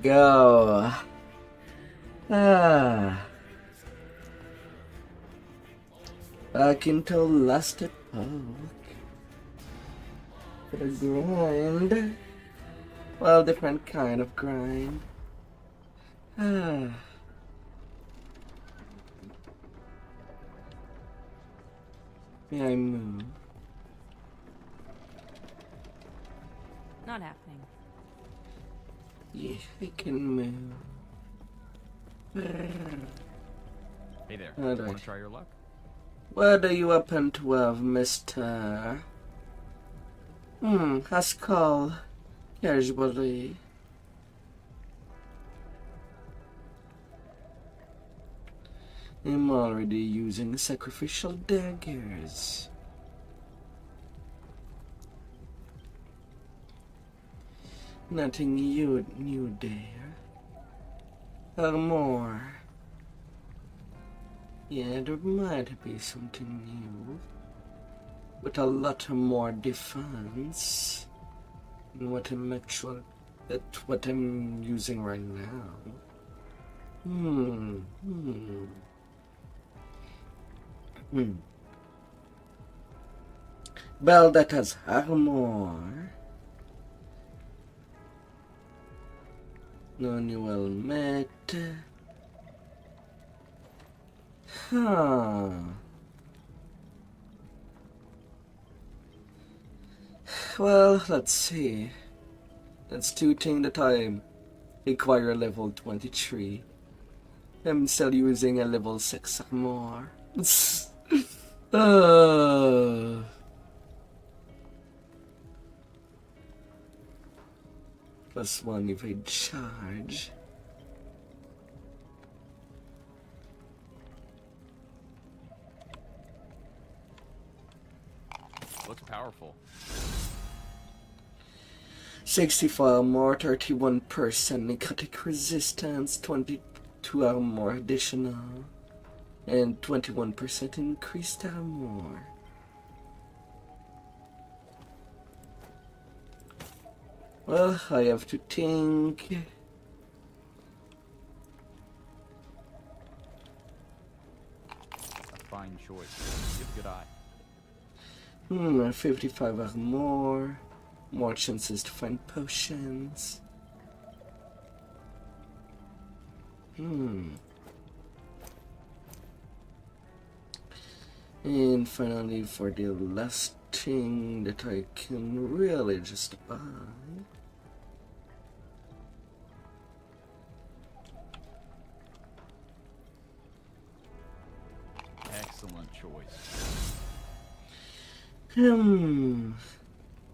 go. Ah. Back into last epoch. For the grind. Well, different kind of grind. Ah. May I move? Not happening. Yeah, I can move. Hey there. All right. Want to try your luck? What do you happen to have, mister? Has call. Casually. I'm already using sacrificial daggers. Nothing new there. Or more. Yeah, there might be something new. With a lot more defense than what I'm using right now. Well, that has armor. No new helmet. Huh. Well, let's see. That's two things that I require level 23. I'm still using a level 6 or more. Plus one if I charge. Looks powerful. 64 more, 31% necrotic resistance, 22 armor additional, and 21% increased armor. Well, I have to think. A fine choice. Give a good eye. 55 armor. More chances to find potions. And finally, for the last thing that I can really just buy. Excellent choice. Oh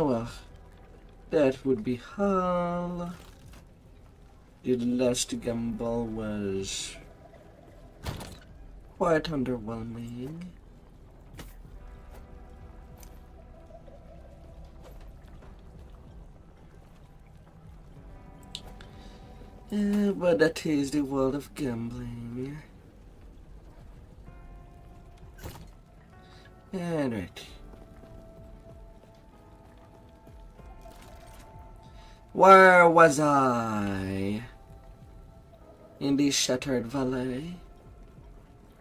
well, that would be all. The last gamble was quite underwhelming. But that is the world of gambling. Alright. Where was I? In the Shattered Valley.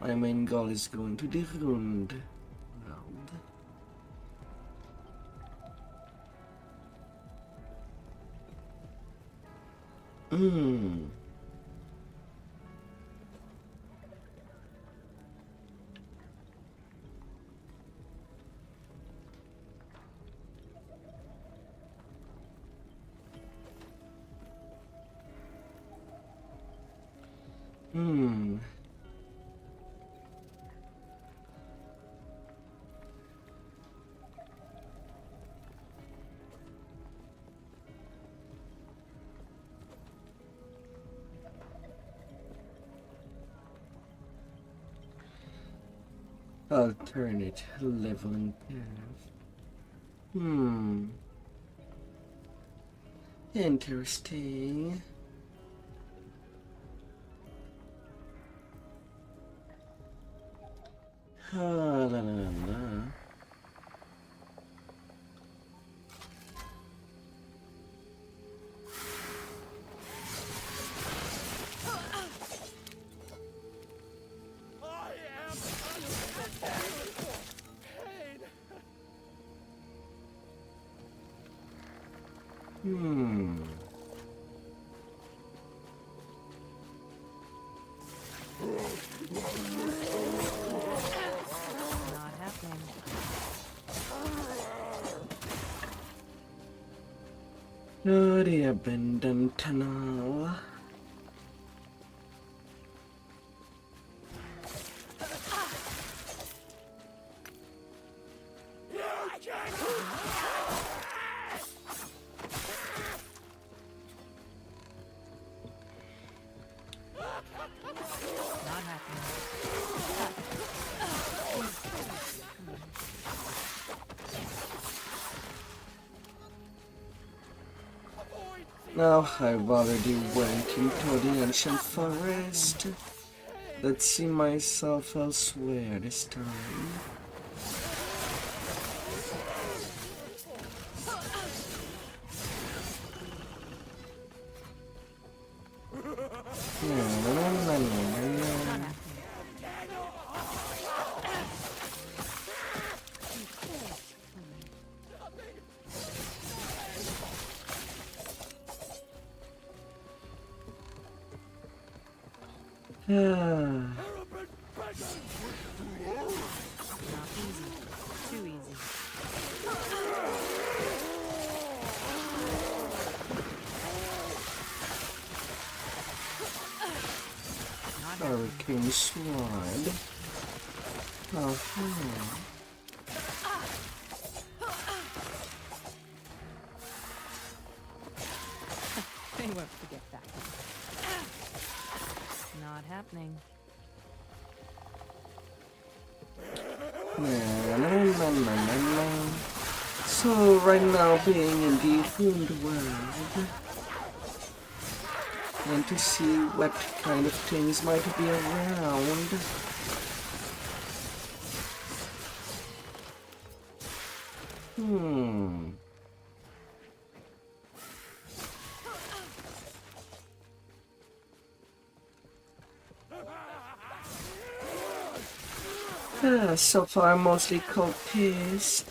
My main goal is going to the Ruined World. Alternate leveling path. Interesting. La la la la. Not happening. Oh, the abandoned tunnel. Not happening. Now I've already went into the ancient forest. Let's see myself elsewhere this time. Not easy. Too easy. Not happening. Hurricane Sword. They won't forget that. Not happening. So right now being in the food world and to see what kind of things might be around. So far mostly cultists.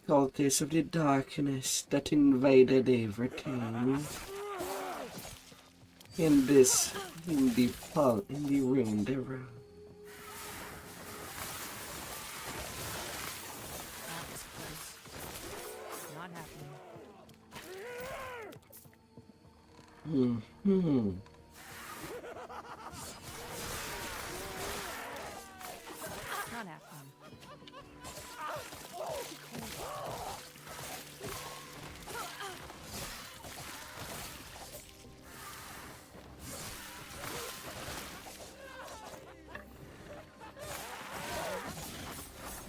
Cultists of the darkness that invaded everything. In the ruined era. That was close. Not happening. Not happening.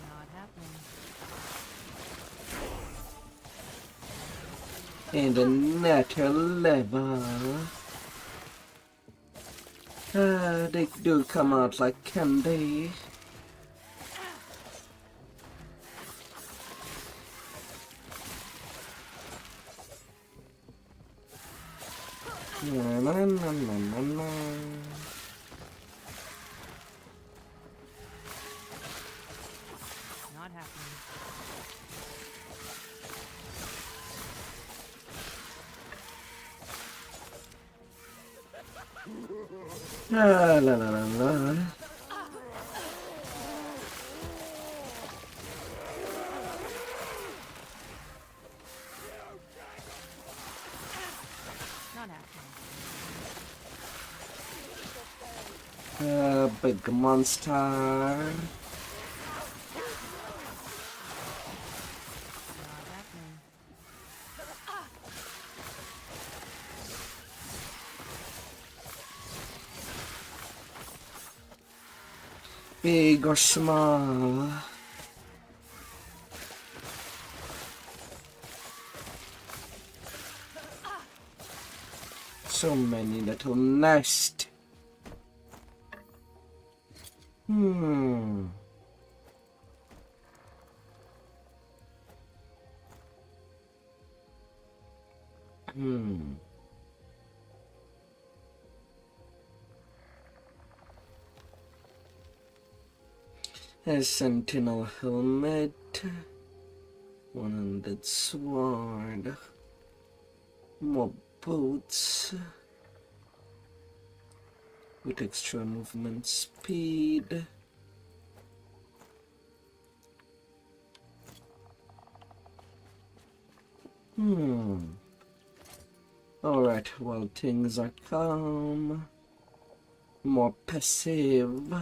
Not happening. And another level. They do come out like candy. Na, na, na, na, na, na. Not happening. La la la la la. Not happening. Big monster. Big or small. So many little nests. Hmm. A sentinel helmet. 100 sword. More boots. With extra movement speed. Alright, while things are calm. More passive.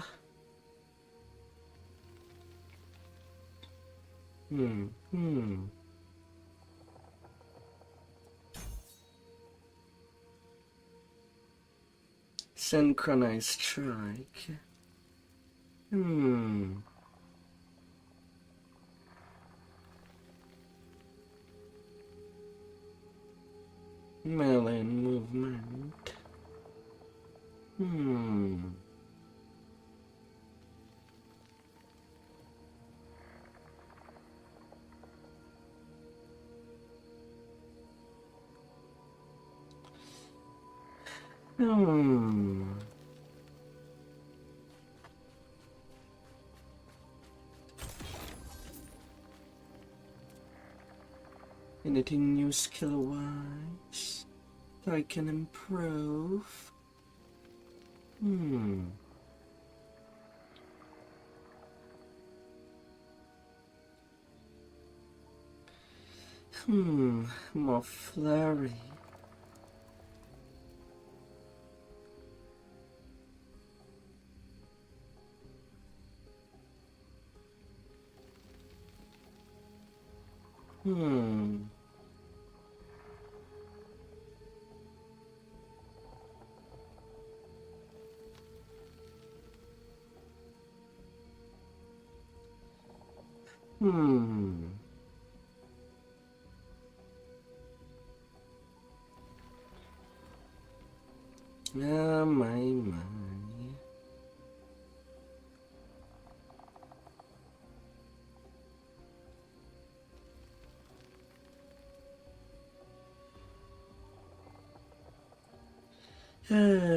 Synchronized strike. Melee movement. Anything new skill-wise that I can improve? More flurry. Ah, my.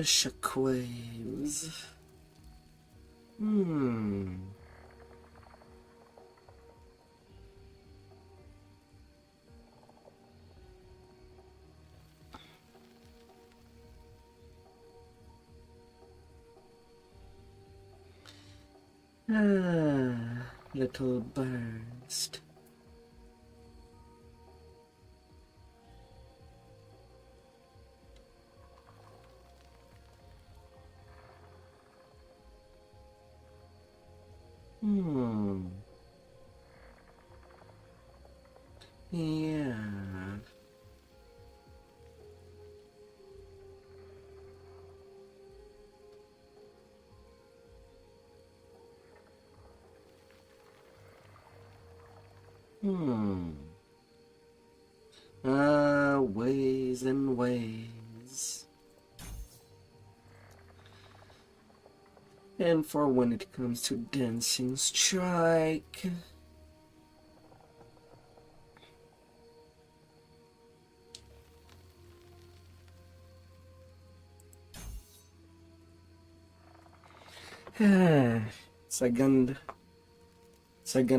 Shockwaves. Little burst. Yeah. Ways and ways. And for when it comes to dancing strike. Second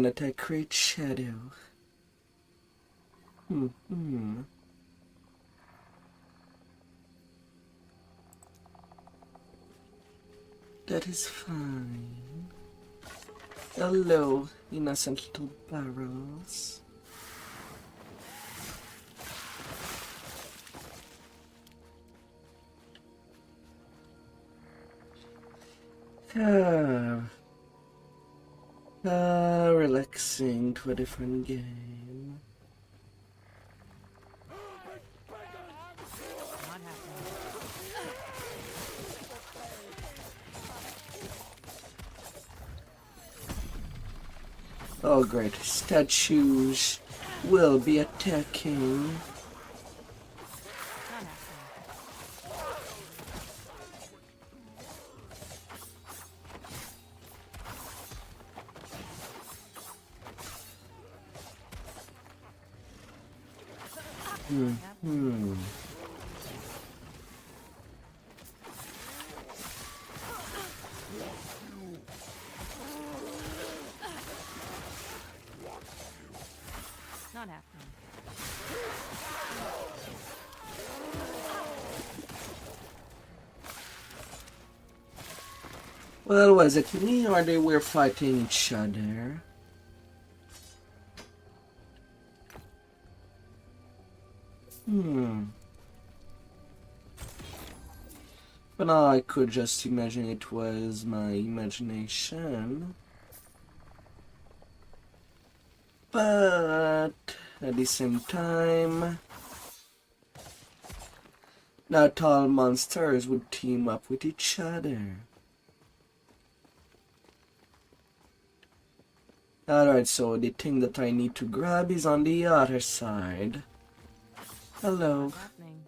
attack create shadow. That is fine. Hello, innocent little barrels. Relaxing to a different game. Not happening. Oh great, statues will be attacking. Not happening. Not happening. Well, was it me or they were fighting each other? But now I could just imagine it was my imagination. But at the same time, not all monsters would team up with each other. Alright, so the thing that I need to grab is on the other side. Hello. Not happening.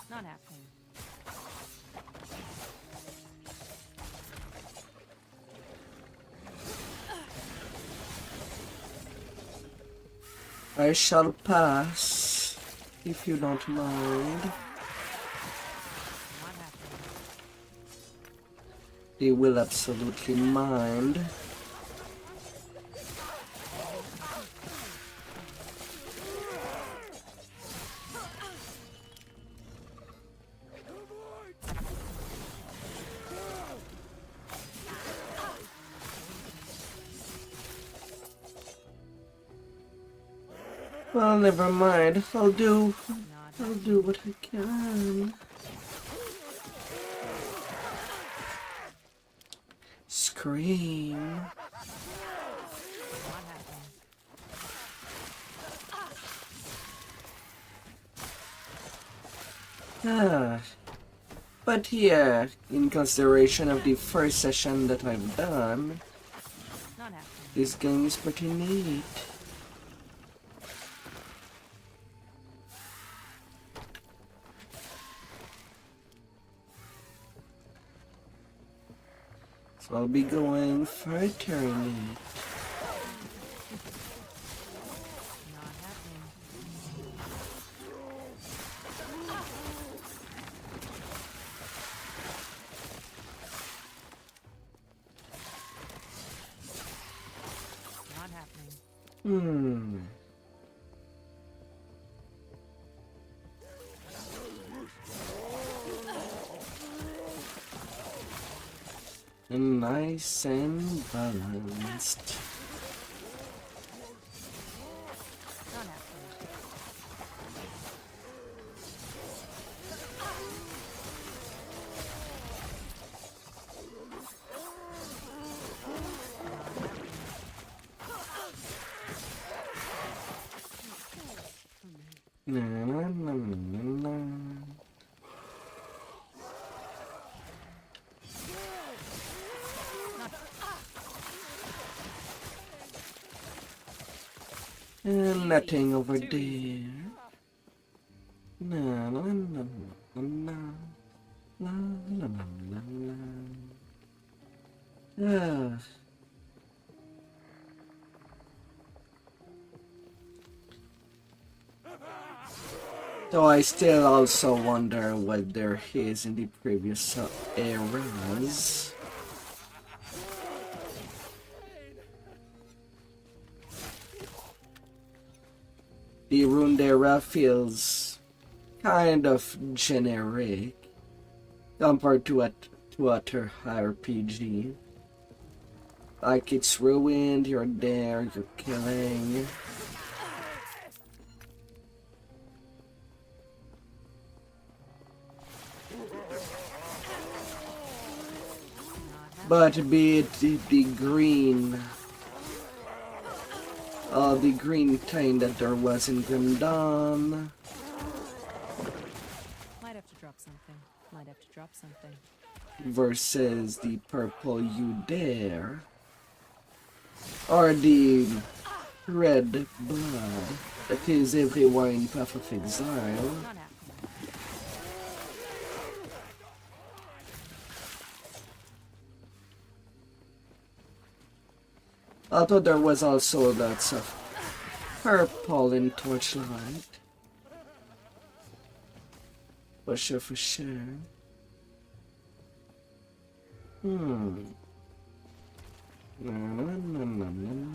Not happening. I shall pass, if you don't mind. Not happening. They will absolutely mind. Well, never mind. I'll do what I can. Scream. Not happening. But yeah, in consideration of the first session that I've done, Not happening. this game is pretty neat. So I'll be going further in it. Not happening. Not happening. Nice and balanced. Not happening. Na, na, na, na, na. And nothing over there. Na na na na na na na na na na. So I still also wonder what there is in the previous eras. The Ruined era feels kind of generic compared to other RPG. Like it's ruined, you're there, you're killing. But be it the green, the green thing that there was in Grim Dawn, Might have Might have to drop something. versus the purple you dare, or the red blood that is everywhere in Path of Exile. Not happening. Although there was also lots of purple in Torchlight. For sure, for sure. Hmm. Na, na, na, na, na, na.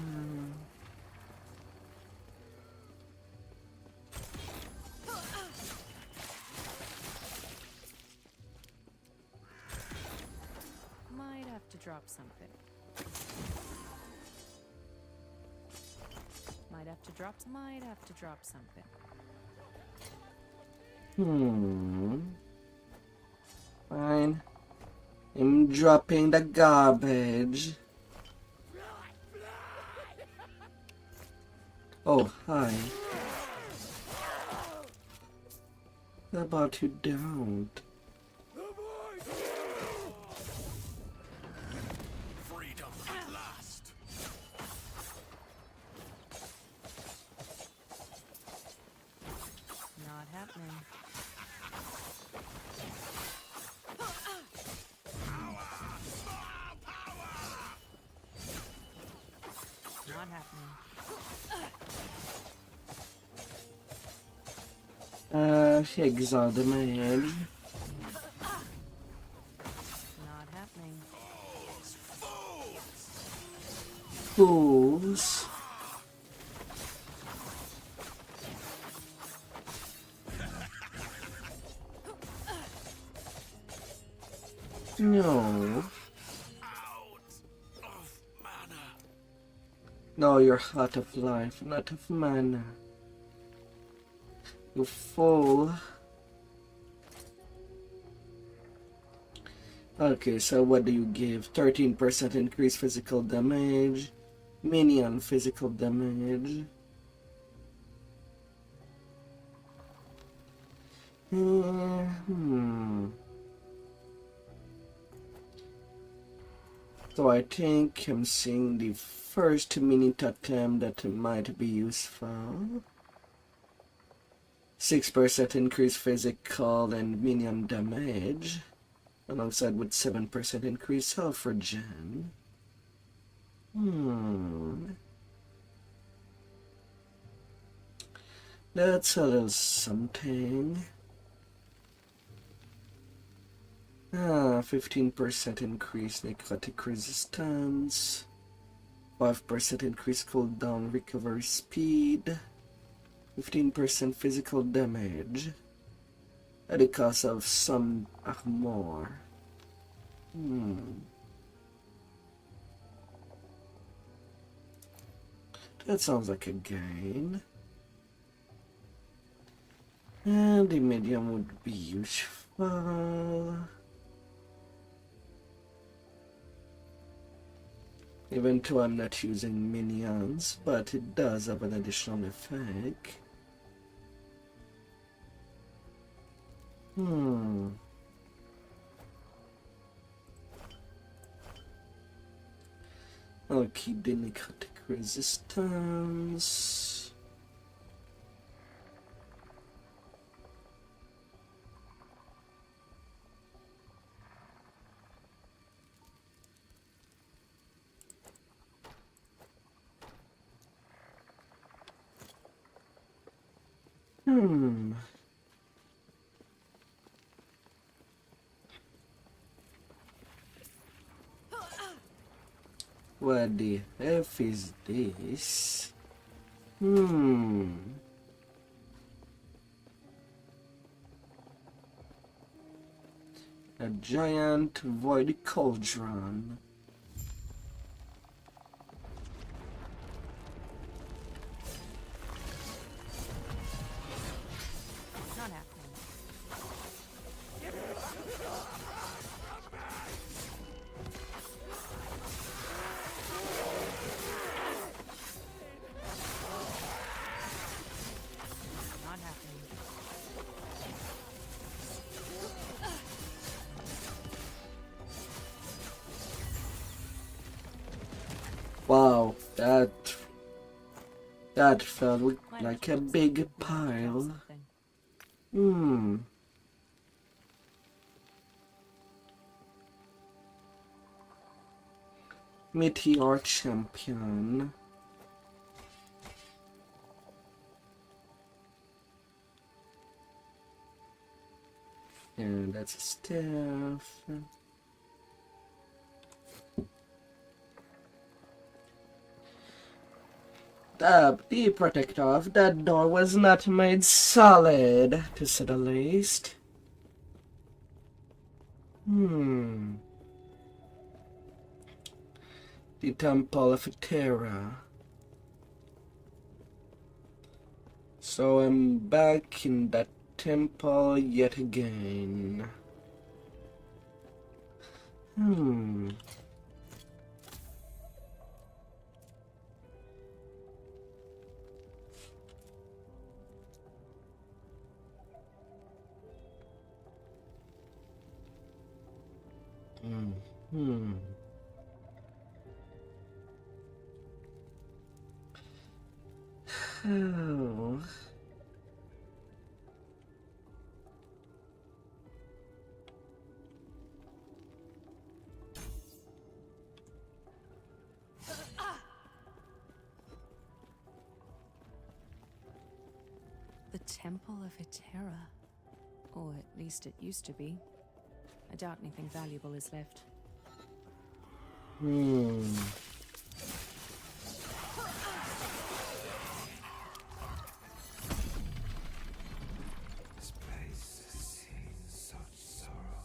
Might have to drop something. Might have to drop something. Fine. I'm dropping the garbage. Oh, hi. How about you don't? Freedom at last. Not happening. Not happening. Exile the mage. Not happening. Fools. No. No, you're out of life, not of mana. You fool. Okay, so what do you give? 13% increased physical damage. Minion physical damage. So I think I'm seeing the first mini totem that might be useful. 6% increased physical and minion damage, alongside with 7% increased health regen. That's a little something. 15% increased necrotic resistance, 5% increased cooldown recovery speed, 15% physical damage at the cost of some armor. That sounds like a gain. And the medium would be useful. Even though I'm not using minions, but it does have an additional effect. I'll keep the necrotic resistance. What the F is this? A giant void cauldron. Not happening. Not happening. That felt Might like have a to big look at pile. something. Hmm. Meteor champion. And that's a staff. The protector of that door was not made solid, to say the least. Hmm. The Temple of Terra. So I'm back in that temple yet again. Hmm. Hmm. Oh. The Temple of Hetera. Or at least it used to be. I doubt anything valuable is left. Hmm. This place has seen such sorrow.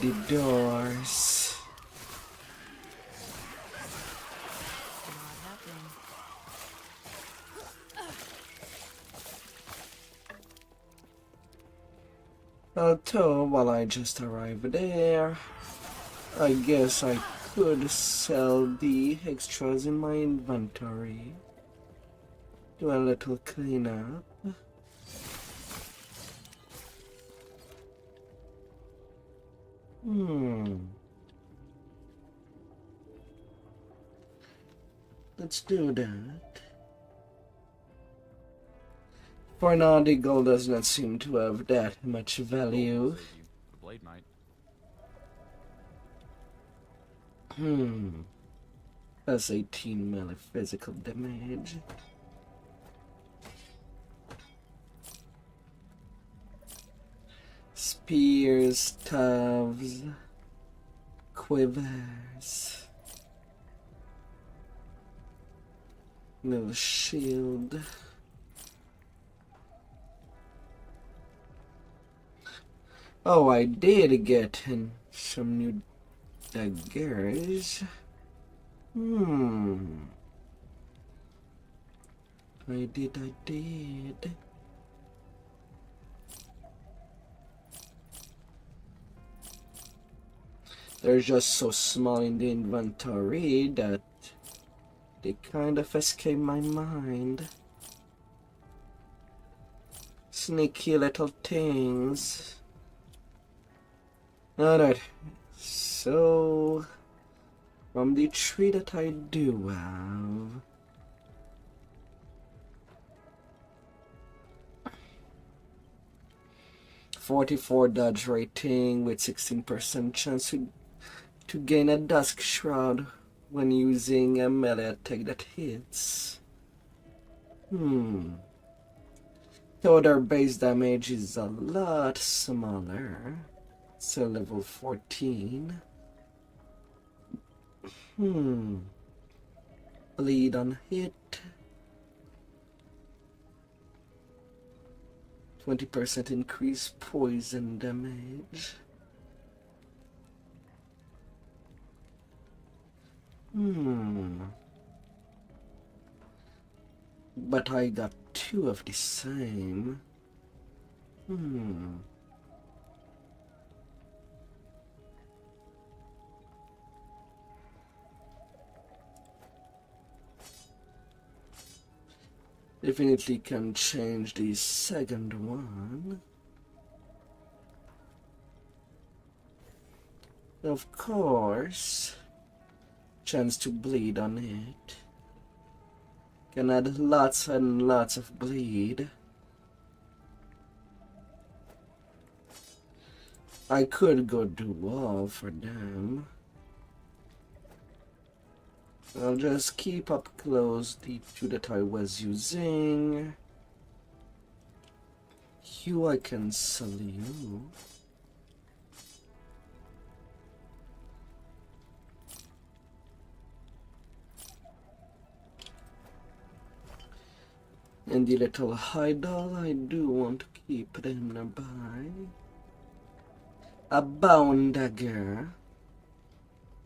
The doors. Not happening. Although, while I just arrived there, I guess I could sell the extras in my inventory. Do a little cleanup. Let's do that. For now, the gold does not seem to have that much value. Save you. The blade might. That's 18 melee physical damage. Spears, staves, quivers, little shield. Oh, I did get some new daggers. I did. They're just so small in the inventory that they kind of escape my mind. Sneaky little things. Alright, so from the tree that I do have, .44 dodge rating with 16% chance to gain a dusk shroud when using a melee attack that hits. Though their base damage is a lot smaller. So level 14. Bleed on hit. 20% increase poison damage. But I got two of the same. Definitely can change the second one. Of course, chance to bleed on it. Can add lots and lots of bleed. I could go do all for them. I'll just keep up close the two that I was using. You, I can sell you. And the little idol, I do want to keep them nearby. A bound dagger.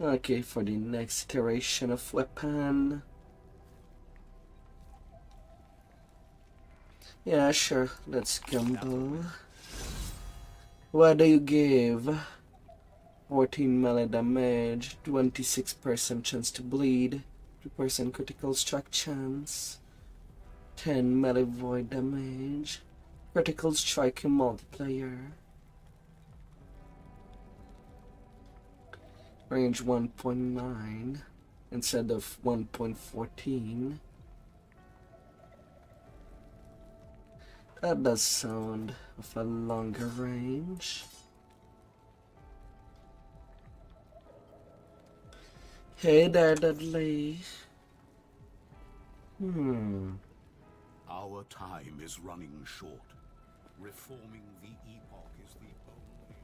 Okay, for the next iteration of weapon. Yeah, sure, let's gamble. What do you give? 14 melee damage, 26% chance to bleed, 2% critical strike chance, 10 melee void damage, critical strike in multiplayer. Range 1.9 instead of 1.14. That does sound of a longer range. Hey there, Dudley. Our time is running short. Reforming the Epoch is the only...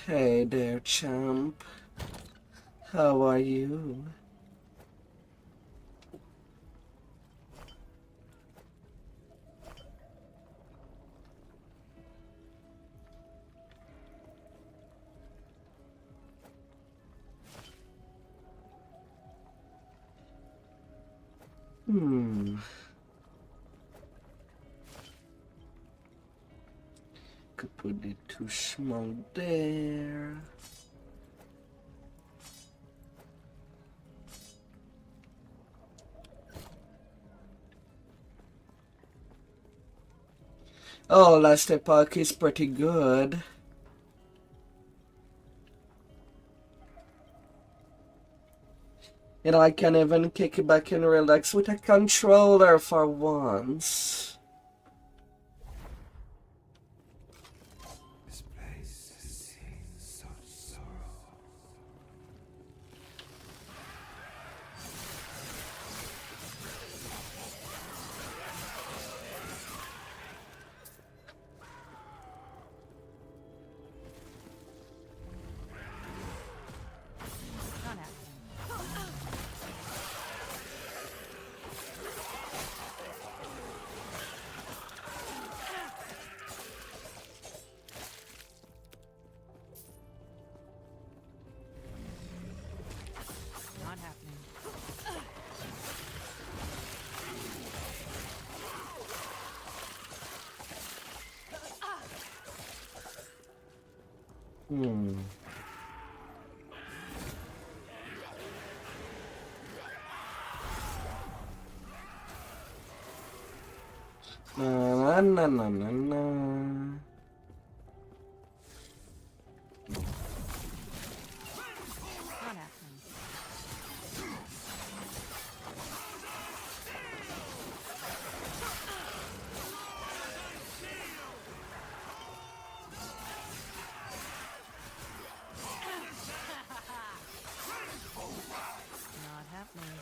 Hey there, champ. How are you? Could put it too small there. Oh, last epoch is pretty good. You know, I can even kick it back and relax with a controller for once. This place has seen such sorrow. Not happening. Not happening. Na na na na na. Not happening.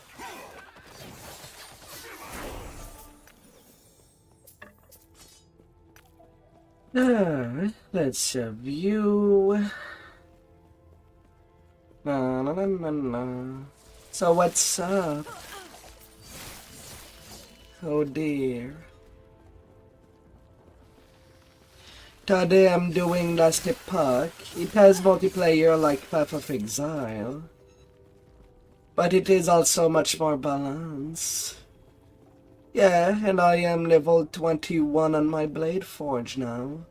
Not happening. Let's view. Na na na na na. So what's up? Oh dear. Today I'm doing Last Epoch. It has multiplayer like Path of Exile, but it is also much more balanced. Yeah, and I am level 21 on my Blade Forge now.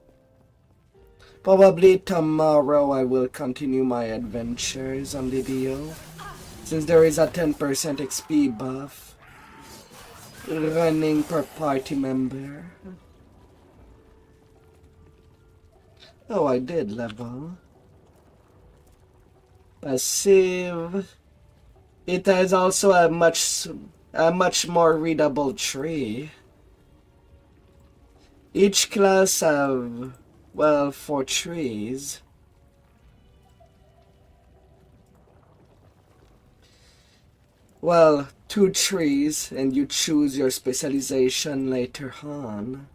Probably tomorrow I will continue my adventures on the Dio, since there is a 10% XP buff running per party member. Oh, I did level. Passive. It has also a much more readable tree. Each class have, well, 4 trees. Well, 2 trees, and you choose your specialization later on.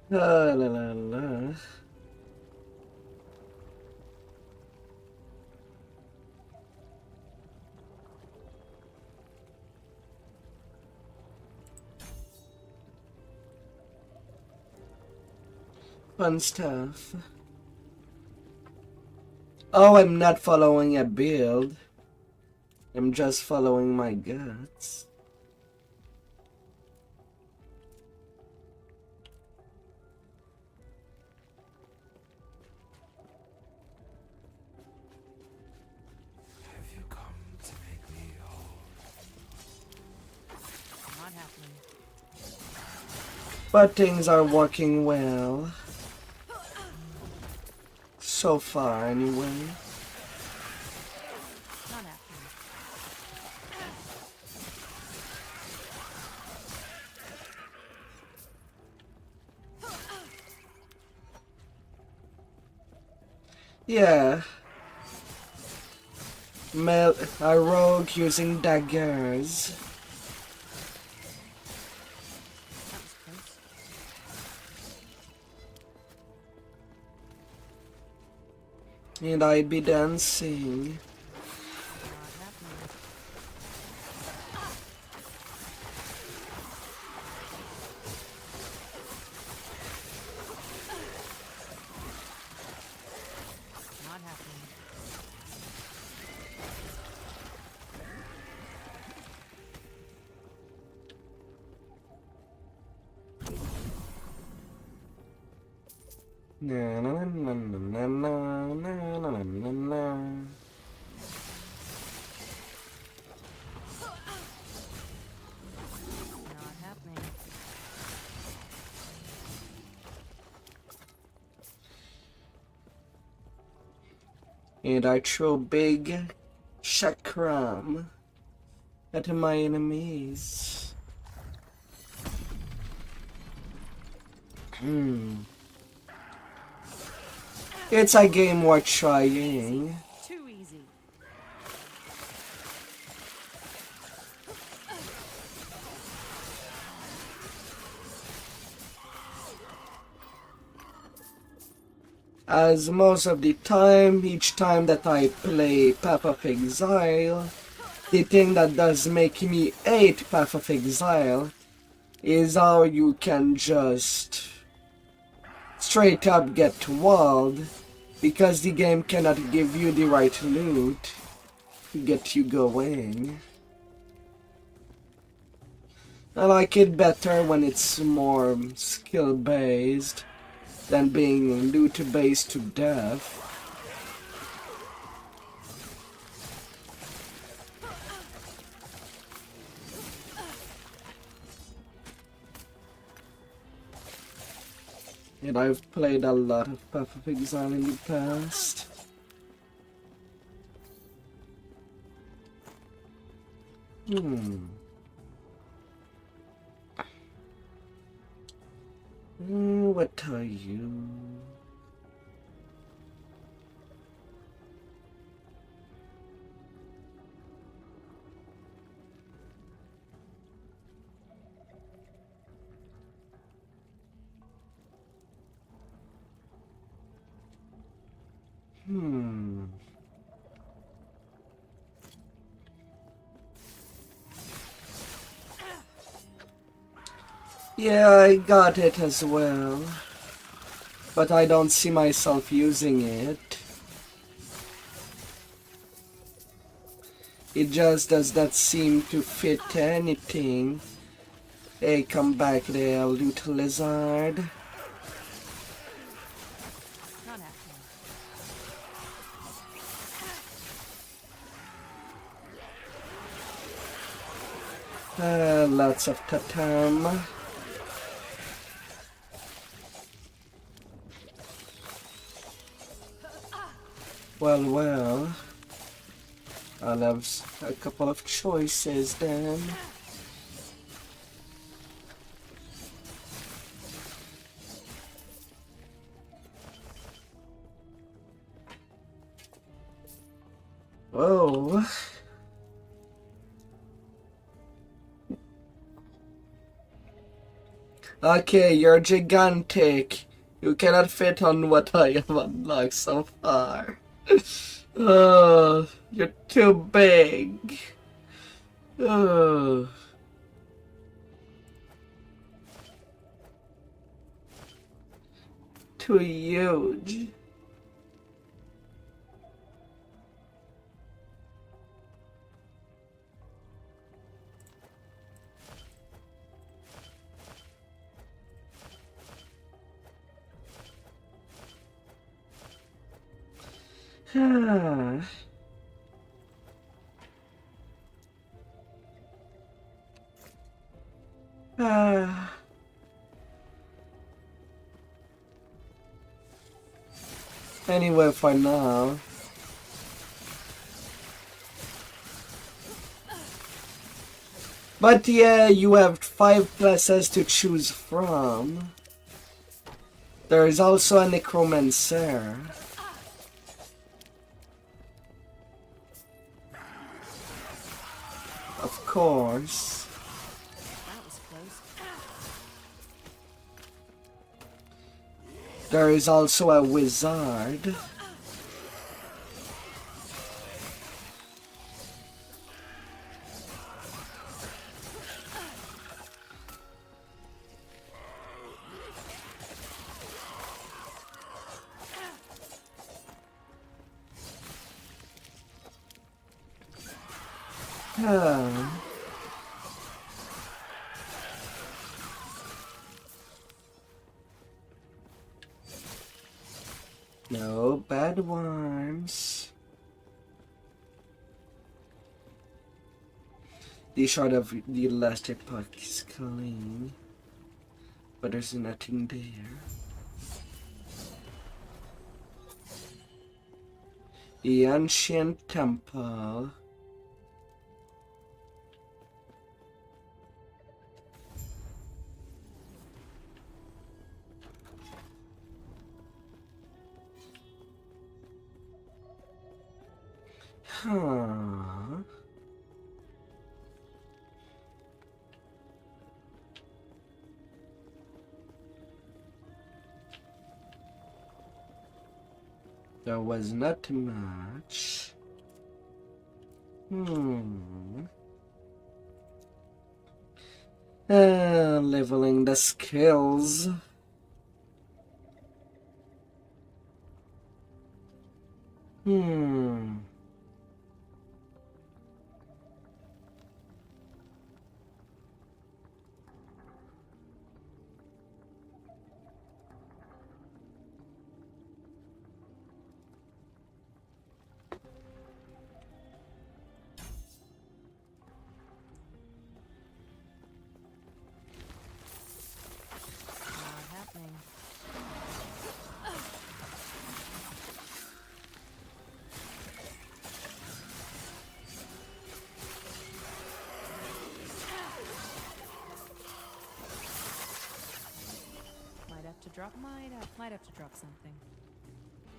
La la la la. Fun stuff. Oh, I'm not following a build. I'm just following my guts. Have you come to make me whole? Not happening. But things are working well. So far, anyway. Not happening. Yeah. A rogue using daggers. That was close. And I'd be dancing. Not happening. Not happening. Na na na na na na na na na na. Not happening. And I throw big chakram at my enemies. It's a game worth trying. Too easy. As most of the time, each time that I play Path of Exile, the thing that does make me hate Path of Exile is how you can just straight up get walled because the game cannot give you the right loot to get you going. I like it better when it's more skill based than being loot based to death. And I've played a lot of Path of Exile in the past. What are you? Yeah, I got it as well. but I don't see myself using it. It just does not seem to fit anything. Hey, come back there, little lizard. Not happening. Lots of tatam. Well, I'll have a couple of choices then. Whoa. Okay, you're gigantic. You cannot fit on what I have unlocked so far. Oh, you're too big. Oh. Too huge. Ah. Ah. Anyway, for now. But yeah, you have 5 classes to choose from. There is also a necromancer. Of course. That was close. There is also a wizard. Ah. No bad ones. The shot of the last epoch is clean, but there's nothing there. The ancient temple. Huh. There was not much. Leveling the skills. Not happening. Might have to drop something.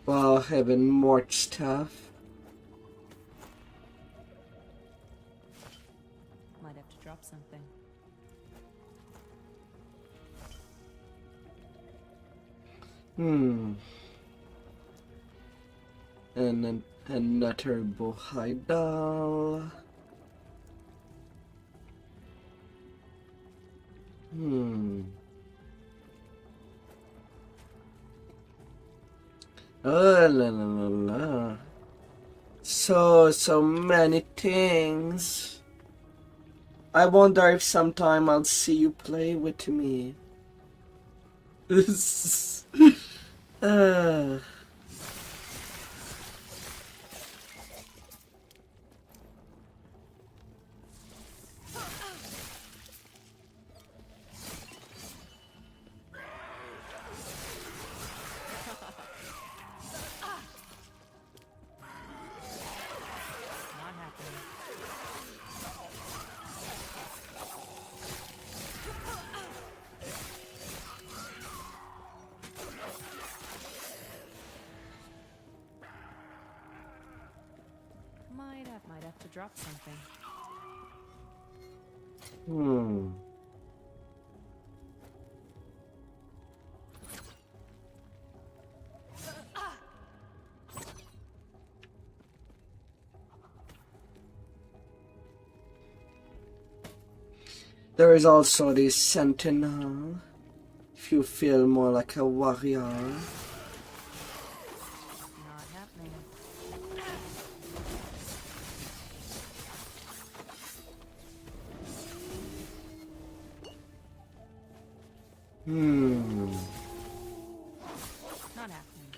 While having more stuff. Might have to drop something. And then another bohaidal. Oh, la la la la. So many things. I wonder if sometime I'll see you play with me. Ah. Not happening. Might have to drop something. Hmm. There is also the sentinel. If you feel more like a warrior. Not happening. Hmm. Not happening.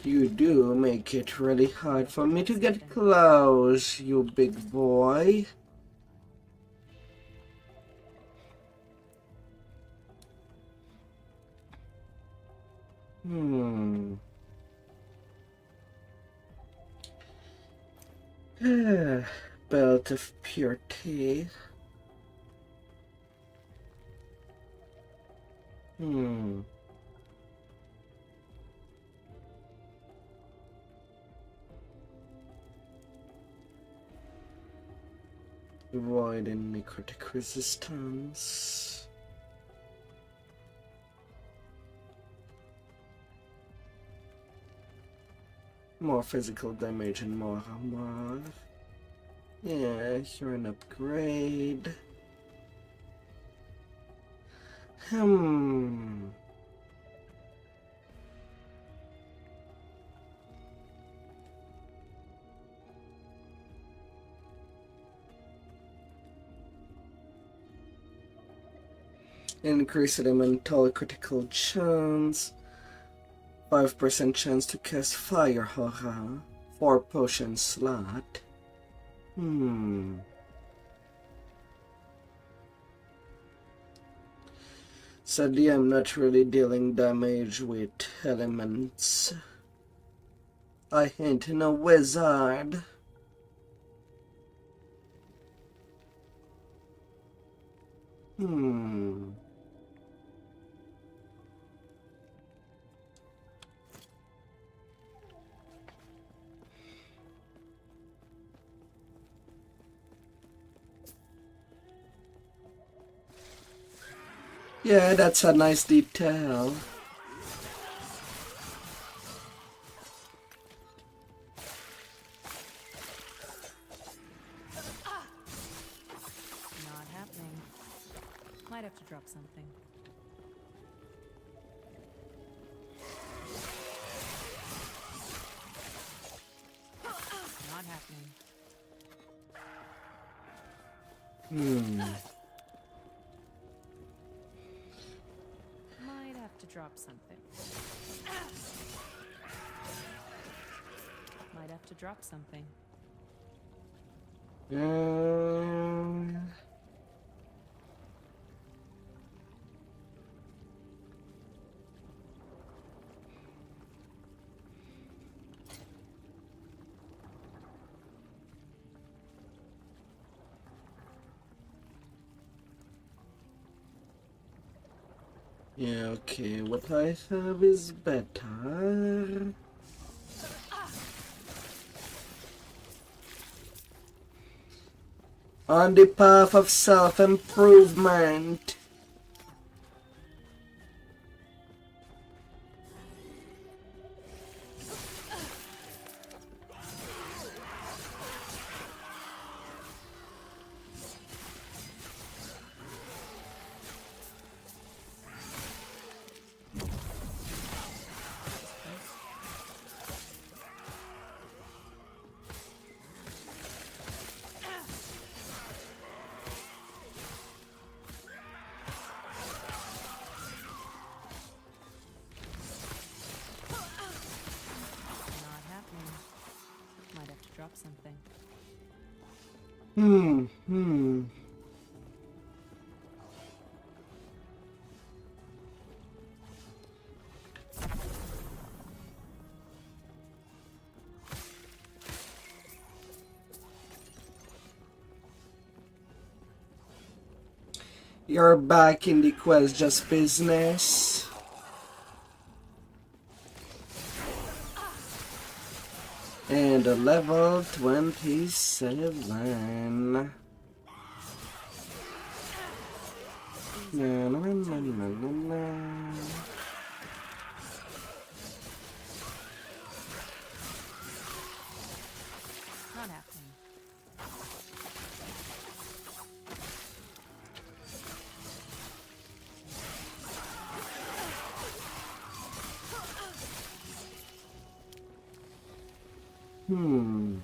You do make it really hard for me to get close, you big boy. Hmm. Belt of purity. Hmm. Avoid any critic resistance. More physical damage and more armor. Yeah, you're an upgrade. Increase elemental critical chance. 5% chance to cast Fire Aura. 4 potion slot. Sadly, I'm not really dealing damage with elements. I ain't no wizard. Yeah, that's a nice detail. Not happening. Might have to drop something. Not happening. Might have to drop something. Might have to drop something. Yeah, okay, what I have is better. On the path of self-improvement. something. Hmm. You're back in the quest just business. And a level 27. Na, na, na, na, na, na. Not happening. Hmm.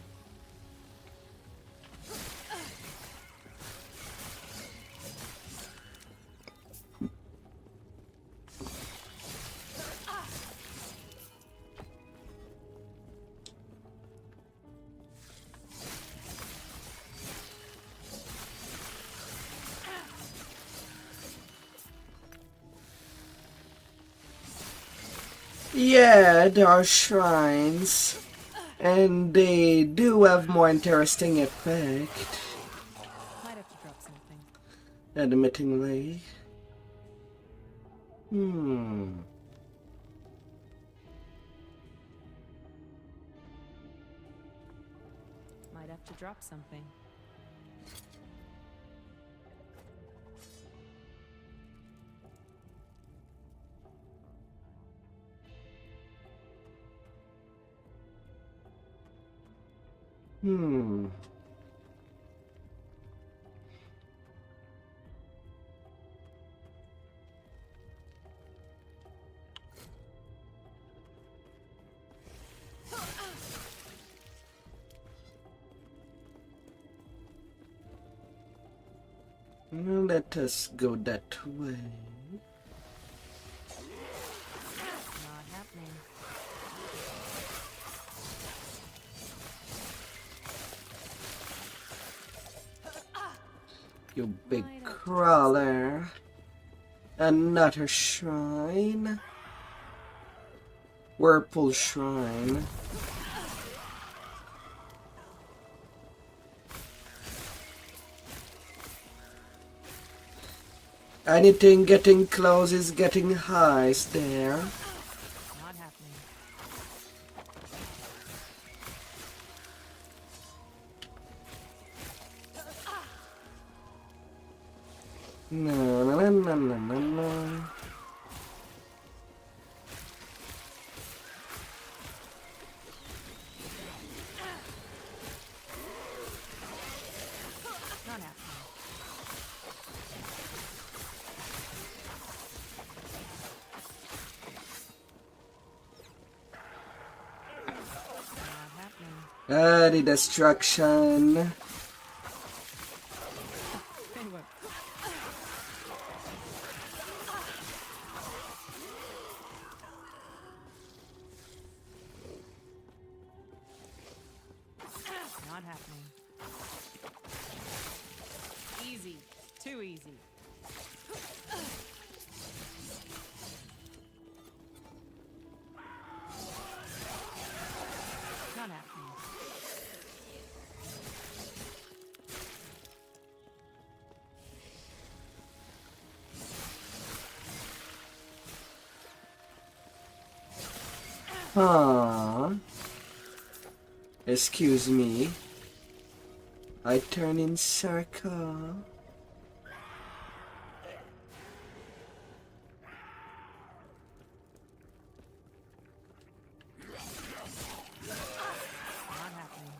Yeah, there are shrines, and they do have more interesting effect, Might have to drop something. admittingly. Hmm. Might have to drop something. Hmm. Let us go that way. Not happening. You big crawler. Another shrine. Whirlpool Shrine. Anything getting close is getting highs there. Not happening. No, no, no, no, no, no, no. Not happening. Not happening. The destruction. Anyway. Not happening. Easy. Too easy. Not happening. Huh. Excuse me. I turn in circle. Not happening.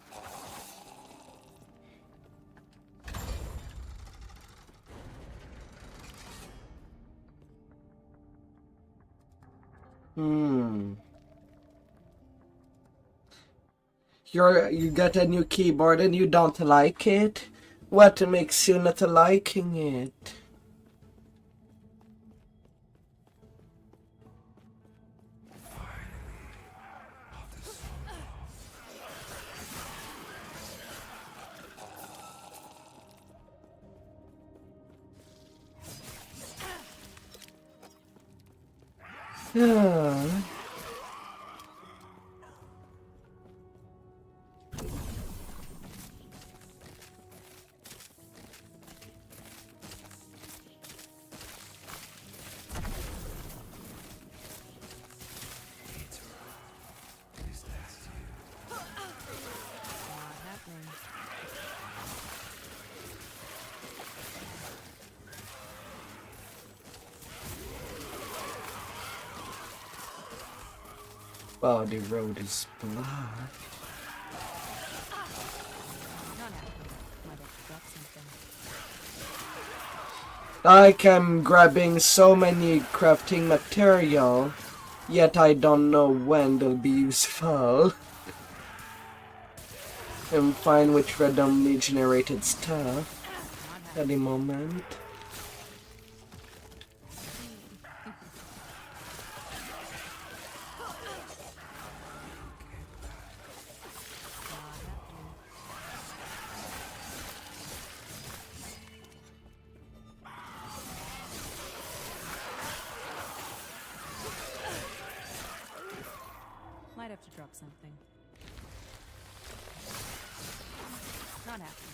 You got a new keyboard and you don't like it? What makes you not liking it? Yeah. Not happening. Wow, the road is blocked. Not happening. Might have to drop something. Like I'm grabbing so many crafting material, yet I don't know when they'll be useful. I'm fine with randomly generated stuff at the moment. Might have to drop something. Not happening.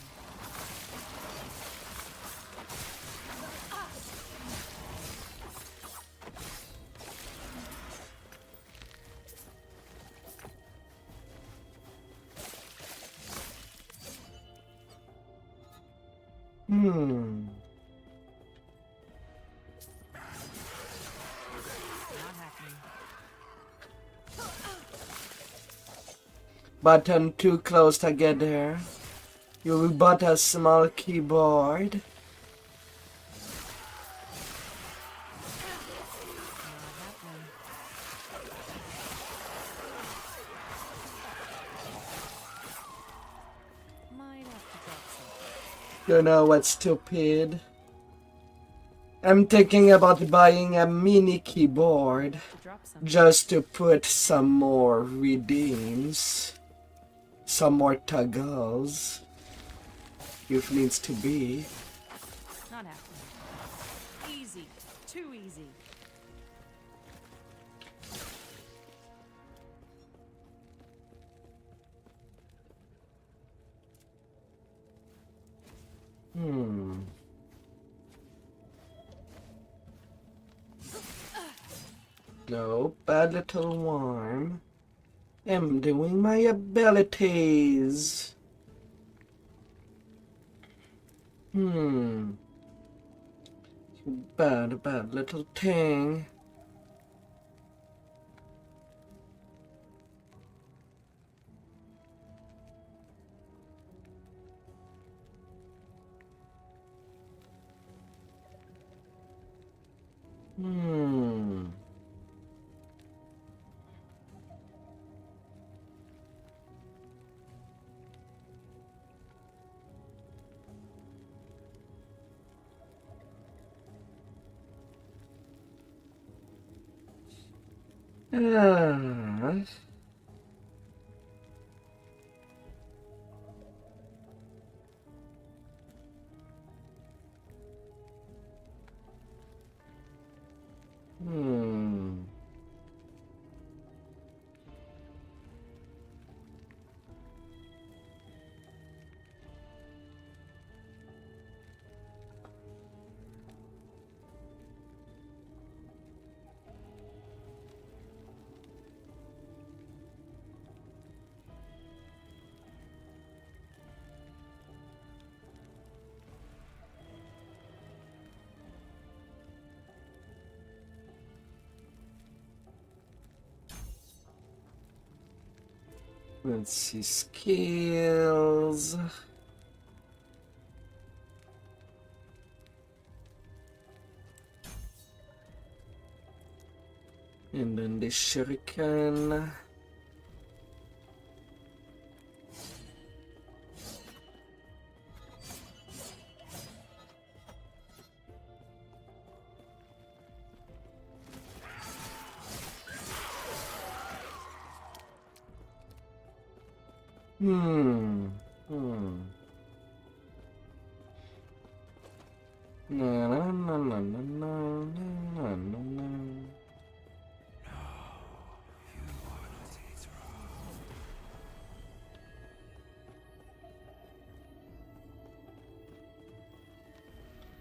Hmm. Not happening. Button too close together. You bought a small keyboard. Not happening. Might have to drop something. You know what's stupid? I'm thinking about buying a mini keyboard To drop something. just to put some more redeems, some more toggles, if needs to be. Not happening. Easy. Too easy. Hmm. No, bad little worm. I'm doing my abilities. You bad little thing. Ah. Hmm. Let's see, skills. And then the shuriken. Hmm. Na na na na na na na na na.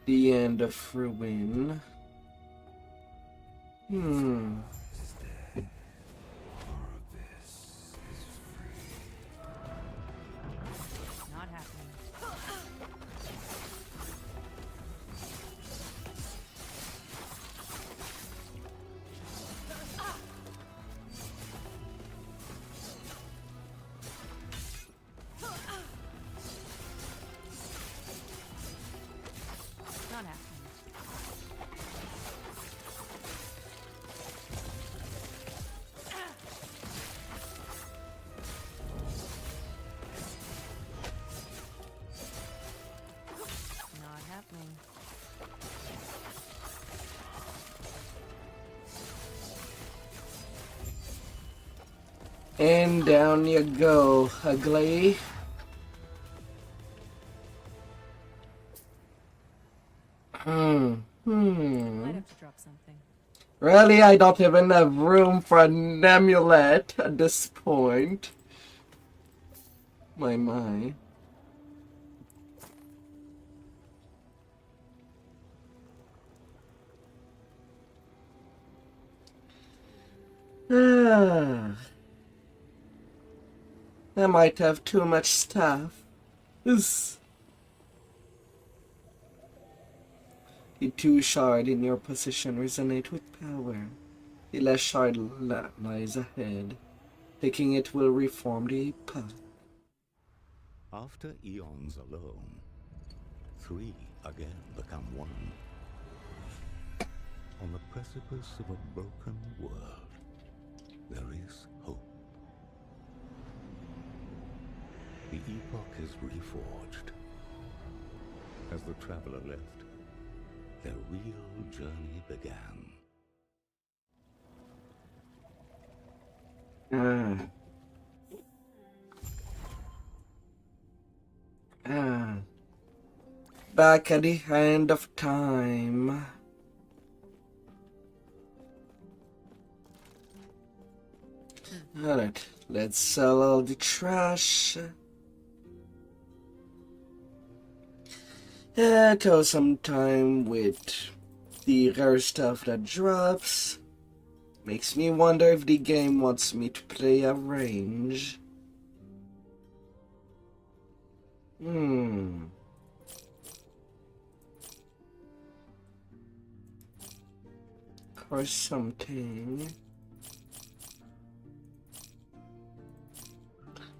The end of ruin. Is dead. Our abyss is free. Not happening. Not happening. Not happening. And down you go, ugly. Might have to drop something. Really, I don't even have room for an amulet at this point. My. I might have too much stuff. The two shard in your position resonate with power. The last shard lies ahead. Taking it will reform the Epoch. After eons alone, three again become one. On the precipice of a broken world, there is hope. The Epoch is reforged. As the traveler left, their real journey began. Back at the end of time. Alright, let's sell all the trash. Kill some time with the rare stuff that drops. Makes me wonder if the game wants me to play a range. Or something.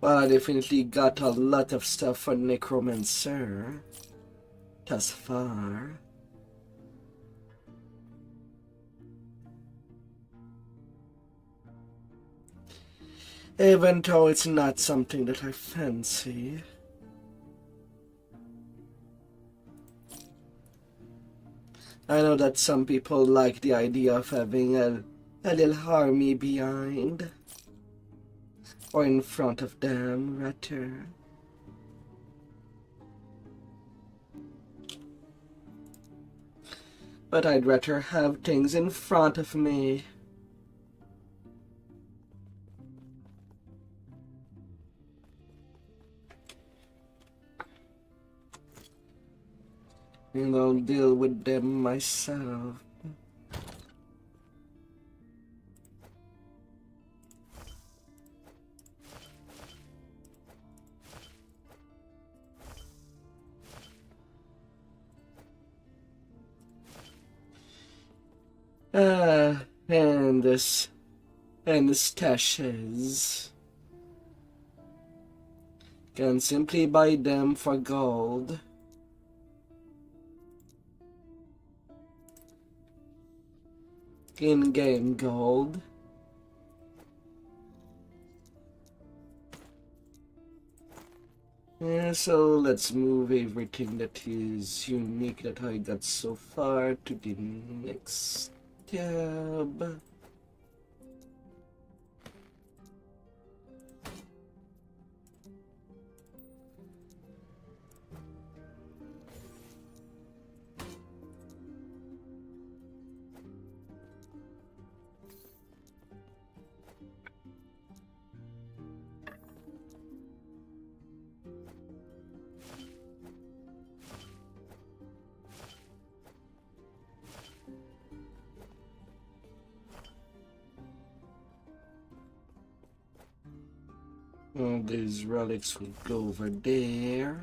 Well, I definitely got a lot of stuff for Necromancer. Thus far. Even though it's not something that I fancy. I know that some people like the idea of having a little army behind. Or in front of them, rather. But I'd rather have things in front of me. And I'll deal with them myself. And the stashes. Can simply buy them for gold. In-game gold. Yeah, so let's move everything that is unique that I got so far to the next tab. These relics will go over there.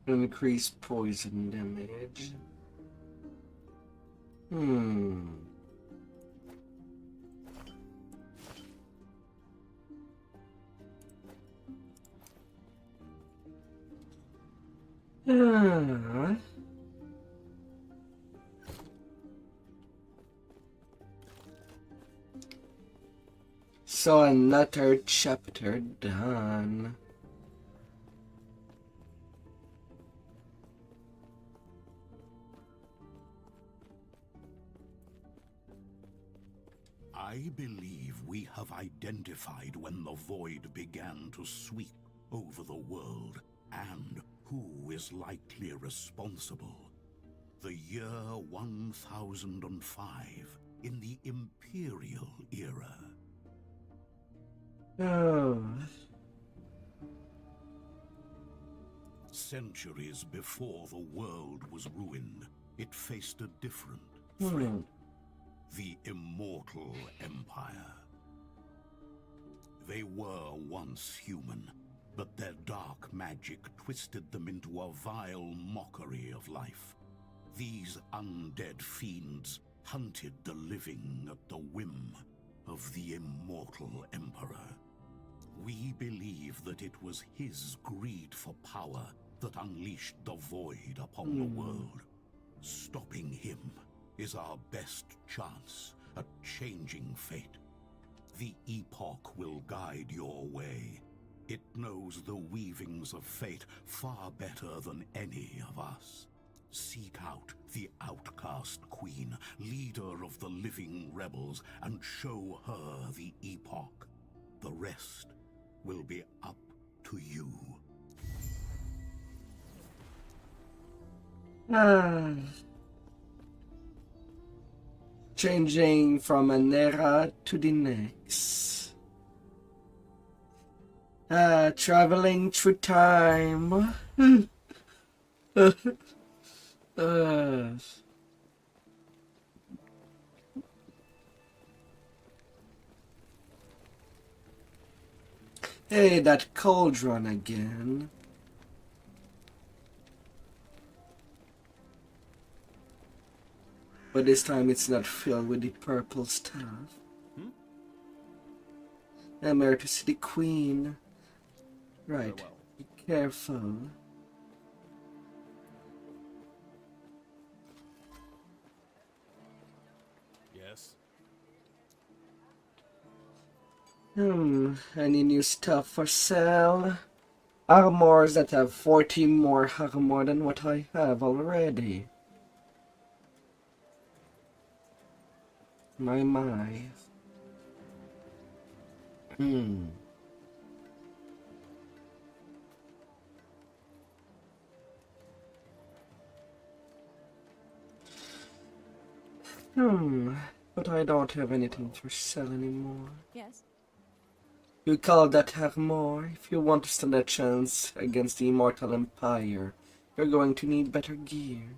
Increase poison damage. So another chapter done. I believe we have identified when the void began to sweep over the world and who is likely responsible. The year 1005 in the Imperial era. Oh. Centuries before the world was ruined, it faced a different threat. The Immortal Empire. They were once human, but their dark magic twisted them into a vile mockery of life. These undead fiends hunted the living at the whim of the Immortal Emperor. We believe that it was his greed for power that unleashed the void upon the world. Stopping him is our best chance at changing fate. The Epoch will guide your way. It knows the weavings of fate far better than any of us. Seek out the outcast queen, leader of the living rebels, and show her the Epoch. The rest will be up to you. Changing from an era to the next. Traveling through time. Hey, that cauldron again. But this time it's not filled with the purple stuff. I'm here to see the queen. Right, be careful. Yes. Any new stuff for sale? Armors that have 40 more armor than what I have already. My. But I don't have anything for sale anymore. Yes. You call that armor? If you want to stand a chance against the Immortal Empire, you're going to need better gear.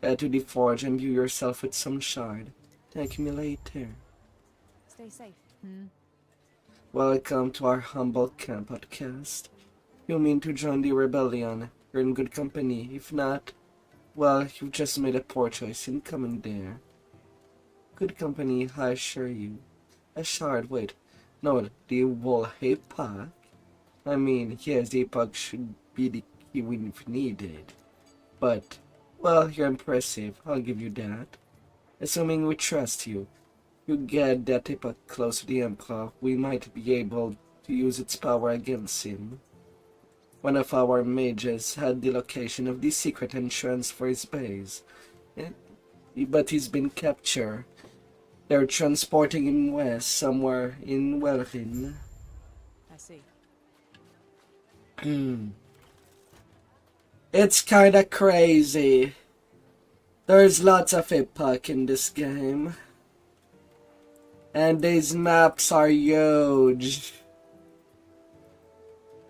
Head to the forge and imbue yourself with some shard. Thank me later. Stay safe. Welcome to our humble camp podcast. You mean to join the rebellion? You're in good company. If not, well, you've just made a poor choice in coming there. Good company, I assure you. A shard, wait. No, the whole Epoch? I mean, yes, the Epoch should be the key we've needed. But, well, you're impressive, I'll give you that. Assuming we trust you, you get that Epoch close to the Emperor, we might be able to use its power against him. One of our mages had the location of the secret entrance for his base, but he's been captured. They're transporting him west, somewhere in Welkin. I see. It's kinda crazy. There's lots of Epoch in this game. And these maps are huge.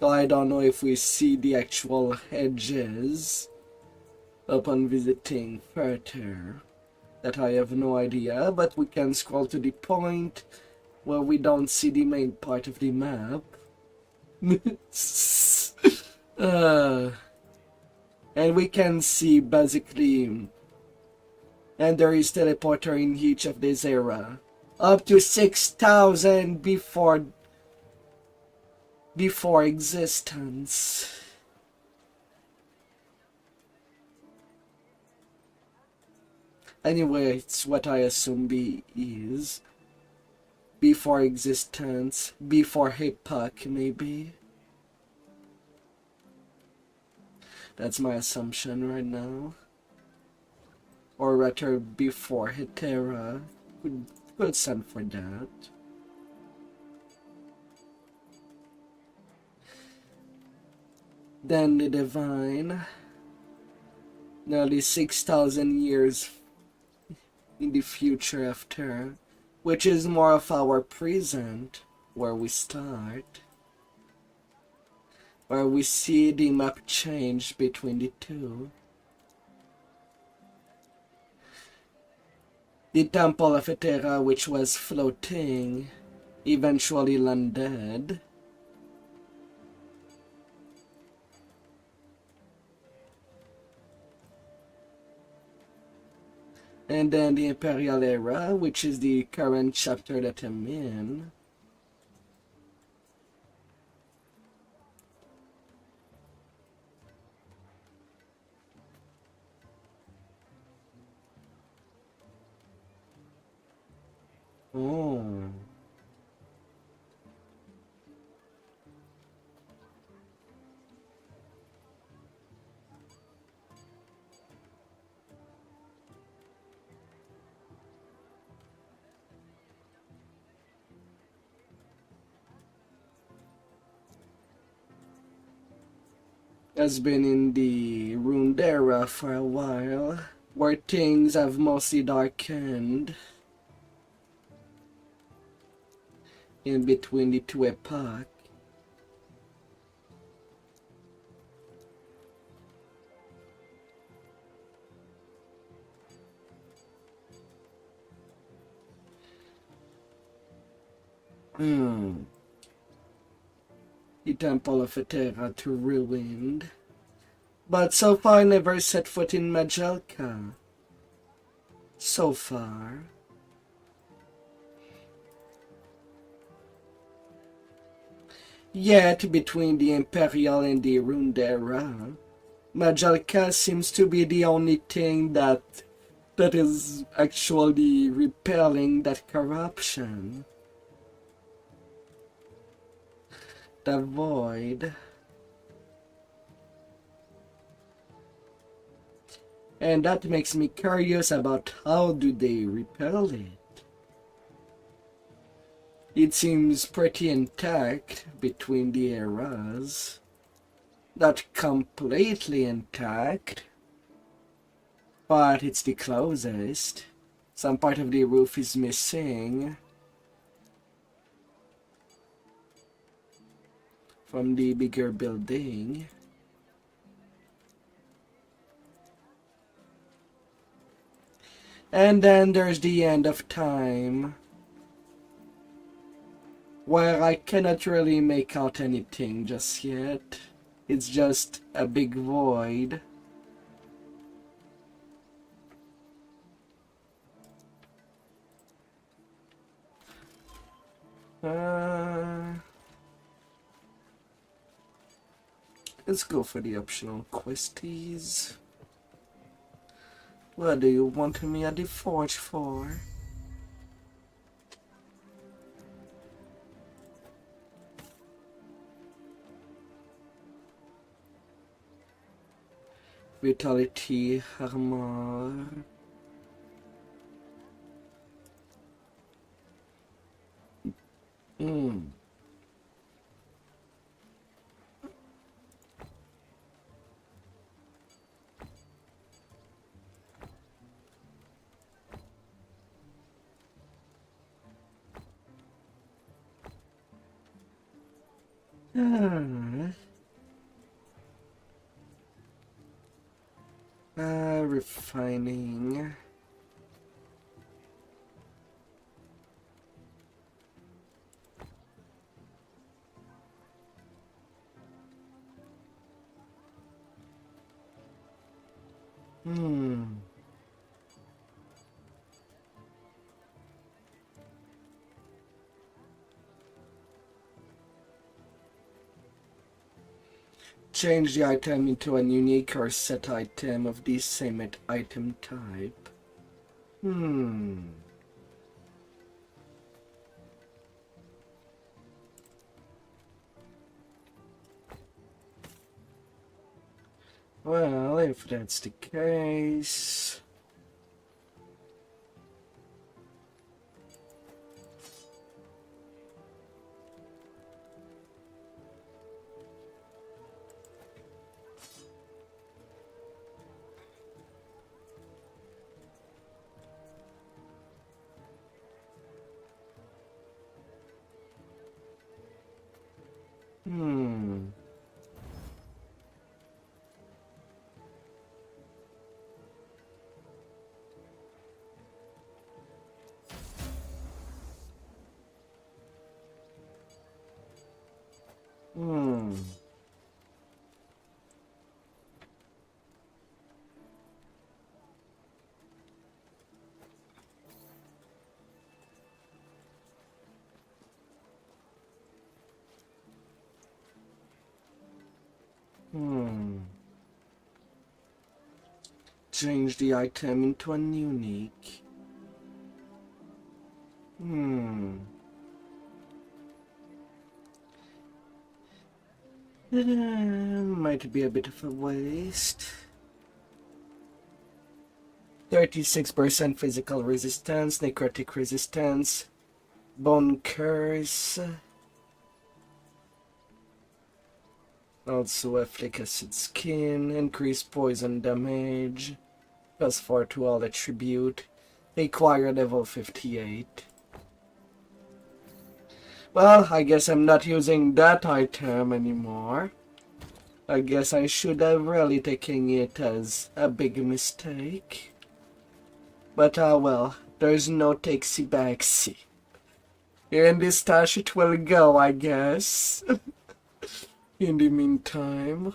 So I don't know if we see the actual edges upon visiting further. That I have no idea, but we can scroll to the point where we don't see the main part of the map. And we can see basically, and there is teleporter in each of this era. Up to 6,000 before existence. Anyway, it's what I assume B is. Before existence, before Epoch, maybe. That's my assumption right now. Or rather, before Hetera. Could stand for that. Then the Divine. Nearly 6,000 years in the future after, which is more of our present, where we start, where we see the map change between the two. The Temple of Hetera, which was floating, eventually landed. And then the Imperial Era, which is the current chapter that I'm in. Oh. Has been in the Ruined Era for a while, where things have mostly darkened in between the two epochs. The Temple of Hetera to ruined. But so far I never set foot in Majalka. So far. Yet, between the Imperial and the Ruined Era, Majalka seems to be the only thing that is actually repelling that corruption. The void. And that makes me curious about how do they repel it. It seems pretty intact between the eras. Not completely intact, but it's the closest. Some part of the roof is missing from the bigger building. And then there's the end of time, where I cannot really make out anything just yet. It's just a big void. Let's go for the optional questies. What do you want me at the forge for? Vitality armor. Refining. Change the item into a unique or set item of the same item type. Well, if that's the case... Change the item into an unique. Might be a bit of a waste. 36% physical resistance, necrotic resistance, bone curse. Also afflict acid skin, increase poison damage, +4 to all attribute, acquire level 58. Well, I guess I'm not using that item anymore. I guess I should have really taken it as a big mistake. But well, there's no takesy backsy. In this stash it will go, I guess. In the meantime.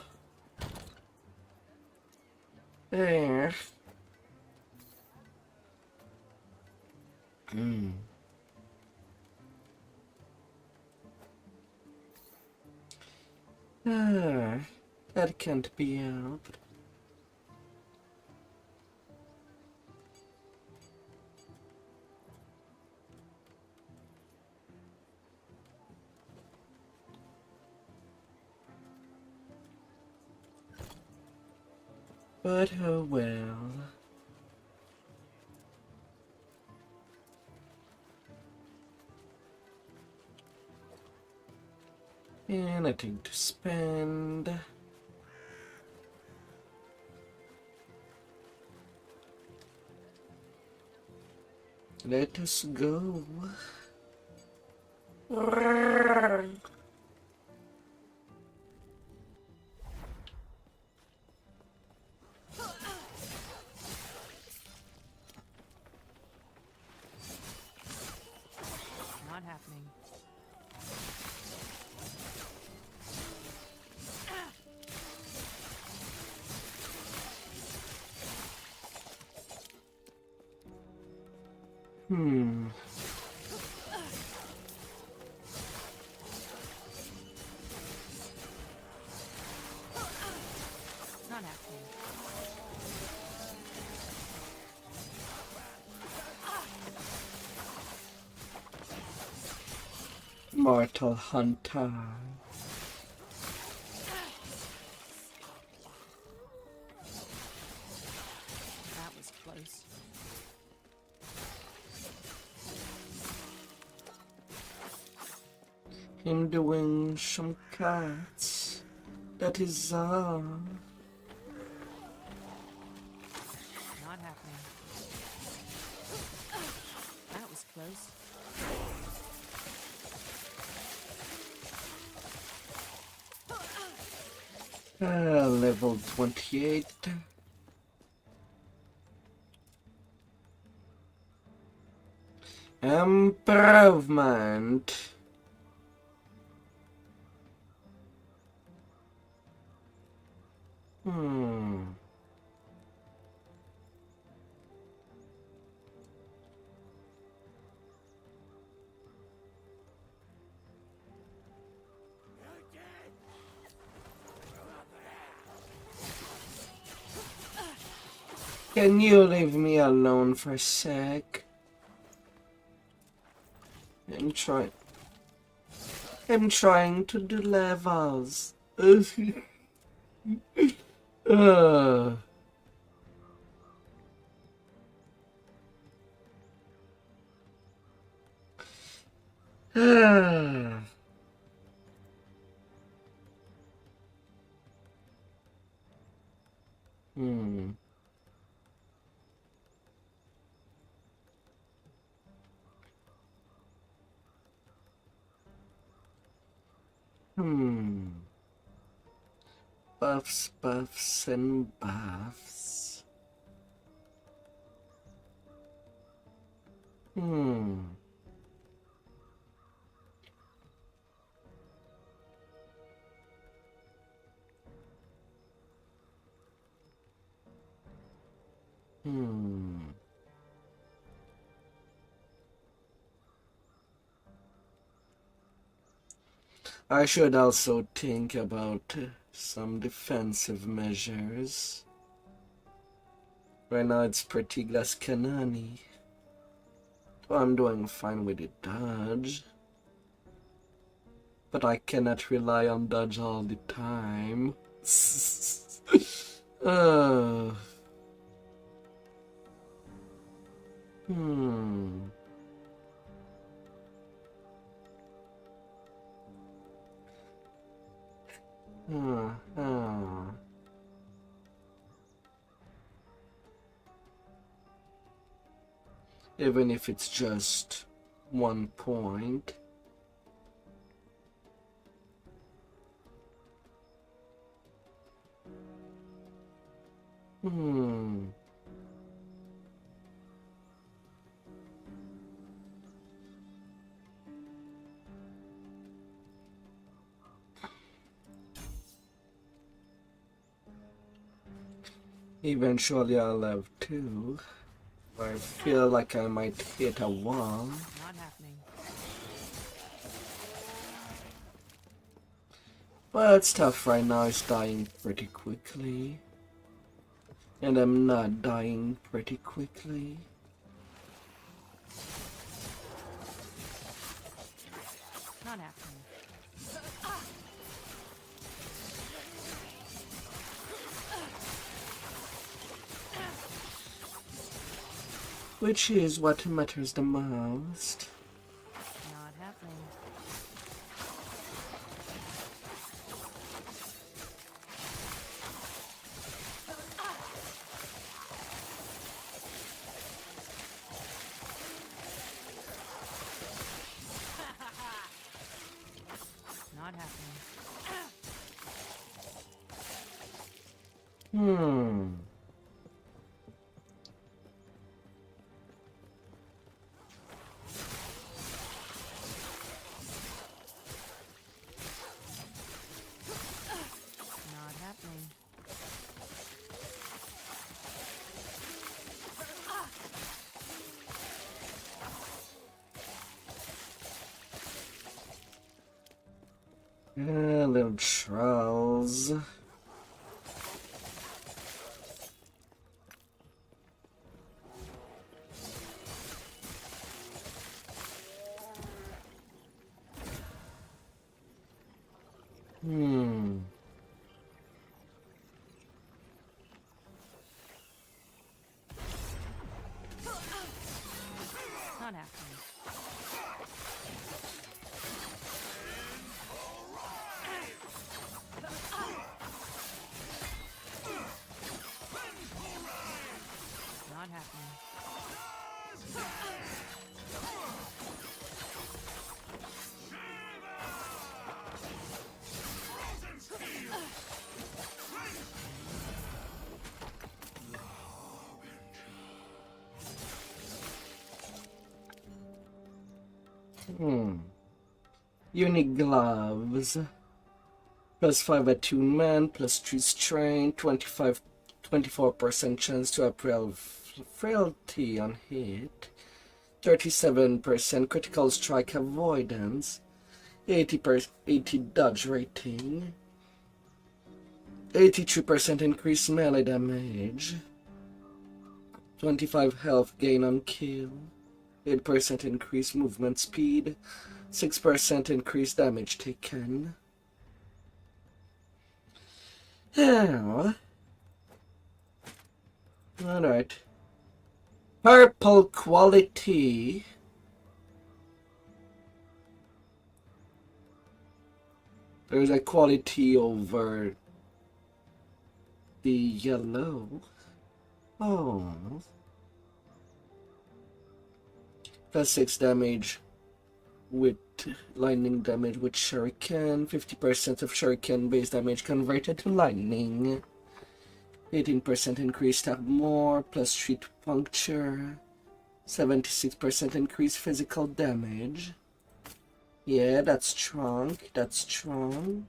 There. That can't be helped. But oh well. Anything to spend. Let us go. Not happening. Not happening. Mortal Hunter. That was close. Him doing some cuts. That is all. Not happening. That was close. Level 28. Improvement. Hmm. Can you leave me alone for a sec? I'm trying to do levels. uh. Hmm. Hmm. Buffs, buffs, and buffs. Hmm. Hmm. I should also think about some defensive measures. Right now it's pretty glass cannon-y. I'm doing fine with the dodge. But I cannot rely on dodge all the time. uh, hmm. Uh-huh. Even if it's just 1 point. Hmm. Eventually I'll have 2. I feel like I might hit a wall. Not happening. But stuff right now is dying pretty quickly. And I'm not dying pretty quickly. Not happening. Which is what matters the most. Not happening. Not happening. Hmm. Not happening. Little trolls. Hmm. Not happening. Not happening. Unique gloves. +5 attunement, +3 strength, 24% chance to apply frailty on hit, 37% critical strike avoidance, 80 dodge rating, 83% increased melee damage, 25 health gain on kill, 8% increased movement speed, 6% increased damage taken. Yeah. Alright. Purple quality. There's a quality over the yellow. Oh. +6 damage with lightning damage with shuriken. 50% of shuriken base damage converted to lightning. 18% increased stab more, +3 to puncture. 76% increased physical damage. Yeah, that's strong. That's strong.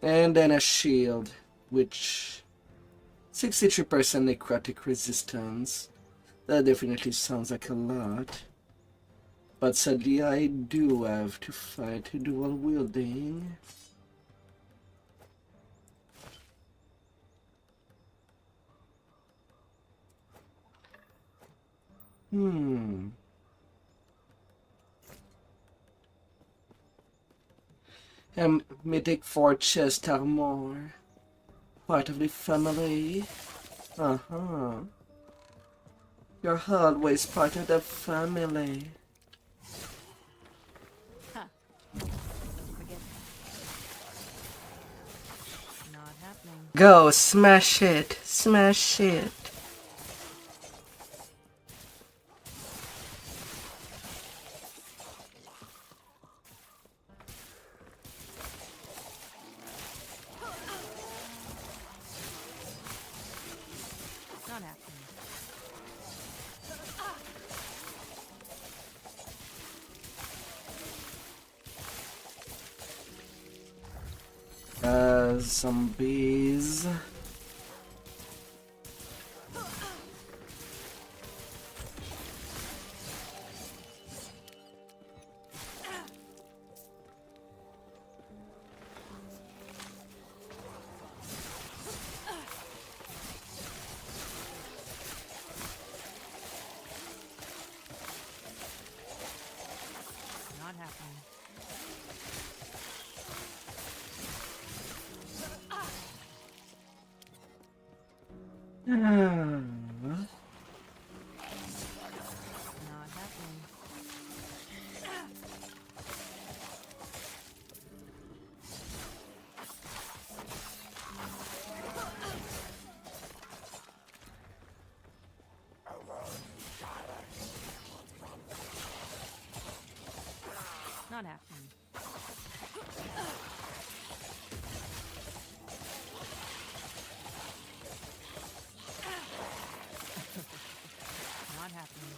And then a shield, which 63% necrotic resistance. That definitely sounds like a lot. But sadly, I do have to fight dual wielding. Mythic 4 chest armor. Part of the family. You're always part of the family. Forget that. Not happening. Go, smash it. Smash it. Not happening. Zombies. Not happening. Not happening. Not happening. Not happening.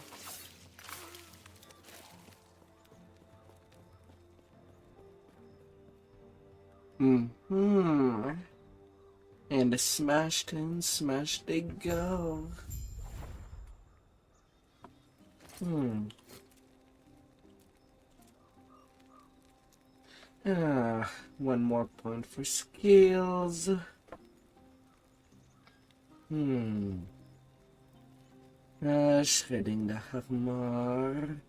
And smashed and smashed they go. One more point for skills. Shredding the armor.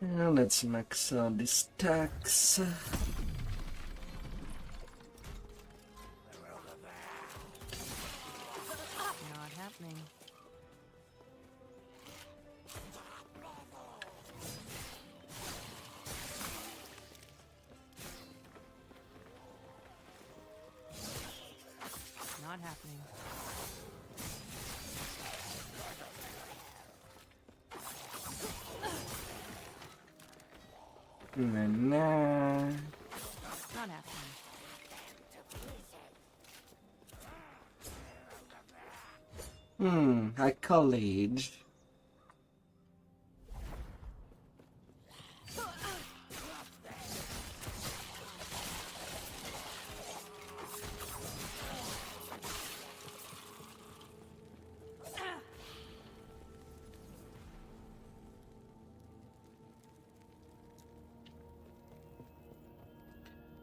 Now let's max out the stacks. Not happening. Nah. Not happening. A college.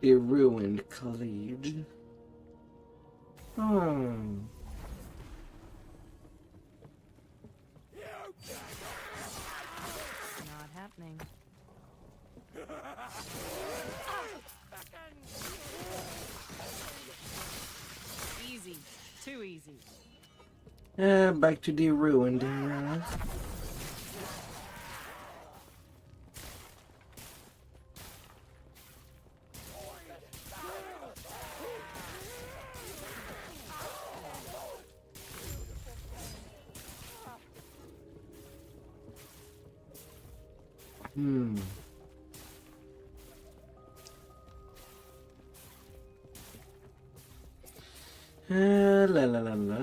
A ruined college. Hmm. Not happening. Easy. Too easy. Back to the ruined era. La la la la.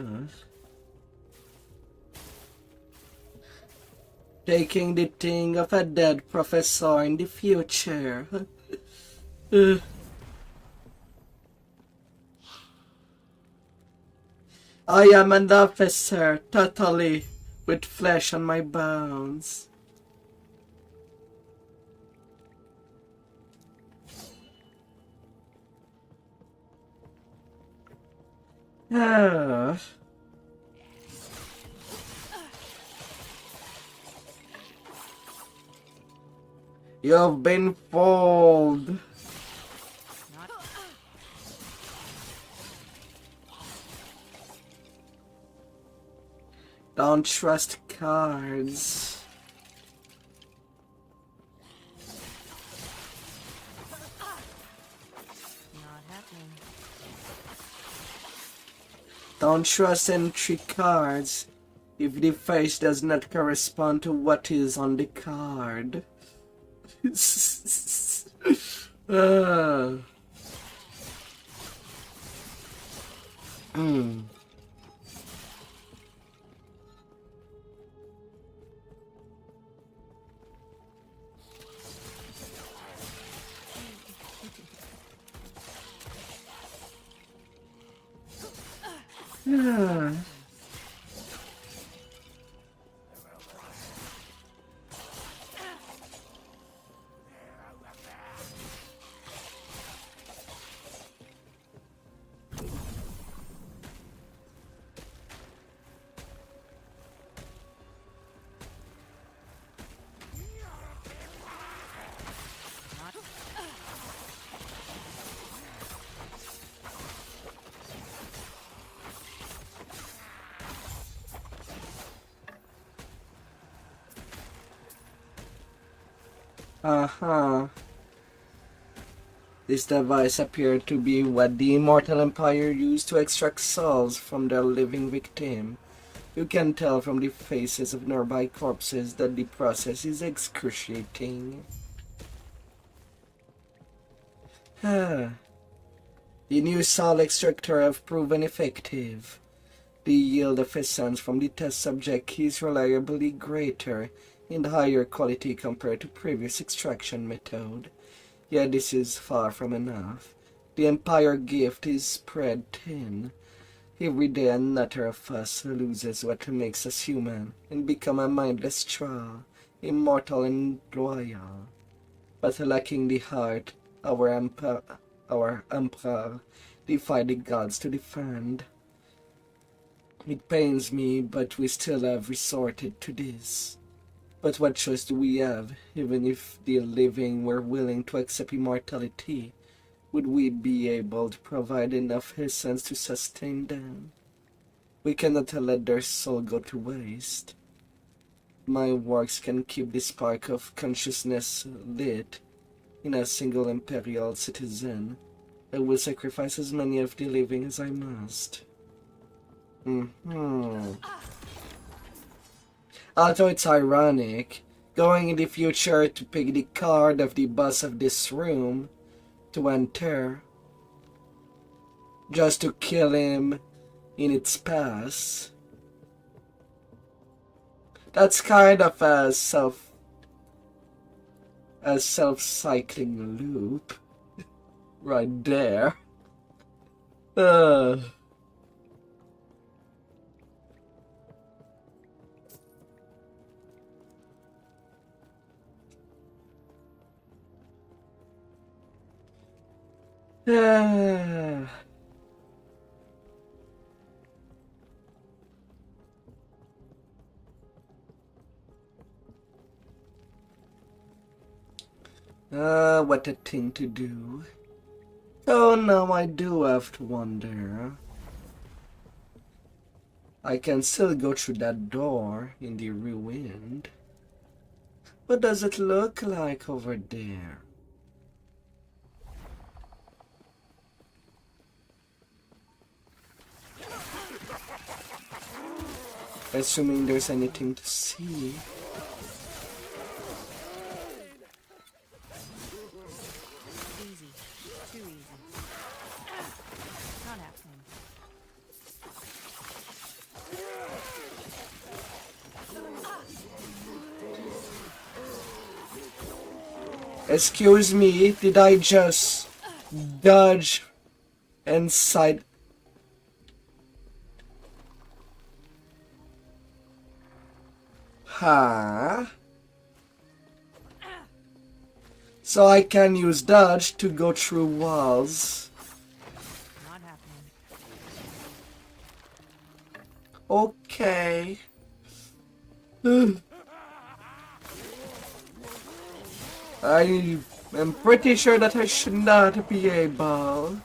Taking the thing of a dead professor in the future. I am an officer, totally, with flesh on my bones. Ah. You've been fooled. Not. Don't trust cards. Not happening. Don't trust entry cards if the face does not correspond to what is on the card. Ah. Yeah. Uh-huh. This device appeared to be what the Immortal Empire used to extract souls from their living victim. You can tell from the faces of nearby corpses that the process is excruciating. The new soul extractor have proven effective. The yield of essence from the test subject is reliably greater and higher quality compared to previous extraction method. Yet this is far from enough. The Empire gift is spread thin. Every day another of us loses what makes us human and become a mindless straw, immortal and loyal. But lacking the heart, our emperor defied the gods to defend. It pains me, but we still have resorted to this. But what choice do we have? Even if the living were willing to accept immortality, would we be able to provide enough essence to sustain them? We cannot let their soul go to waste. My works can keep the spark of consciousness lit in a single imperial citizen. I will sacrifice as many of the living as I must. Although it's ironic, going in the future to pick the card of the boss of this room to enter, just to kill him in its past. That's kind of a self-cycling loop right there. Uh. What a thing to do. Oh, now I do have to wonder. I can still go through that door in the ruined. What does it look like over there? Assuming there's anything to see. Easy. Too easy. Not happening. Excuse me, did I just dodge and side? Huh? So I can use dodge to go through walls. Not happening. Okay. I am pretty sure that I should not be able.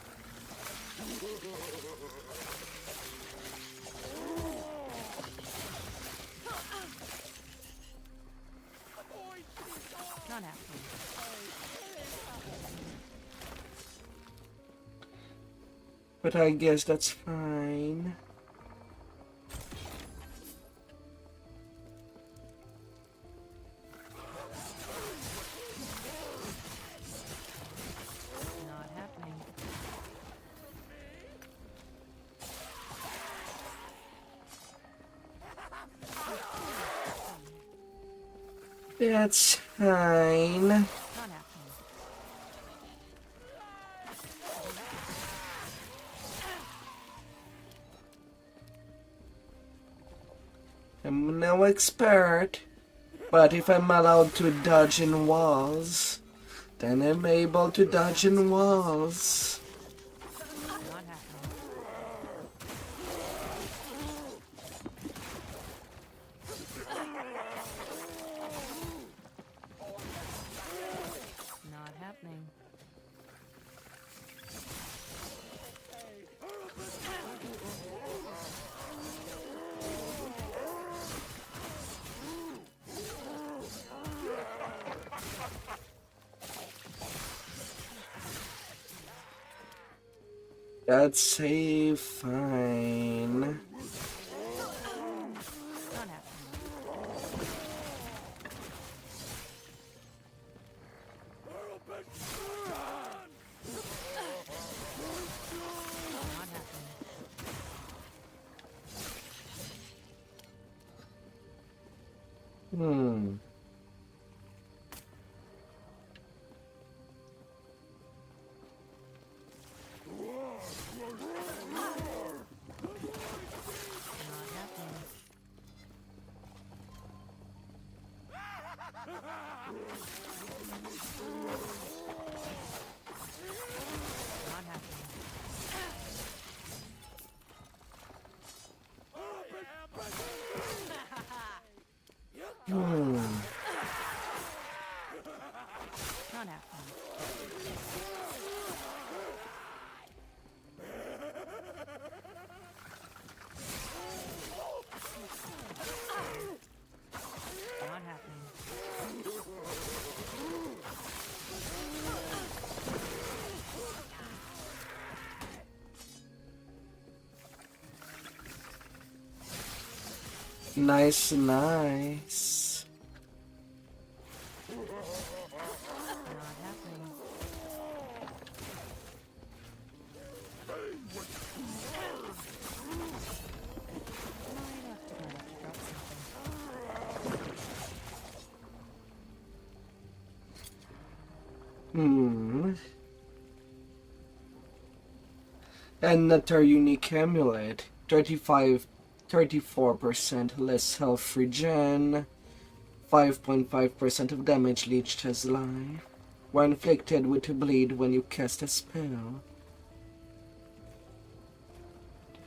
Not happening. But I guess that's fine. Not happening. That's fine. Not happening. I'm no expert, but if I'm allowed to dodge in walls, then I'm able to dodge in walls. Not happening. Not happening. That's a fine. Not happening. Not happening. Hmm. Not happening. Not happening. Hmm. Not happening. Not happening. Nice, nice. Not happening. Might have to drop something. Another unique amulet. 34% less health regen. 5.5% of damage leached as life. When inflicted with a bleed when you cast a spell.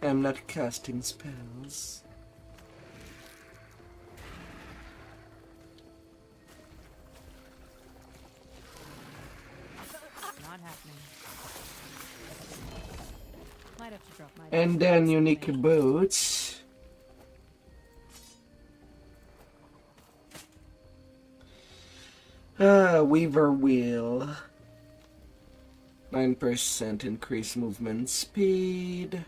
I'm not casting spells. Not happening. Might have to drop my. And then unique boots. Weaver wheel. 9% increased movement speed.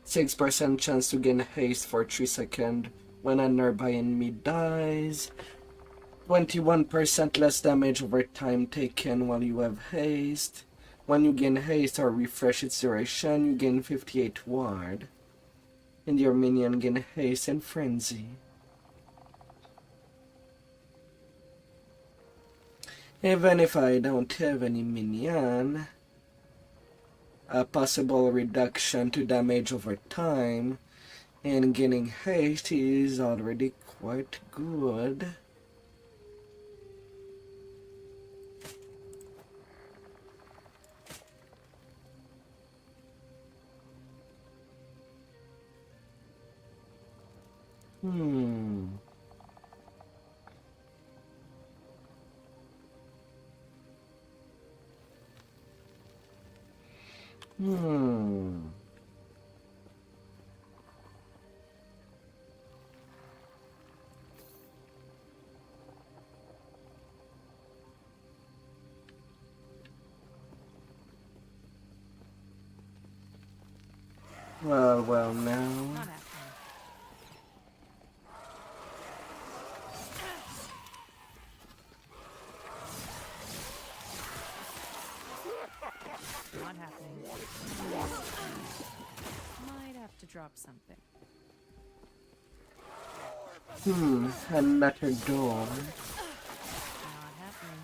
6% chance to gain haste for 3 seconds when a nearby enemy dies. 21% less damage over time taken while you have haste. When you gain haste or refresh its duration, you gain 58 ward. And your minion gain haste and frenzy. Even if I don't have any minion, a possible reduction to damage over time and gaining haste is already quite good. Hmm. Well, now. Not happening. Not happening. Might have to drop something. Another door. Not happening.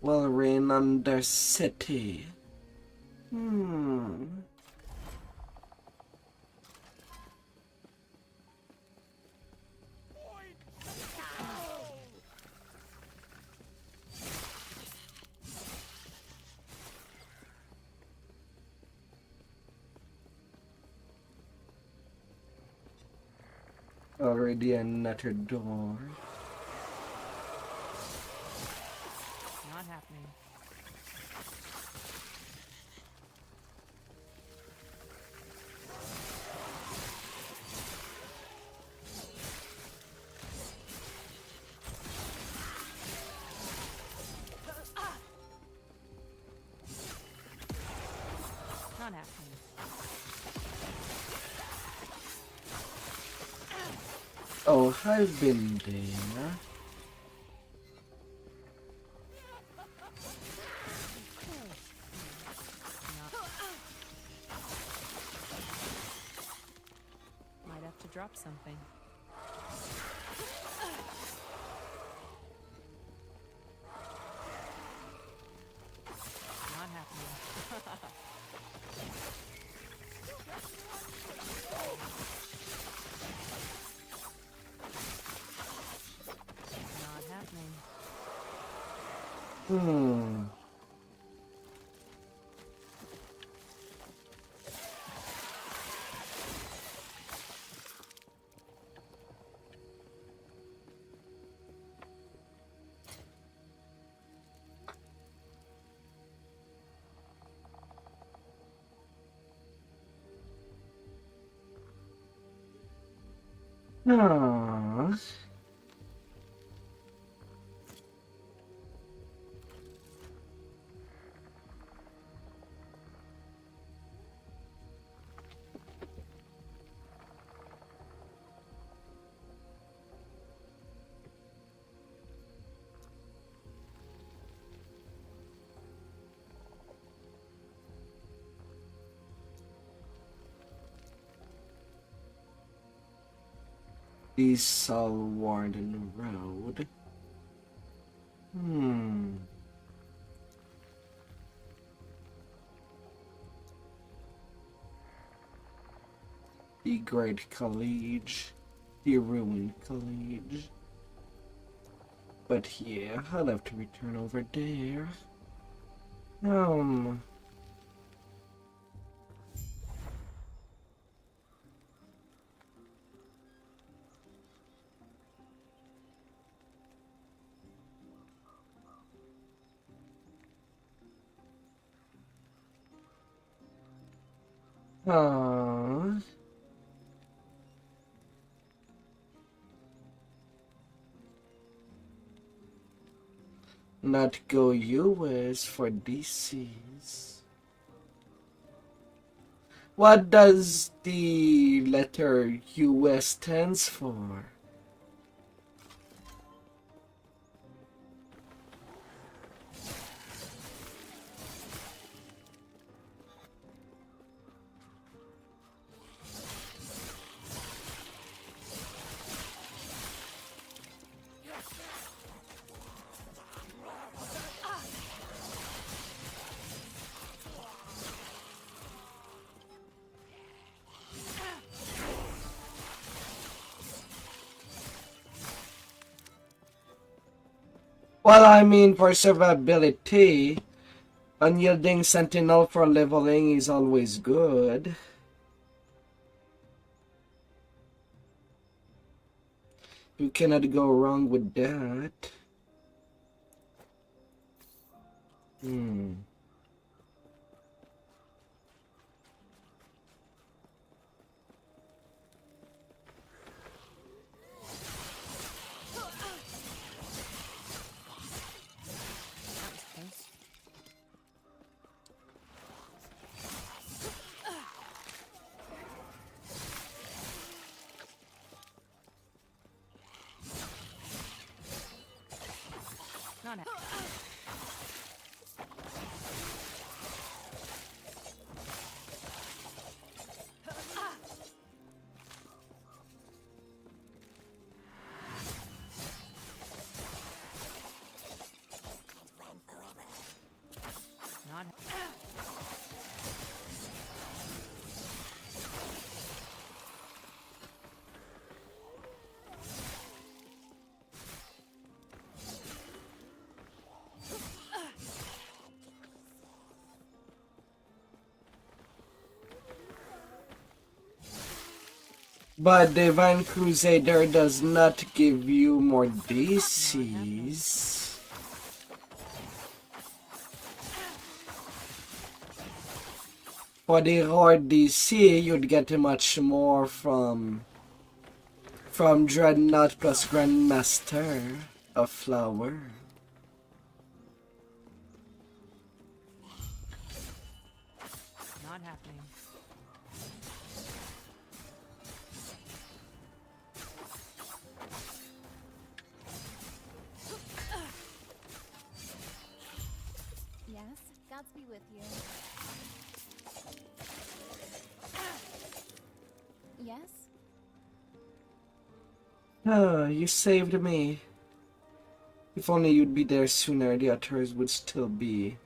Will reign under city. Already another door. Not happening. Not happening. Oh, I've been there. Might have to drop something. Not happening. Not happening. Ah. The Salwarden Road. The Great College. The Ruined College. But yeah, I'll have to return over there. Ah. Not go US for DCs. What does the letter US stands for? Well, I mean, for survivability, unyielding sentinel for leveling is always good. You cannot go wrong with that. Not But Divine Crusader does not give you more DCs. For the Horde DC, you'd get much more from Dreadnought plus Grandmaster of Flower. not happening. Yes, Gods be with you. Yes? Oh, you saved me. If only you'd be there sooner, the others would still be.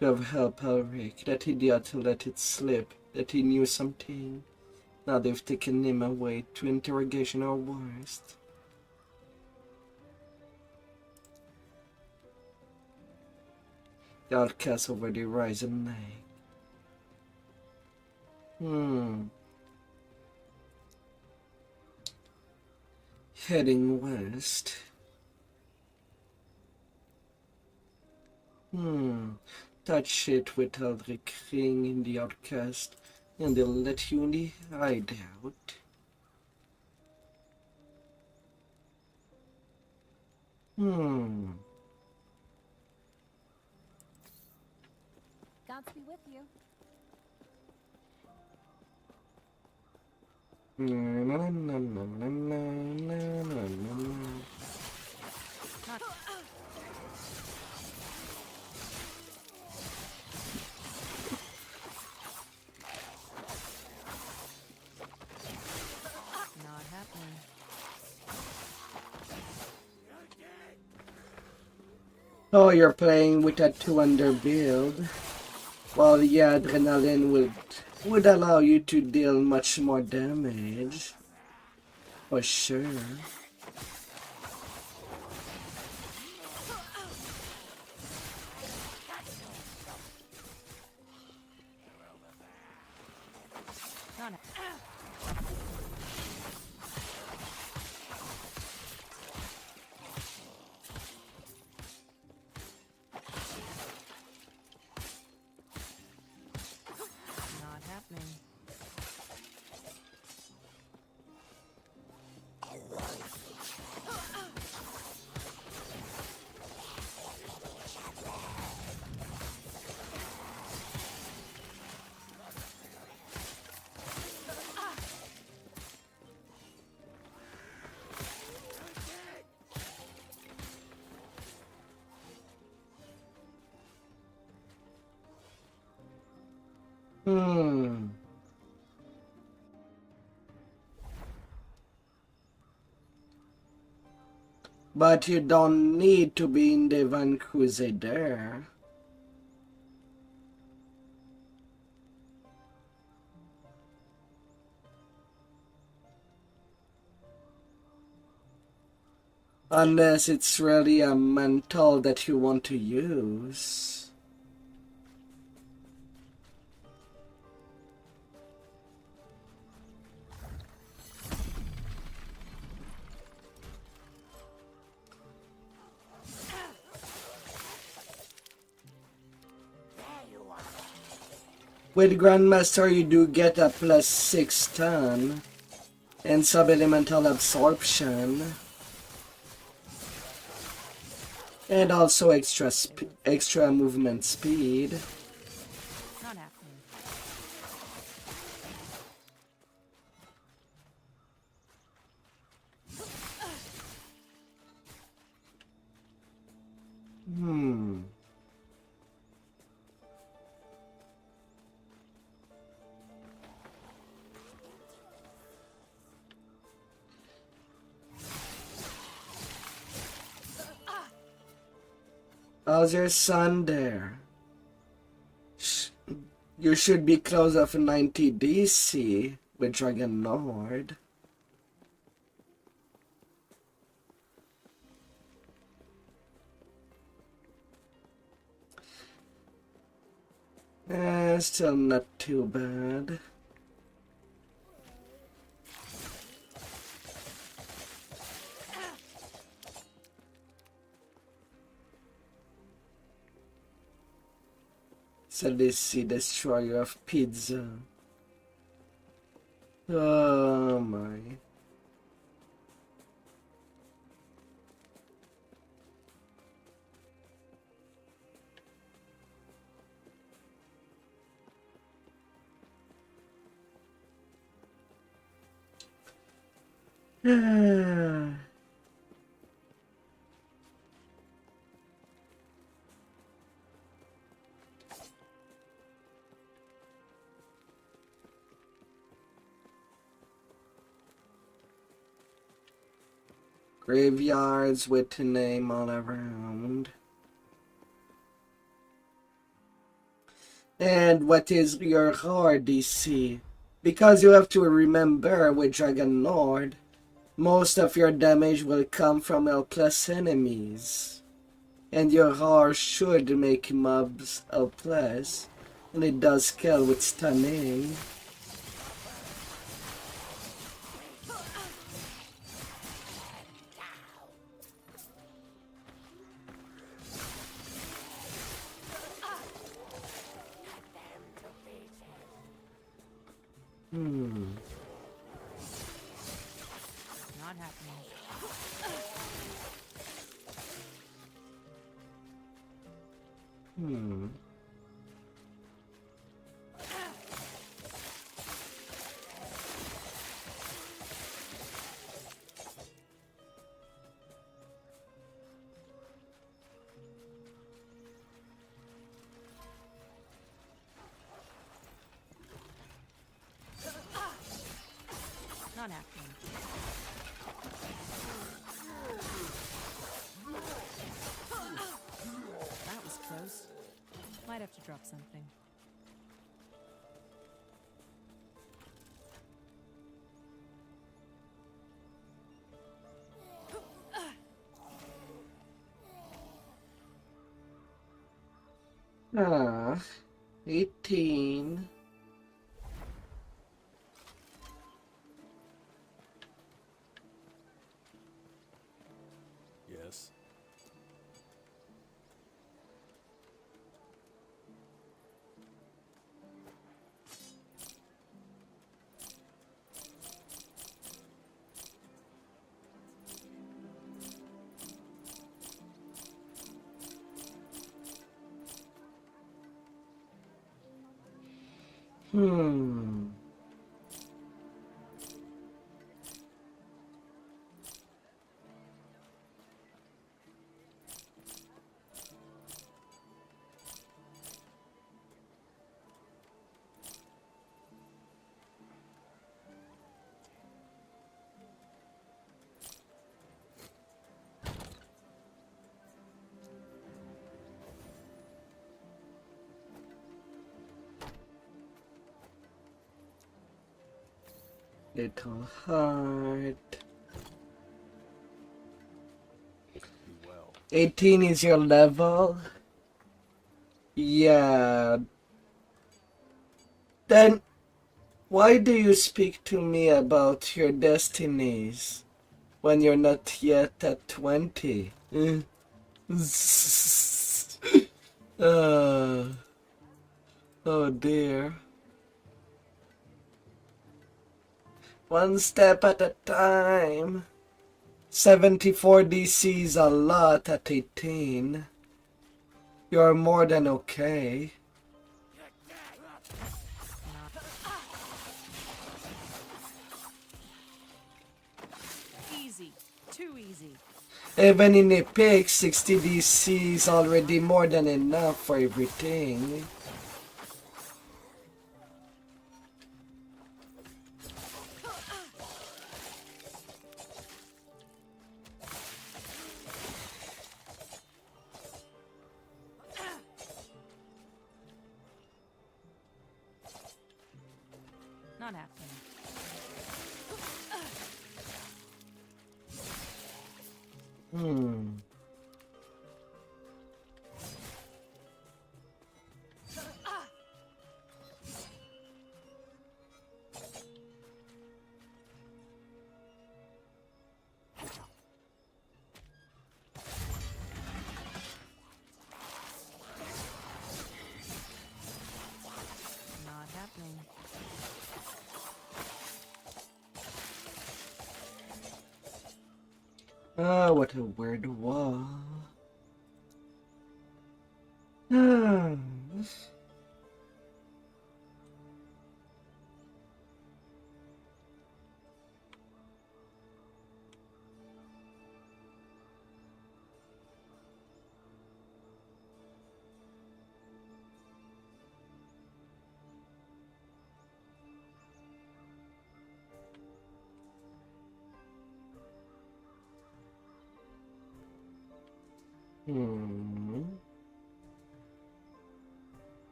You have helped Elric. That idiot to let it slip, that he knew something. Now they've taken him away to interrogation or worst. The outcast over the rising night. Heading west. Touch it with Eldrick Ring in the outcast, and they'll let you in the hideout. Gods be with you. Not Oh, you're playing with a 2-under build. Well, yeah, adrenaline would allow you to deal much more damage. For sure. Not happening. But you don't need to be in the Van Crusader. Unless it's really a mantle that you want to use. With Grandmaster, you do get a +6 stun and sub-elemental absorption, and also extra movement speed. Not happening. How's your son there? You should be close of 90 DC with Dragon Lord. Still not too bad. So let's see, Destroyer of Pizza. Oh my. Graveyards with a name all around. And what is your hard DC? Because you have to remember with Dragon Lord, most of your damage will come from L+ enemies. And your hard should make mobs L+, and it does kill with stunning. Not happening. Not happening. Might have to drop something. Ah, 18. Yes. Hmm. Little heart. Do well. 18 is your level? Yeah. Then why do you speak to me about your destinies when you're not yet at 20? uh, oh dear. One step at a time. 74 DC is a lot at 18. You're more than okay. Easy. Too easy. Even in Epoch, 60 DC is already more than enough for everything. Not happening. Hmm. Not happening. Ah, what a weird wall. Ah. Hmm.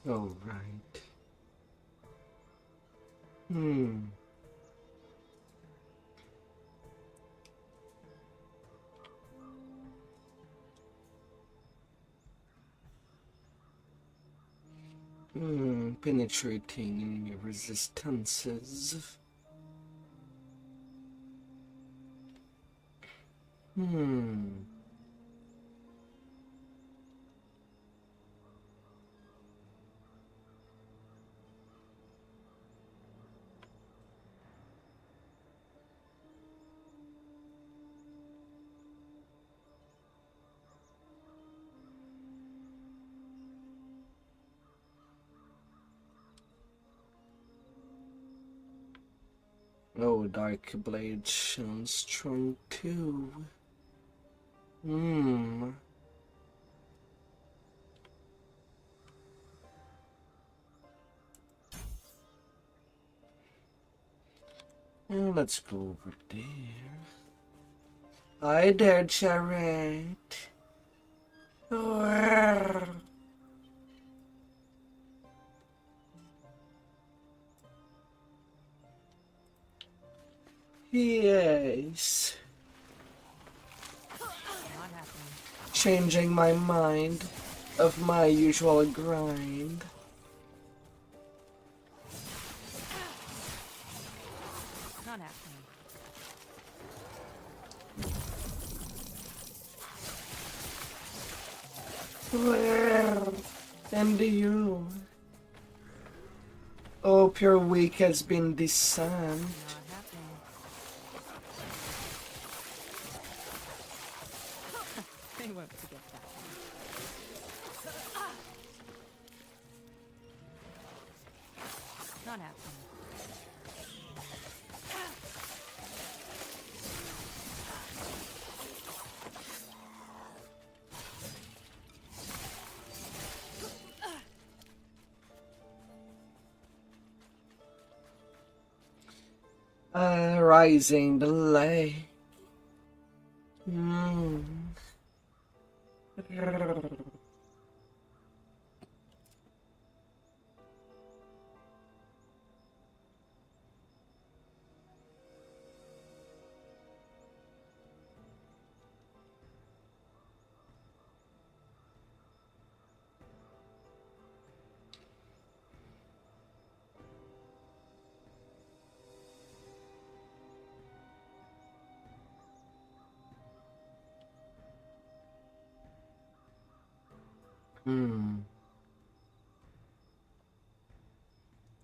All right. Hmm. Penetrating your resistances. Hmm. Oh, Dark Blade sounds strong too. Hmm. Let's go over there. Hi there, Chariot. Yes. Not happening. Changing my mind of my usual grind. Not happening. And you? Hope your week has been decent. Not happening. They won't forget that one. Not happening. Rising delay.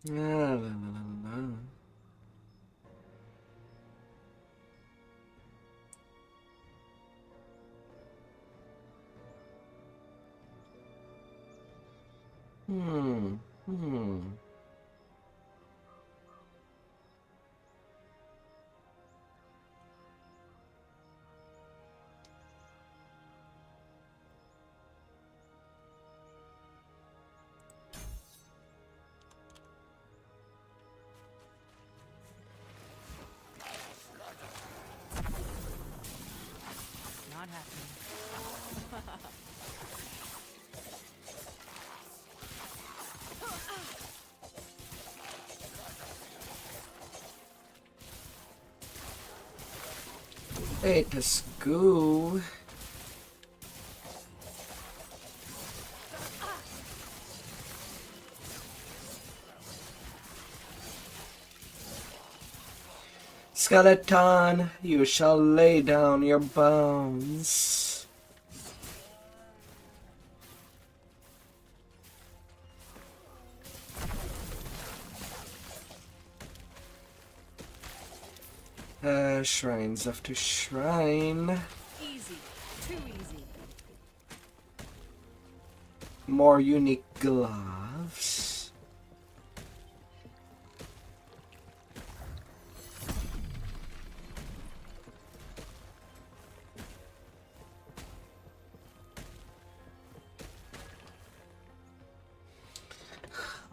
La, la, la, la, la. Hmm. Hmm. Not happening. Let us go. Skeleton, you shall lay down your bones. Shrines after shrine. Easy. Too easy. More unique gloves.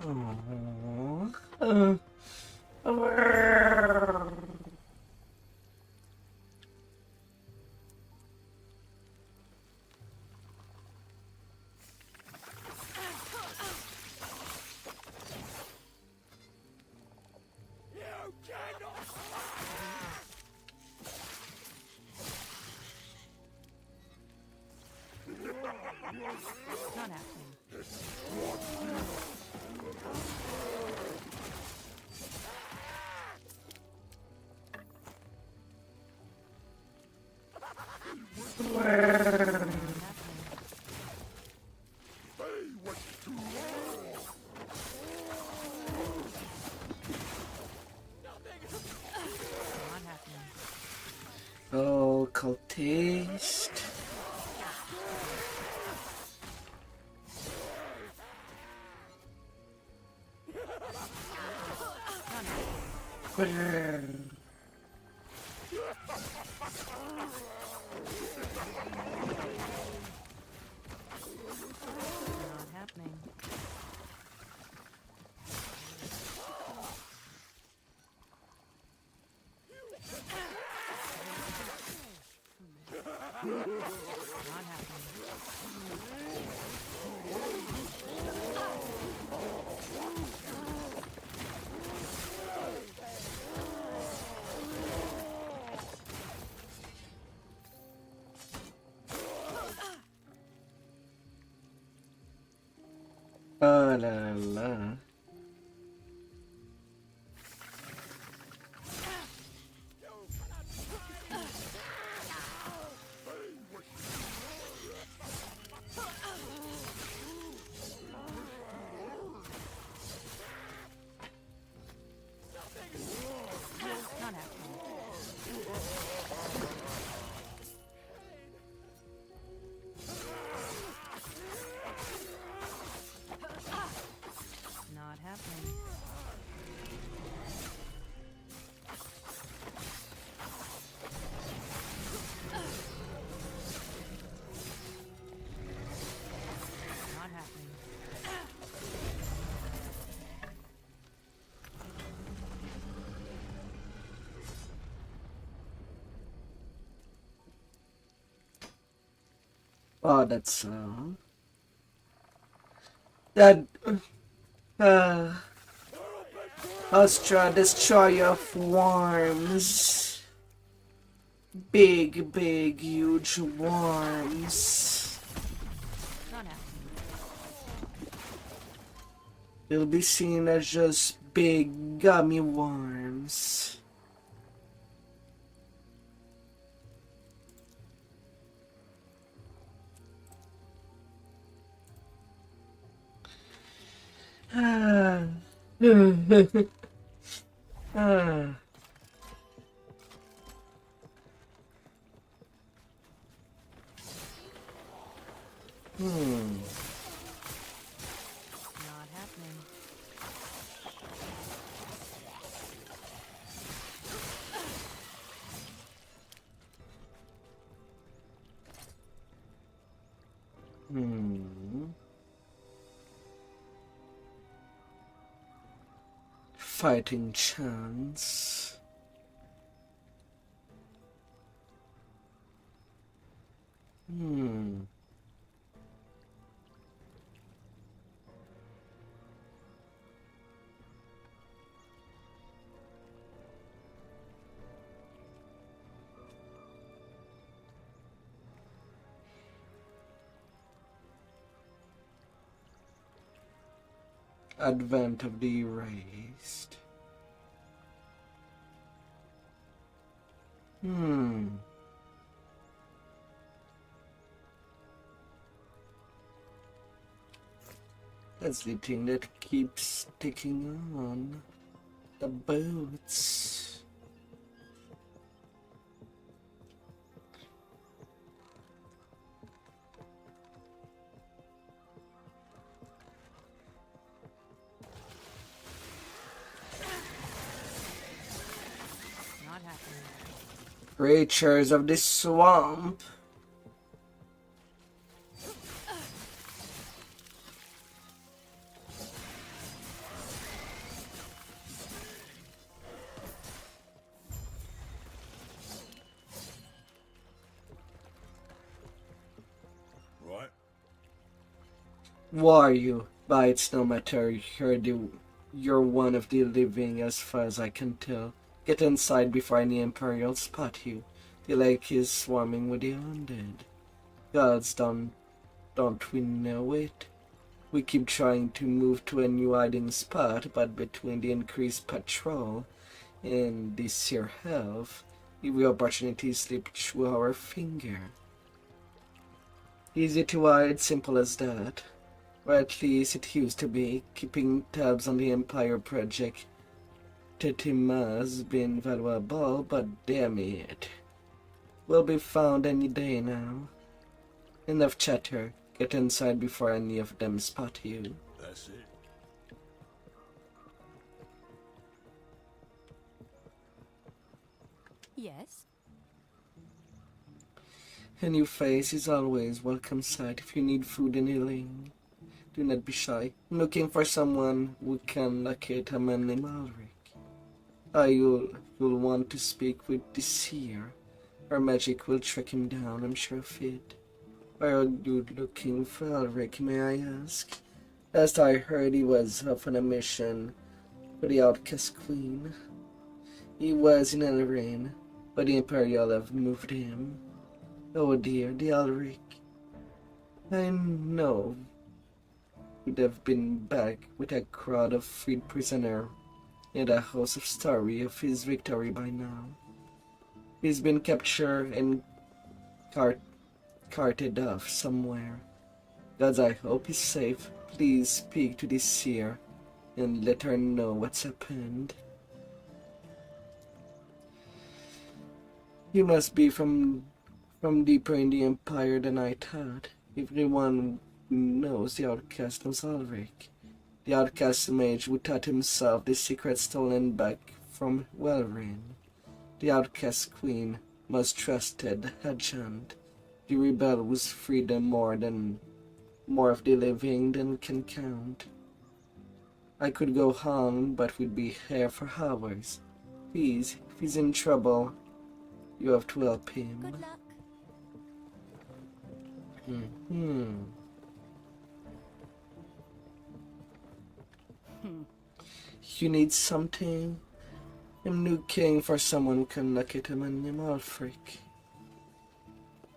Aww. Not happening. Not happening. Oh, cultist. Not happening. Not happening. Oh la la. Not happening. Not happening. Not happening. Oh, that's that Astra destroyer of worms. Big, big, huge worms. Not happening. They'll be seen as just big gummy worms. Ah. Ah. Not happening. Fighting chance. Advent of the erased. That's the thing that keeps ticking on. The boats. Not happening. Creatures of the swamp. Right? Who are you? But it's no matter. You're one of the living as far as I can tell. Get inside before any Imperial spot you. The lake is swarming with the undead. Gods, don't we know it? We keep trying to move to a new hiding spot, but between the increased patrol and this here health, the opportunities slip through our finger. Easy to hide, simple as that. Or at least it used to be. Keeping tabs on the Empire project Tetima's been valuable, but damn it. We'll be found any day now. Enough chatter. Get inside before any of them spot you. That's it. Yes? A new face is always welcome sight if you need food and healing. Do not be shy. I'm looking for someone who can locate a man named Ulrich. You'll want to speak with the seer. Our magic will track him down, I'm sure of it. Why are you looking for Elric, may I ask? Last I heard he was off on a mission for the Outcast Queen. He was in Elrain, but the Imperial have moved him. Oh dear, the Elric. I know would have been back with a crowd of freed prisoner and a house of story of his victory by now. He's been captured and carted off somewhere. Gods, I hope he's safe. Please speak to the seer and let her know what's happened. You must be from deeper in the Empire than I thought. Everyone knows the outcast knows Ulrich. The outcast mage who taught himself the secret stolen back from Welrin. The outcast queen, most trusted adjunct. The rebel who's freedom more of the living than can count. I could go on, but we'd be here for hours. Please, if he's in trouble, you have to help him. Good luck. You need something? I'm looking for someone who can look at him and him Alfric.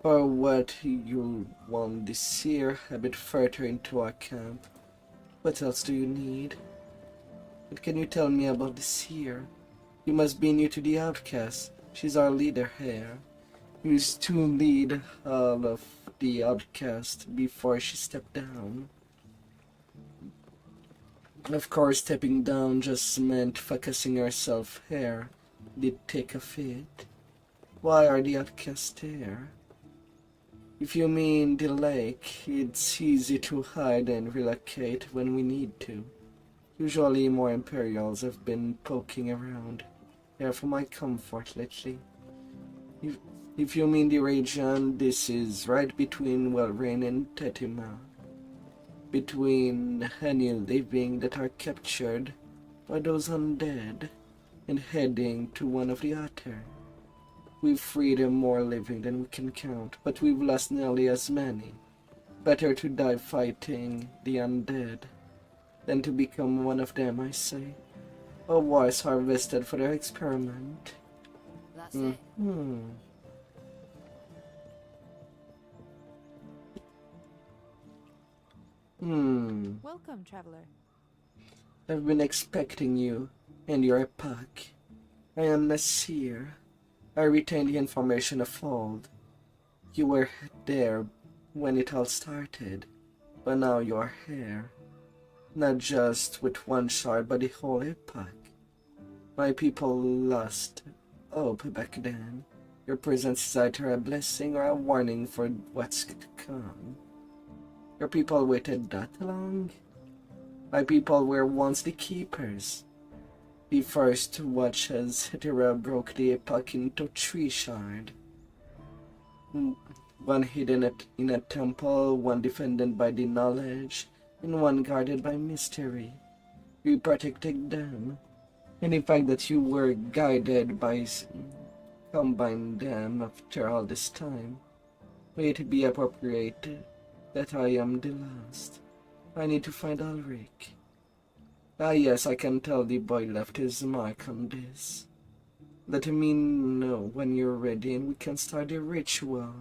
Or what you want this year a bit further into our camp. What else do you need? What can you tell me about this year? You must be new to the outcast. She's our leader here. We used to lead all of the outcast before she stepped down. Of course, stepping down just meant focusing herself here. The thick of it. Why are the outcasts there? If you mean the lake, it's easy to hide and relocate when we need to. Usually more Imperials have been poking around here for my comfort lately. If you mean the region, this is right between Welrain and Tetima. Between any living that are captured by those undead and heading to one of the other. We've freed more living than we can count, but we've lost nearly as many. Better to die fighting the undead than to become one of them, I say. Or worse, harvested for their experiment. That's it. Welcome, traveler. I've been expecting you and your Epoch. I am Nasir. I retained the information of old. You were there when it all started, but now you're here. Not just with one shard, but the whole Epoch. My people lost hope back then. Your presence is either a blessing or a warning for what's to come. Your people waited that long? My people were once the keepers. The first to watch as Hetera broke the Epoch into 3 shards. One hidden in a temple, one defended by the knowledge, and one guarded by mystery. We protected them. And the fact that you were guided by combined them after all this time, may it be appropriate that I am the last. I need to find Ulrich. Ah yes, I can tell the boy left his mark on this. Let me know when you're ready and we can start the ritual.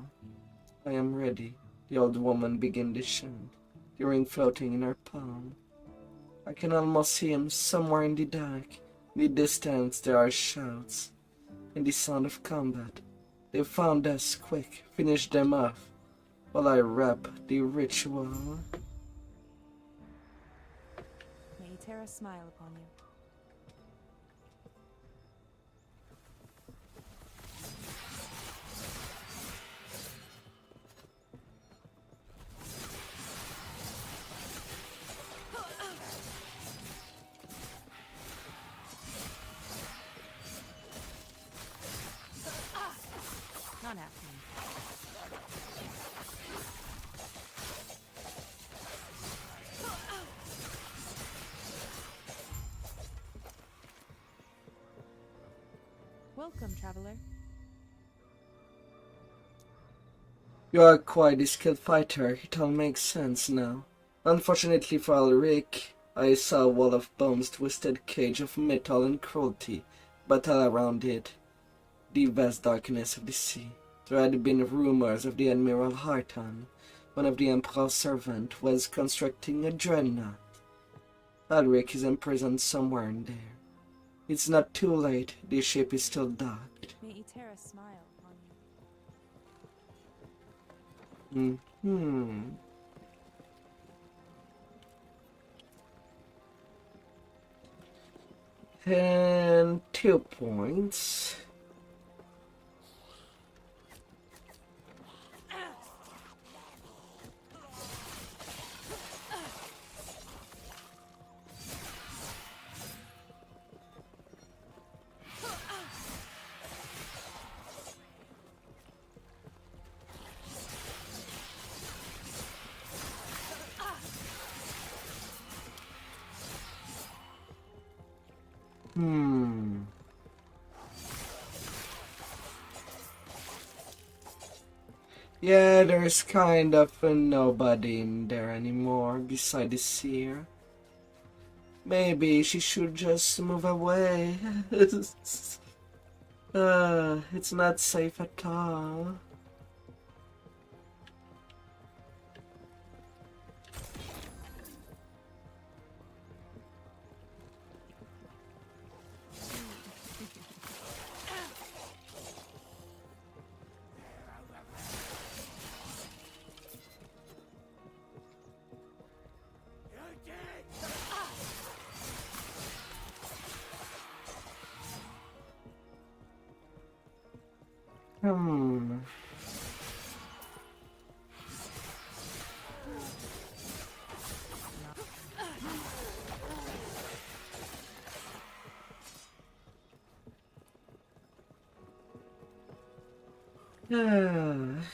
I am ready. The old woman began to chant, the ring floating in her palm. I can almost see him somewhere in the dark. In the distance there are shouts and the sound of combat. They found us, quick, finish them off while I wrap the ritual. May Terra smile upon you. Not happening. Welcome, traveler. You are quite a skilled fighter. It all makes sense now. Unfortunately for Ulrich, I saw a wall of bones, twisted cage of metal and cruelty, but all around it, the vast darkness of the sea. There had been rumors of the Admiral Hartan. One of the Emperor's servants was constructing a dreadnought. Ulrich is imprisoned somewhere in there. It's not too late. The ship is still docked. May Eterra smile on you. Hmm. And 2 points. Yeah, there's kind of a nobody in there anymore beside the seer. Maybe she should just move away. It's not safe at all. Hmm.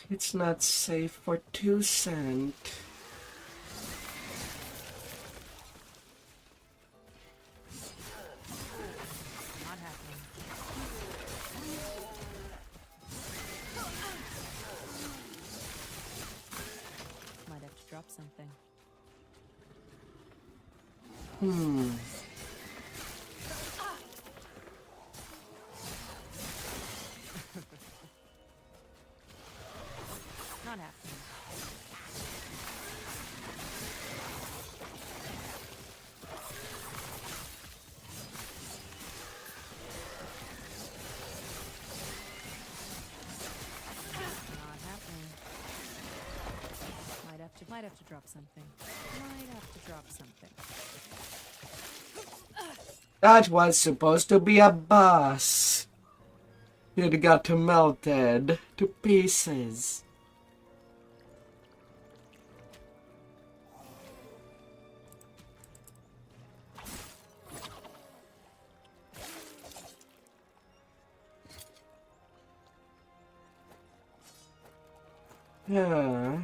It's not safe for 2 cent. Not happening. Might have to drop something. Not happening. Not happening. Might have to drop something. Might have to drop something. That was supposed to be a boss. It got melted to pieces. Yeah.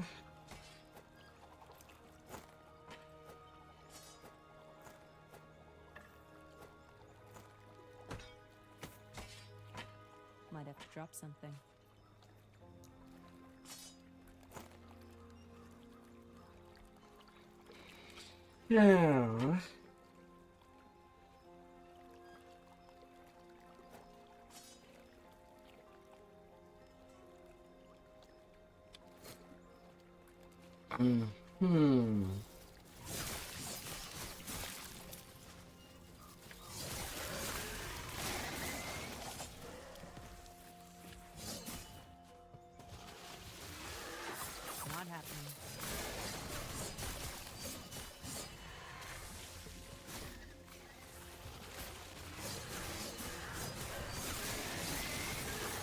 Might have to drop something. Yeah. Hmm. Not happening.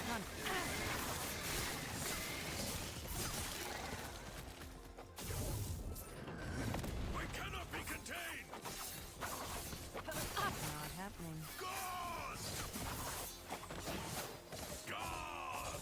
Not We cannot be contained! not happening. God! God!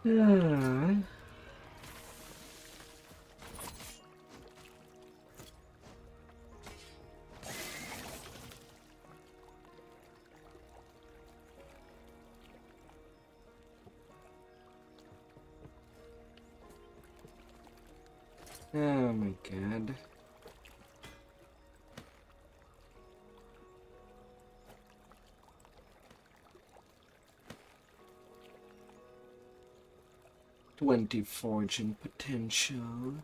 Ah. Oh my god. $20 fortune potential.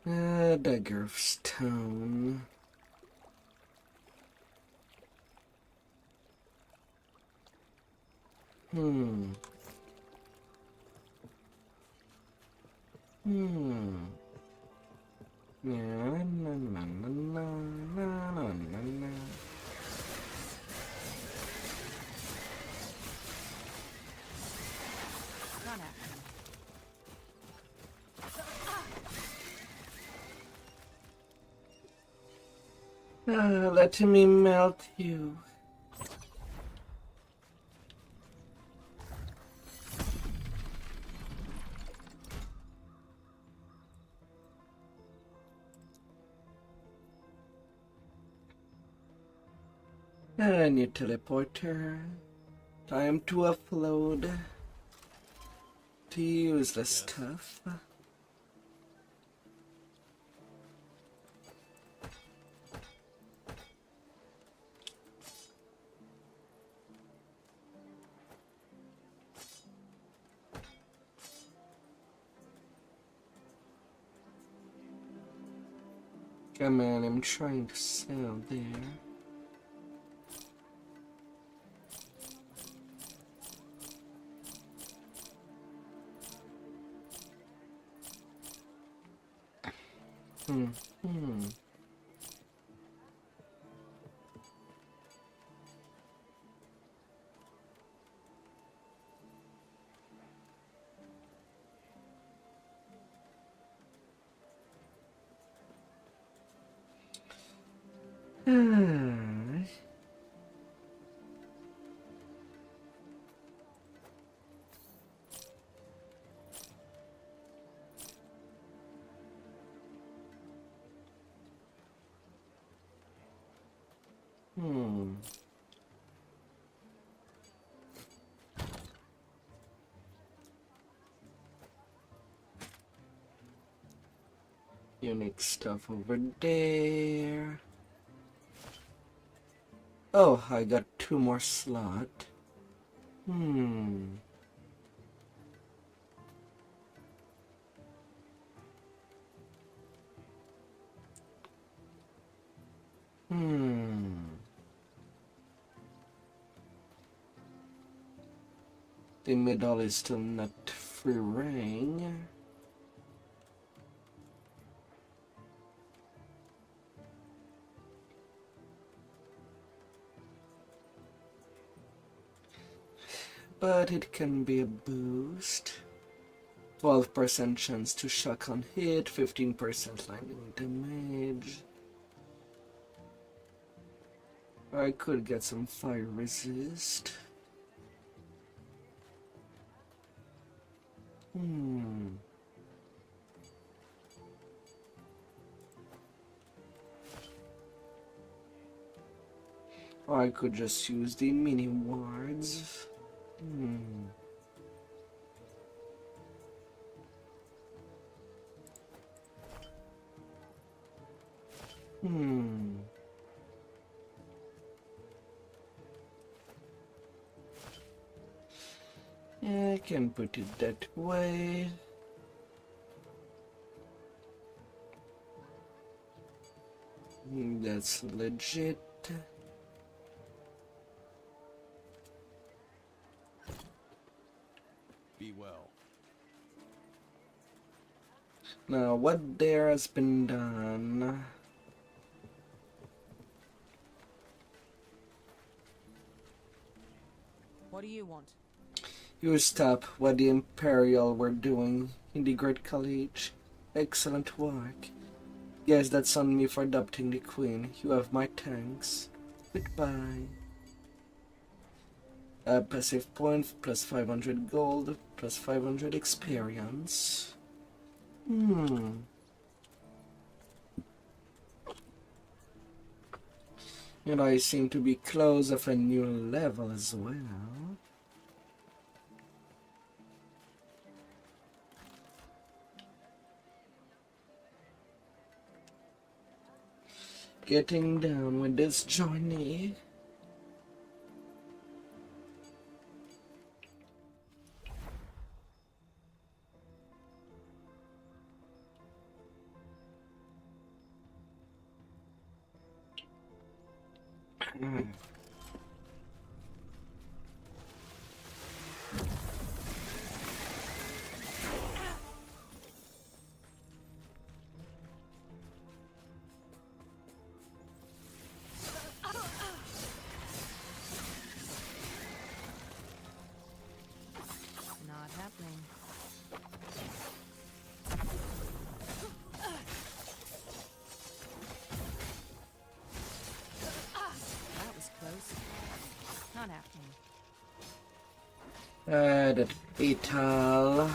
Dagger of stone. Na, na, na, na, na, na, na, na. Run out. Let me melt you. New teleporter. Time to upload to use the stuff. Come on, I'm trying to sell there. Unique stuff over there. Oh, I got 2 more slot. The middle is still not free ring. But it can be a boost. 12% chance to shock on hit, 15% lightning damage. I could get some fire resist. Or I could just use the mini wards. Yeah, I can put it that way. That's legit. Be well. Now, what there has been done? What do you want? You stop what the Imperial were doing in the Great College. Excellent work. Yes, that's on me for adopting the Queen. You have my thanks. Goodbye. Passive point plus 500 gold plus 500 experience. And I seem to be close of a new level as well. Getting down with this journey. Not happening. That was close. Not happening. That fatal.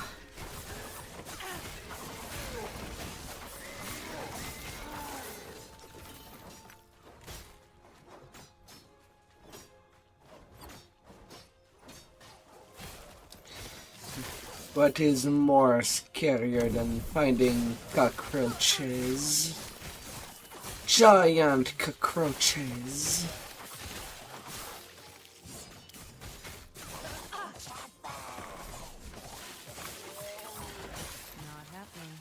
What is more scarier than finding cockroaches? Giant cockroaches. Not happening.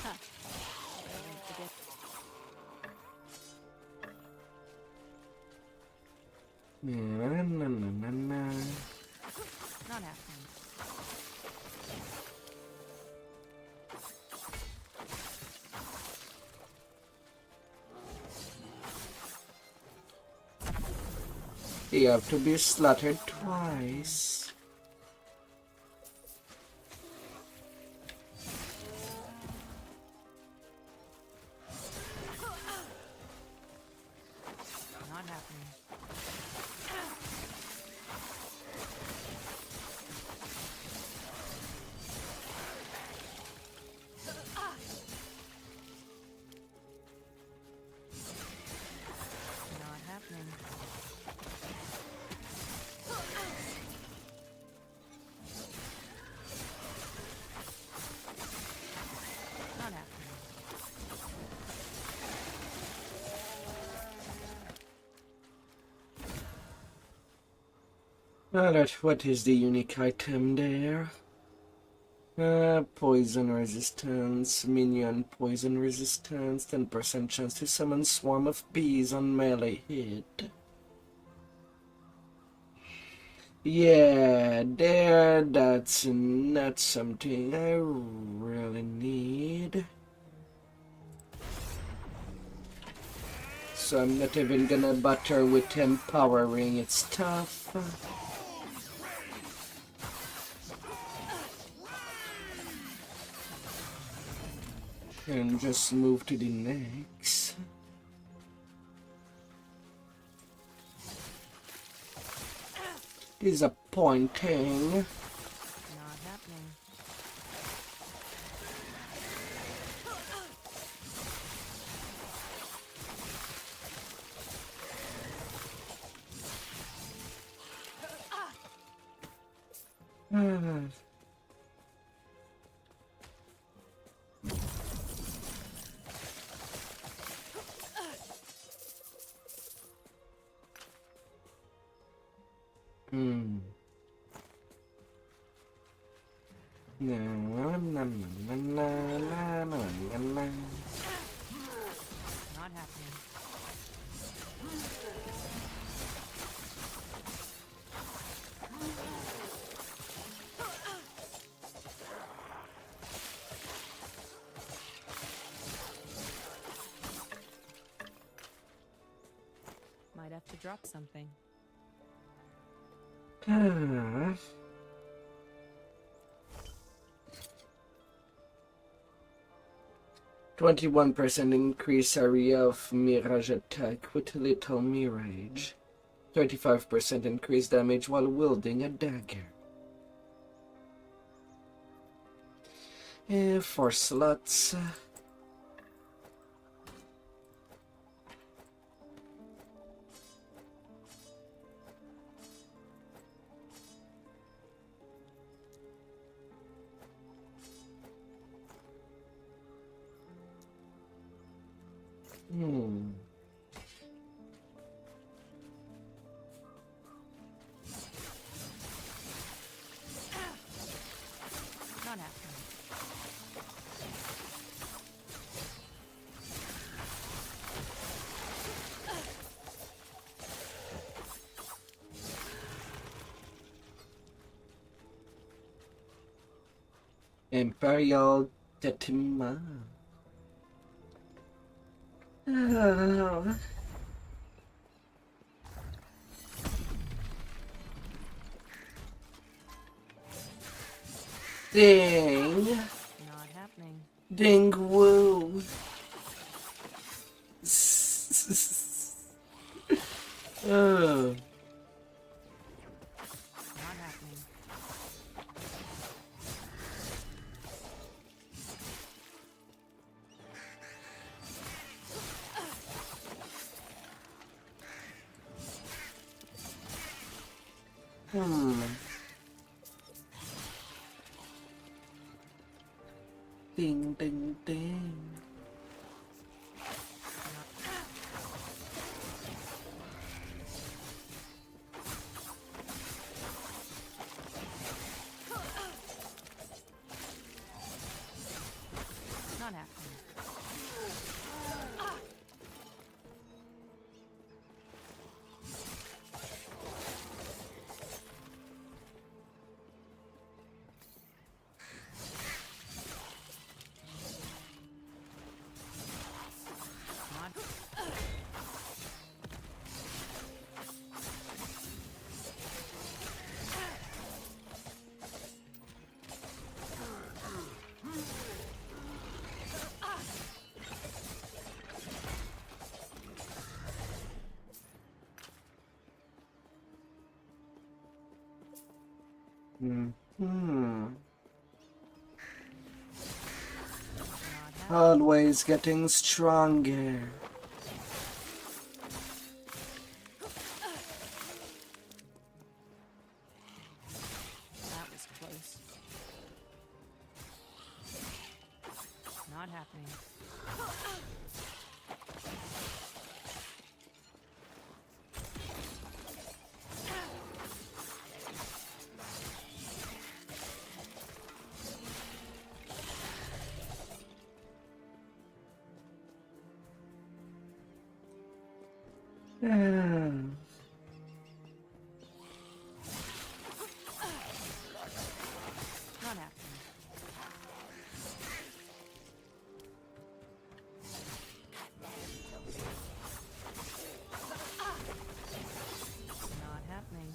Huh. Don't forget. Not happening. You have to be slaughtered twice. Not happening. Not happening. Not happening. Alright, what is the unique item there? Poison resistance, minion poison resistance, 10% chance to summon swarm of bees on melee hit. Yeah, that's not something I really need. So I'm not even gonna bother with empowering its stuff. And just move to the next. Disappointing. Not happening. Not happening. Might have to drop something. 21% increase area of mirage attack with little mirage. 35% increased damage while wielding a dagger. 4 slots. Not happening. Imperial Tetima. Oh. Ding. Not happening. Ding woo. Oh. Not happening. Ding ding ding. Not happening. Not. Always getting stronger. That was close. Not happening. Not happening. Not happening.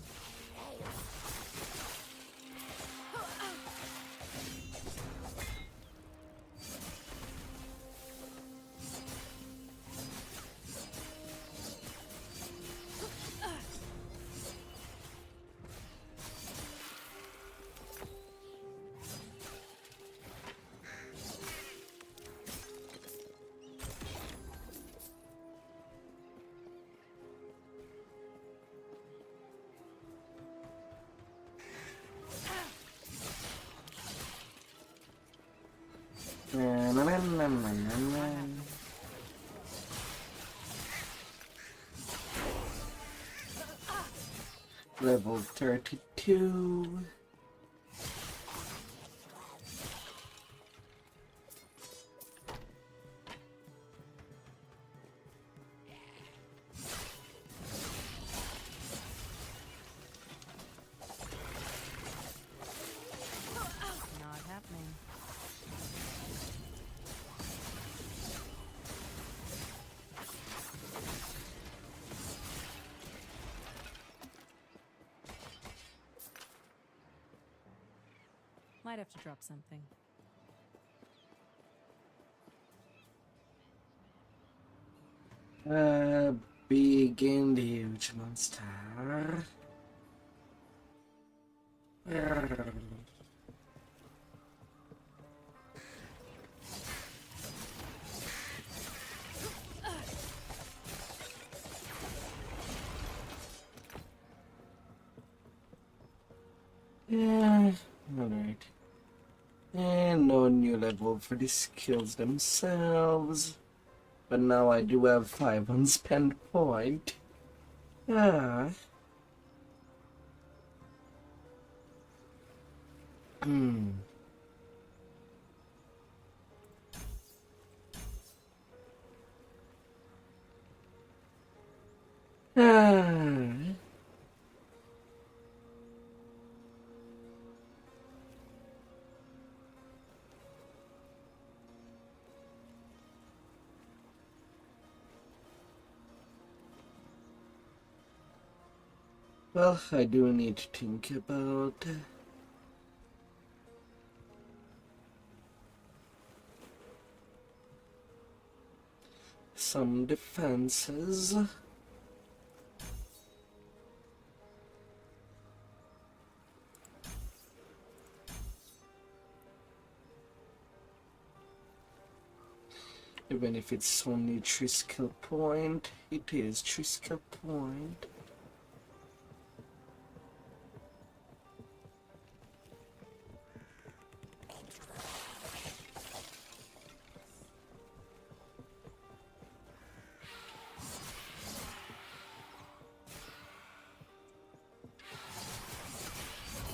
Level 32. Not happening. Might have to drop something. Big and huge monster. Yeah, alright. And no new level for the skills themselves. But now I do have 5 unspent point. Ah. Hmm. Ah. Well, I do need to think about some defenses. Even if it's only 3 skill point, it is 3 skill point.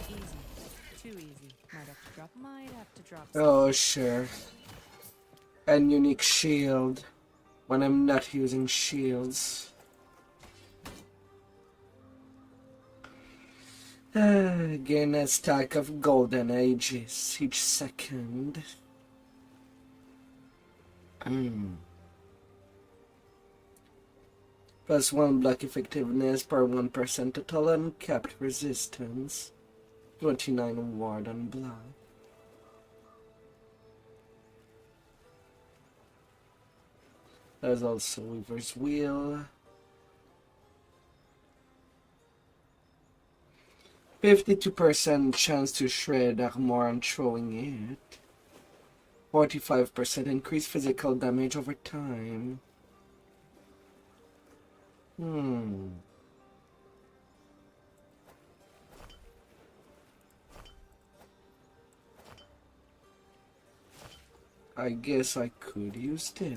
Easy. Too easy. Might have to drop Oh, sure. And unique shield when I'm not using shields. Gain a stack of golden ages each second. Plus 1 block effectiveness per 1% total uncapped resistance. 29 ward on block. There's also Weaver's Wheel. 52% chance to shred armor on throwing it. 45% increased physical damage over time. I guess I could use that.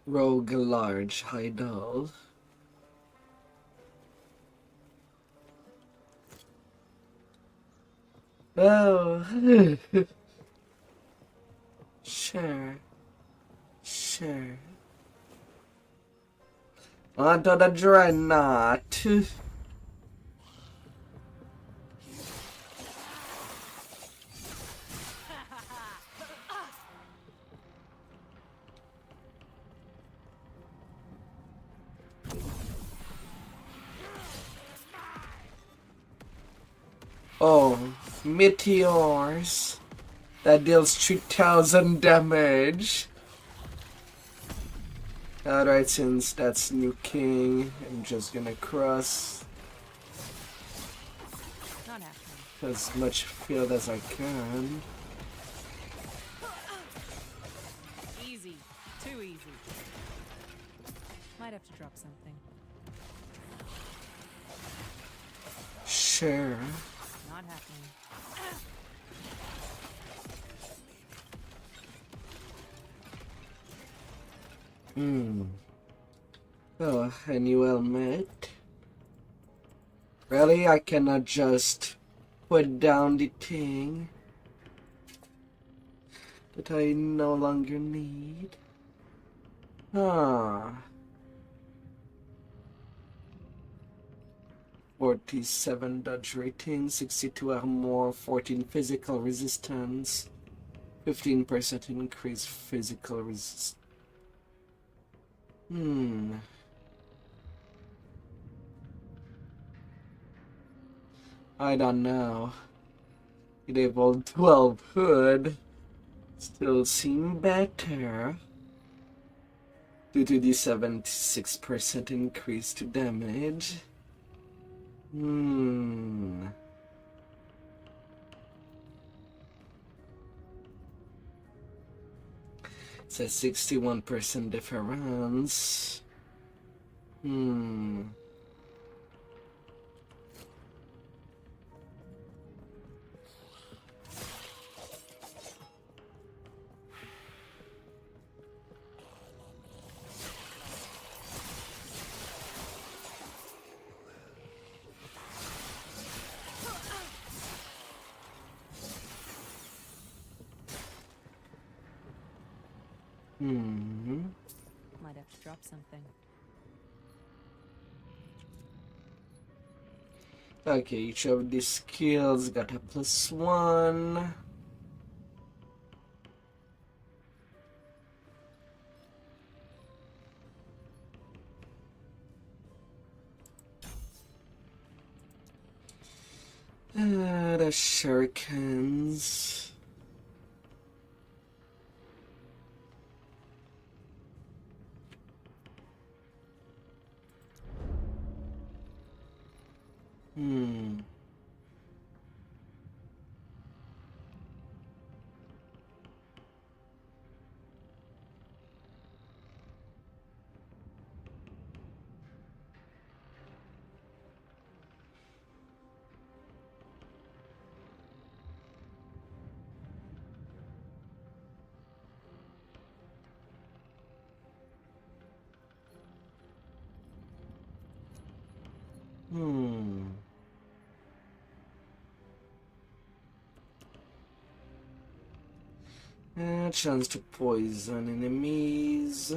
Rogue large Heidel. Oh, sure. Onto the dreadnought. Oh, meteors. That deals 3,000 damage. Alright, since that's new king, I'm just gonna cross Not happening. as much field as I can. Easy. Too easy. Might have to drop something. Sure. Not happening. Oh, a new helmet. Really? I cannot just put down the thing that I no longer need. Ah. 47 dodge rating, 62 armor, 14 physical resistance, 15% increased physical resistance. I don't know. It evolved 12 hood. Still seem better. Due to the 76% increase to damage. It's a 61% difference. Might have to drop something. Okay, each of these skills got a +1. The shurikens. Chance to poison enemies.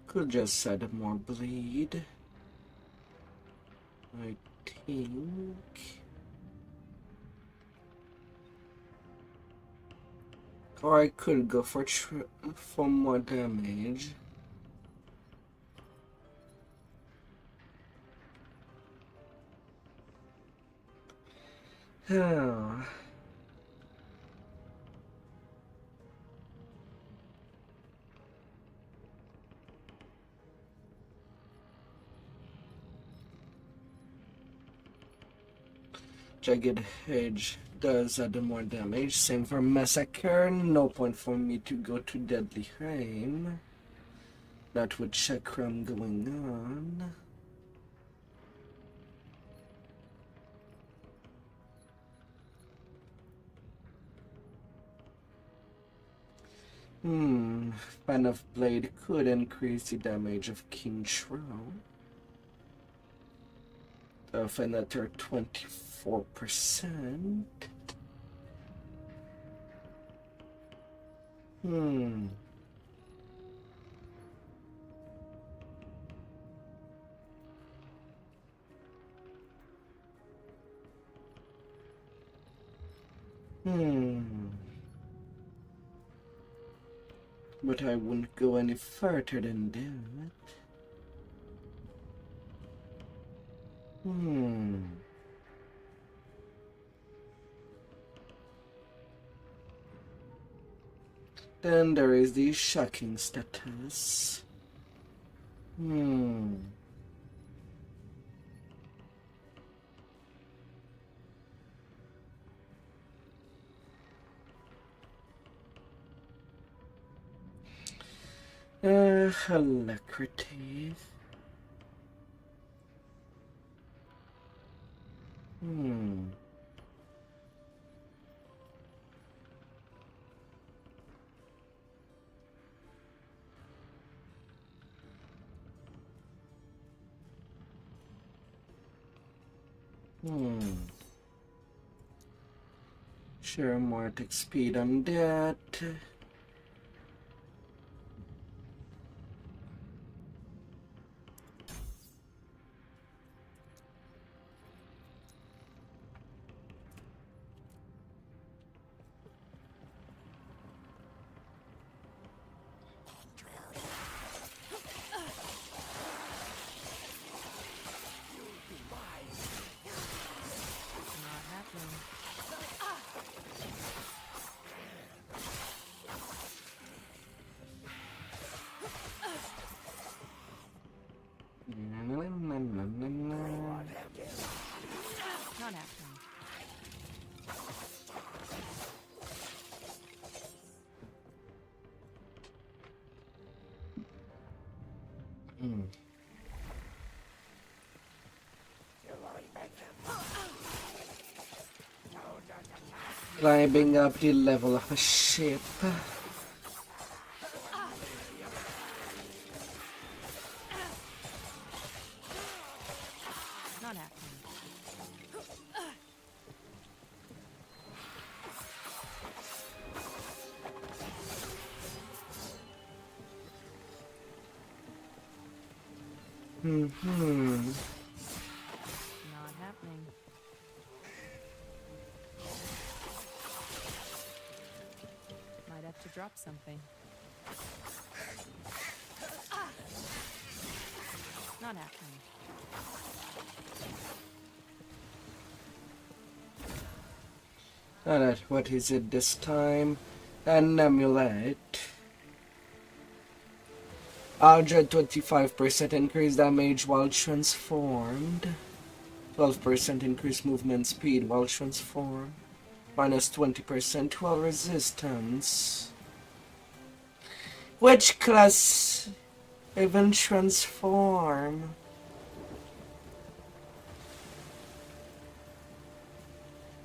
Could just add more bleed, I think. Or I could go for more damage. Oh. Jagged Hedge does add more damage. Same for Massacre. No point for me to go to Deadly Rain. Not with Chakram going on. Fan of Blade could increase the damage of King Shroud of another 24%. But I wouldn't go any further than that. Then there is the shocking status. Alacrity. Sure, more attack speed on that. Climbing up the level of a ship. Not happening. Not happening. Might have to drop something. Not happening. Alright, what is it this time? An amulet. 125% increased damage while transformed. 12% increased movement speed while transformed. Minus 20% while resistance. Which class even transform?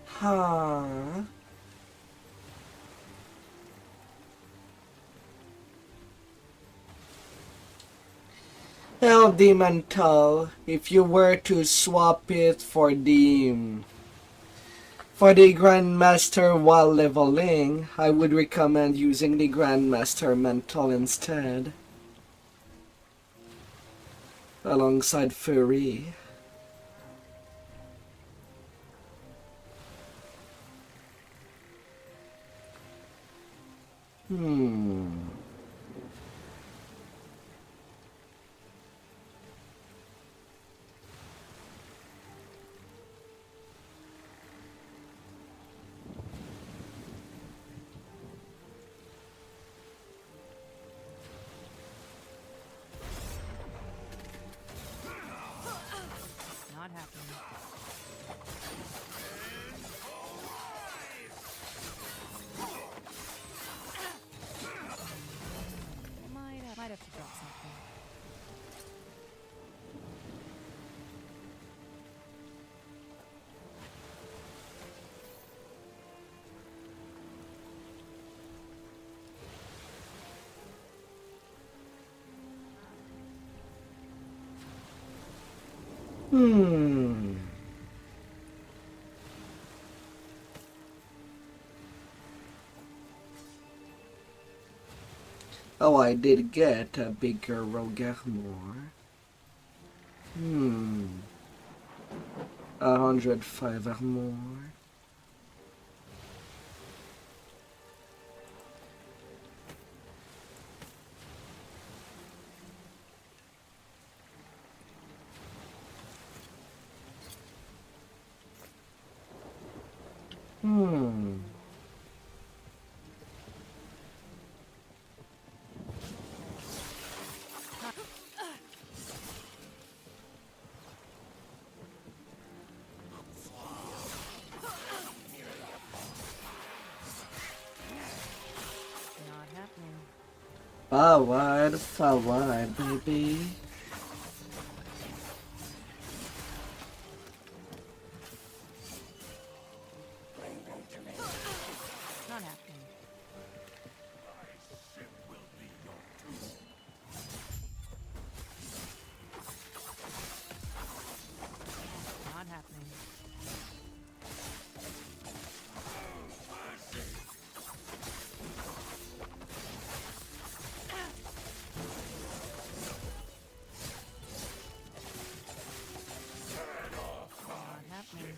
Huh? Elemental, if you were to swap it for the Grandmaster while leveling, I would recommend using the Grandmaster Mental instead. Alongside Fury. Not happening. Might have to drop something. Oh, I did get a bigger rogue armor. 105 armor. Not happening. Forward, baby. Not happening. Not happening. Not happening.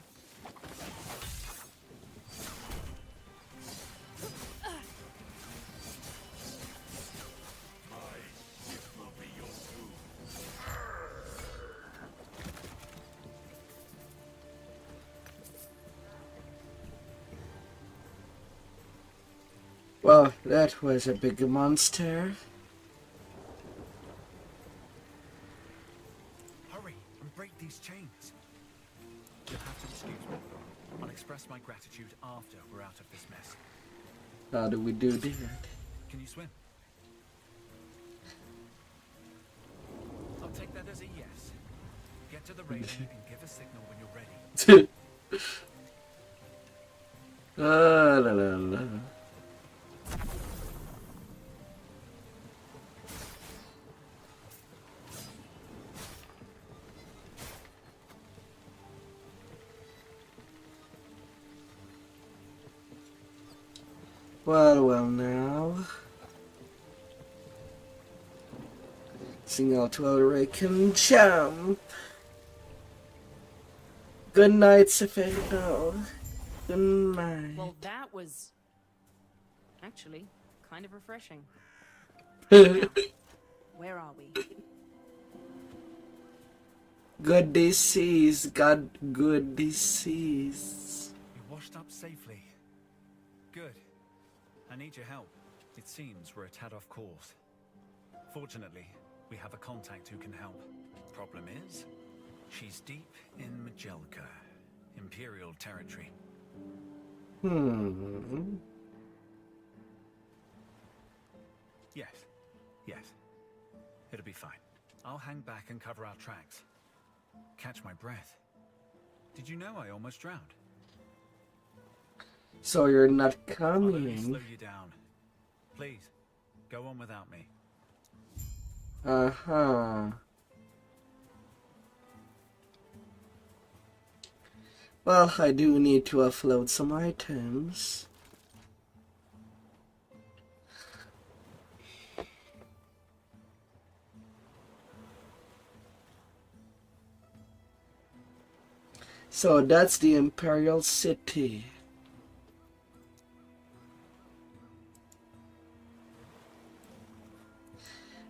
Well, that was a big monster. Hurry and break these chains. You'll have to excuse me. I'll express my gratitude after we're out of this mess. How do we do that? Can you swim? take that as a yes. Get to the railing and give a signal when you're ready. La la la. Well now. Sing out to our I can jump. Good night, Sefedo. Good night. Well, that was actually kind of refreshing. Where are we? Good disease, God, good disease. You washed up safely. Good. I need your help. It seems we're a tad off course. Fortunately, we have a contact who can help. Problem is, she's deep in Majelka, Imperial territory. Yes. It'll be fine. I'll hang back and cover our tracks. Catch my breath. Did you know I almost drowned? So you're not I'll only coming. slow you down. Please, go on without me. Uh-huh. Well, I do need to offload some items. So that's the Imperial City.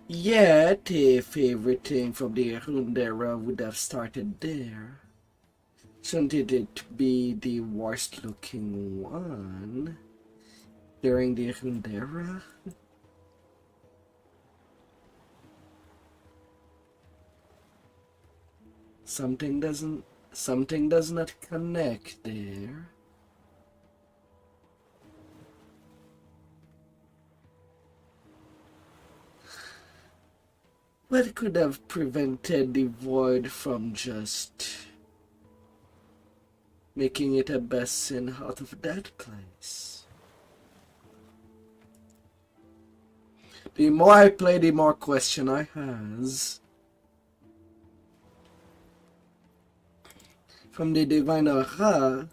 Yet, if everything from the Rundera would have started there, shouldn't it be the worst looking one during the Rundera? Something does not connect there. What could have prevented the void from just making it a basin out of that place? The more I play, the more question I has. From the Divine Aura,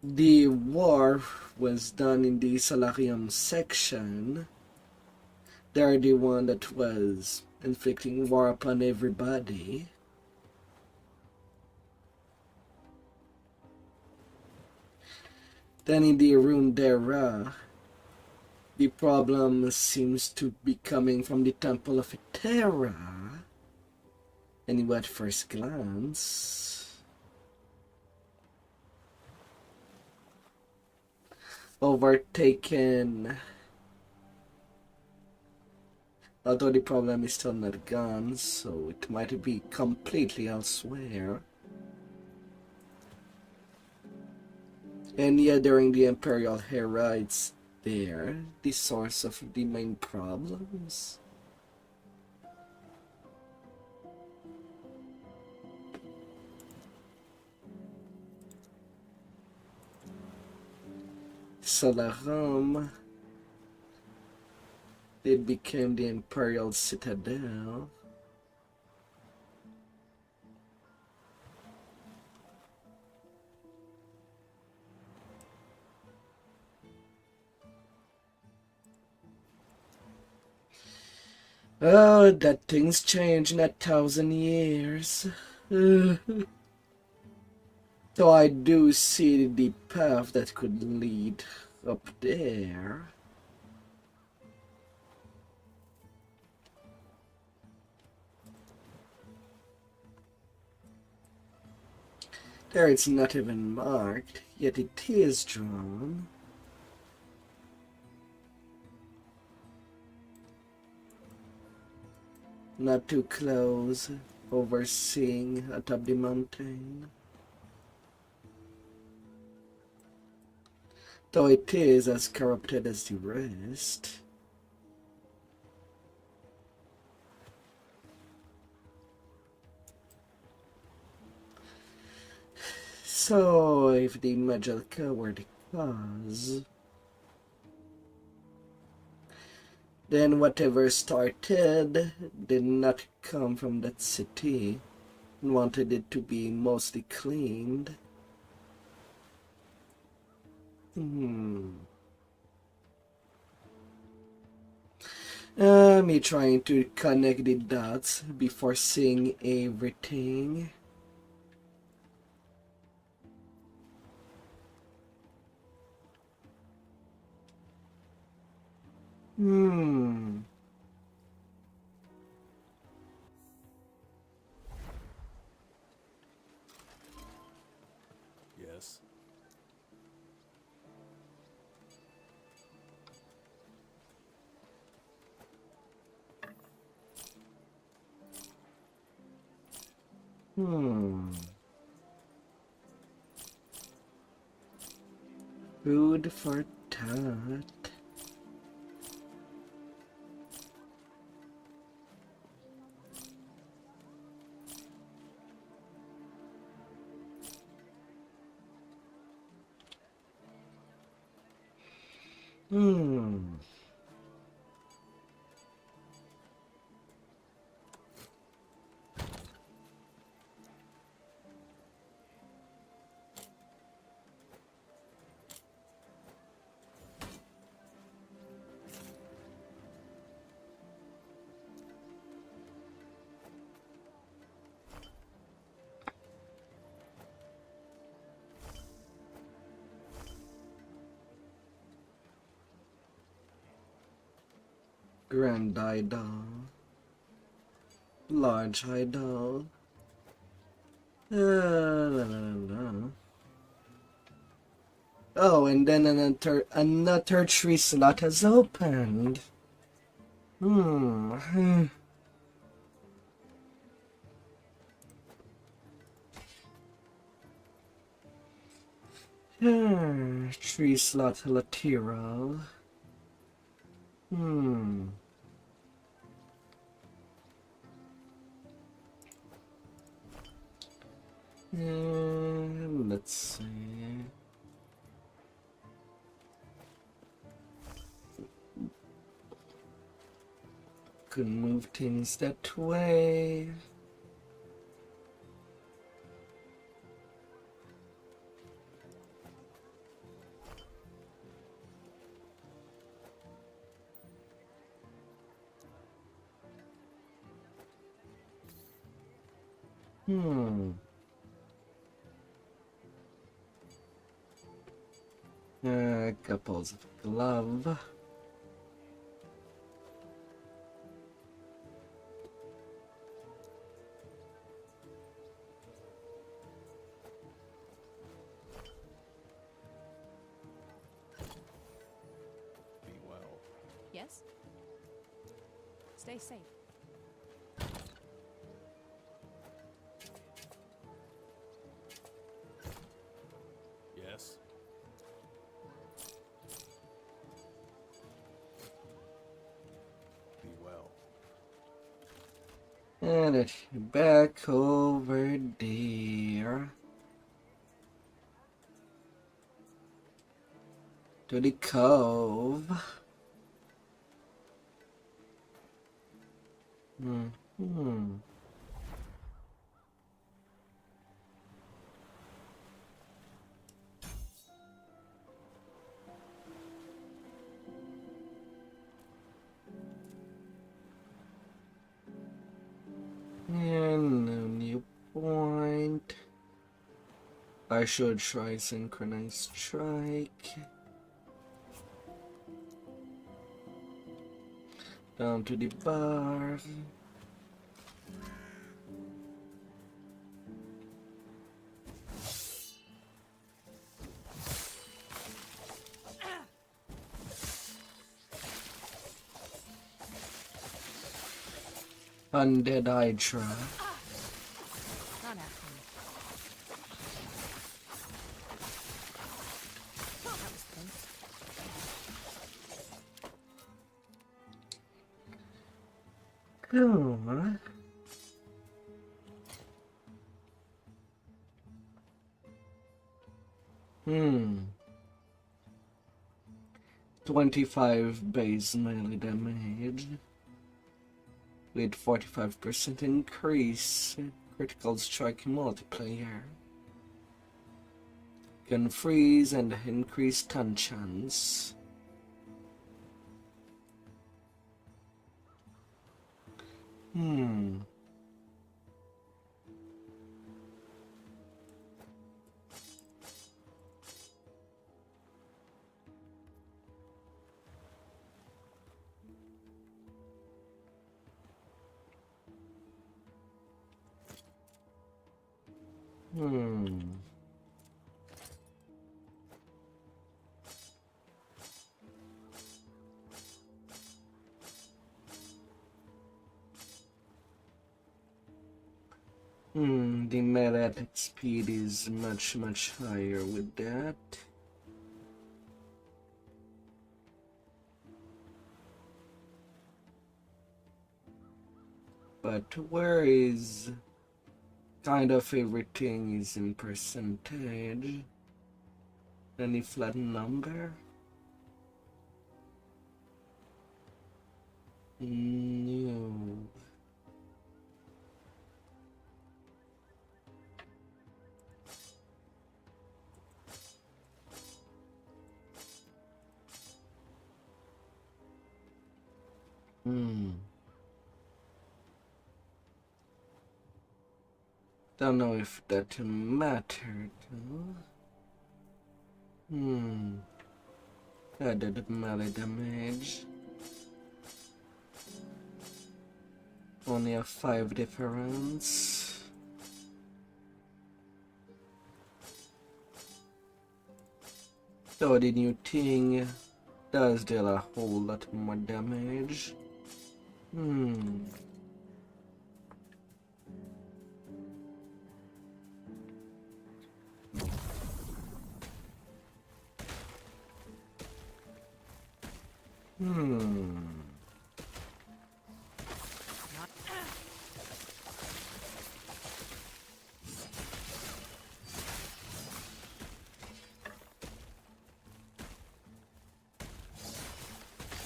the war was done in the Solarium section. They're the one that was inflicting war upon everybody. Then in the Rundera, the problem seems to be coming from the Temple of Terra. Anyway, at first glance, overtaken. Although the problem is still not gone, so it might be completely elsewhere. And yet during the Imperial Era, it's there, the source of the main problems. Solarum, it became the Imperial Citadel. Oh, that things change in 1,000 years. So I do see the path that could lead up there. There it's not even marked, yet it is drawn. Not too close, overseeing atop the mountain. Though it is as corrupted as the rest. So, if the Majorca were the cause, then whatever started did not come from that city and wanted it to be mostly cleaned. Me trying to connect the dots before seeing everything. Yes. Food for thought. Grand idol. Large idol. La, la, la. Oh, and then another tree slot has opened. Tree slot lateral. Let's see. Could move things that way. Couples of glove. Be well. Yes? Stay safe. Yes. Be well. And it's back over there. To the cove. And no new point. I should try synchronized strike. Down to the bar. Undead Hydra. Not after me. That was close. Oh. Hmm. 25 base melee damage with 45% increase critical strike multiplier. Can freeze and increase stun chance. Hmm. The melee attack speed is much higher with that. But where is kind of everything is in percentage? Any flat number? No. Don't know if that mattered. Added melee damage. Only a 5 difference. So the new thing does deal a whole lot more damage.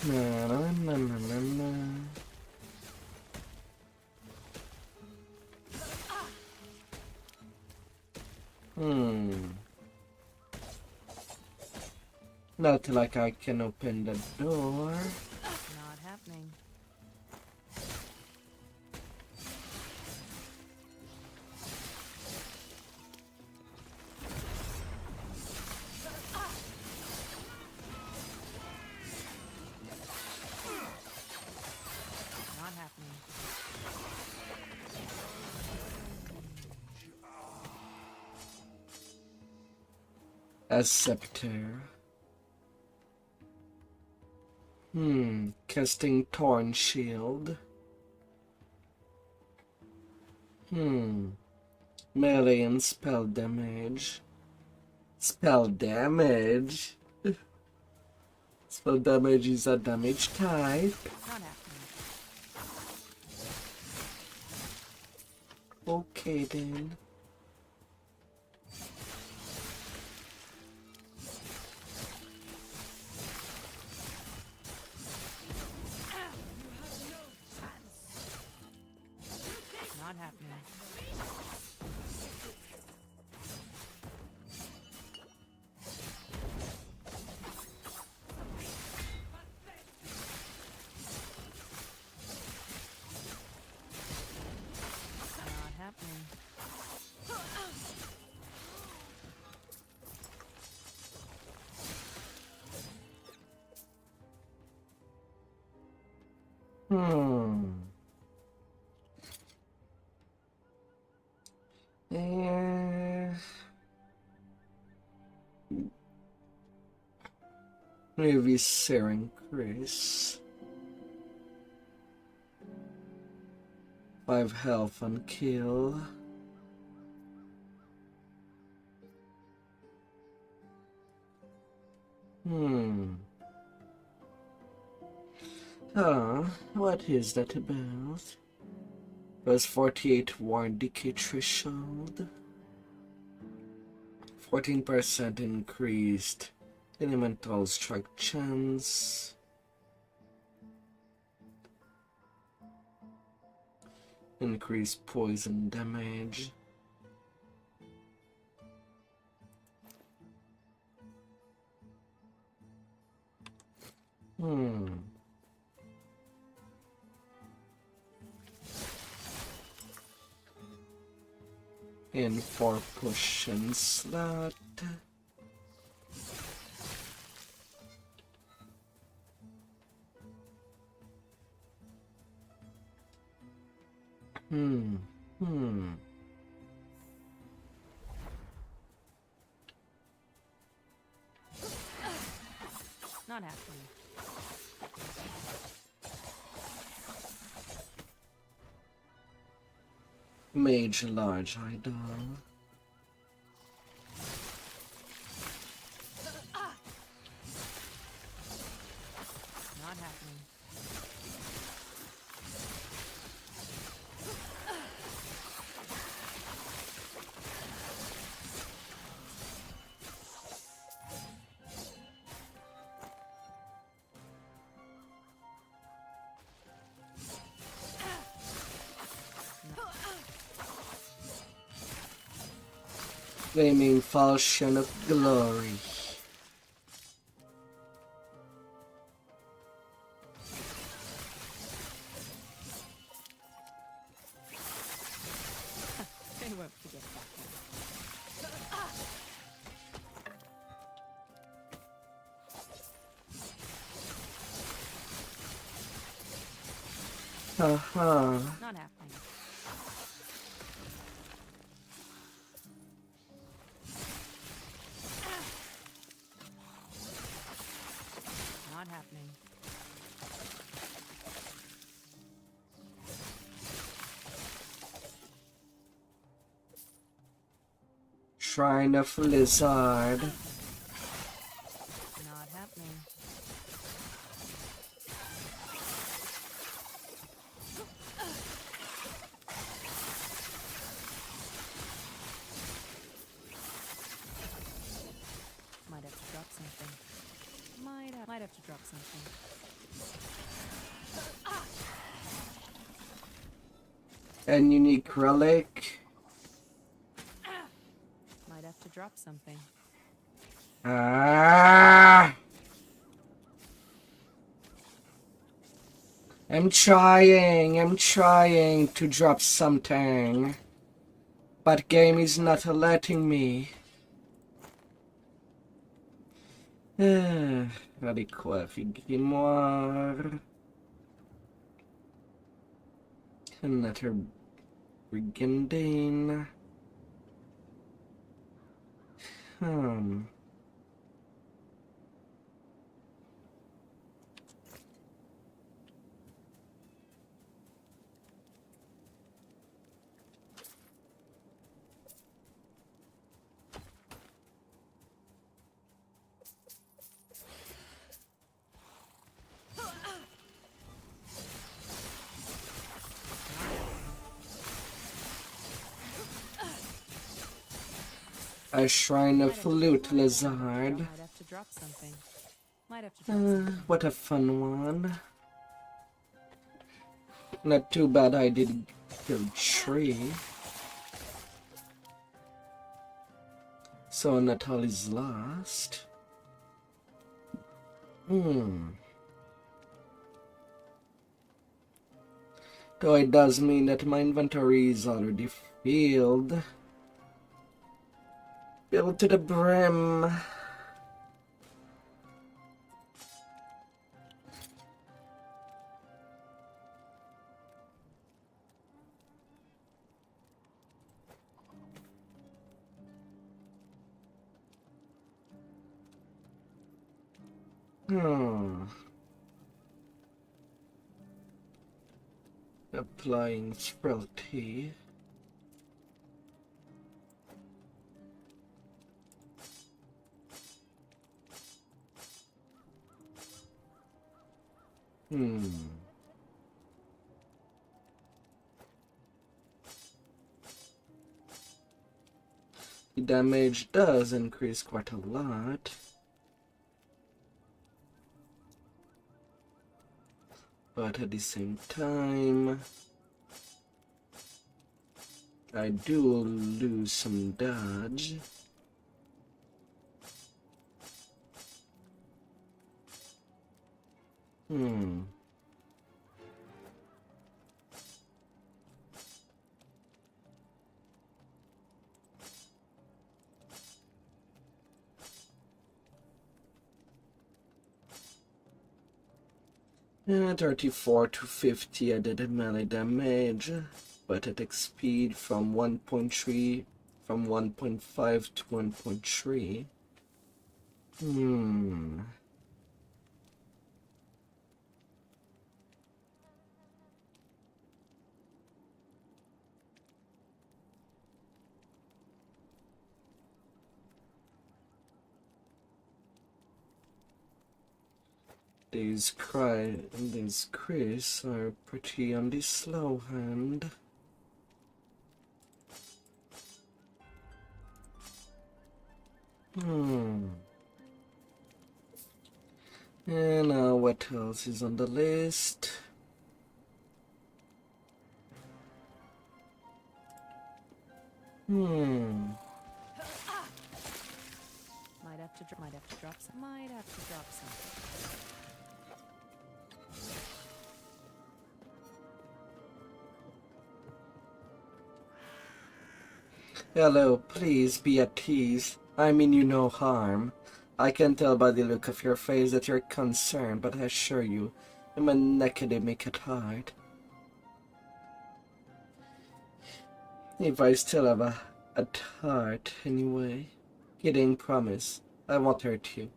Na, na, na, na, na, na. Not like I can open the door. Not happening. Not happening. A scepter. Casting Torn Shield. Melee and spell damage. Spell damage? Spell damage is a damage type. Not happening. Okay then. Not happening. Not happening. Maybe Saren Chris. 5 health on kill. What is that about? Plus 48 War Decay threshold. 14% increased elemental strike chance. Increased poison damage. In 4 potion slot. Not happening. Mage large idol. Not happening. Flaming falchion of glory. They won't forget that. Not happening. Not happening. Shrine of Lizard. Not happening. Might have to drop something. Might have to drop something. And unique relic. Might have to drop something. I'm trying to drop something. But game is not letting me. Allez quoi, grimoire. Another brigandine. A shrine of flute lizard. Might have to drop something. Might have to drop something. What a fun one. Not too bad I did kill tree. So not all is lost. Though it does mean that my inventory is already filled. Filled to the brim. Applying frailty. It damage does increase quite a lot. But at the same time, I do lose some dodge. Yeah, 34 to 50 I did melee damage, but it takes speed from 1.3, from 1.5 to 1.3. These Chris are pretty on the slow hand. And what else is on the list? Might have to drop something. Hello, please be at ease. I mean you no harm. I can tell by the look of your face that you're concerned, but I assure you, I'm an academic at heart. If I still have a heart, anyway. Kidding, promise. I won't hurt you.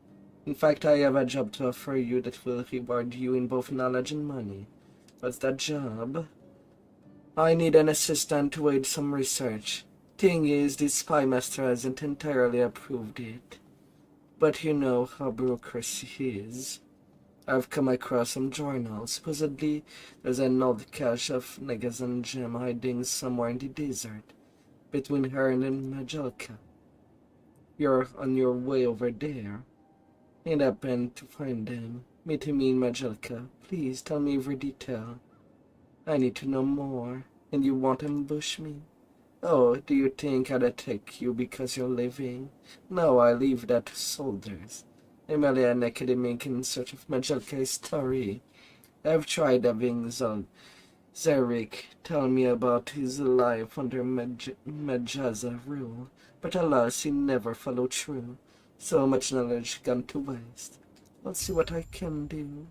In fact, I have a job to offer you that will reward you in both knowledge and money. What's that job? I need an assistant to aid some research. Thing is, the spy master hasn't entirely approved it. But you know how bureaucracy is. I've come across some journals. Supposedly, there's an old cache of Negazan gem hiding somewhere in the desert, between Hearn and Majalka. You're on your way over there. Ain't happened to find them. Meet me in Majalka. Please tell me every detail. I need to know more. And you won't ambush me? Oh, do you think I'd attack you because you're living? No, I leave that to soldiers. I'm merely an academic in search of Majalka's story. I've tried having Zarek tell me about his life under Majaza rule, but alas, he never followed through. So much knowledge gone to waste. I'll see what I can do.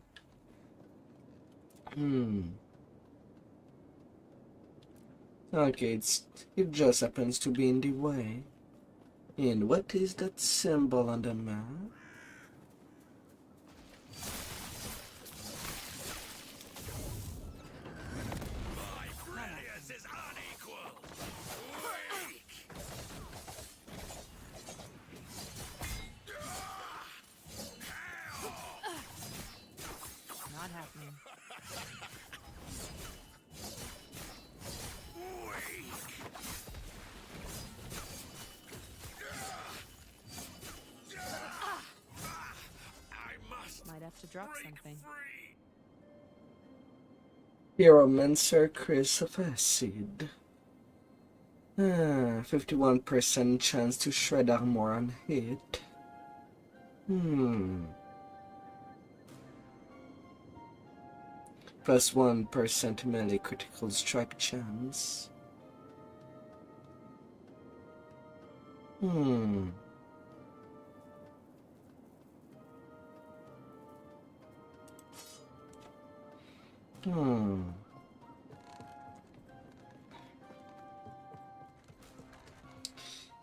Okay, it just happens to be in the way. And what is that symbol on the map? Not happening. Might have to drop something. Pyromancer Chris of Acid. 51% chance to shred armor on hit. Plus 1% melee critical strike chance.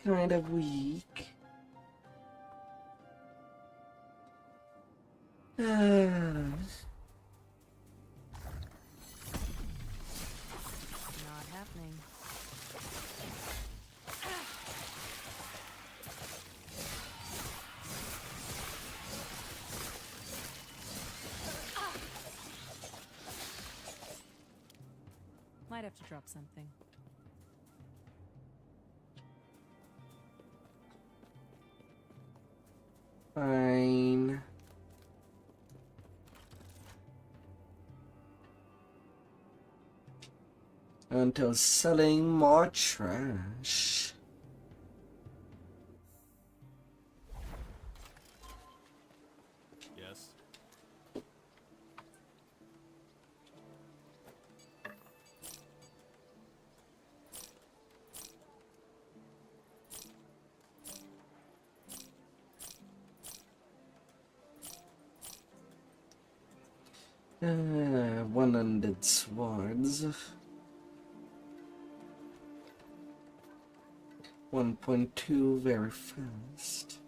Kind of weak. Not happening. Might have to drop something. until selling more trash. Yes. Uh, 100 swords. 1.2 very fast.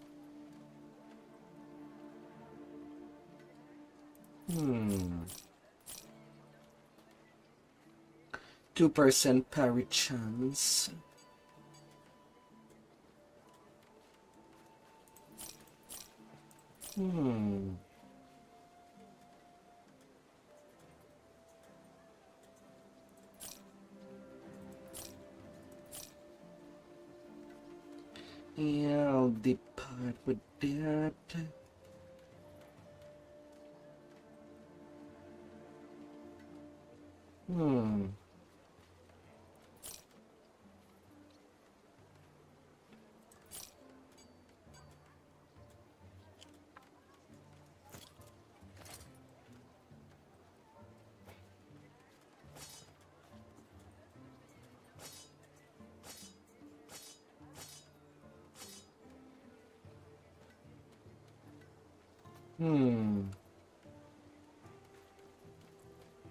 2% parry chance. Yeah, I'll depart with that.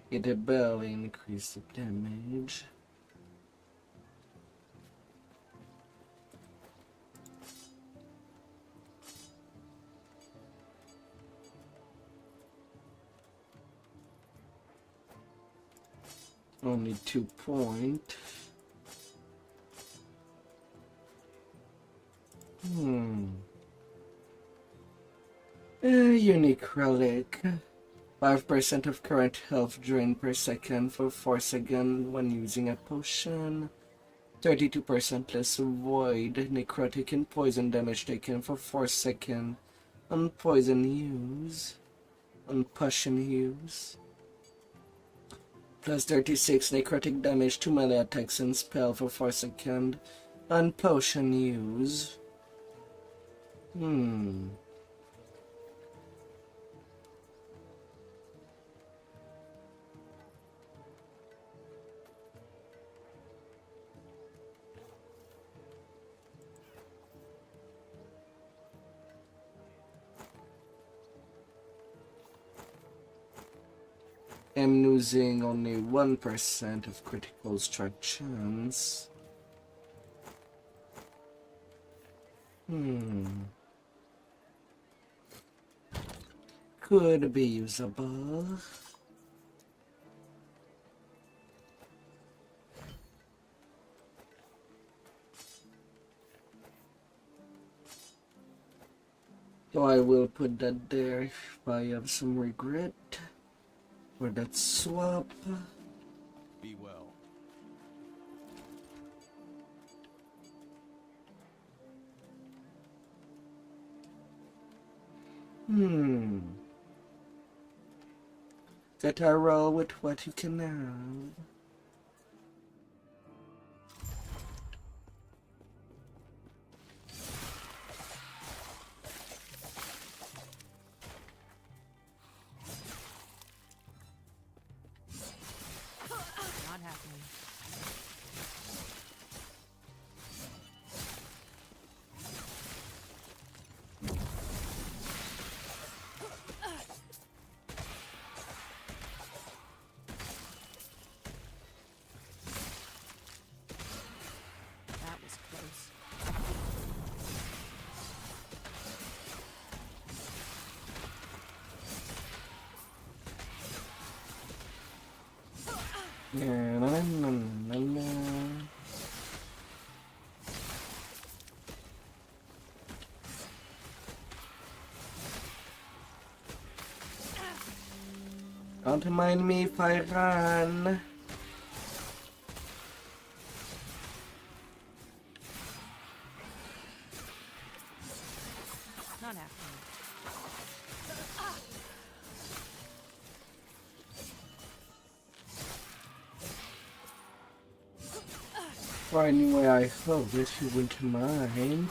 It barely increase the damage. Only 2 point. Unique relic. 5% of current health drain per second for 4 seconds when using a potion. 32% less void, necrotic and poison damage taken for 4 seconds on poison use. On potion use. Plus 36 necrotic damage to melee attacks and spell for 4 seconds on potion use. I'm losing only 1% of critical strike chance. Could be usable. So I will put that there if I have some regret for that swap. Be well. That I roll with what you can have. Not happening. That was close. Don't mind me if I run. Not happening. Well, anyway, I hope that you wouldn't mind.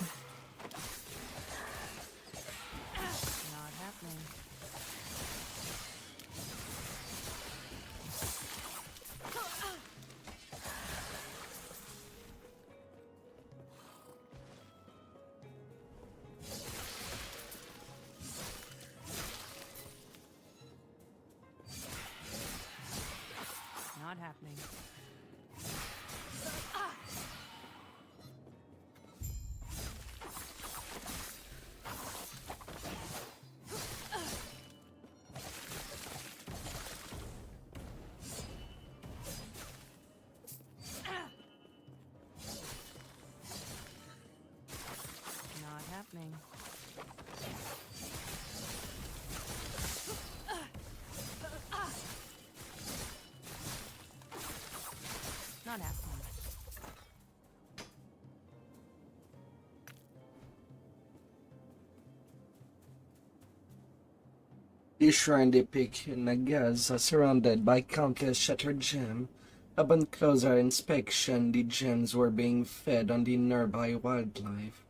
Not happening. Not happening. Not happening. Not happening. The shrine Epoch in Nagaz are surrounded by countless shattered gems. Upon closer inspection, the gems were being fed on the nearby wildlife.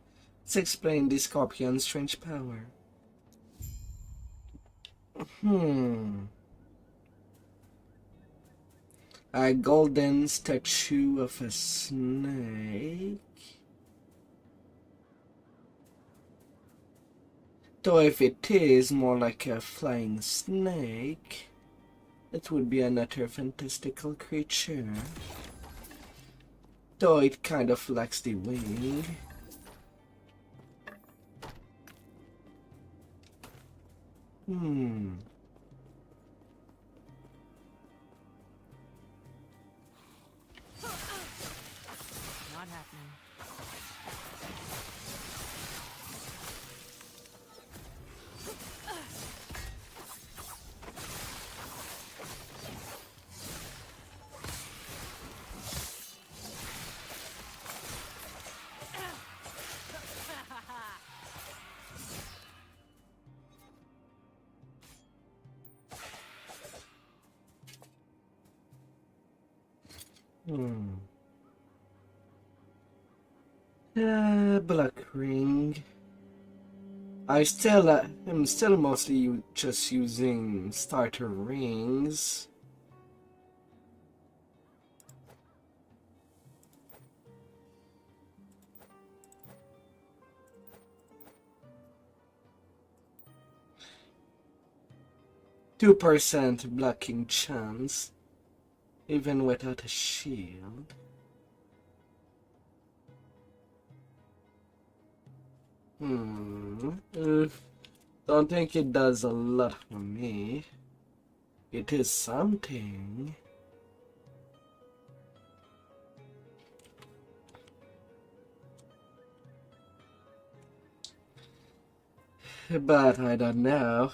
This explained the scorpion's strange power. A golden statue of a snake. Though if it is more like a flying snake, it would be another fantastical creature. Though it kind of lacks the wing. Not happening. Black ring. I'm still mostly just using starter rings. %2 blocking chance, even without a shield. Don't think it does a lot for me. It is something. But I don't know.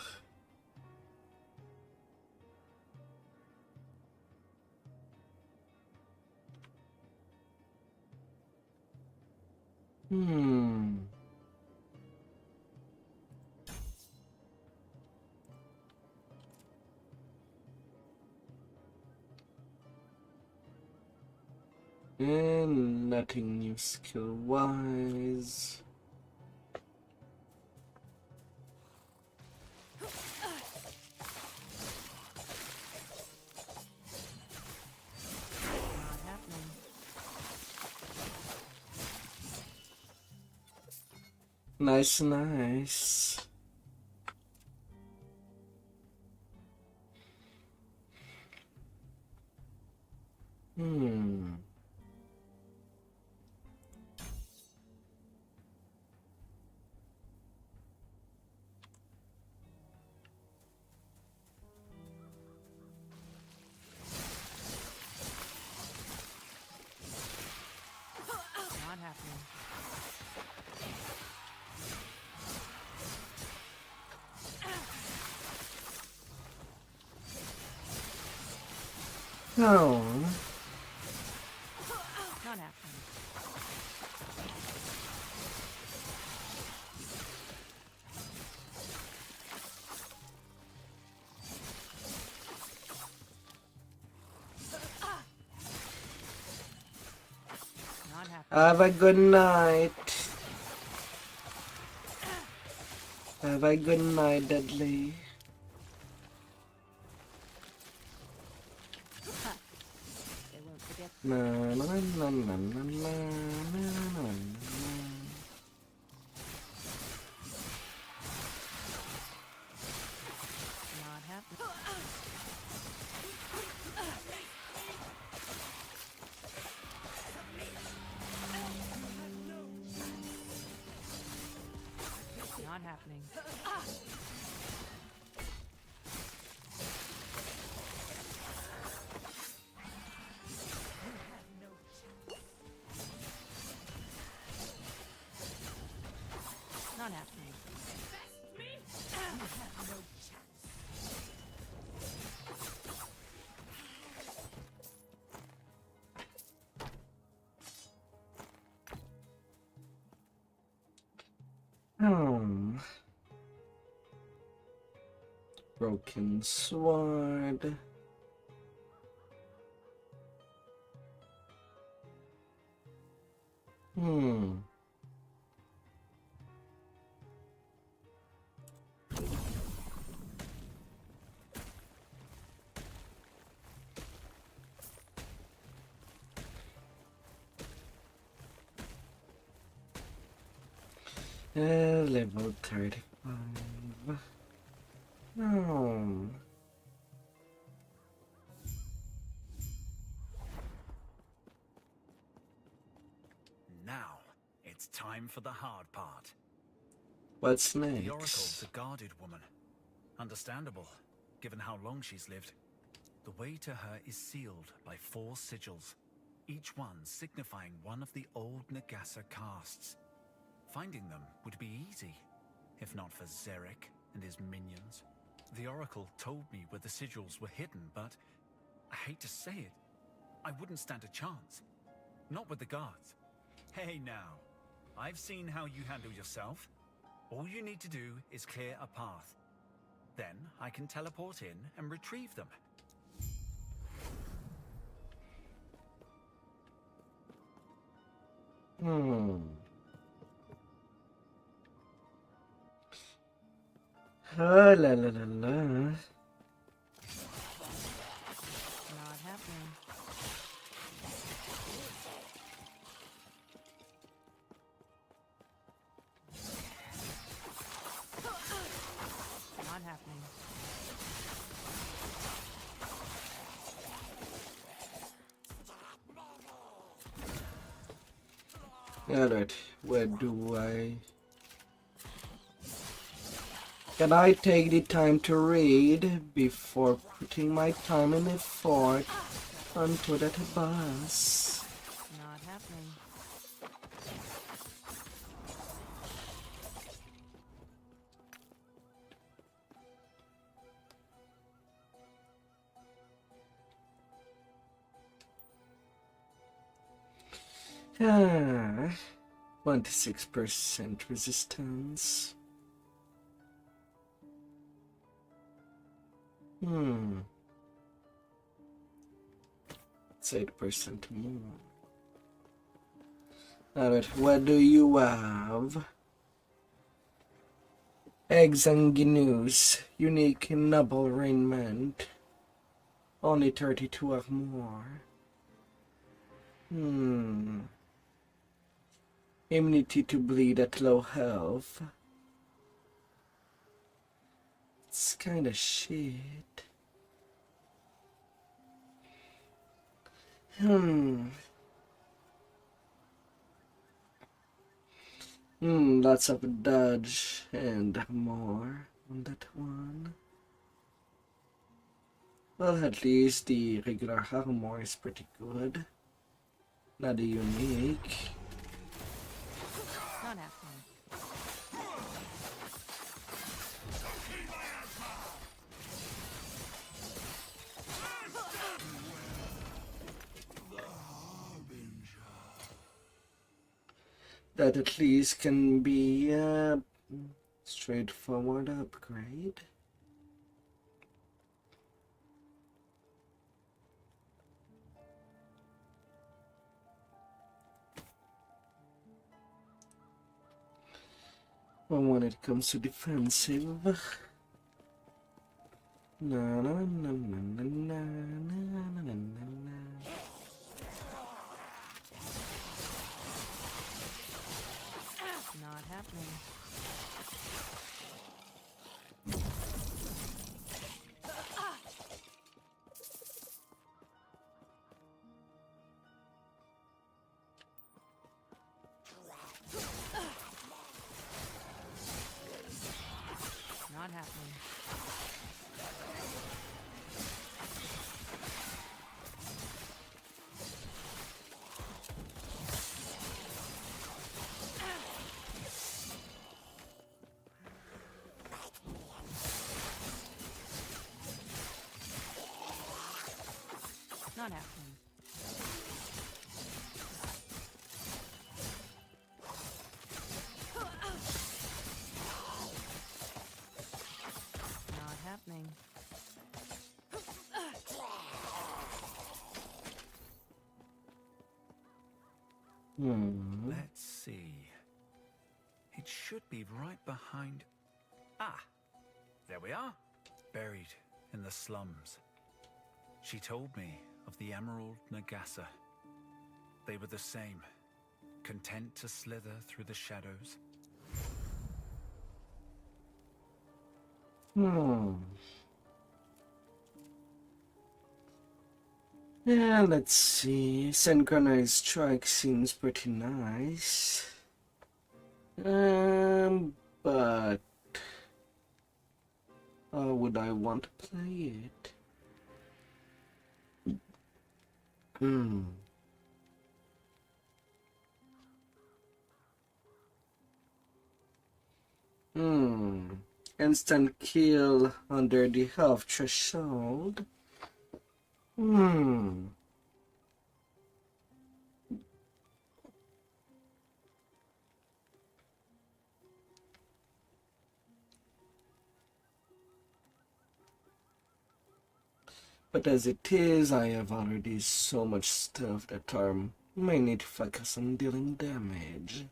And nothing new skill-wise. Not happening. Nice, nice. Not happening. Oh. Not happening. Have a good night. Have a good night, Dudley. They won't forget. Na na na na na na na na. Not happening. Not happening. Not happening. Hmm. Broken sword. Hmm. Level 35. No. Now, it's time for the hard part. What's The Oracle's next? a guarded woman. Understandable, given how long she's lived. The way to her is sealed by 4 sigils, each one signifying one of the old Nagasa castes. Finding them would be easy, if not for Zarek and his minions. The Oracle told me where the sigils were hidden, but I hate to say it, I wouldn't stand a chance. Not with the guards. Hey now, I've seen how you handle yourself. All you need to do is clear a path. Then I can teleport in and retrieve them. Hmm. Ah, la la la la. Not happening. Not happening. Alright, where do I... Can I take the time to read before putting my time and effort onto that boss? Not happening. Ah, 26% resistance. It's 8% more. Alright, what do you have? Exanguinous, unique noble raiment. Only 32 or more. Immunity to bleed at low health. It's kinda shit. Lots of dodge and more on that one. Well, at least the regular armor is pretty good. Not the unique. Not happening. That at least can be a straightforward upgrade. But when it comes to defensive, na na na na na na na na na. Not happening. Not happening. Not happening. Not happening. Let's see. It should be right behind... Ah! There we are. Buried in the slums. She told me of the Emerald Nagasa. They were the same. Content to slither through the shadows. Yeah, let's see. Synchronized strike seems pretty nice. But how would I want to play it? Instant kill under the health threshold. But as it is, I have already so much stuff that I may need to focus on dealing damage.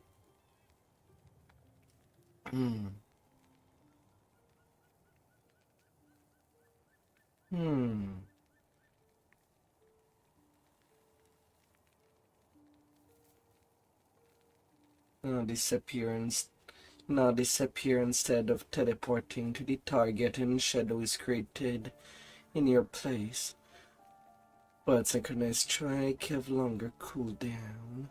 Now disappear instead of teleporting to the target and shadow is created in your place. But synchronized strike have longer cooldown.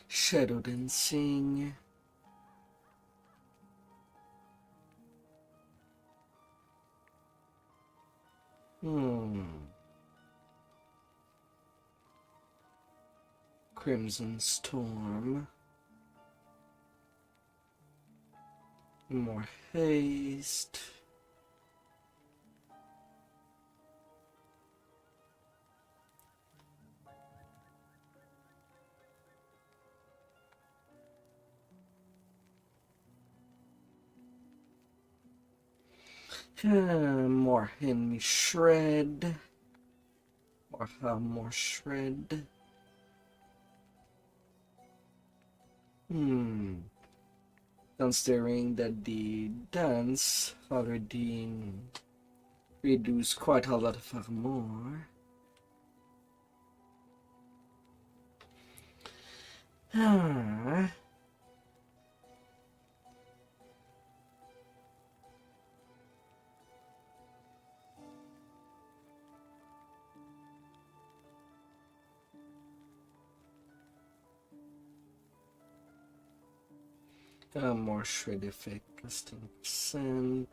Shadow dancing. Crimson Storm. More haste. More enemy shred. Or have more shred. Considering that the dance already reduced quite a lot of armor. More shred effect plus 10%.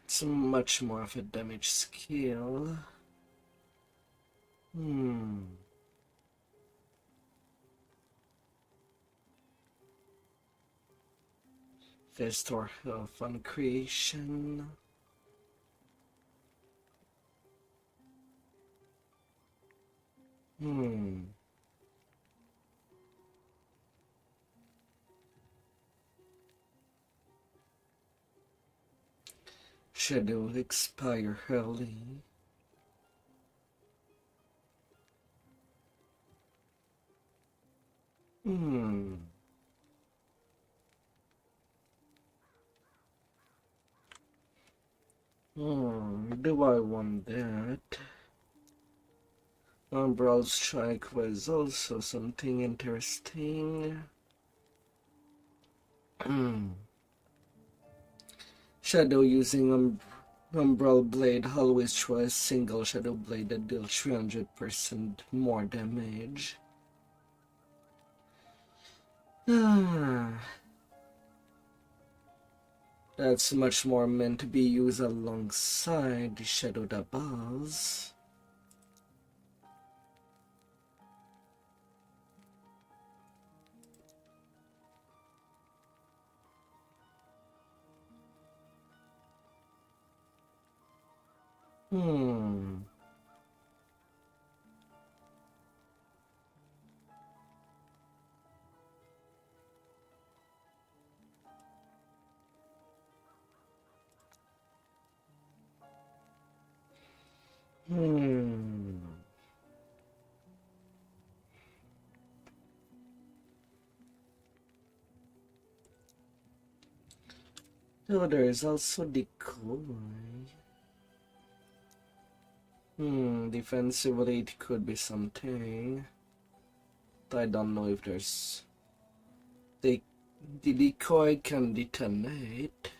It's much more of a damage skill. Restore health on creation. Shadow expire early. Do I want that? Umbral Strike was also something interesting. Shadow using Umbral Blade always tries single Shadow Blade that deals 300% more damage. That's much more meant to be used alongside the Shadow Dabas. Oh, there is also decoy. Defensively it could be something. I don't know if there's... The decoy can detonate.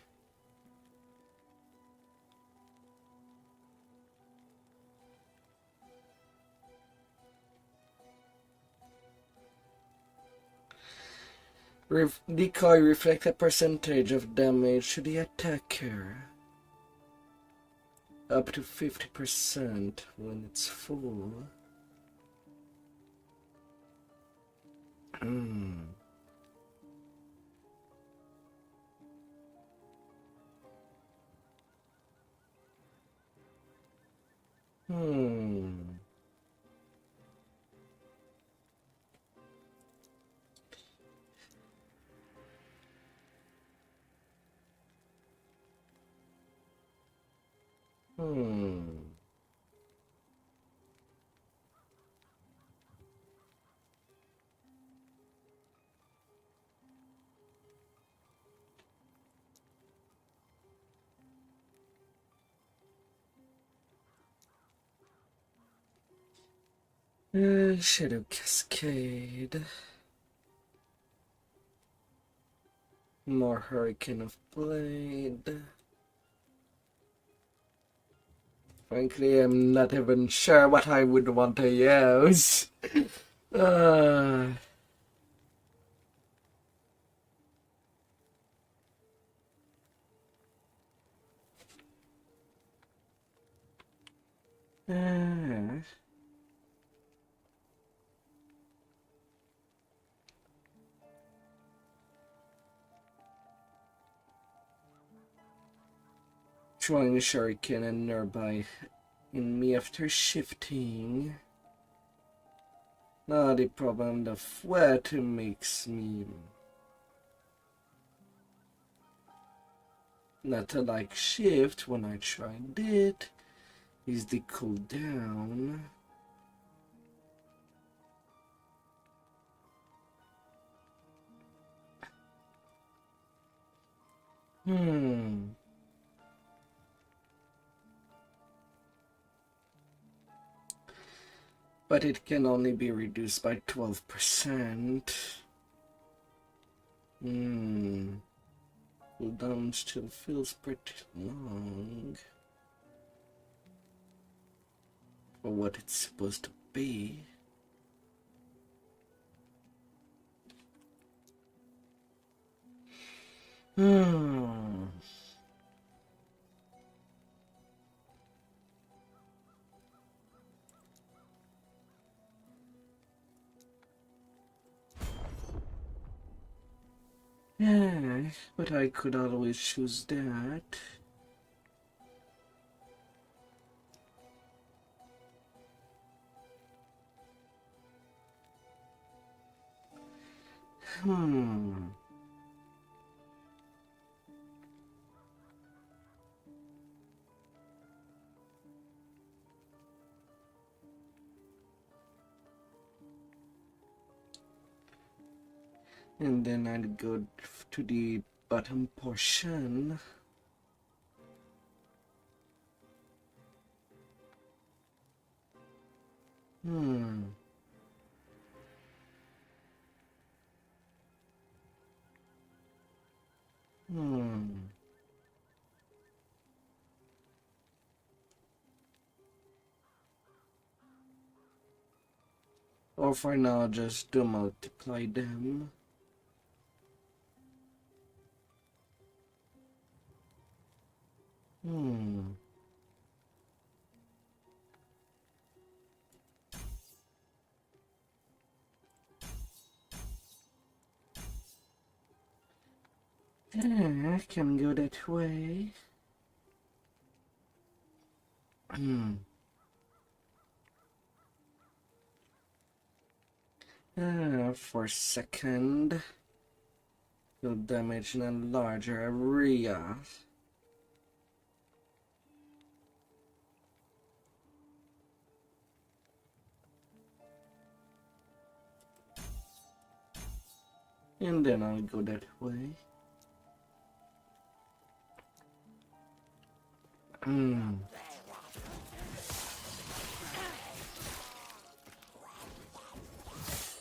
Decoy reflects a percentage of damage to the attacker. Up to 50% when it's full. Shadow Cascade. More Hurricane of Blade. Frankly, I'm not even sure what I would want to use. Throwing a shuriken and nearby in me after shifting. Now the problem of what makes me not to like shift when I tried it is the cooldown. But it can only be reduced by 12%. Cooldown still feels pretty long for what it's supposed to be. Yeah, but I could always choose that. Hmm. And then I'd go to the bottom portion. Hmm. Hmm. Or for now, just do multiply them. Hmm. Yeah, I can go that way. Hmm. For second, you'll damage in a larger area. And then I'll go that way. Hmm.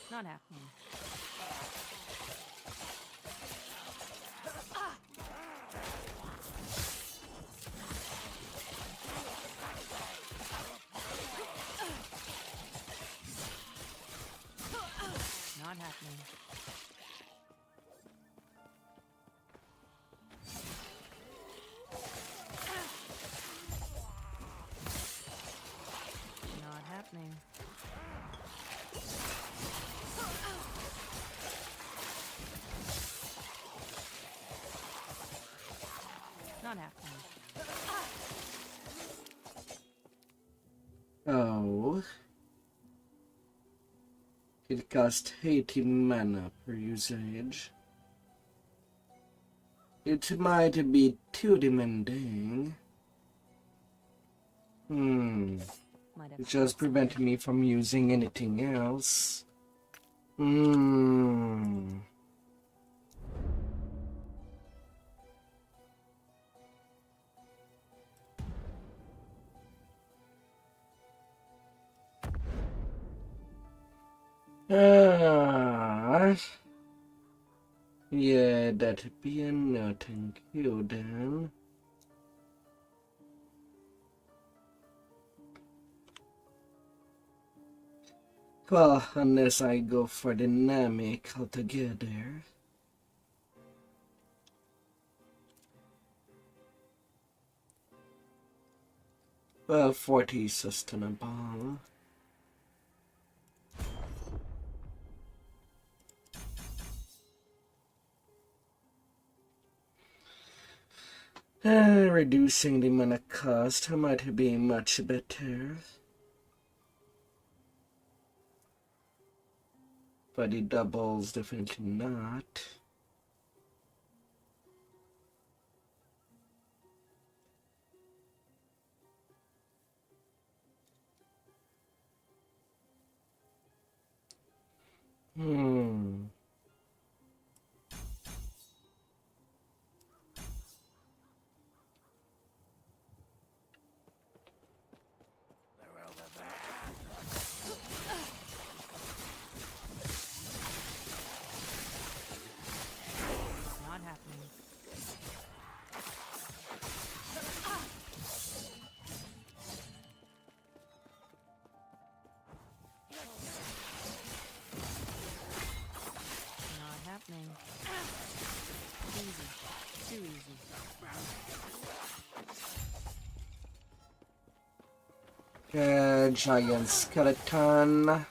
Not happening. Not happening. Not happening. Not happening. Oh. It costs 80 mana per usage. It might be too demanding. Might have It just prevented me from using anything else. Yeah, that'd be a no thank you then. Well, unless I go for dynamic altogether. Well, 40 is sustainable. Reducing the mana cost might be much better. But the doubles definitely not. Not happening. Not happening. Easy. Too easy. Giant skeleton.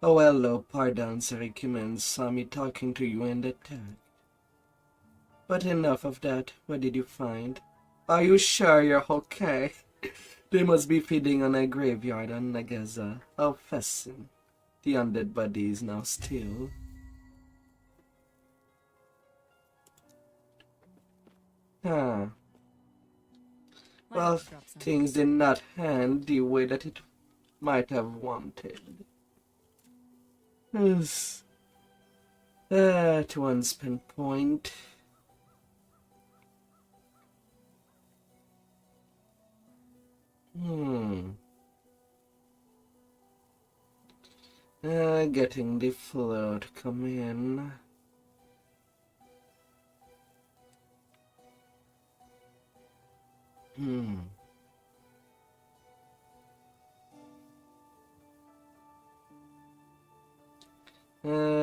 Oh, hello, pardon, Sarikimon saw me talking to you and attacked. But enough of that. What did you find? Are you sure you're okay? They must be feeding on a graveyard on Nagaza. How fascinating. The undead body is now still. Huh. Well, things did not hand the way that it might have wanted. Yes. At one spin point. Getting the flow to come in.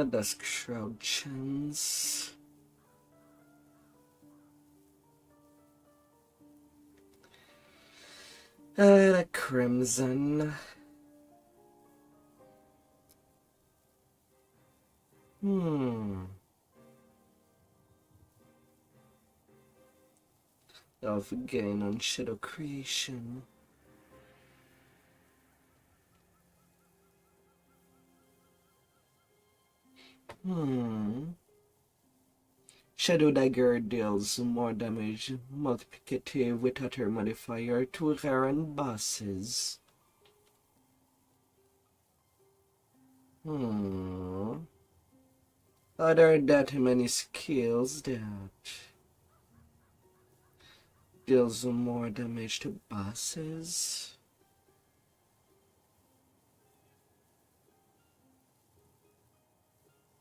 Dusk Shroud chance. Crimson. Elf gain on Shadow Creation. Shadow Dagger deals more damage multiplicative with other modifier to rare and bosses. Are there that many skills that deals more damage to bosses?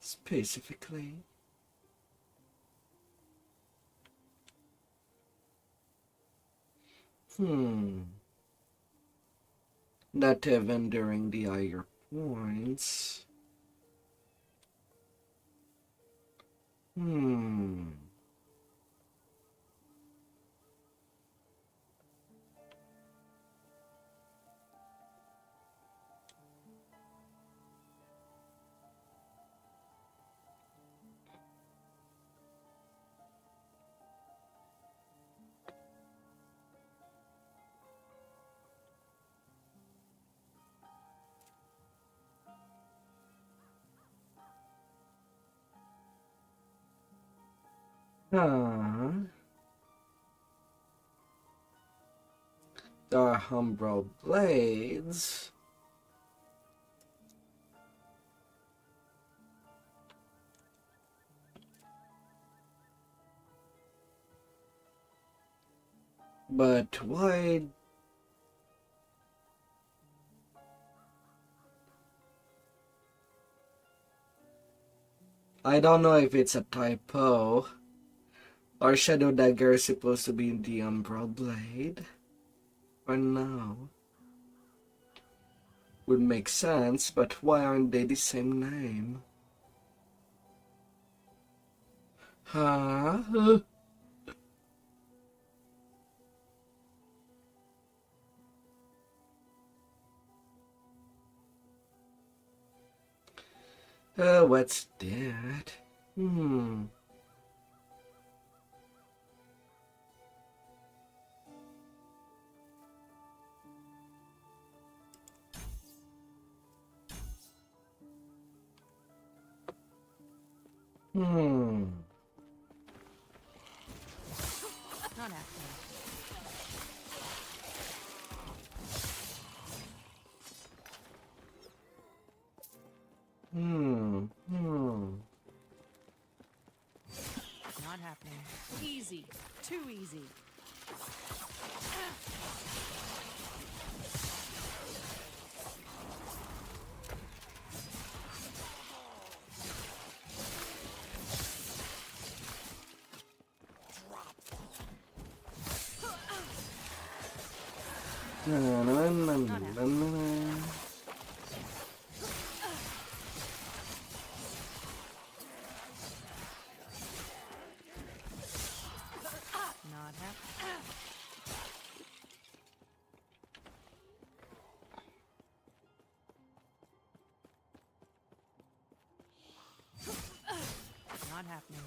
Specifically? Not even during the higher points. The Umbral Blades. But why? I don't know if it's a typo. Or Shadow Dagger is supposed to be the Umbral Blade? Or no? Would make sense, but why aren't they the same name? Huh? What's that? Not happening. Not happening. Easy. Too easy. Not happening. Not happening.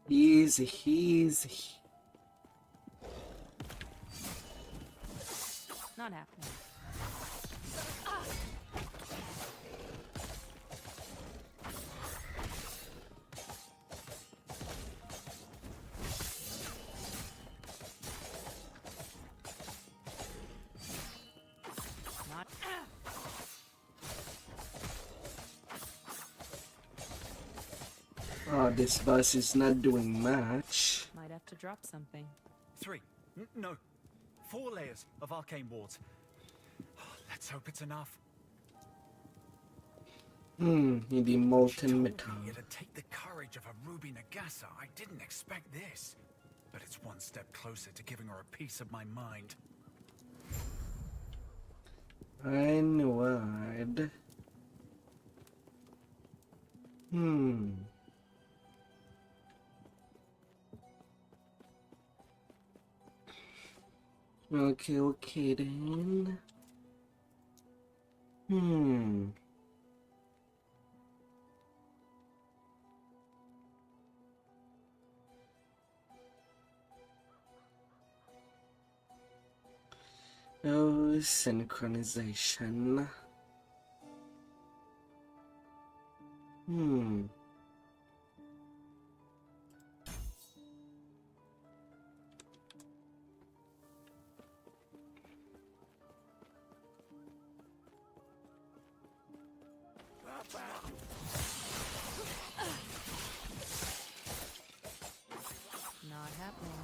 Easy, easy. Not happening. Not. Oh, this boss is not doing much. Might have to drop something. 3. No. 4 layers of arcane wards. Let's hope it's enough. In the molten metal. It'd take the courage of a Ruby Nagasa. I didn't expect this. But it's one step closer to giving her a piece of my mind. I knew I'd. Okay then. Oh, synchronization. Not happening.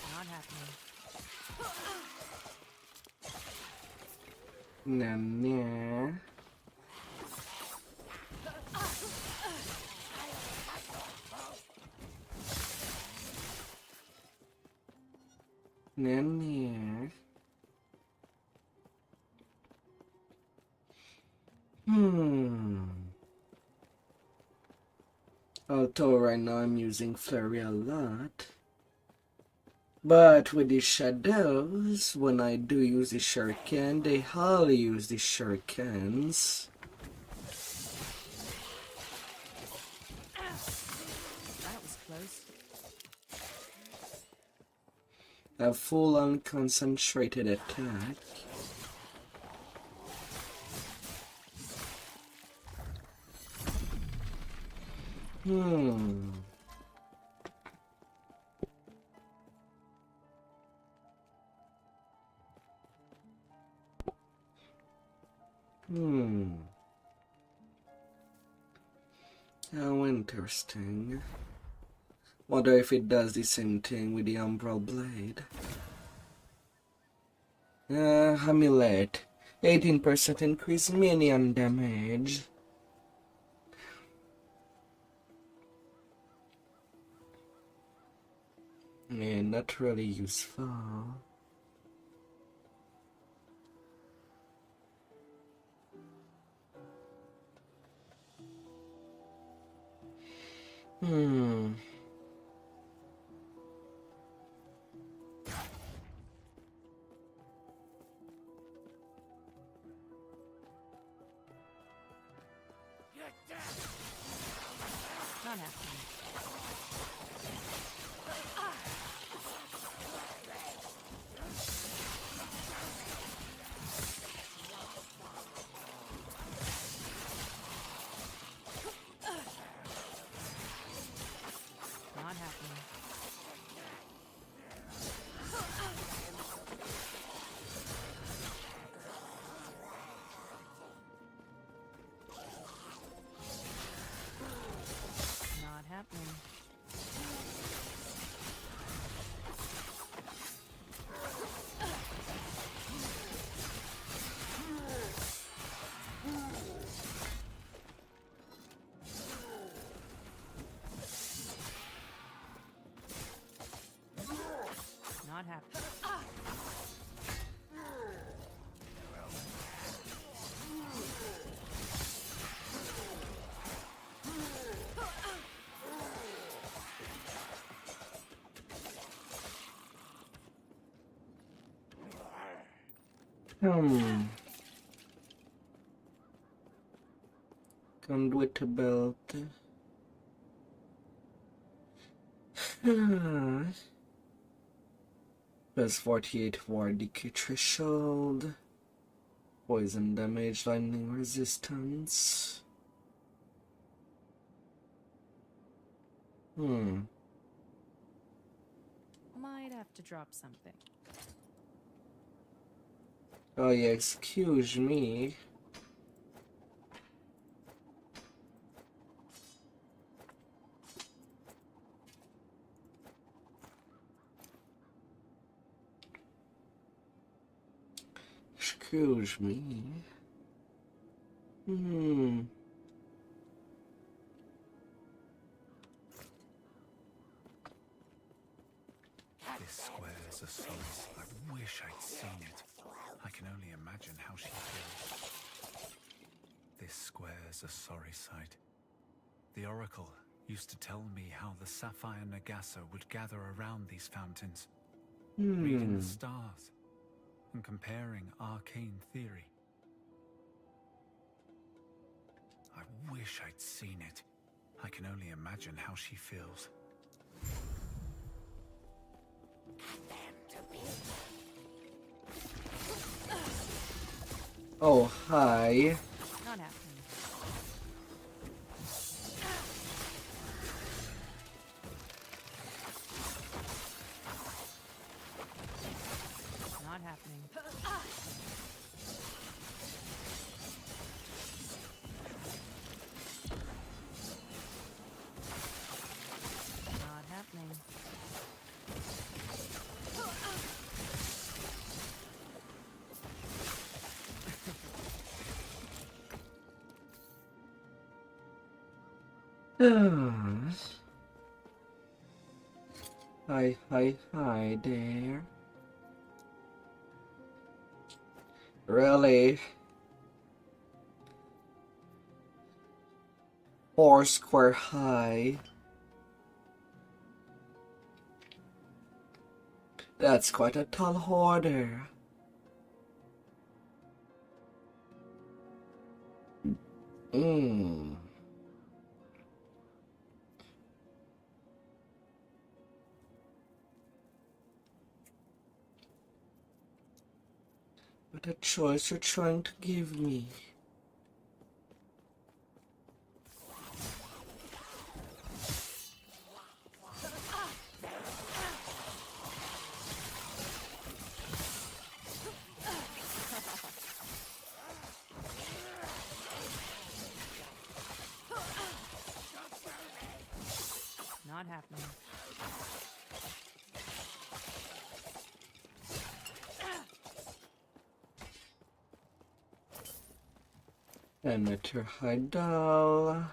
Not happening. Nah. Although right now I'm using Flurry a lot. But with the shadows, when I do use the shuriken, they hardly use the shurikens. That was close. A full-on concentrated attack. How interesting. Wonder if it does the same thing with the Umbral Blade. Amulet. 18% increase minion damage. Yeah, not really useful. Not happening. Not happening. Not happening. Hmm. Conduit belt. Plus 48 war decay threshold. Poison damage, lightning resistance. Might have to drop something. Oh yeah, excuse me. Excuse me. This square's a solace. I wish I'd seen it. I can only imagine how she feels. This square's a sorry sight. The Oracle used to tell me how the Sapphire Nagasa would gather around these fountains, reading the stars and comparing arcane theory. I wish I'd seen it. I can only imagine how she feels. Oh, hi. Not happening. Not happening. Not happening. Hi there. Really? 4 square high. That's quite a tall order. What a choice you're trying to give me. Not happening. Emitter Hydal.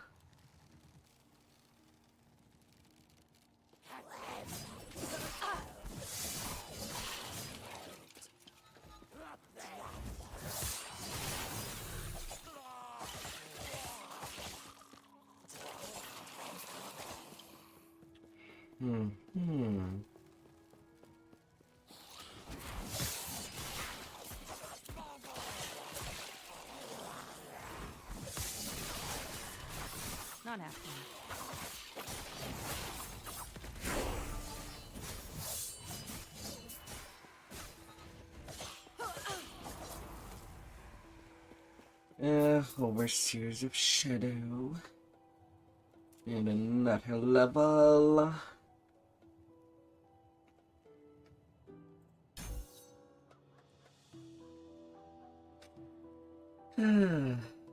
Not happening. Overseers of Shadow. And another level.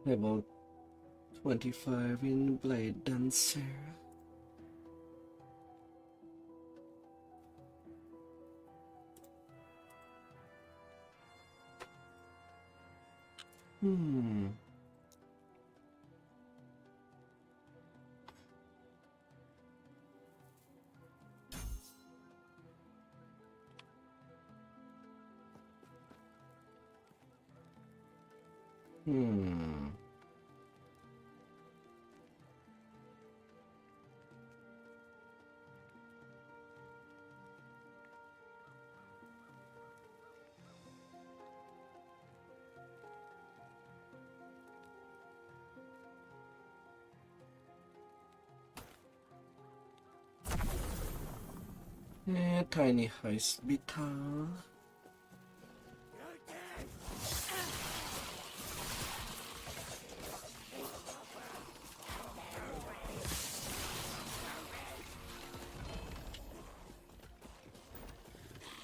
Level 25 in Bladedancer. Tiny hospital.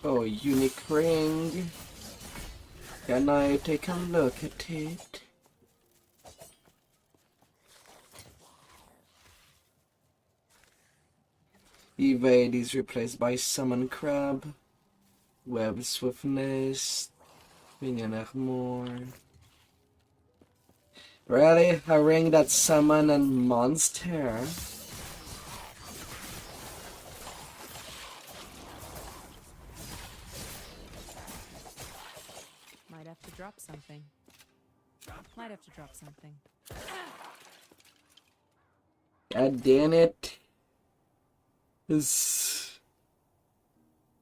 Oh, unique ring. Can I take a look at it? Evade is replaced by Summon Crab. Web Swiftness. Minion Armor. Really? A ring that summon a monster? Might have to drop something. Might have to drop something. God damn it. Is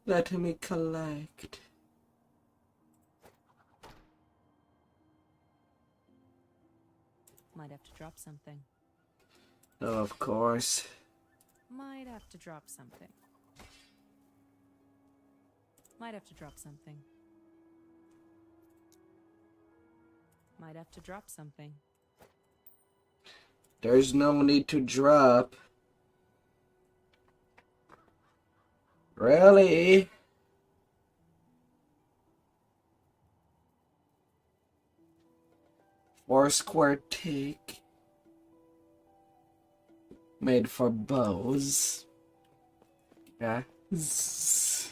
let me collect. Might have to drop something. Oh, of course. Might have to drop something. Might have to drop something. Might have to drop something. There's no need to drop. Really? Four square tick. Made for bows. Yes.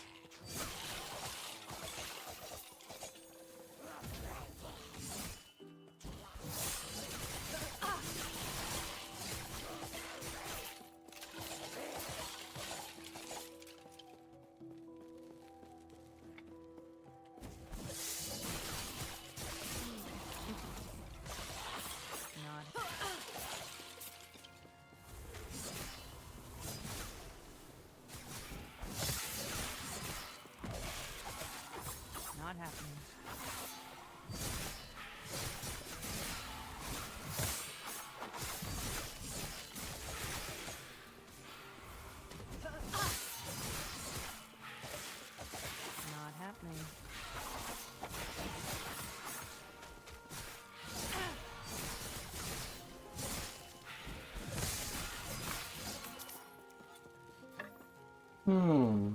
Not. Not happening. Not happening. Hmm.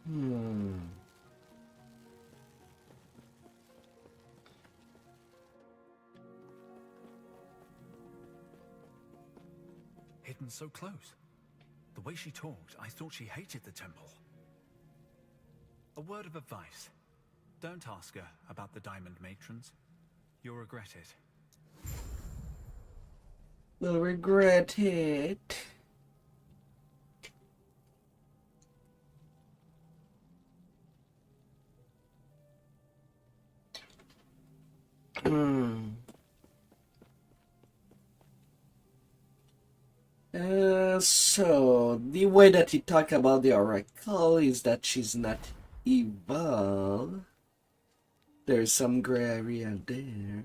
Hmm. Hidden so close. The way she talked, I thought she hated the temple. A word of advice. Don't ask her about the diamond matrons. You'll regret it. Will regret it. Hmm. So the way that he talk about the Oracle is that she's not evil. There's some gray area there.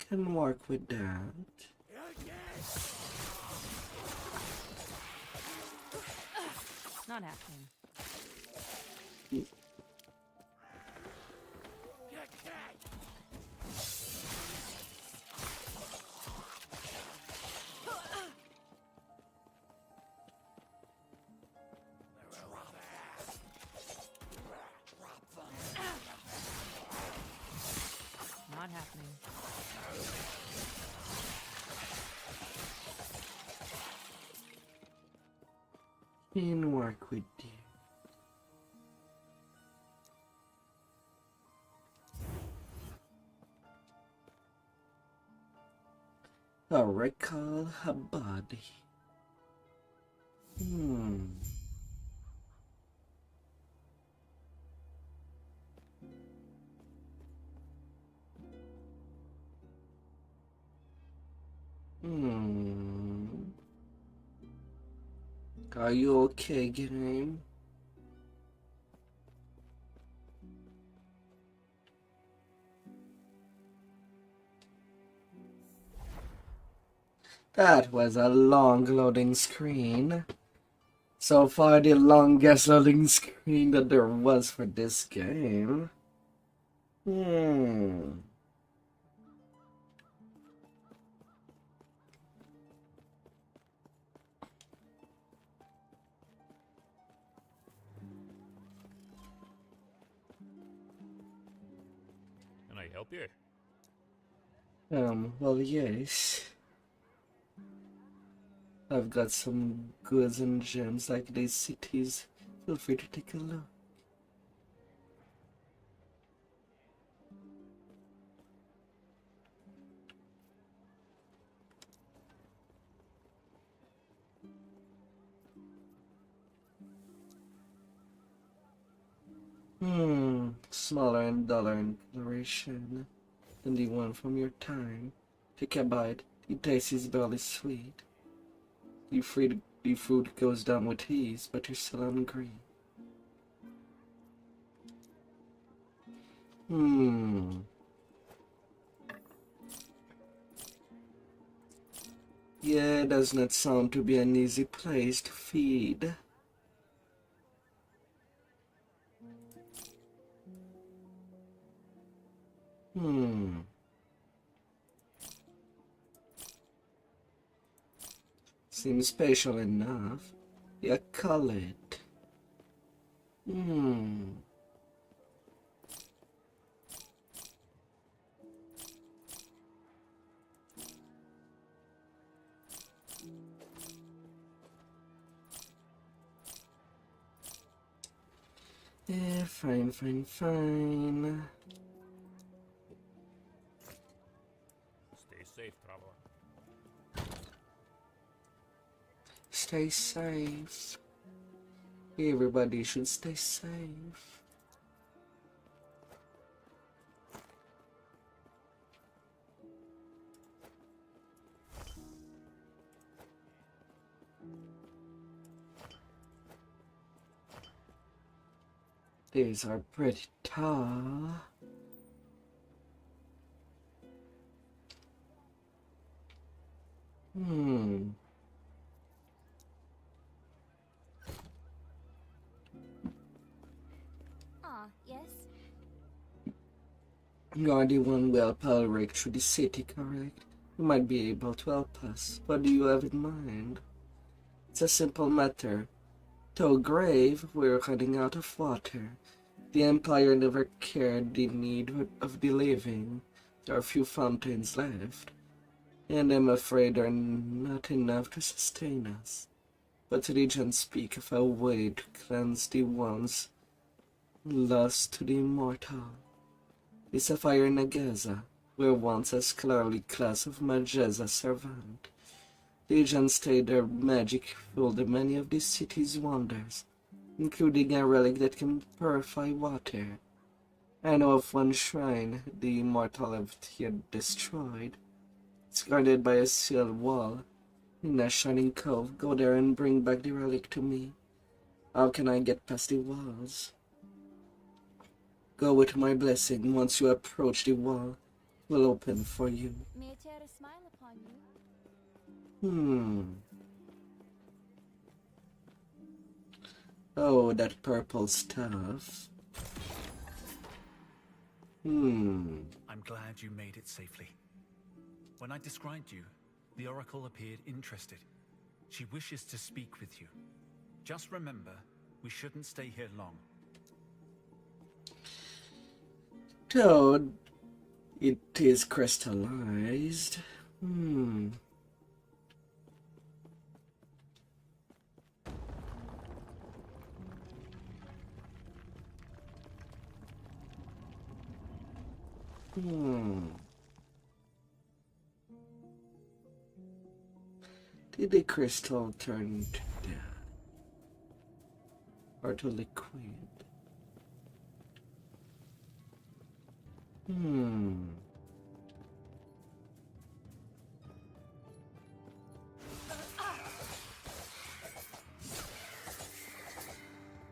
Can work with that. Not happening. Not happening. Can work with you. Oracle her body. Hmm. Hmm. Are you okay, game? That was a long loading screen. So far, the longest loading screen that there was for this game. Can I help you? Well, yes. I've got some goods and gems like these cities. Feel free to take a look. Smaller and duller in coloration than the one from your time. Take a bite. The taste is barely sweet. The food goes down with ease, but you're still hungry. Yeah, does not sound to be an easy place to feed. Seems special enough. You call it. Yeah, fine. Stay safe, traveler. Stay safe. Everybody should stay safe. These are pretty tall. Yes? You're the one well pal-rigged through the city, correct? You might be able to help us. What do you have in mind? It's a simple matter. Though grave, we're running out of water. The Empire never cared the need of the living. There are few fountains left, and I'm afraid they're not enough to sustain us. But legends speak of a way to cleanse the ones lost to the immortal. The Sapphire Nagaza were once a scholarly class of Mageza servant. Legends state their magic fueled many of the city's wonders, including a relic that can purify water. I know of one shrine the immortal have yet destroyed. It's guarded by a sealed wall in a shining cove. Go there and bring back the relic to me. How can I get past the walls? Go with my blessing. Once you approach the wall, it will open for you. May I share a smile upon you? Oh, that purple stuff. I'm glad you made it safely. When I described you, the Oracle appeared interested. She wishes to speak with you. Just remember, we shouldn't stay here long. Toad, it is crystallized. Did the crystal turn to death or to liquid?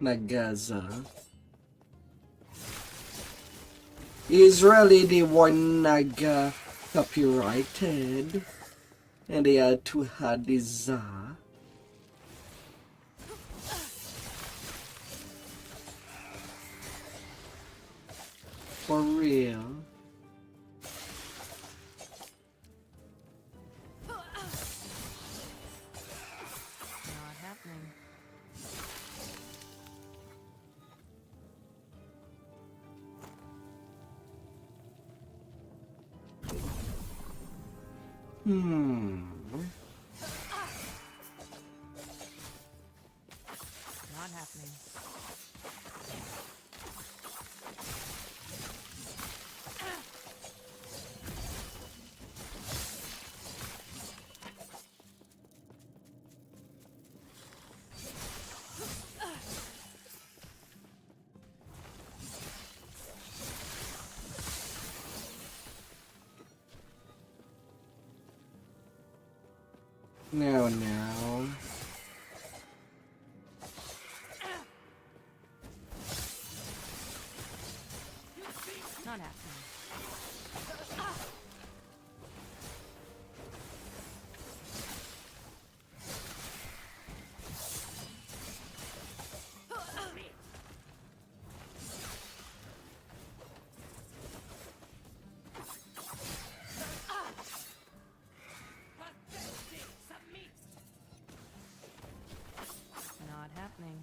Nagaza. Is really the one Naga copyrighted? And they had to add the za. For real. Not happening. Not happening. Now. Not happening. Not happening.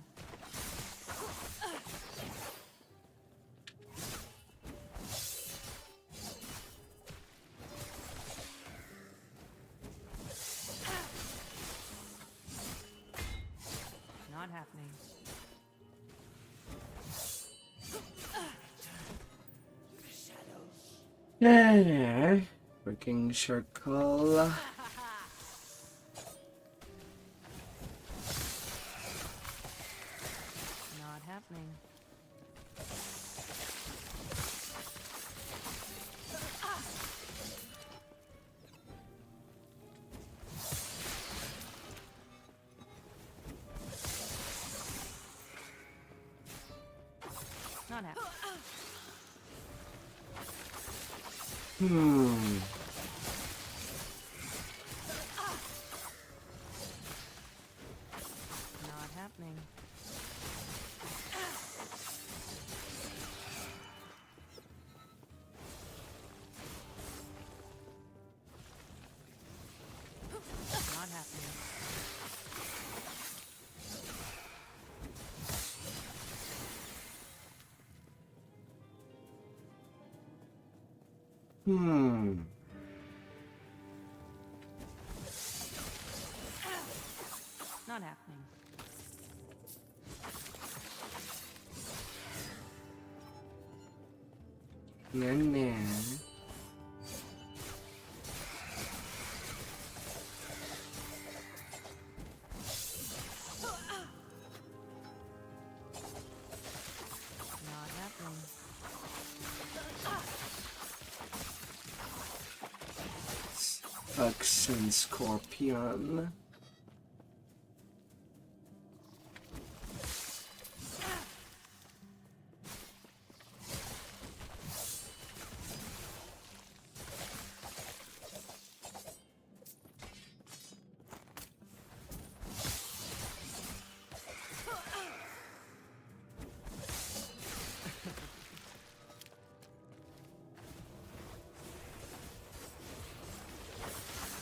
Not happening. Yeah. Working circle. Not happening. Not happening. Not happening. Not happening. Not happening. Nah. Not happening. Action Scorpion.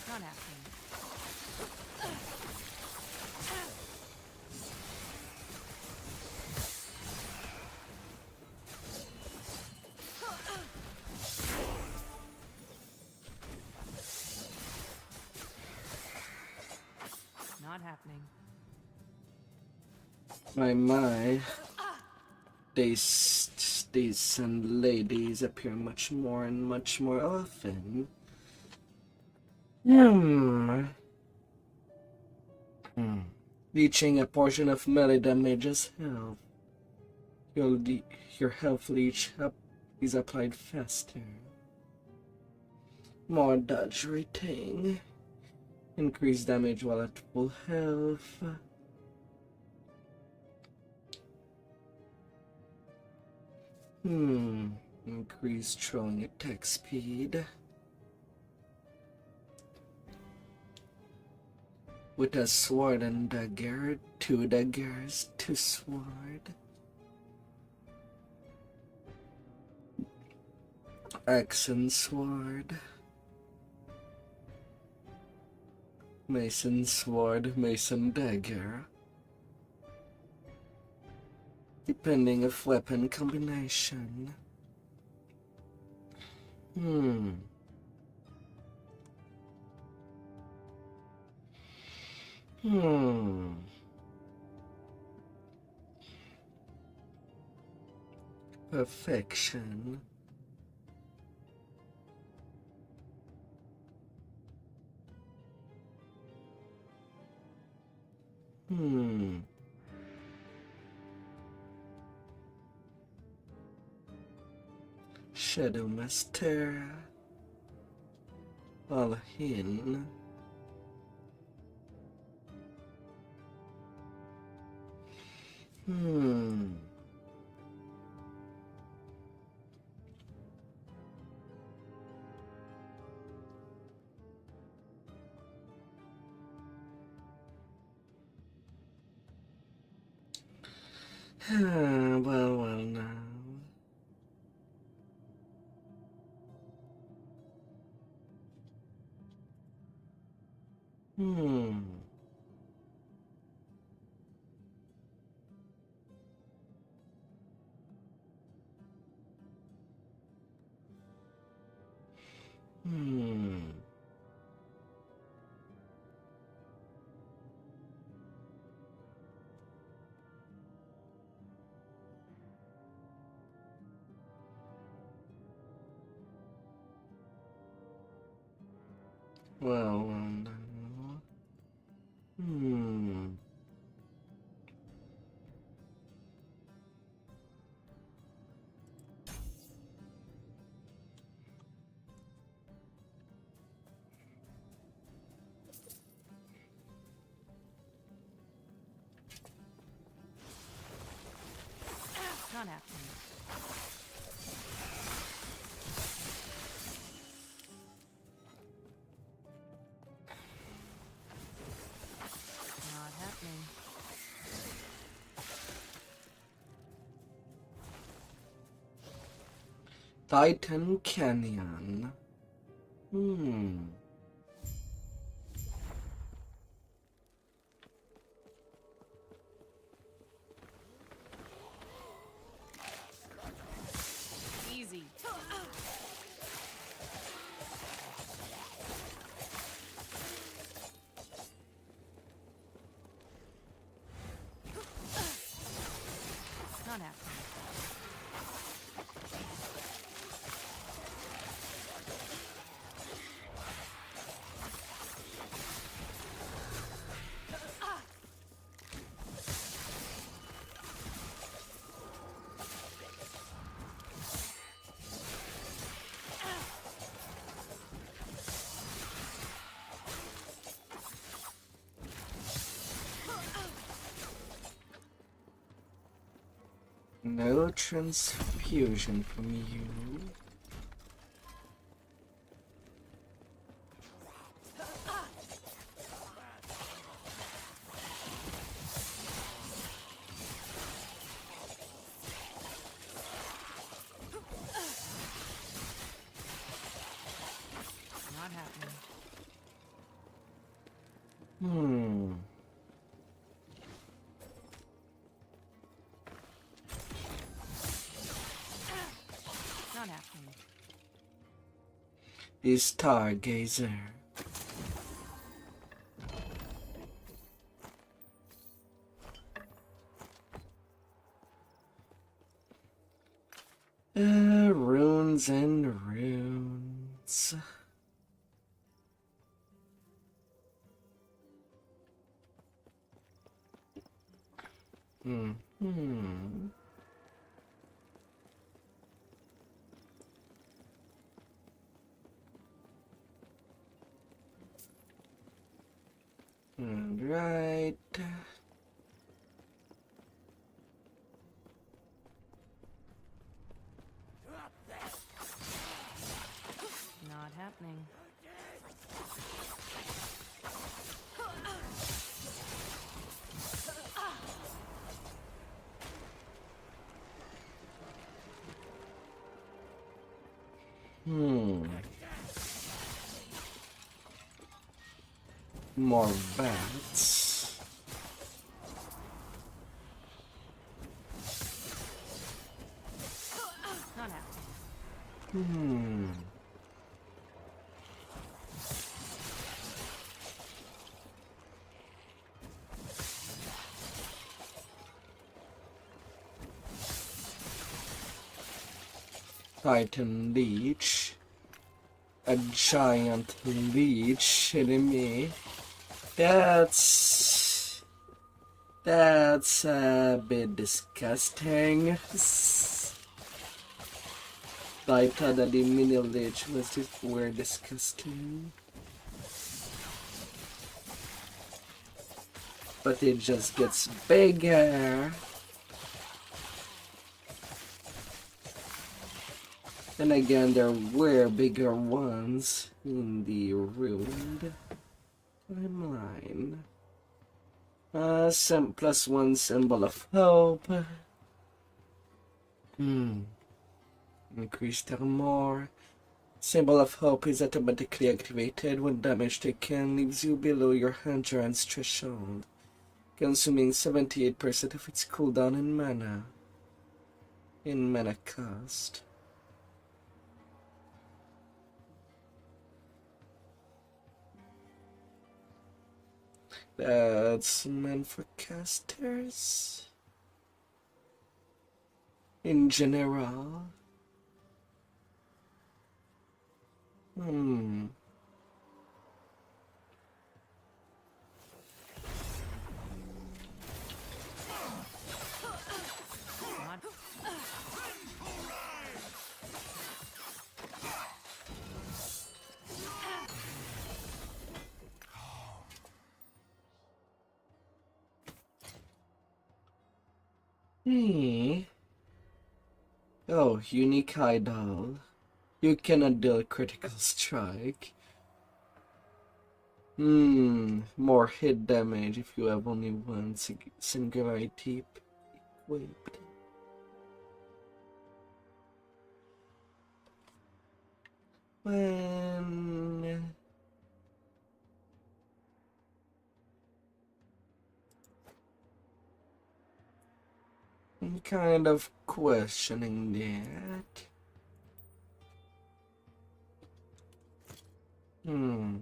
Not happening. Not happening. My. These and ladies appear much more and much more often. Reaching a portion of melee damage as health. Your health leech is applied faster. More dodge rating. Increased damage while at full health. Increased throwing attack speed. With a sword and dagger, 2 daggers, 2 sword. Axe and sword. Mason sword, mason dagger. Depending of weapon combination. Perfection. Shadow Master. Alhin. Well now. Well now. Not happening. Not happening. Titan Canyon. Easy. Not happening. No transfusion from you. Not happening. Not happening. The Stargazer. Runes and runes. Right. Not happening. More bats. Not out. Titan Leech. A giant leech hitting me. That's a bit disgusting. I thought that the mini leech was just weird disgusting. But it just gets bigger. And again, there were bigger ones in the ruined timeline. +1 symbol of hope. Increased armor. Symbol of hope is automatically activated when damage taken leaves you below your endurance threshold, consuming 78% of its cooldown in mana cost. That's meant for casters. In general. Oh, unique idol. You cannot deal critical strike. More hit damage if you have only one singularity equipped. When I'm kind of questioning that. Not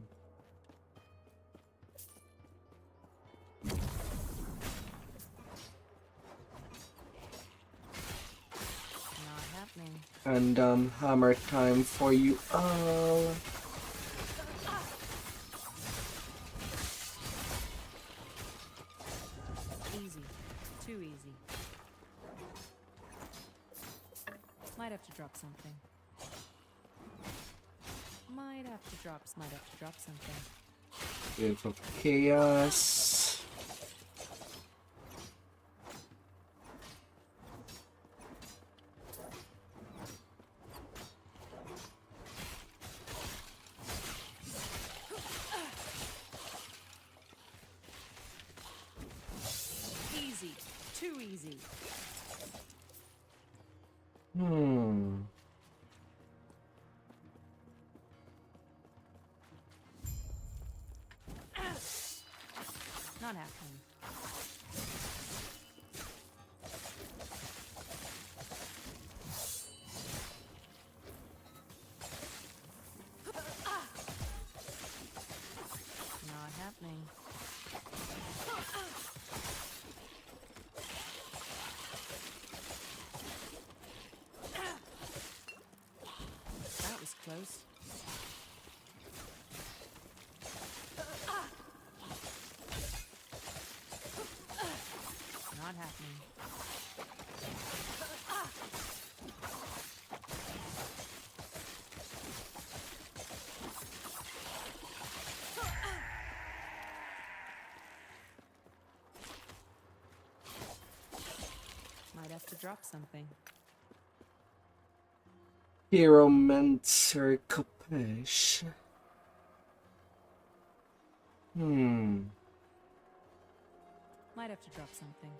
happening. And hammer time for you all. Easy. Too easy. Might have to drop something. Might have to drop something. Wave of chaos. Easy. Too easy. Not happening. Not happening. That was close. Not happening. Might have to drop something. Pyromancer Capesh. Might have to drop something.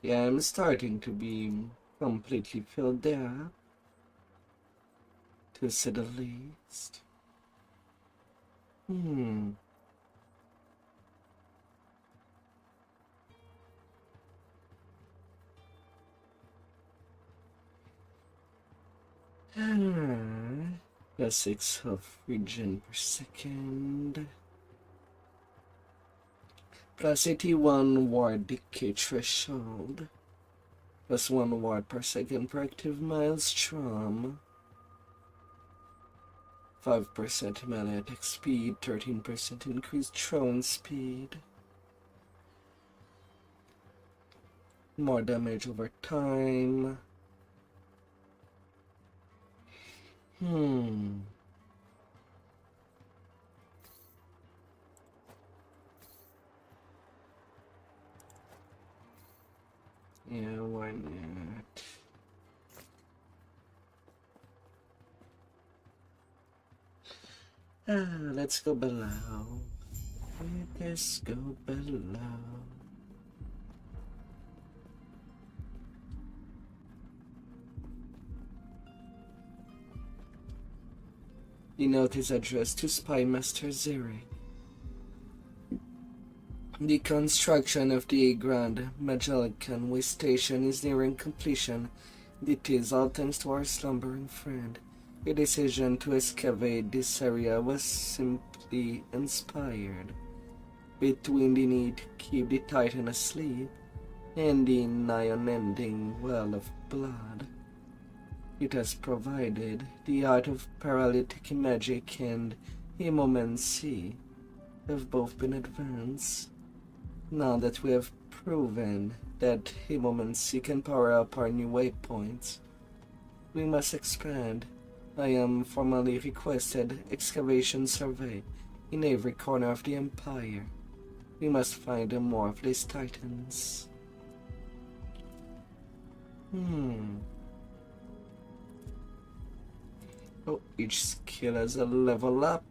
Yeah, I'm starting to be completely filled there. to say the least. Hmm. Plus 6 health regen per second. Plus 81 ward decay threshold. Plus 1 ward per second per active maelstrom. 5% melee attack speed, 13% increased thrown speed. More damage over time. Yeah, why not? Let's go below. Let's go below. The note is addressed to Spy Master Zeri. The construction of the Grand Magellan Way Station is nearing completion. It is all thanks to our slumbering friend. Your decision to excavate this area was simply inspired. Between the need to keep the Titan asleep and the nigh-unending well of blood, it has provided the art of paralytic magic and hemomancy have both been advanced. Now that we have proven that hemomancy can power up our new waypoints, we must expand. I am formally requested excavation survey in every corner of the Empire. We must find more of these Titans. Oh, each skill has a level up.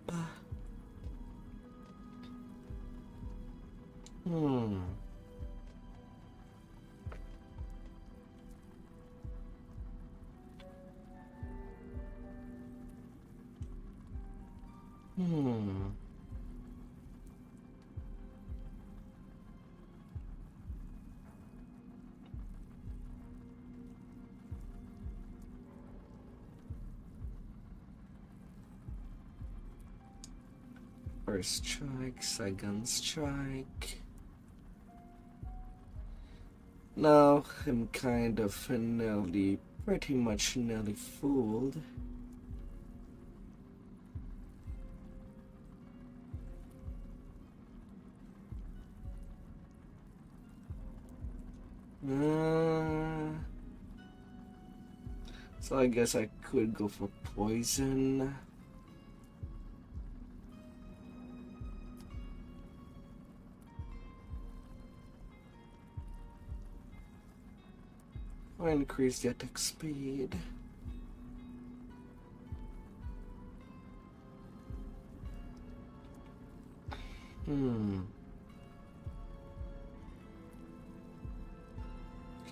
First strike, second strike. Now I'm kind of pretty much nearly fooled. So I guess I could go for poison. Or increase the attack speed.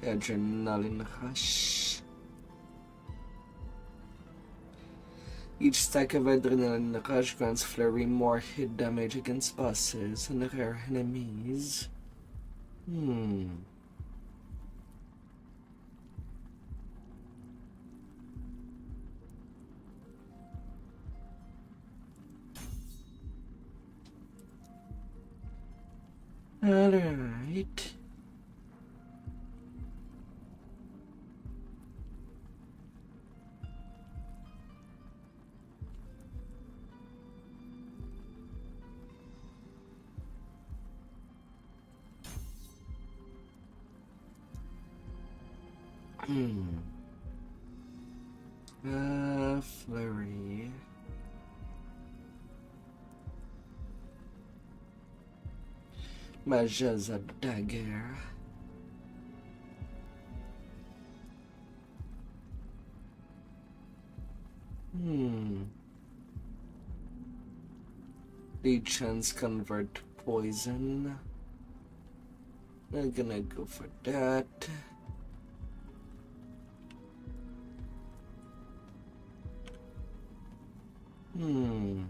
Adrenaline rush. Each stack of adrenaline rush grants Flurry more hit damage against bosses and rare enemies. Alright. Flurry. Measures a dagger. The chance convert to poison. I'm gonna go for that. Hmm.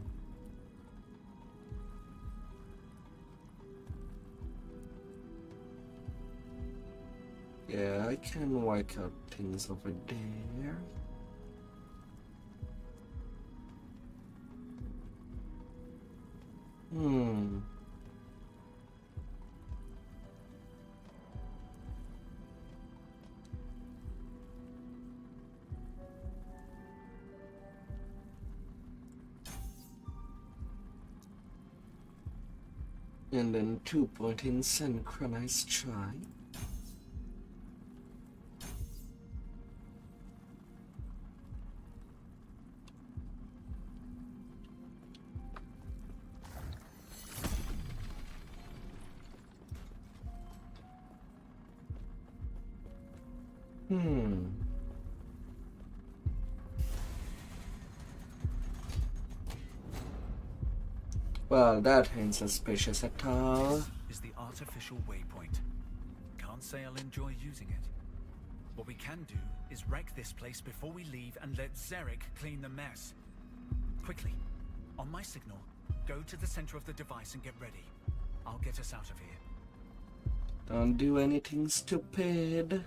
Yeah, I can work out things over there. Hmm. And then 2-point in synchronized try. Hmm. Well, that ain't suspicious at all. Is the artificial waypoint. Can't say I'll enjoy using it. What we can do is wreck this place before we leave and let Zarek clean the mess. Quickly, on my signal, go to the center of the device and get ready. I'll get us out of here. Don't do anything stupid. And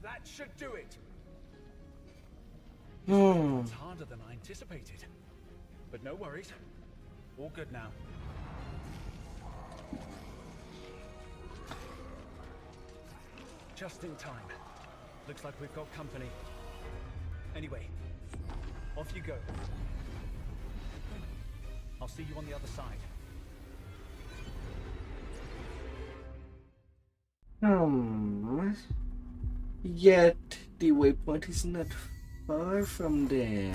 that should do it. Hmm. It's harder than I anticipated. But no worries. All good now. Just in time. Looks like we've got company. Anyway, off you go. I'll see you on the other side. Yet the waypoint is not far from there.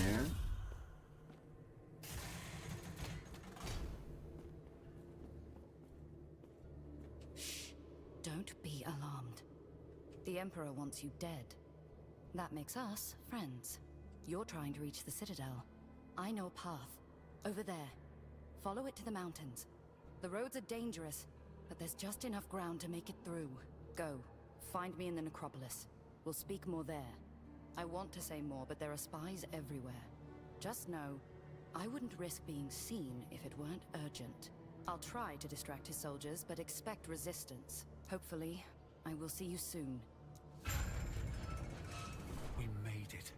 Don't be alarmed. The Emperor wants you dead. That makes us friends. You're trying to reach the Citadel. I know a path. Over there. Follow it to the mountains. The roads are dangerous, but there's just enough ground to make it through. Go. Find me in the necropolis. We'll speak more there. I want to say more, but there are spies everywhere. Just know, I wouldn't risk being seen if it weren't urgent. I'll try to distract his soldiers, but expect resistance. Hopefully, I will see you soon. We made it.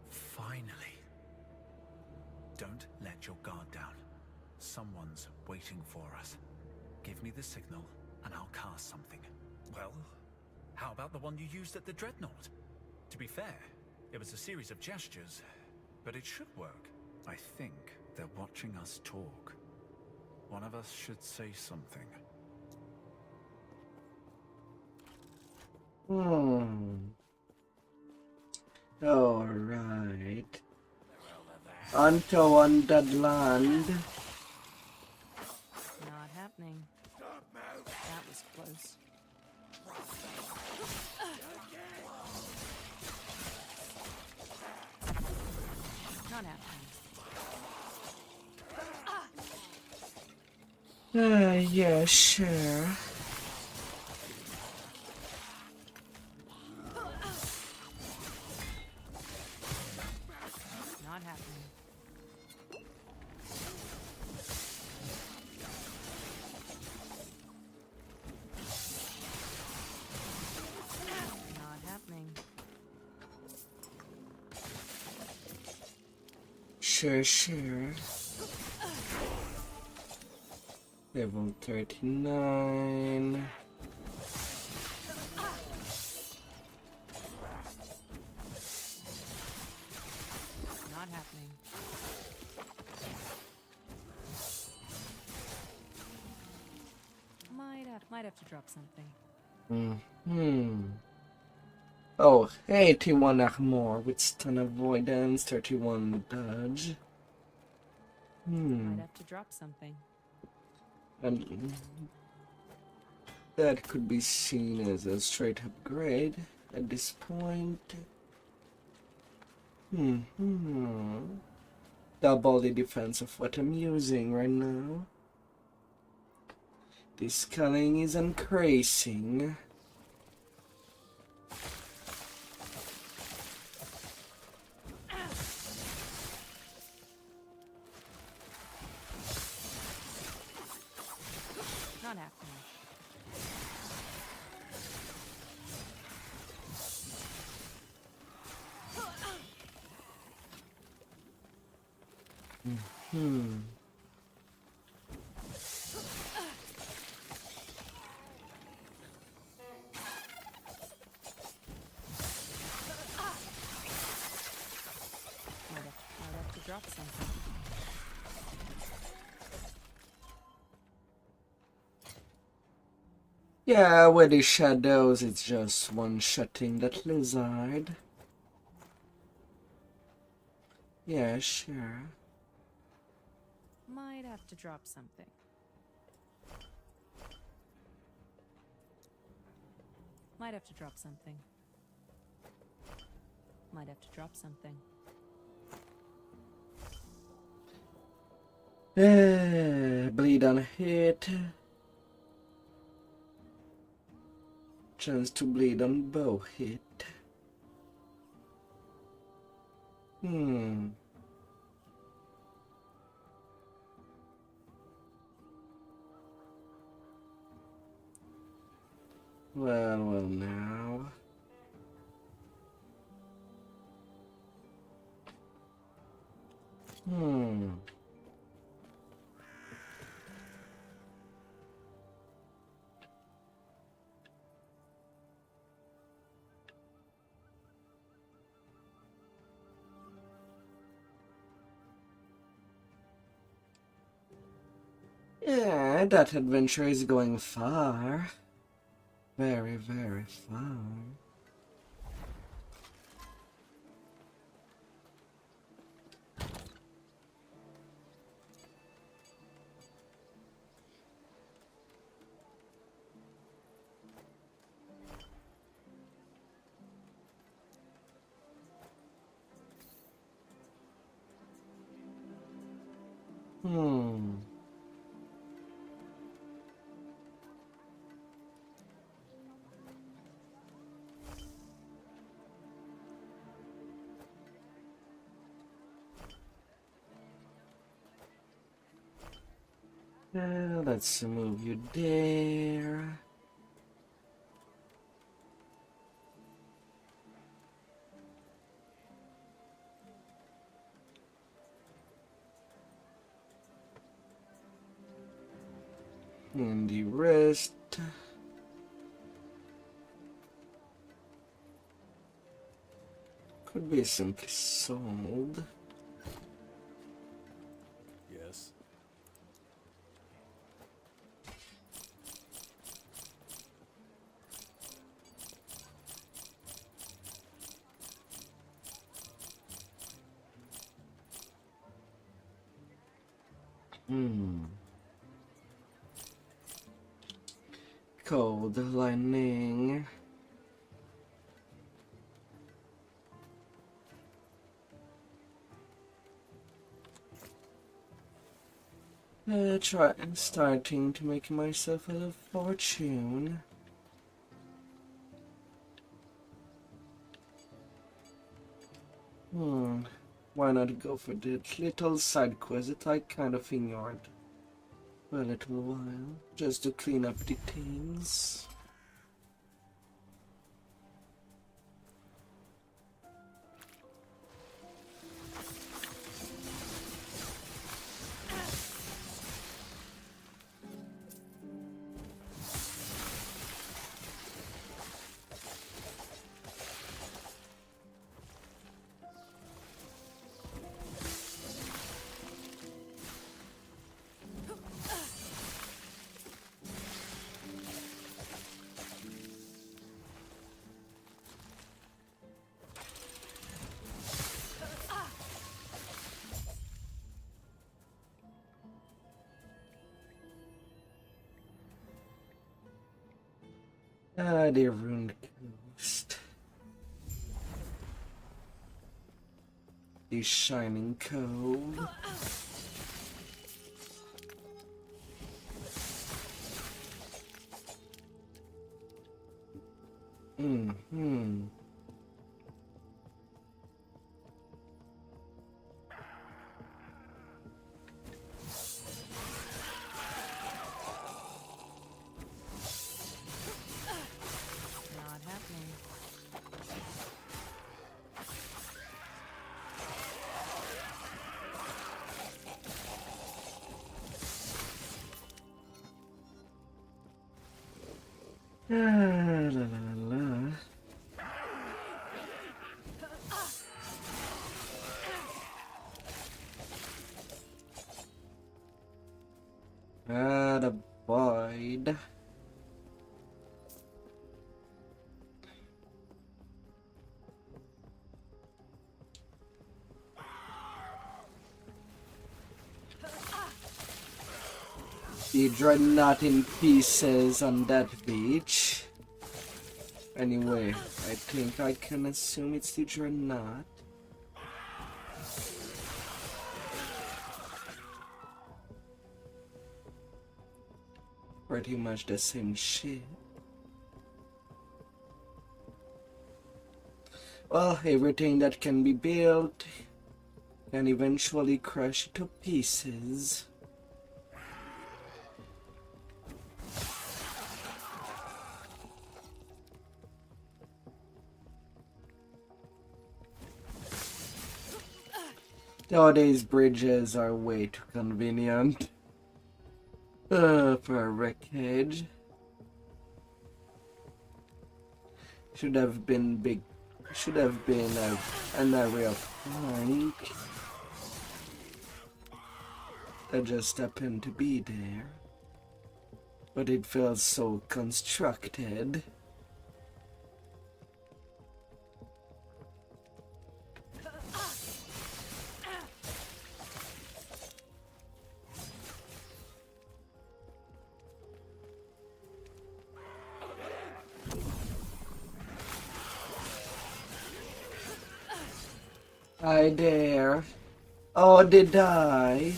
Finally. Don't let your guard down. Someone's waiting for us. Give me the signal, and I'll cast something. Well, how about the one you used at the Dreadnought? To be fair, it was a series of gestures, but it should work. I think they're watching us talk. One of us should say something. Alright. Onto on that land. Not happening. That was close. Not happening. Yeah, sure. Not happening. Not happening. Sure. Level 39. Not happening. Might have to drop something. Oh, 81 armor with stun avoidance, 31 dodge. Might have to drop something. And that could be seen as a straight upgrade at this point. Double the defense of what I'm using right now. This sculling is increasing. Not after me. Hmm. Might have to drop something. Yeah, with the shadows, it's just one-shotting that lizard. Yeah, sure. Might have to drop something. Might have to drop something. Might have to drop something. Bleed on hit. Chance to bleed on bow hit. Hmm. Well now. Hmm. Yeah, that adventure is going far. Very, very far. Hmm. Let's move you there. And the rest. Could be simply sold. Yes. Hmm. Cold lightning. Starting to make myself a little fortune. Why not go for that little side quest that I kind of ignored for a little while, just to clean up the things. Ah, the ruined coast. The shining cove. Mm-hmm. La la la la. The void. The dreadnought in pieces on that beach. Anyway, I think I can assume it's the dreadnought. Pretty much the same shit. Well, everything that can be built can eventually crash to pieces. Nowadays, bridges are way too convenient for a wreckage. Should have been an area of flank that just happened to be there, but it feels so constructed. Hi there. Oh, did I?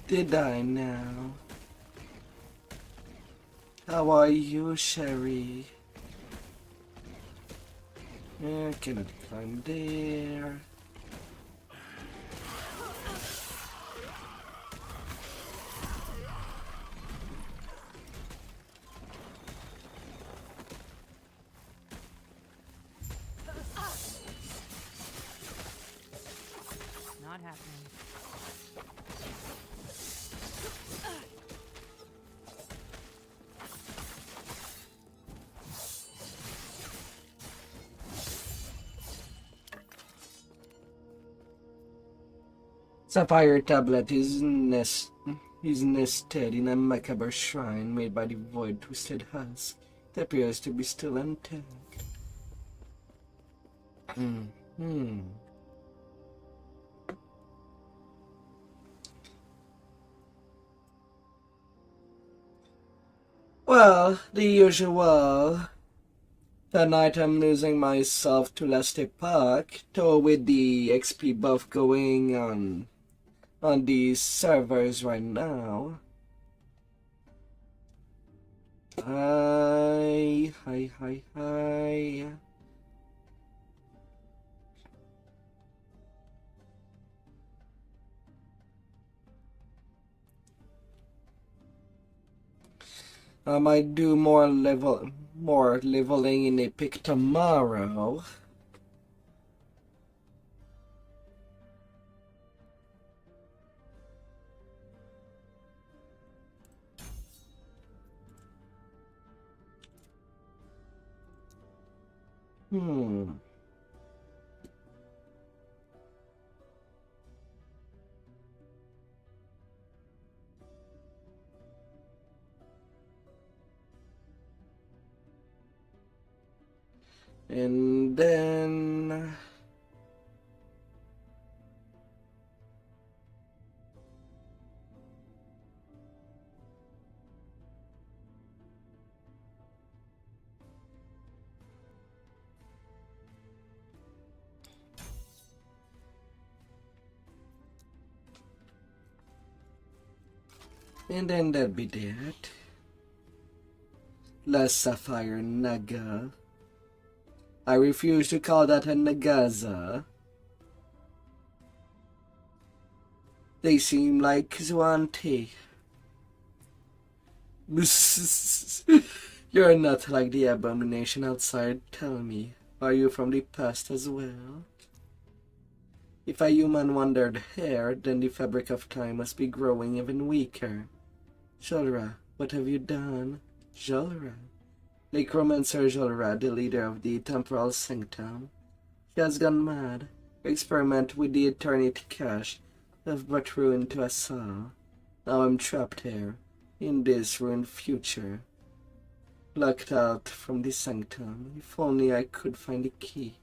Did I now? How are you, Sherry? I cannot climb there. Not happening. Sapphire tablet is nested in a macabre shrine made by the void twisted husk. It appears to be still intact. Well, the usual. Tonight I'm losing myself to last Epoch, though with the XP buff going on these servers right now. Hi. I might do more leveling in Epic tomorrow. And then that'd be that. Last Sapphire Naga. I refuse to call that a Nagaza. They seem like Zwanti. You're not like the abomination outside, tell me. Are you from the past as well? If a human wandered here, then the fabric of time must be growing even weaker. Jolra, what have you done? Jolra? Necromancer Jolra, the leader of the temporal sanctum. He has gone mad. Experiment with the eternity cache have brought ruin to us all. Now I'm trapped here, in this ruined future. Locked out from the sanctum. If only I could find the key.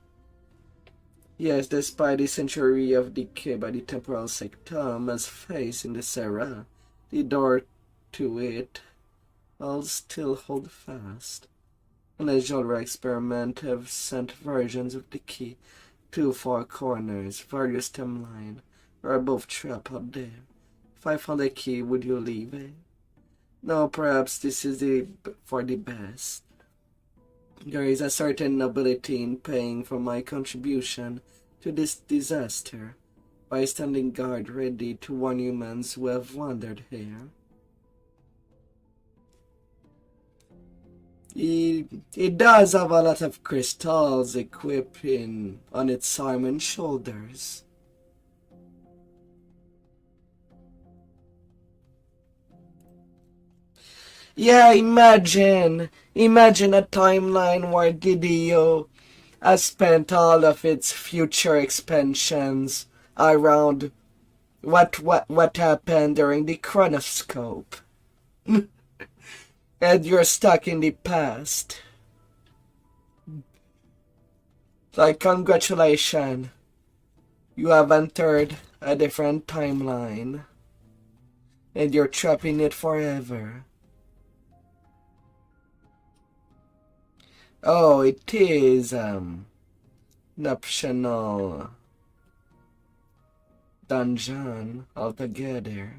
Yes, despite the century of decay by the temporal sanctum as face in the Serra, the door to it I'll still hold fast. Unless Jolra experiment have sent versions of the key to four corners, various timeline, or above trap out there. If I found a key, would you leave it? No, perhaps this is for the best. There is a certain nobility in paying for my contribution to this disaster by standing guard ready to warn humans who have wandered here. It does have a lot of crystals equipping on its arm and shoulders. Yeah, imagine a timeline where Didio has spent all of its future expansions around what happened during the chronoscope. And you're stuck in the past. Like, congratulations. You have entered a different timeline. And you're trapped in it forever. Oh, it is, an optional dungeon altogether.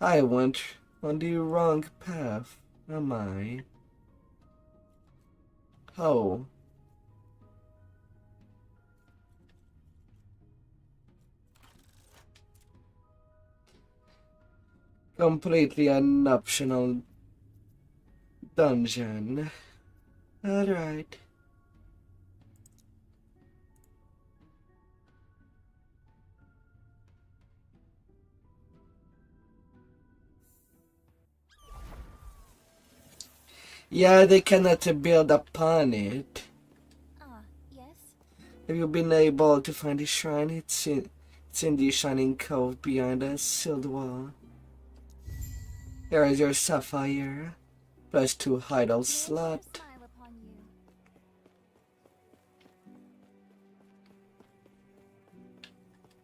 I went on the wrong path, am I? Oh. Completely an optional dungeon. Alright. Yeah, they cannot build upon it. Yes? Have you been able to find the shrine? It's in the shining cove behind the sealed wall. Here is your sapphire, plus 2 idle slot. Smile upon you.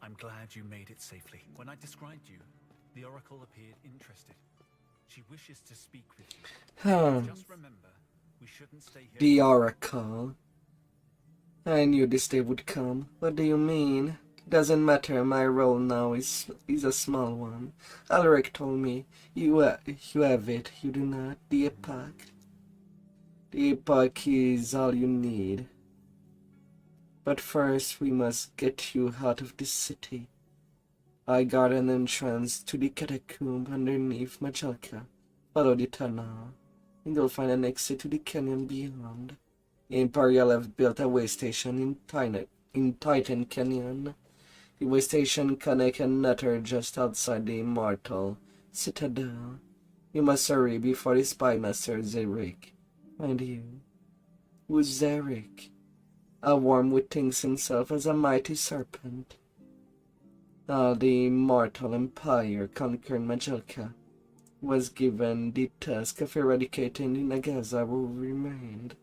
I'm glad you made it safely. When I described you, the Oracle appeared interested. She wishes to speak with you. Just remember, we shouldn't stay here. The Oracle. I knew this day would come. What do you mean? Doesn't matter, my role now is a small one. Alaric told me, you have it, you do not. The Epoch. The Epoch is all you need. But first we must get you out of this city. I got an entrance to the catacomb underneath Majalka. Follow the tunnel, and you'll find an exit to the canyon beyond. Imperial have built a way station in Titan Canyon. The way station connects another just outside the immortal citadel. You must hurry before the spy master Zarek find you. Who's Zarek? A worm who thinks himself as a mighty serpent. All the immortal empire conquered Majalka was given the task of eradicating the Nagaza who remained.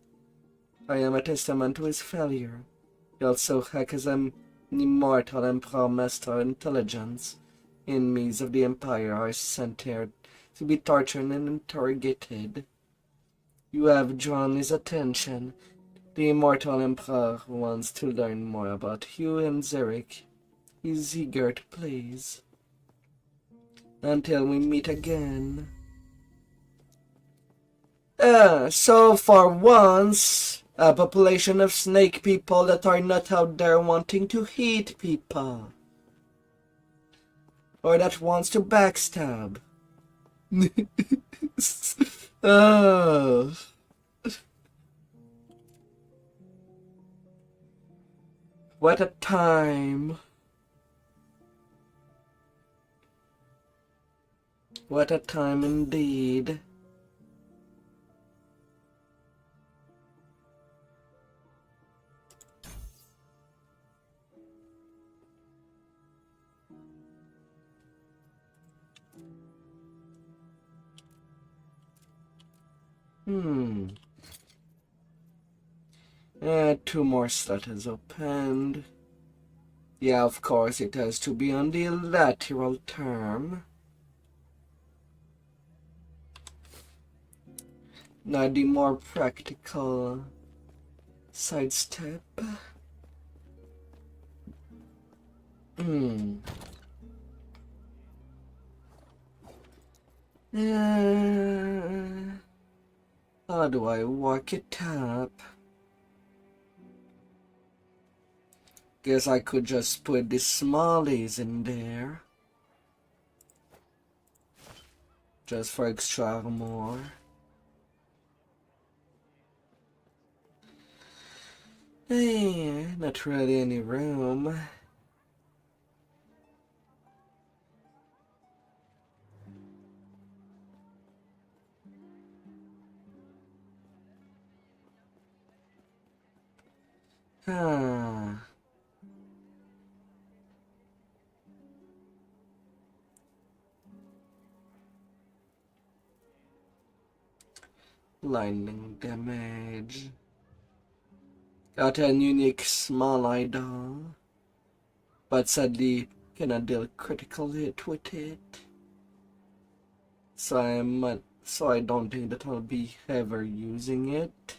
I am a testament to his failure. He also hacked as an immortal emperor master intelligence. Enemies of the empire are sent here to be tortured and interrogated. You have drawn his attention. The immortal emperor wants to learn more about you and Zarek. He's eager to please. Until we meet again. So for once, a population of snake people that are not out there wanting to eat people. Or that wants to backstab. Oh. What a time. What a time indeed. Two more status opened. Yeah, of course, it has to be on the lateral term. Not the more practical sidestep. How do I work it up? Guess I could just put the smallies in there. Just for extra more. Not really any room. Lightning damage. Got a unique small idol, but sadly cannot deal critical hit with it. So I don't think that I'll be ever using it.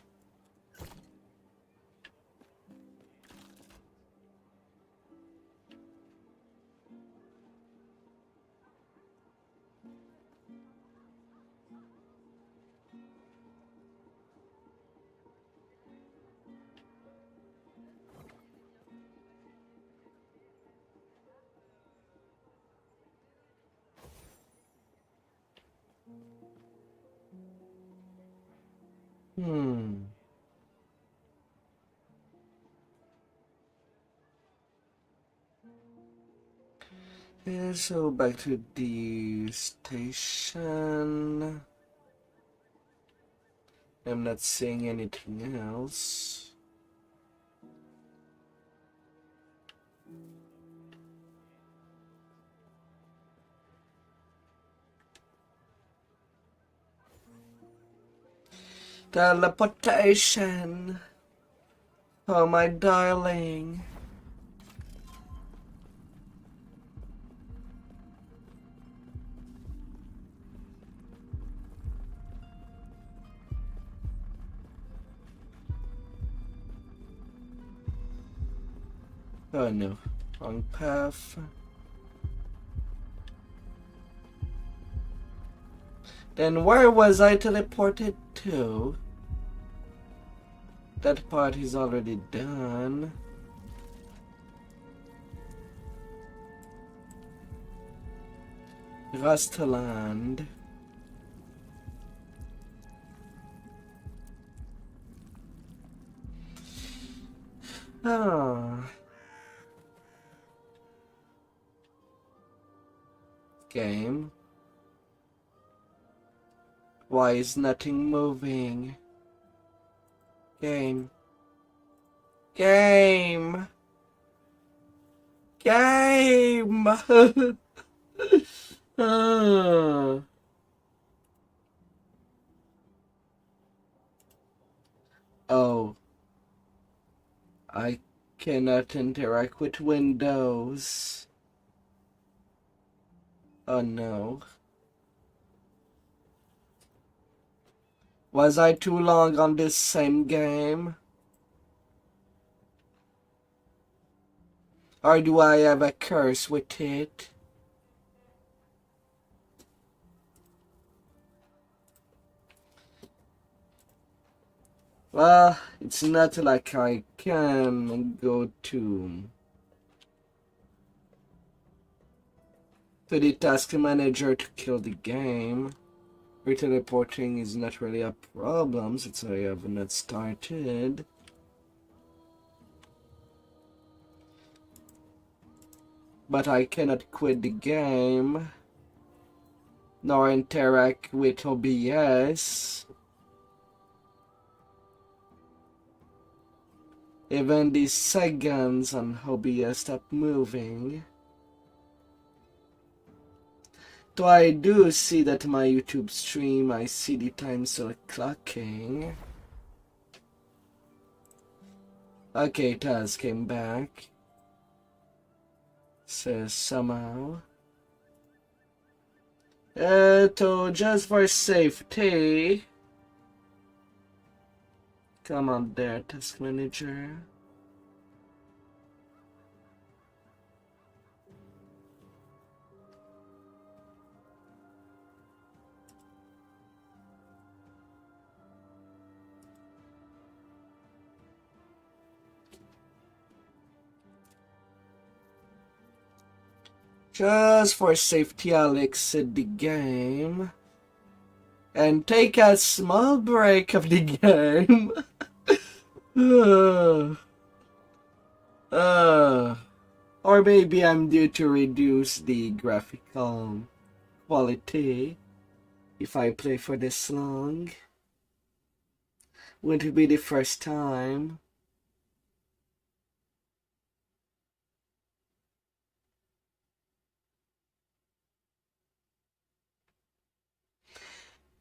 Yeah, so back to the station. I'm not seeing anything else. Teleportation. Oh, my darling. Oh no, wrong path. Then where was I teleported to? That part is already done. Rustland. Game. Why is nothing moving? Game. Game. Game. Oh. I cannot interact with Windows. Oh no. Was I too long on this same game? Or do I have a curse with it? Well, it's not like I can go to the task manager to kill the game. Reteleporting is not really a problem since I have not started. but I cannot quit the game nor interact with OBS. Even the seconds on OBS stop moving. So I do see that my YouTube stream, I see the time still clocking. Okay, Taz came back. Says somehow. So just for safety. Come on there, task manager. Just for safety, I'll exit the game and take a small break of the game. Or maybe I'm due to reduce the graphical quality if I play for this long. Wouldn't be the first time.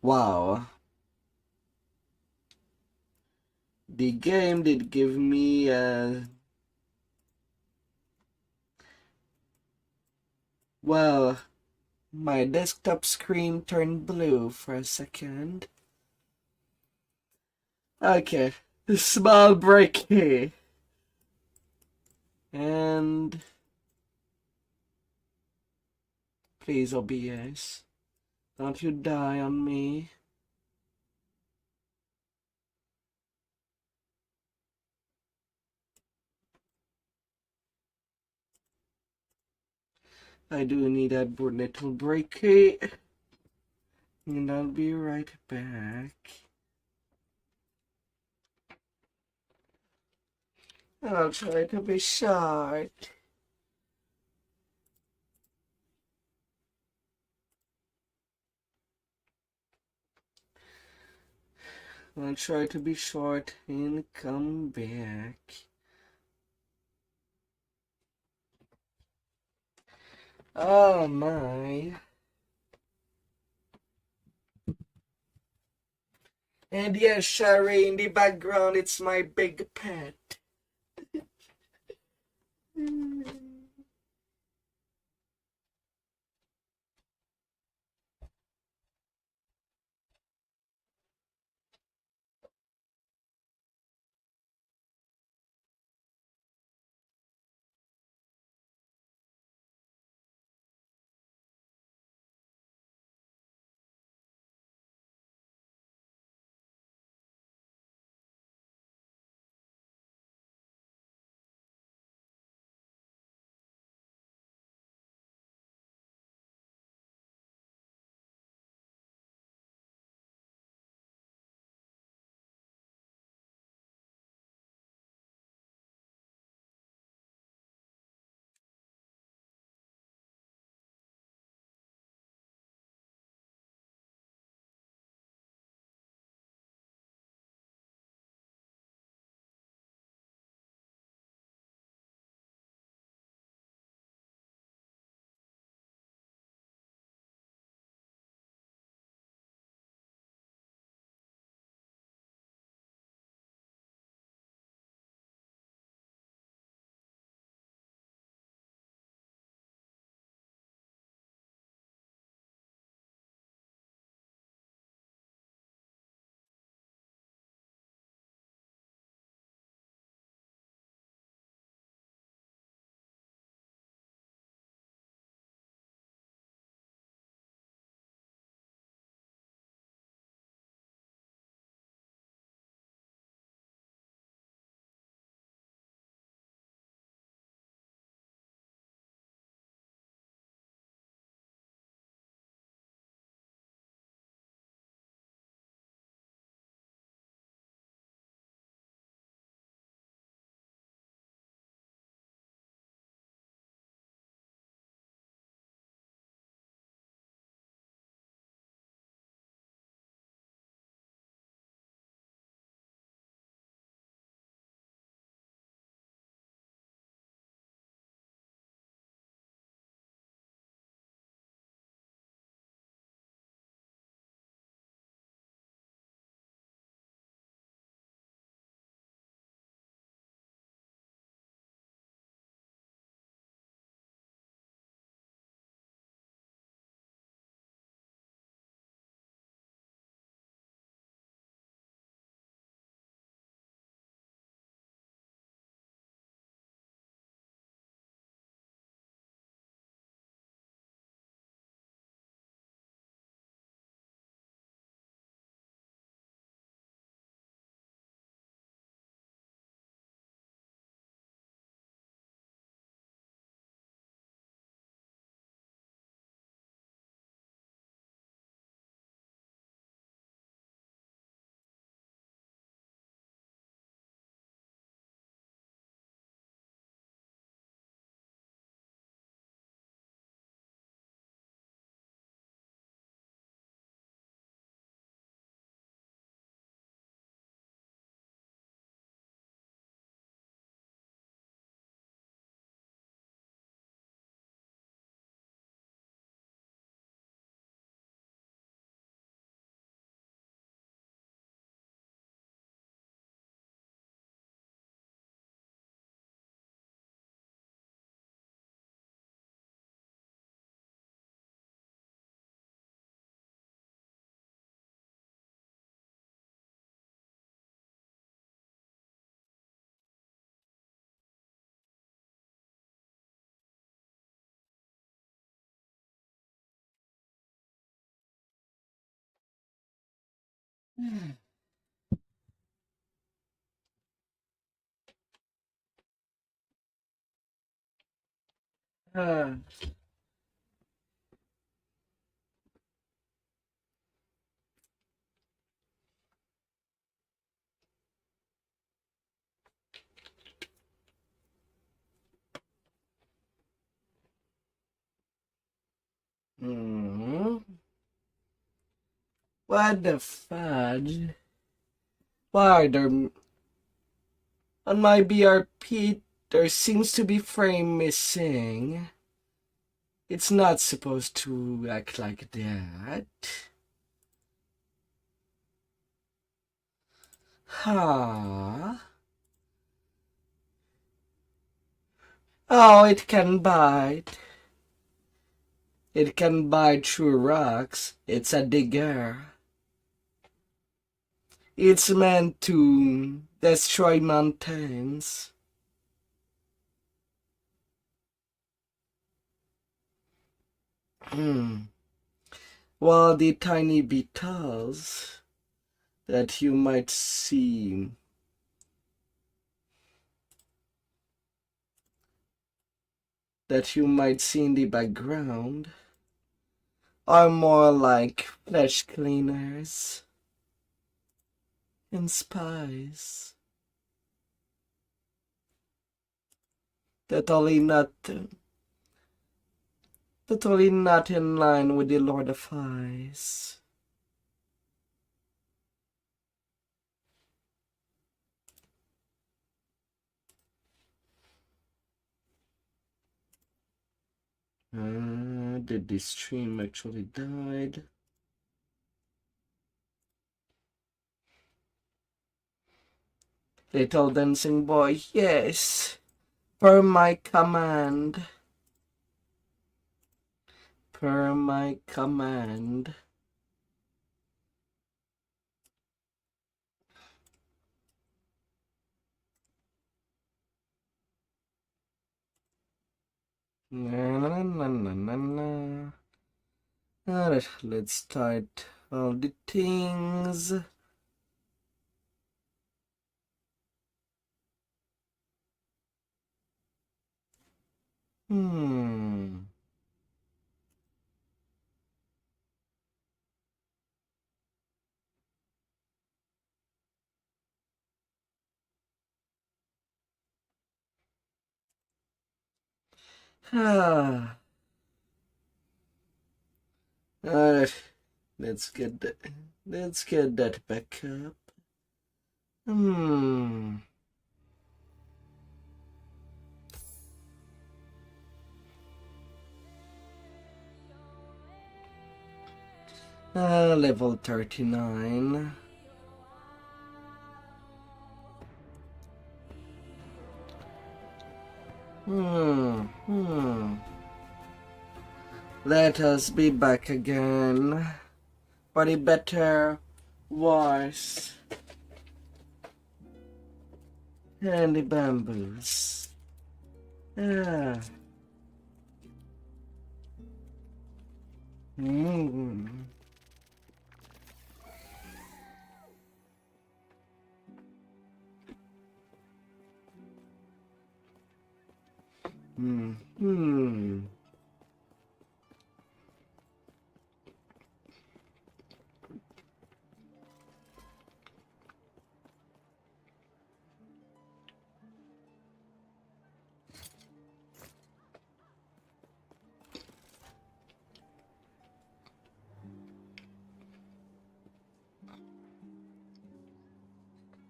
Wow. The game did give me well, my desktop screen turned blue for a second. Okay, small break here. And please, OBS, don't you die on me. I do need a little break here. And I'll be right back. I'll try to be short. I'll try to be short and come back. Oh my. And yes, Shari, in the background, it's my big pet. Ah. Hmm. What the fudge? Why are there... On my BRP, there seems to be frame missing. It's not supposed to act like that. Huh? Oh, it can bite. It can bite through rocks. It's a digger. It's meant to destroy mountains. Well, the tiny beetles that you might see in the background are more like flesh cleaners and spies. Totally not in line with the Lord of Eyes. Did the stream actually died? Little dancing boy, yes. Per my command. Per my command. Na, na, na, na, na, na. Alright, let's start all the things. Ah. Alright, let's get that back up. Level 39. Let us be back again. For the better, worse, and the bamboos. Ah.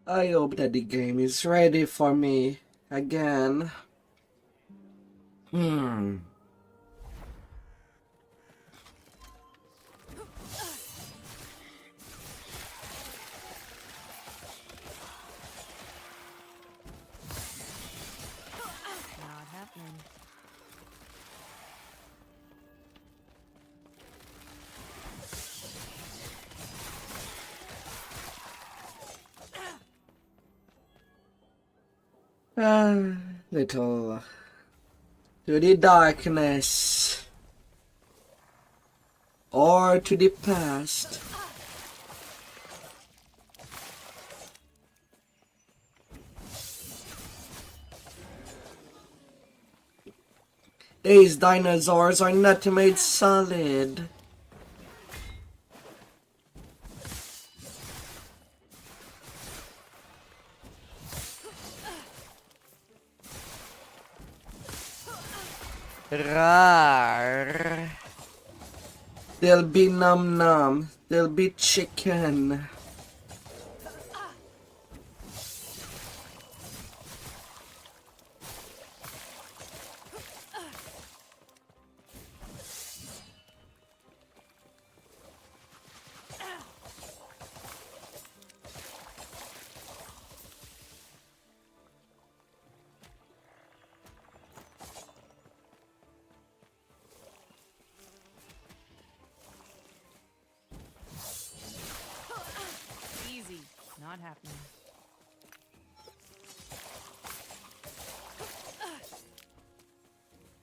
I hope that the game is ready for me again. Not happening. Little to the darkness or to the past. These dinosaurs are not made solid. Rawr. They'll be num num. They'll be chicken. Easy. Not happening.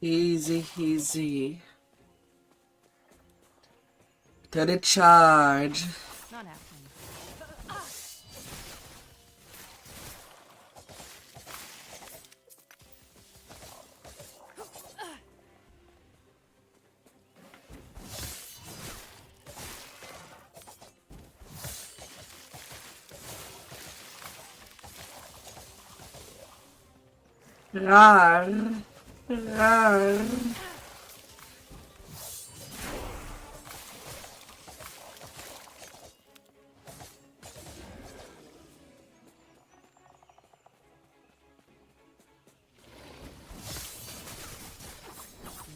Easy, easy. To the charge. Not happening. Rawr. Rawr.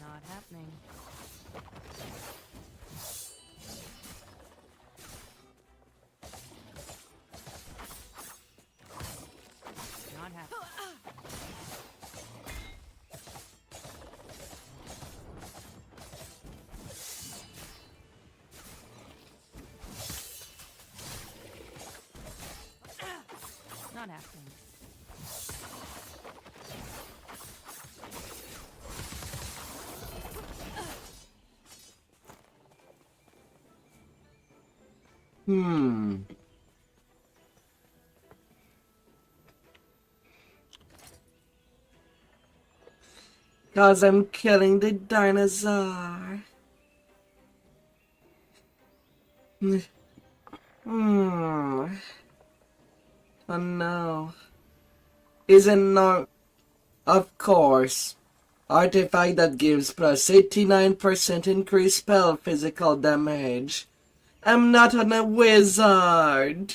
Not happening. Not happening. Not happening. Hmm. Cause I'm killing the dinosaur. Hmm. Oh no. Isn't no. Of course. Artifact that gives plus 89% increased spell physical damage. I'm not on a wizard.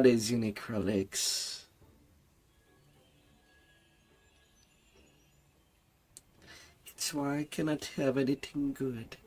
These unique relics. It's why I cannot have anything good.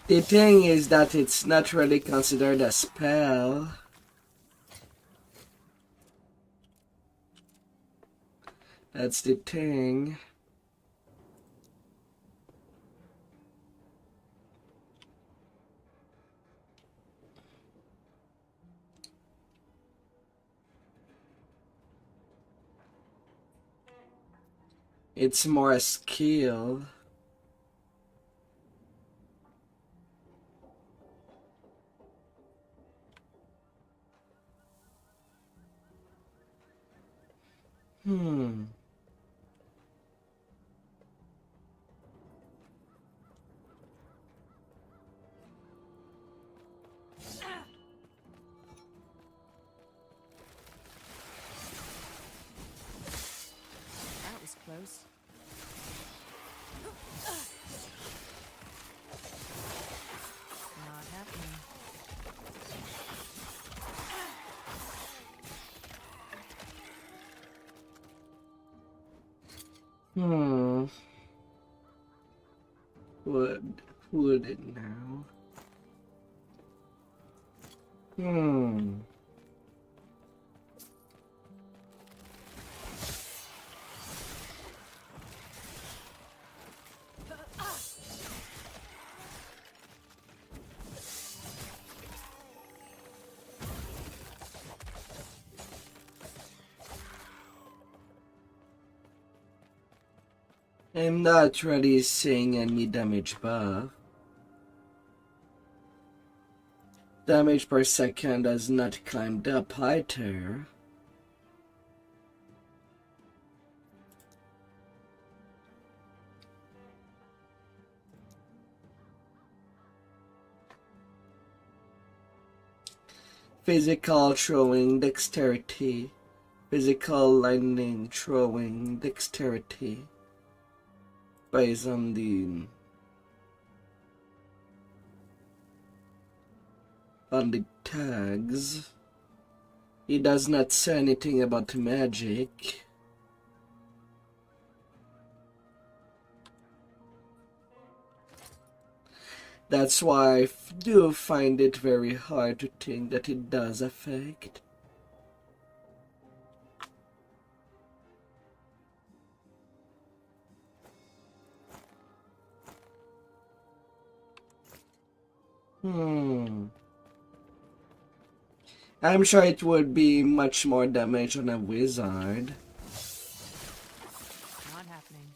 The thing is that it's not really considered a spell. That's the thing. It's more a skill. That was close. Not happening. Would it now? Hmm. I'm not really seeing any damage buff. Damage per second has not climbed up either. Physical throwing dexterity. Physical lightning throwing dexterity. Based on the tags. It does not say anything about magic. That's why I do find it very hard to think that it does affect. I'm sure it would be much more damage on a wizard. Not happening.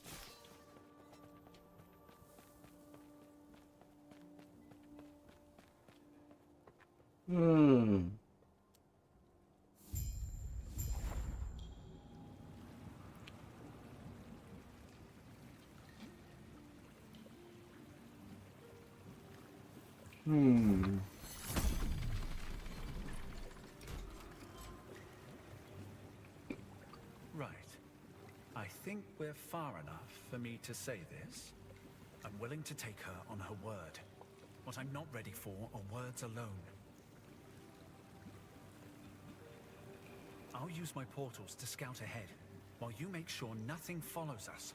Right. I think we're far enough for me to say this. I'm willing to take her on her word. What I'm not ready for are words alone. I'll use my portals to scout ahead, while you make sure nothing follows us.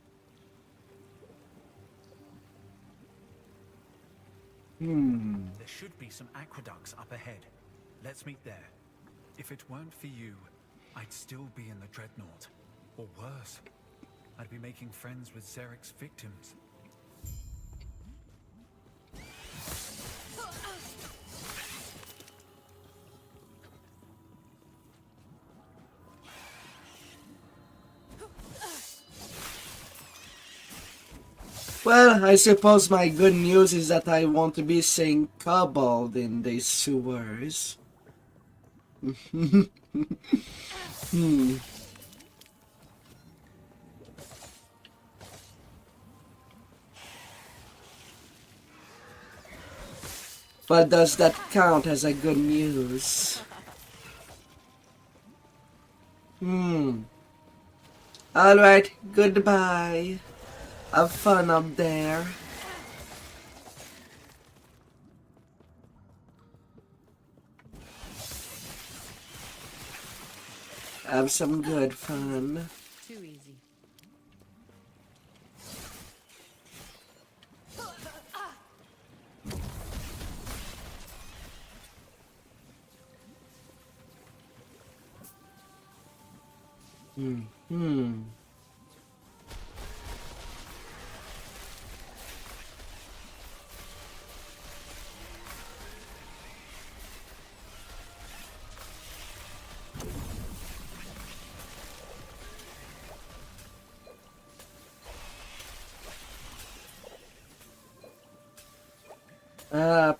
There should be some aqueducts up ahead. Let's meet there. If it weren't for you, I'd still be in the Dreadnought. Or worse, I'd be making friends with Zarek's victims. Well, I suppose my good news is that I won't be seeing kobold in the sewers. But does that count as a good news? Alright, goodbye. Have fun up there. Have some good fun. Too easy.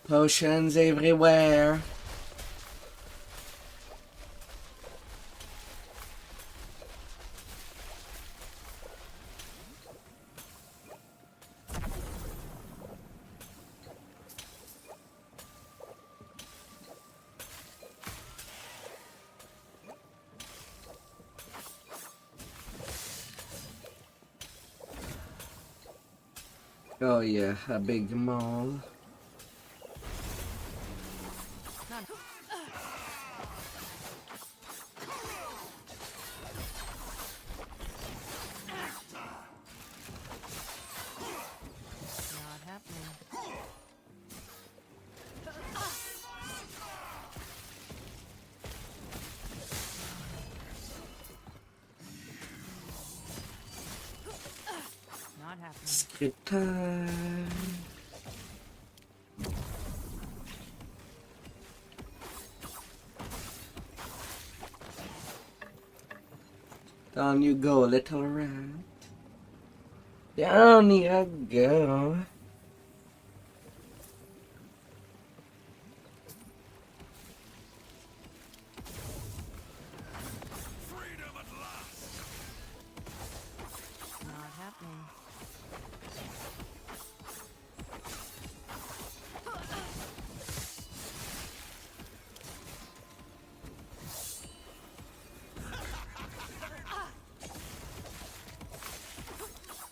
Potions everywhere. Oh yeah, a big mall. Not happening. basket time. Down you go, little rat. Down you go. Not happening.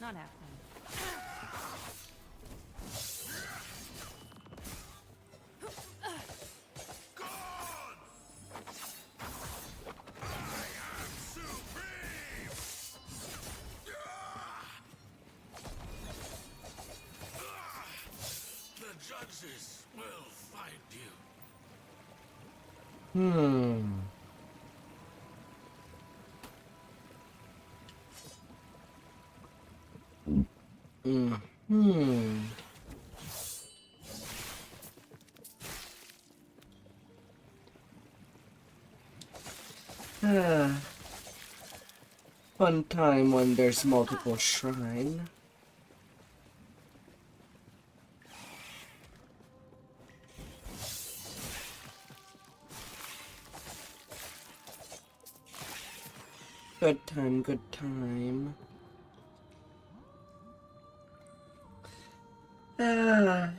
Not happening. The judges will find you. Ah, fun time when there's multiple shrine. Good time, good time. Ah.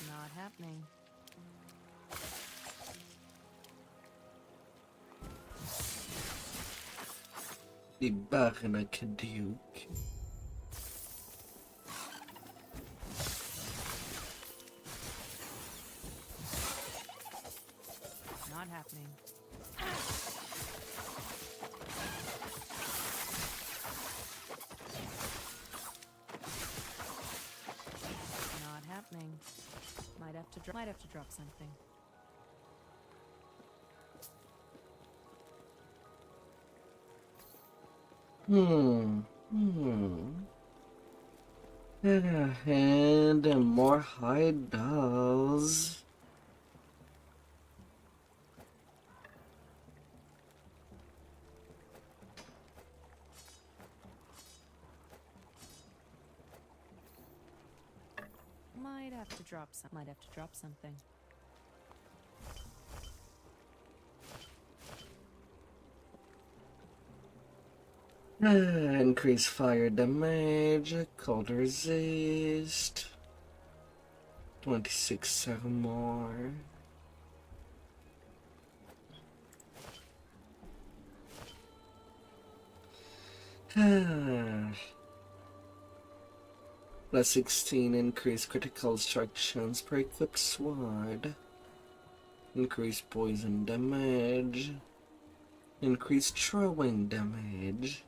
Not happening. Die Barren Duke. Not happening. Not happening. Might have to drop something. And more high dolls. Might have to drop something. Increase fire damage, cold resist. 26 more. Plus 16 increase critical instructions per equipped sword. Increase poison damage. Increase throwing damage.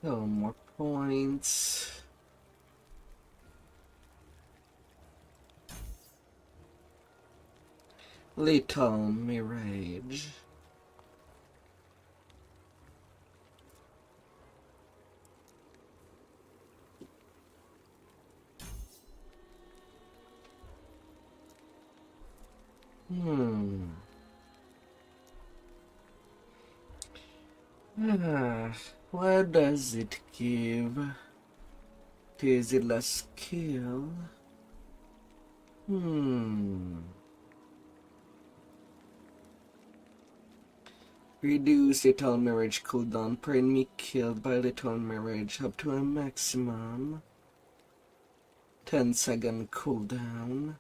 Oh, more points. Lethal Mirage. What does it give? Tasteless skill. Reduce Lethal Mirage cooldown per enemy killed by Lethal Mirage up to a maximum 10-second cooldown.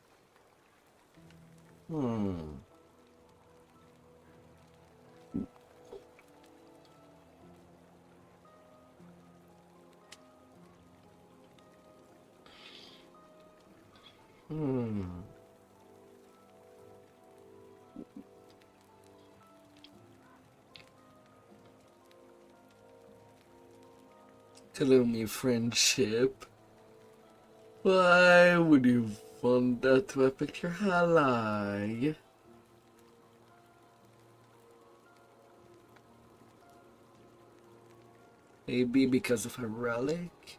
Hmm. Telling me friendship. Why would you want that to affect your ally? Maybe because of a relic?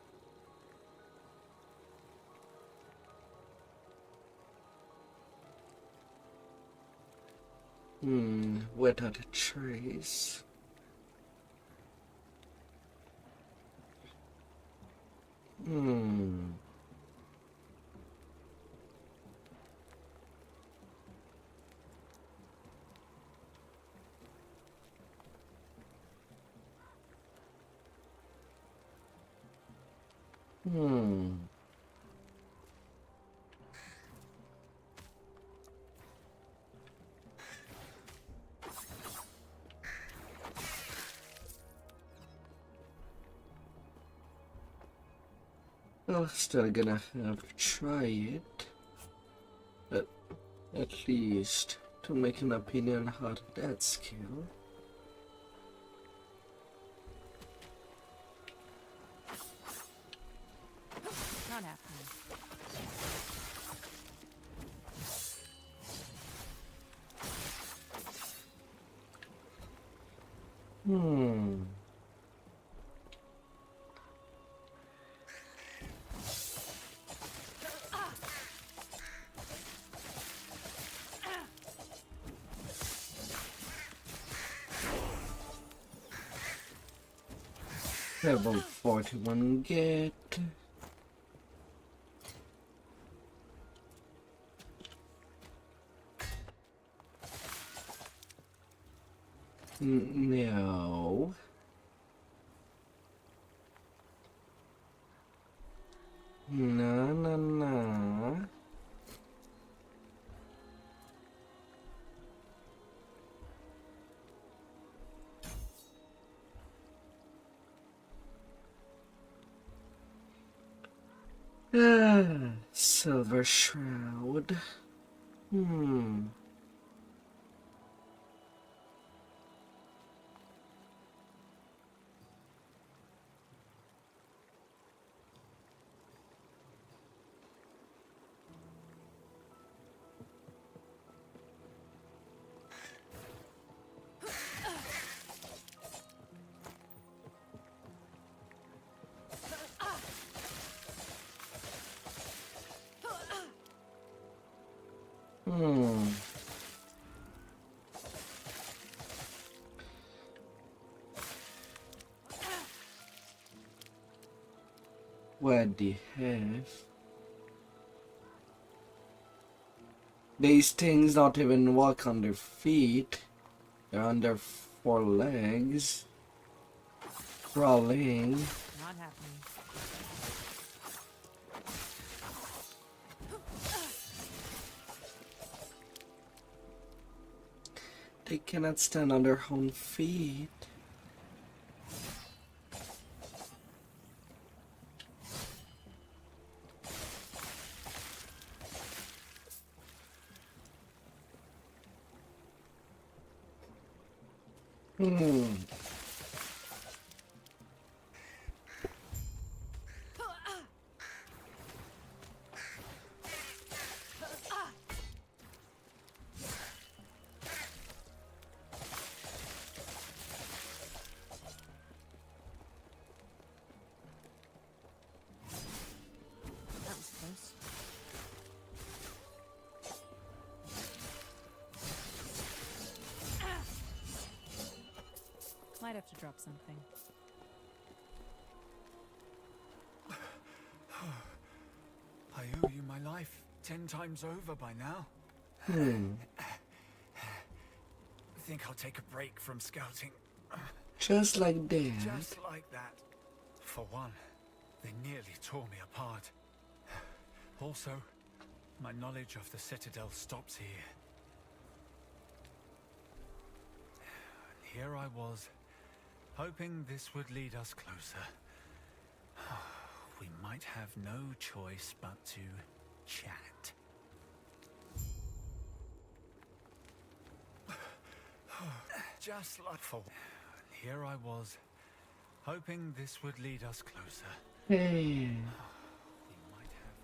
Without a trace. Hmm. Hmm. Well, still gonna have to try it. At least to make an opinion on how that skill. Not happening. Hmm. Level 41 get. No. No. Silver Shroud. Hmm. Hmm. What the heck? These things don't even walk on their feet. They're on their four legs. Crawling. Not happening. They cannot stand on their own feet. Hmm. That was close. Might have to drop something. I owe you my life 10 times over by now. Think I'll take a break from scouting. Just like that. Just like that. For one, they nearly tore me apart. Also, my knowledge of the Citadel stops here. And here I was, hoping this would lead us closer. We might have no choice but to chat. Just like for here I was, hoping this would lead us closer. Hey. We might have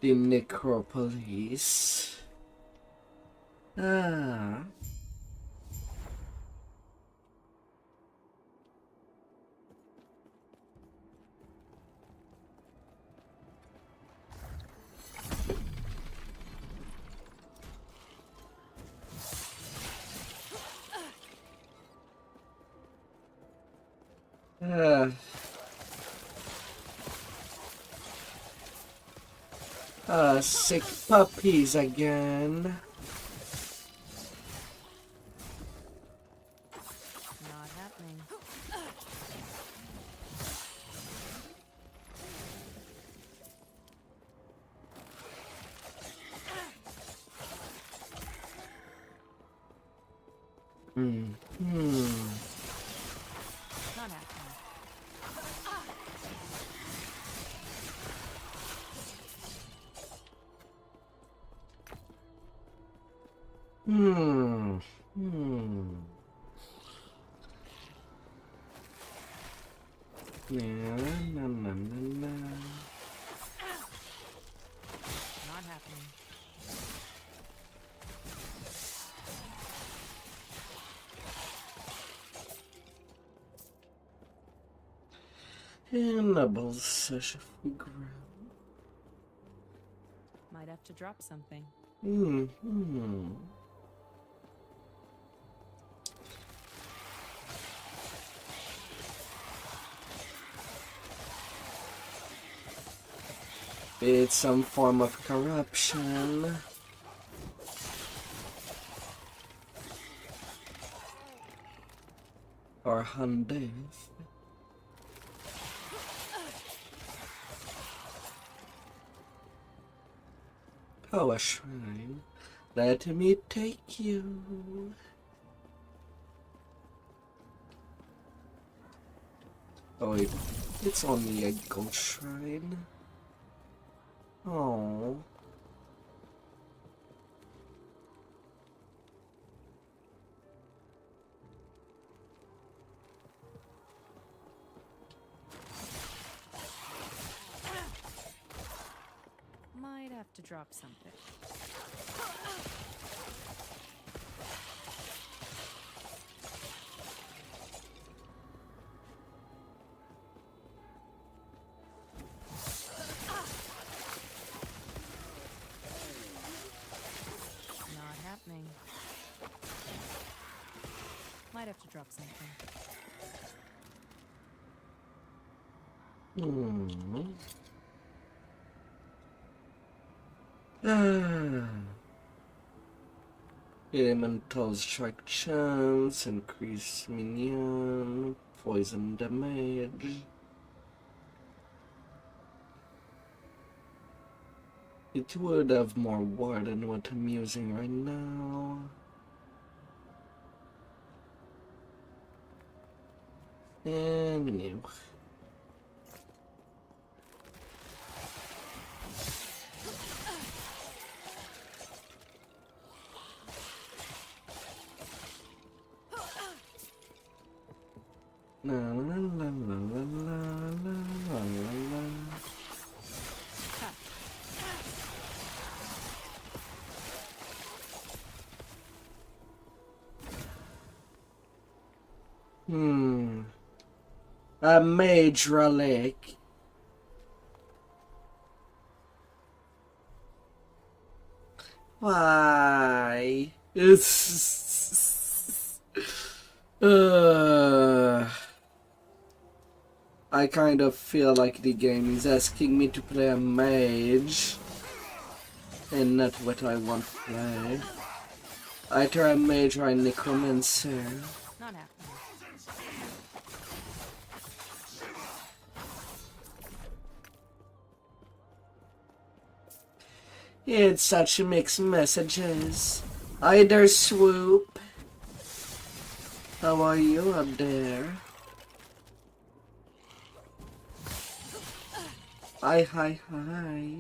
no The necropolis. Ah. Sick puppies again. Not happening. Not happening. Not happening. Enable session ground. Might have to drop something. It's some form of corruption. Or undeath. Power shrine. Let me take you. Oh wait, it's only a gold shrine. Oh. Might have to drop something. Not happening. Might have to drop something. Elemental strike chance, increase minion, poison damage. It would have more war than what I'm using right now. And new. La la la la la la la la la. A mage relic. Why? It's I kind of feel like the game is asking me to play a mage and not what I want to play. Either a mage or a necromancer. Not happening. It's such mixed messages. Either swoop. How are you up there? Hi, hi, hi.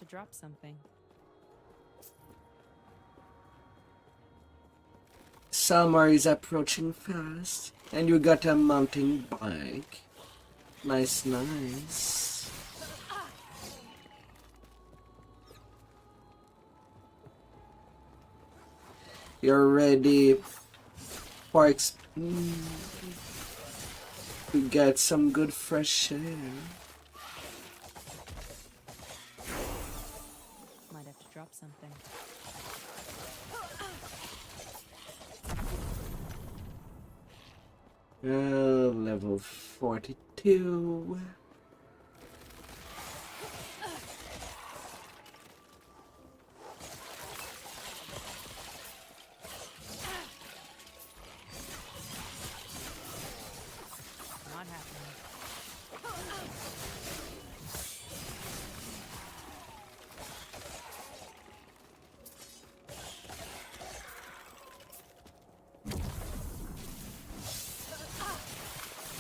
to drop something. Salmar is approaching fast, and you got a mountain bike. Nice, nice. You're ready for to get some good fresh air. Might have to drop something. Level 42. Not happening.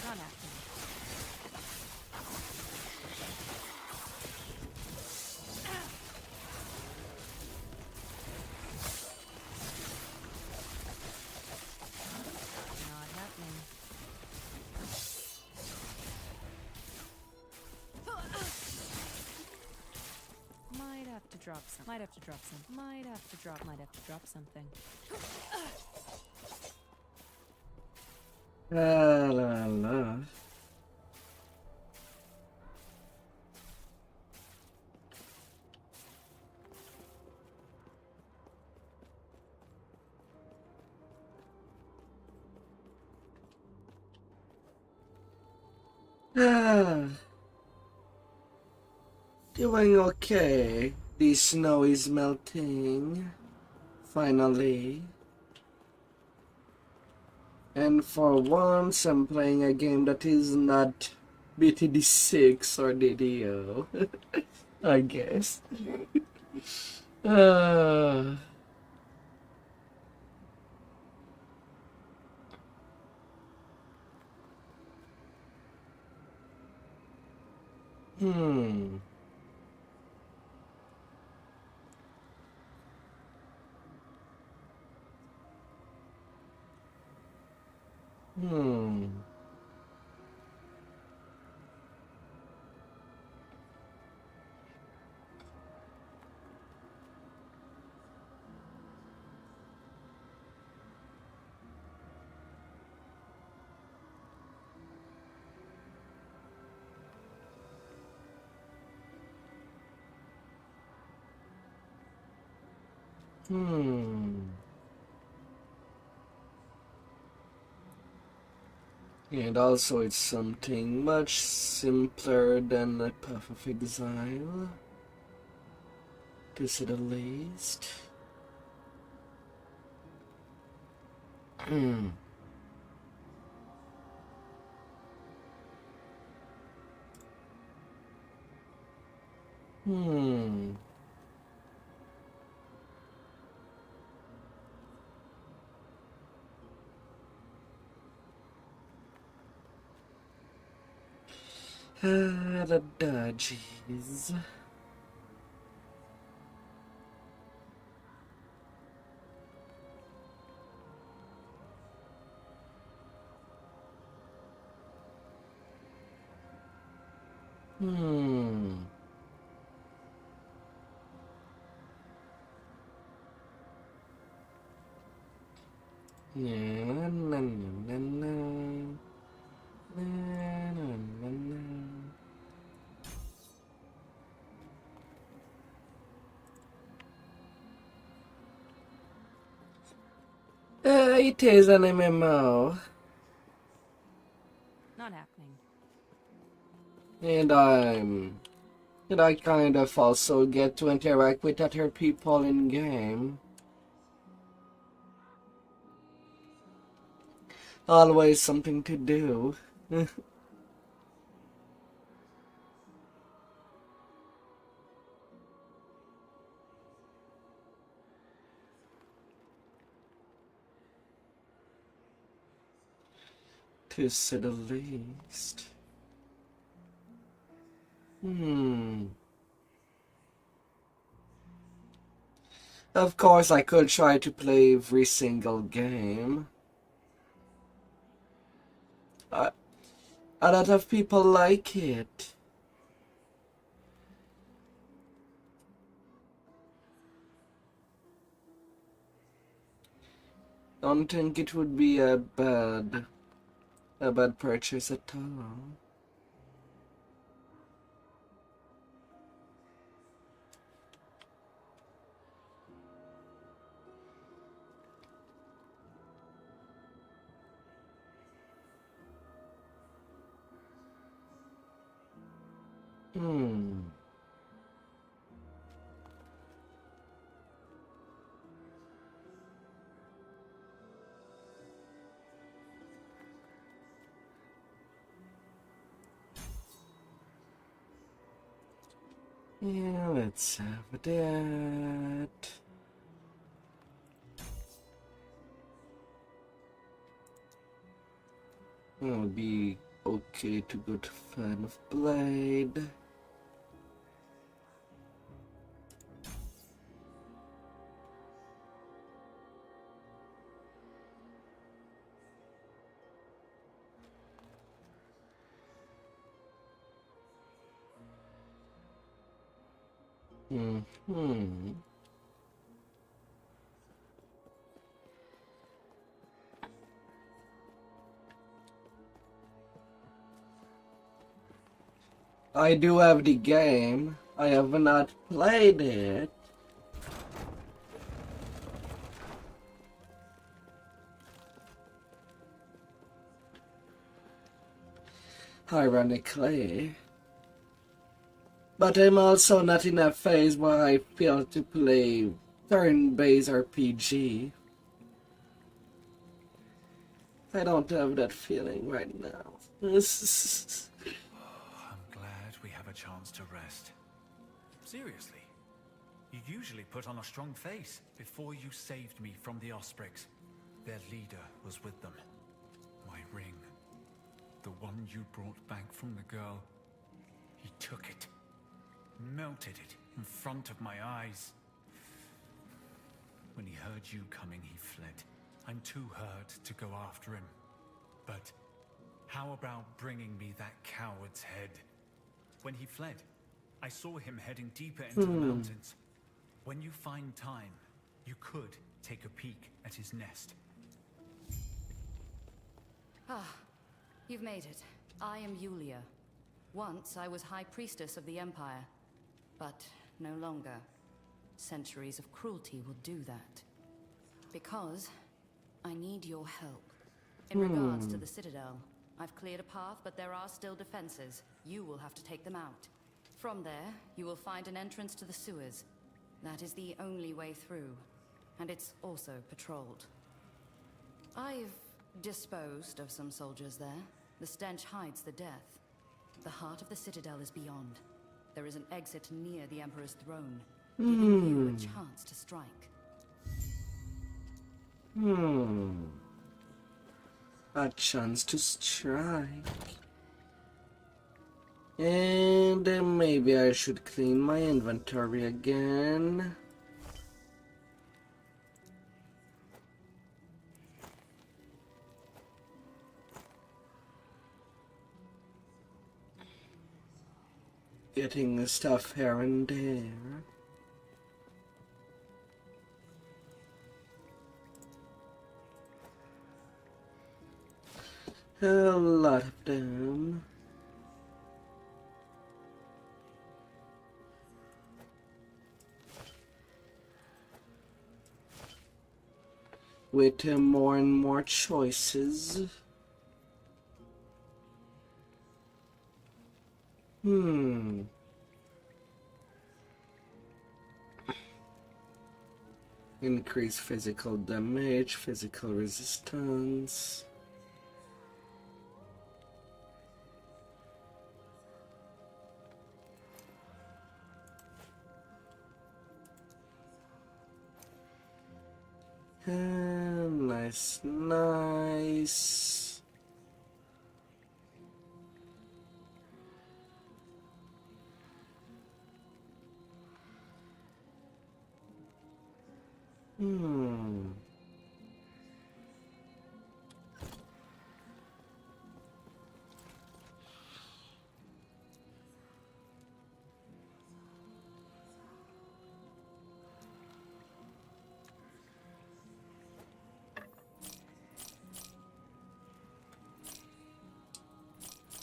Not happening. Not happening. Might have to drop some. Might have to drop some. Might have to drop. Might have to drop something. La la. Ah, doing okay. The snow is melting. Finally. And for once, I'm playing a game that is not BTD6 or DDO. I guess. uh, hmm. Hmm. Hmm. And also it's something much simpler than a Path of Exile, to say the least. Hmm. Hmm. The dodges. Hmm. Yeah, na, na, na, na. Na, na, na, na. It is an MMO, Not happening. and I kind of also get to interact with other people in game. Always something to do. To say the least. Hmm. Of course, I could try to play every single game. A lot of people like it. Don't think it would be a bad purchase at all. Hmm. Yeah, let's have that. It'll be okay to go to Fan of Blade. Hmm. I do have the game. I have not played it. Ironically. But I'm also not in a phase where I feel to play turn-based RPG. I don't have that feeling right now. I'm glad we have a chance to rest. Seriously, you usually put on a strong face before you saved me from the Ospreys. Their leader was with them. My ring, the one you brought back from the girl, he took it, melted it in front of my eyes. When he heard you coming, he fled. I'm too hurt to go after him. But how about bringing me that coward's head? When he fled, I saw him heading deeper into the mountains. When you find time, you could take a peek at his nest. Ah, you've made it. I am Yulia. Once I was High Priestess of the Empire, but no longer. Centuries of cruelty will do that. Because I need your help. In regards to the Citadel, I've cleared a path, but there are still defenses. You will have to take them out. From there, you will find an entrance to the sewers. That is the only way through, and it's also patrolled. I've disposed of some soldiers there. The stench hides the death. The heart of the Citadel is beyond. There is an exit near the Emperor's throne, giving you a chance to strike. A chance to strike. And maybe I should clean my inventory again. Getting stuff here and there. A lot of them. With more and more choices. Increase physical damage, physical resistance. Nice, nice. Hmm.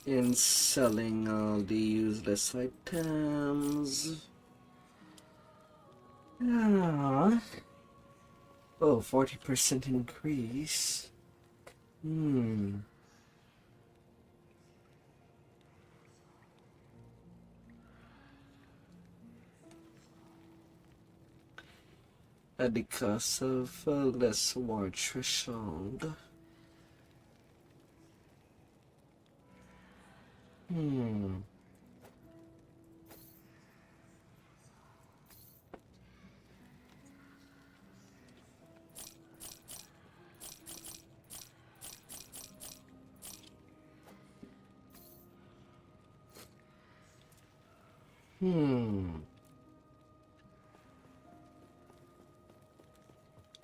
In selling all the useless items. Ah. Oh, 40% increase. Hmm. At the cost of a less war threshold. Hmm.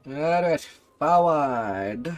Alright, forward.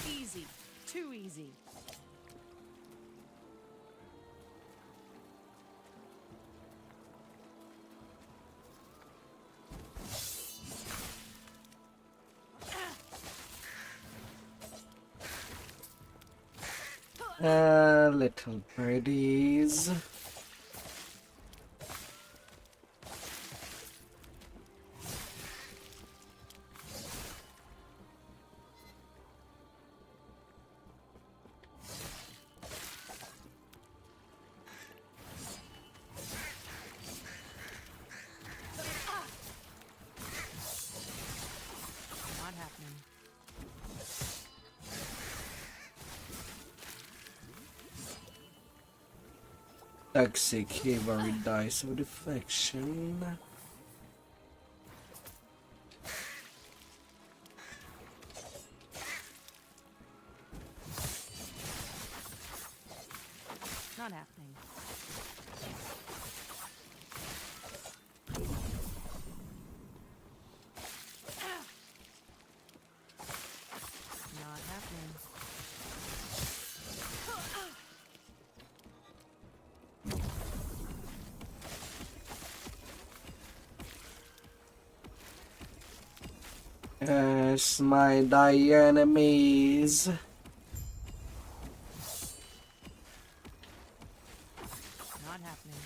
Easy. Too easy. Little birdies. Not happening. Toxic Havery dice of deflection. Not happening. Not happening. As my die enemies. Not happening.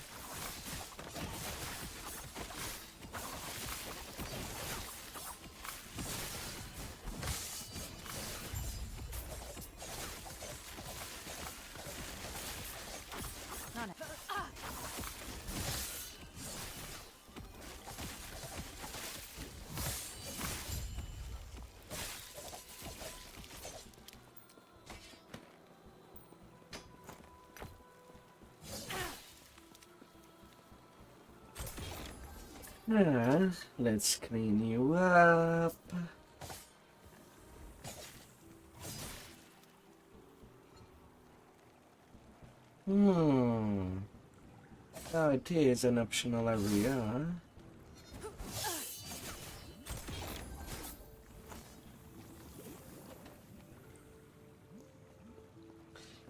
Not happening. Let's clean you up. Hmm. Oh, it is an optional area.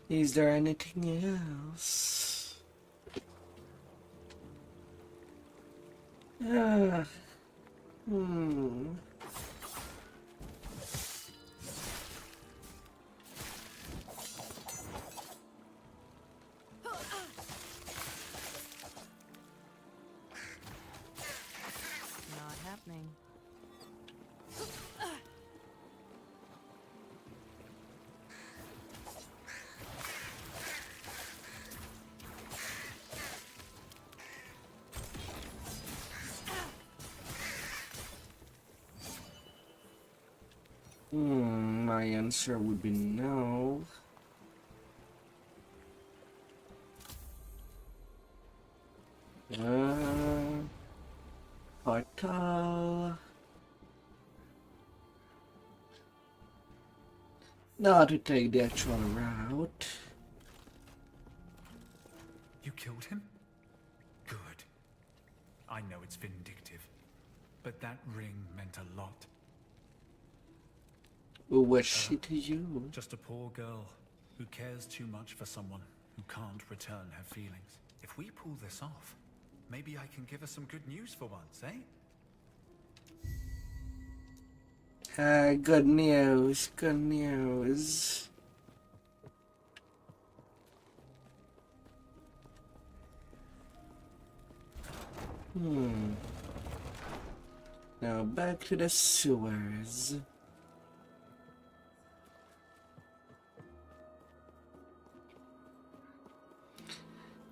Is there anything else? Ah. Hmm. Not happening. My answer would be no. Portal. Now to take the actual route. You killed him? Good. I know it's vindictive, but that ring meant a lot. Who was she to you? Just a poor girl who cares too much for someone who can't return her feelings. If we pull this off, maybe I can give her some good news for once, eh? Good news, good news. Now back to the sewers.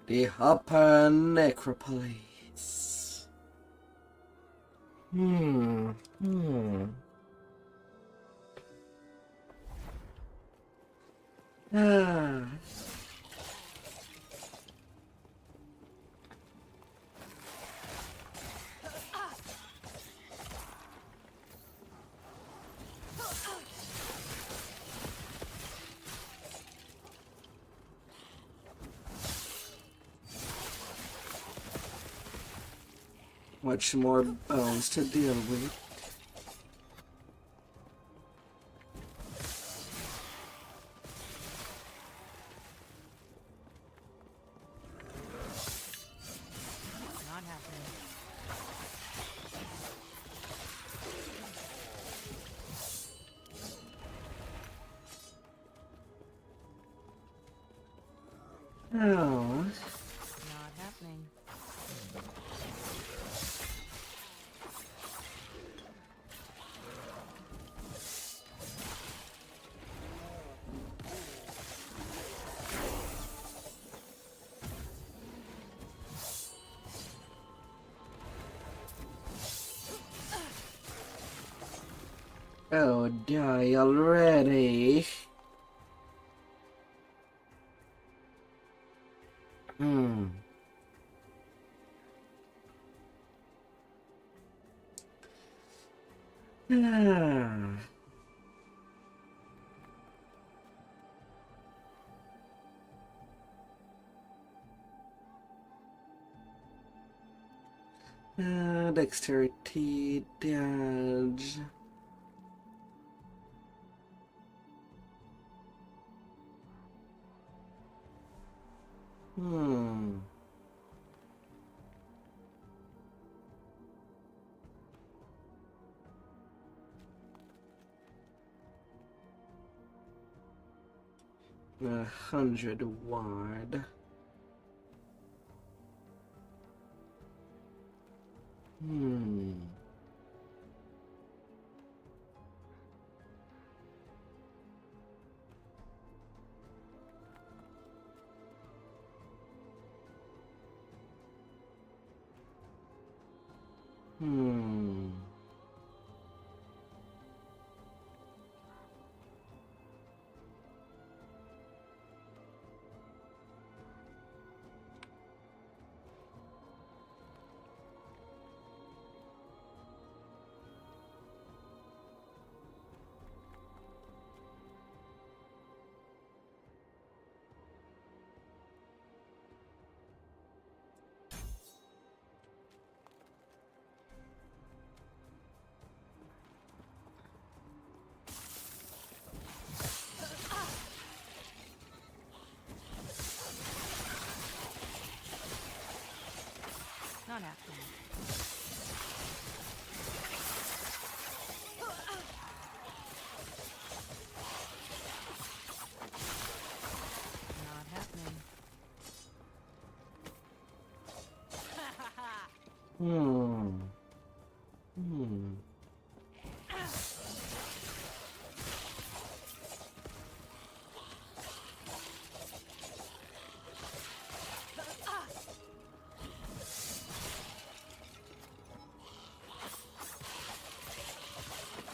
The Upper Necropolis. Ah. Much more bones to deal with. Not happening. Oh. Not happening. Oh, die already. Ah. Dexterity, dodge. A 100 wide. Not happening. Not happening.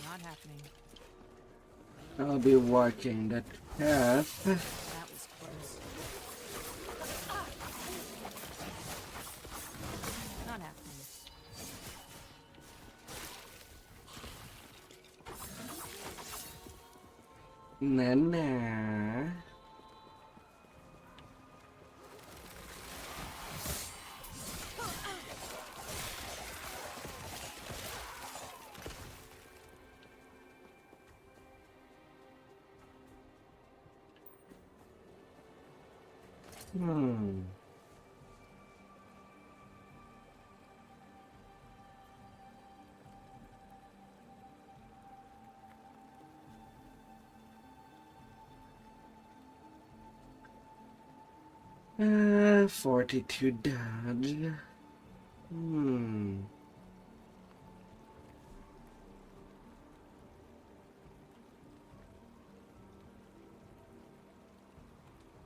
Not happening. I'll be walking that path. That was close. Not happening. Nah. Hmm. 42 dodge. Hmm.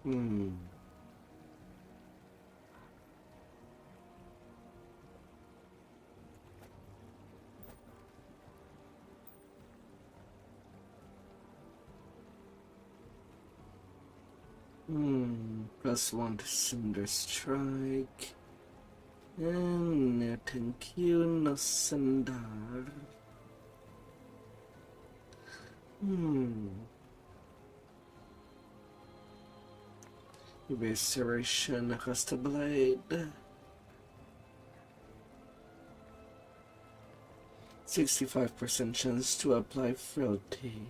Hmm. +1 to Cinder Strike. And thank you, no Sandar. Evisceration across the blade. 65% chance to apply frailty.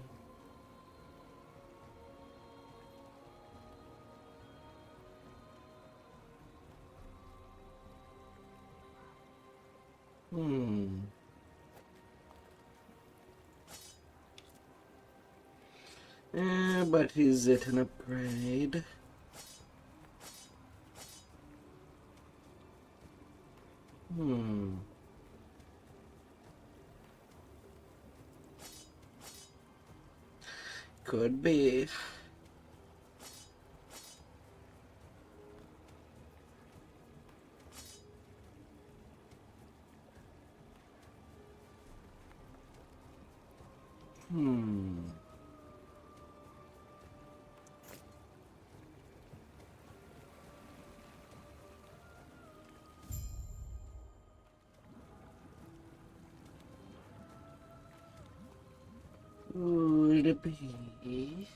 But is it an upgrade? Could be. Would it be?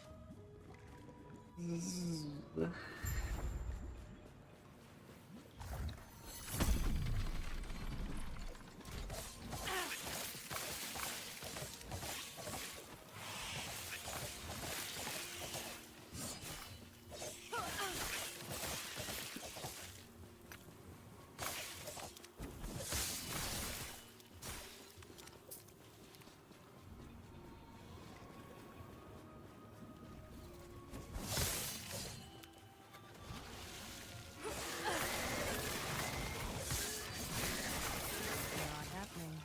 Not happening.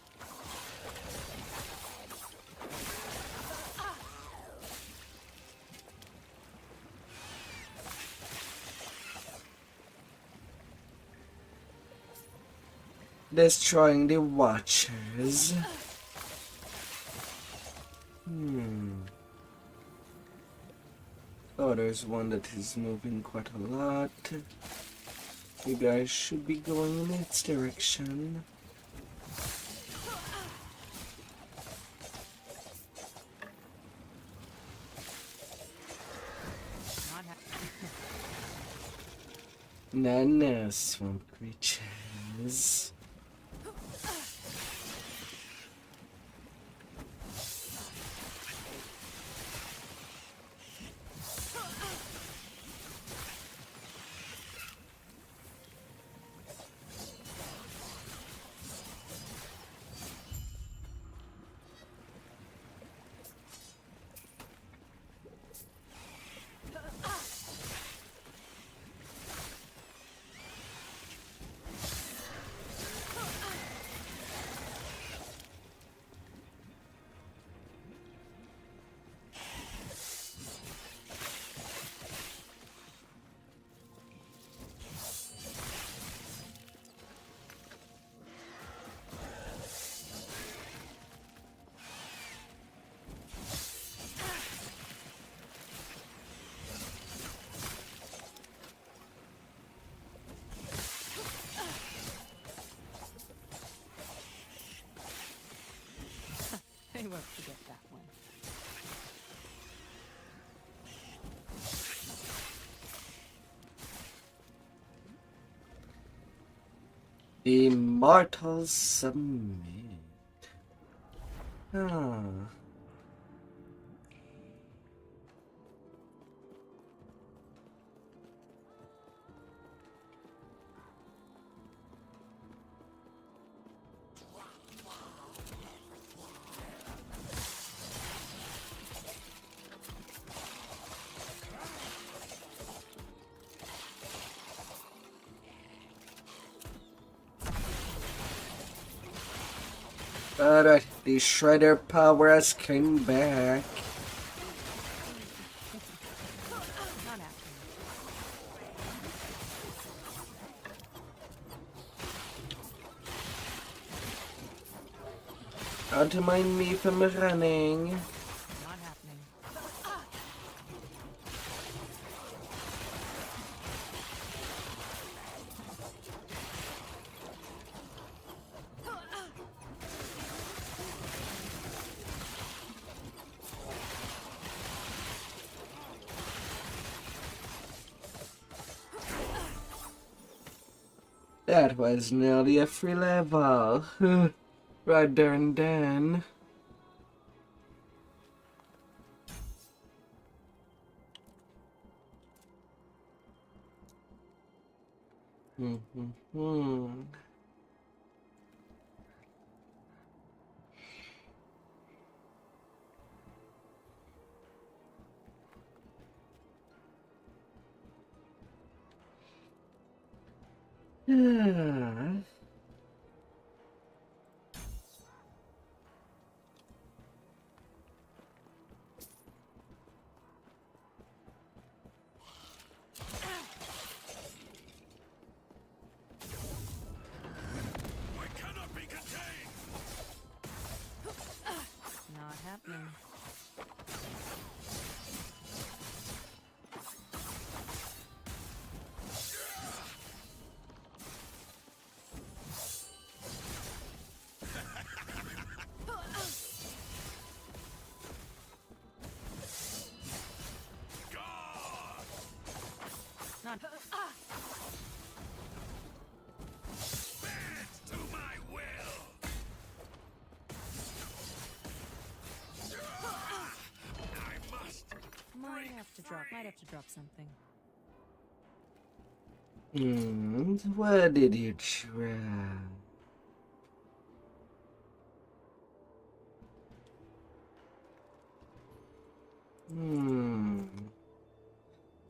Destroying the Watchers. Oh, there's one that is moving quite a lot. You guys should be going in its direction. Not happening. Nana swamp creatures. You won't forget that one. The Immortals submit. Ah. Alright, the Shredder power has came back. Not happening. Don't mind me from running. Not happening. That was nearly a free level. Right there and then. Hmm. Yeah. Not happening. Not. Might have to drop something. What did you try?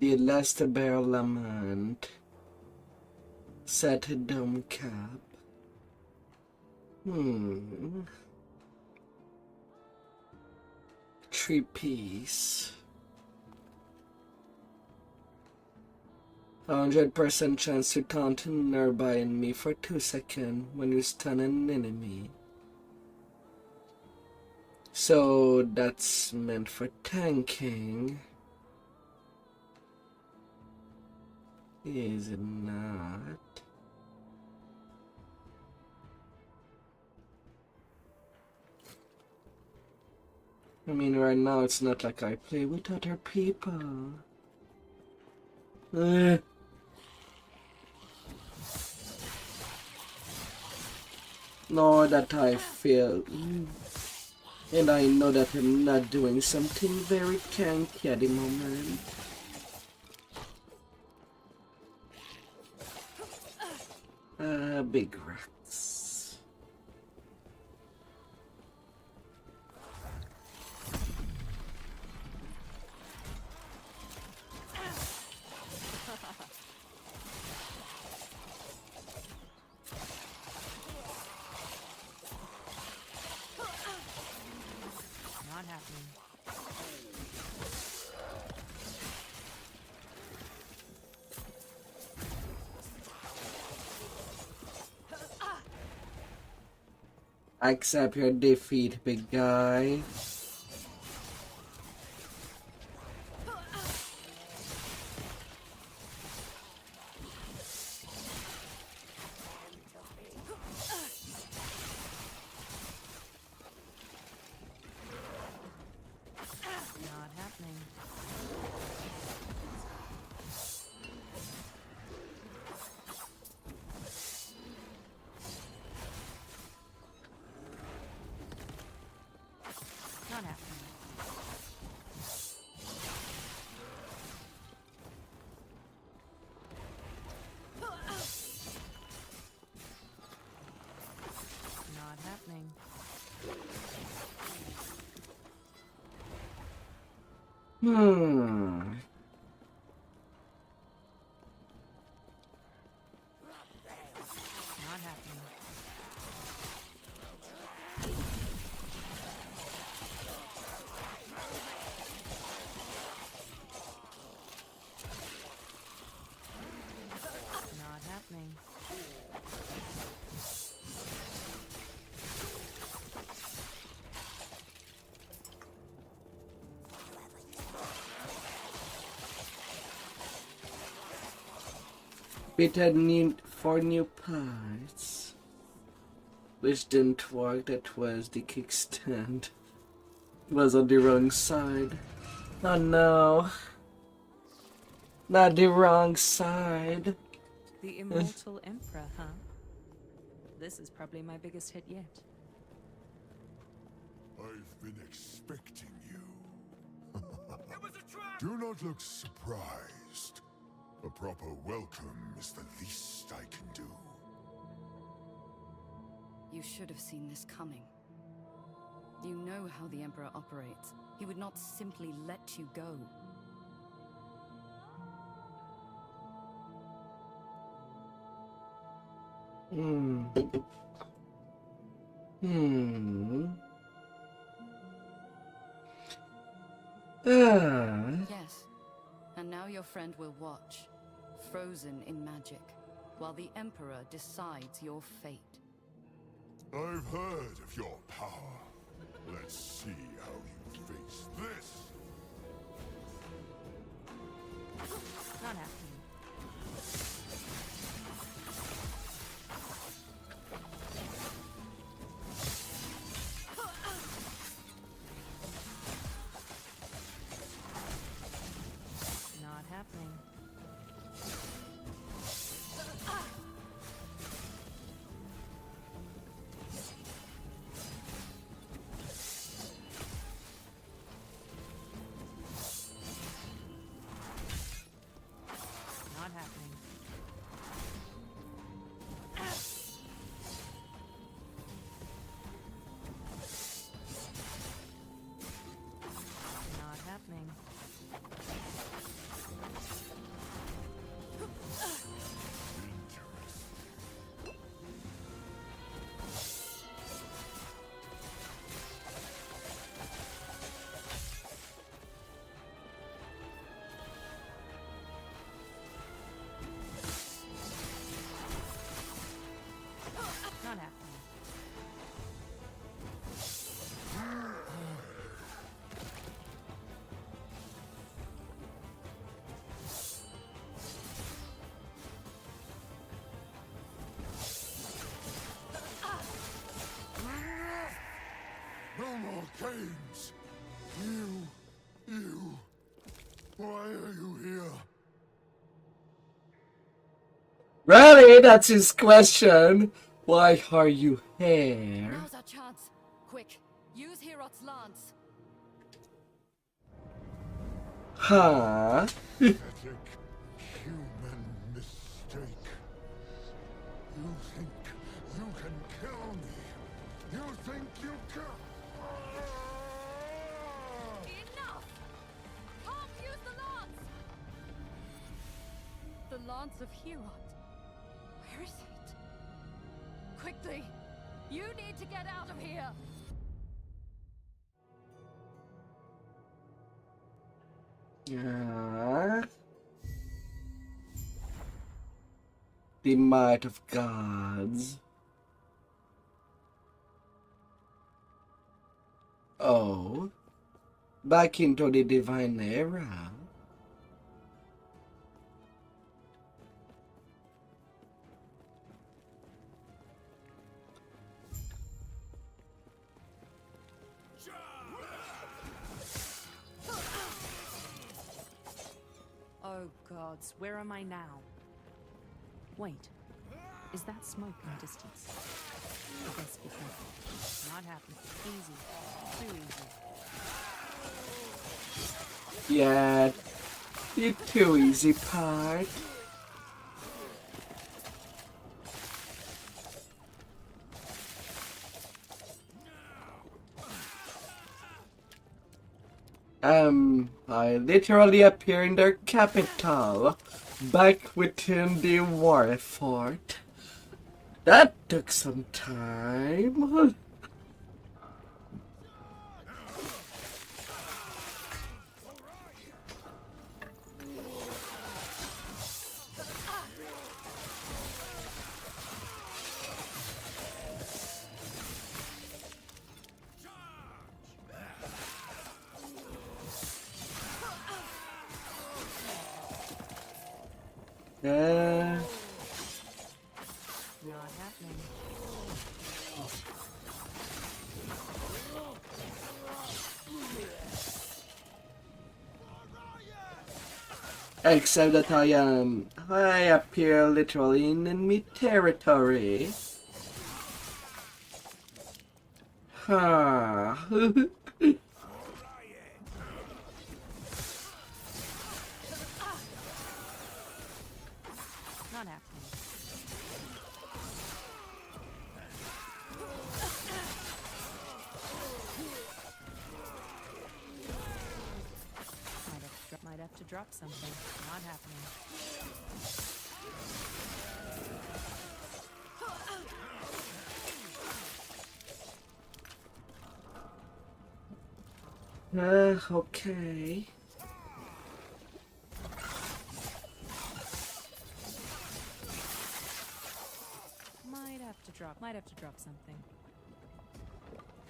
The last barrel lament. Set dome cap. Three-piece. 100% chance to taunt a nearby enemy for 2 seconds when you stun an enemy. So that's meant for tanking. Is it not? I mean, right now it's not like I play with other people. Nor that I feel. And I know that I'm not doing something very tanky at the moment. Big rocks. Not happening. Accept your defeat, big guy. Hmm. Not happening. Not happening. It had need for new parts, which didn't work. That was the kickstand. Was on the wrong side. Oh no. Not the wrong side. The Immortal Emperor, huh? This is probably my biggest hit yet. I've been expecting you. Do not look surprised. A proper welcome is the least I can do. You should have seen this coming. You know how the Emperor operates. He would not simply let you go. Hmm. Yes. And now your friend will watch, frozen in magic, while the Emperor decides your fate. I've heard of your power. Let's see how you face this. Not happening. Not happening. Not happening. Not happening. Not happening. No more games! You... Why are you here? Really? That's his question. Why are you here? Now's our chance. Quick, use Herot's lance. Huh? Pathetic human mistake. You think you can kill me? You think you can... Enough! Can't use the lance! The lance of Herot. Where is it? Quickly! You need to get out of here! Yeah. The might of gods. Oh. Back into the divine era. Oh gods, where am I now? Wait, is that smoke in the distance? I best be careful. Not happening. Easy. Too easy. Yeah. The too easy part. I literally appear in their capital, back within the war effort. That took some time. Yeah. Not happening. Except that I appear literally in enemy territory. Huh. Not happening. Might have to drop something. Not happening. Okay. Might have to drop something.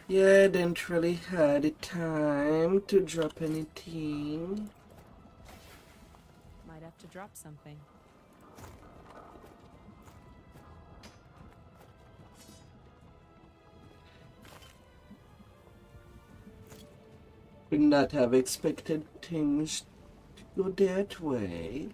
Yeah, didn't really had the time to drop anything. Might have to drop something. Would not have expected things to go that way.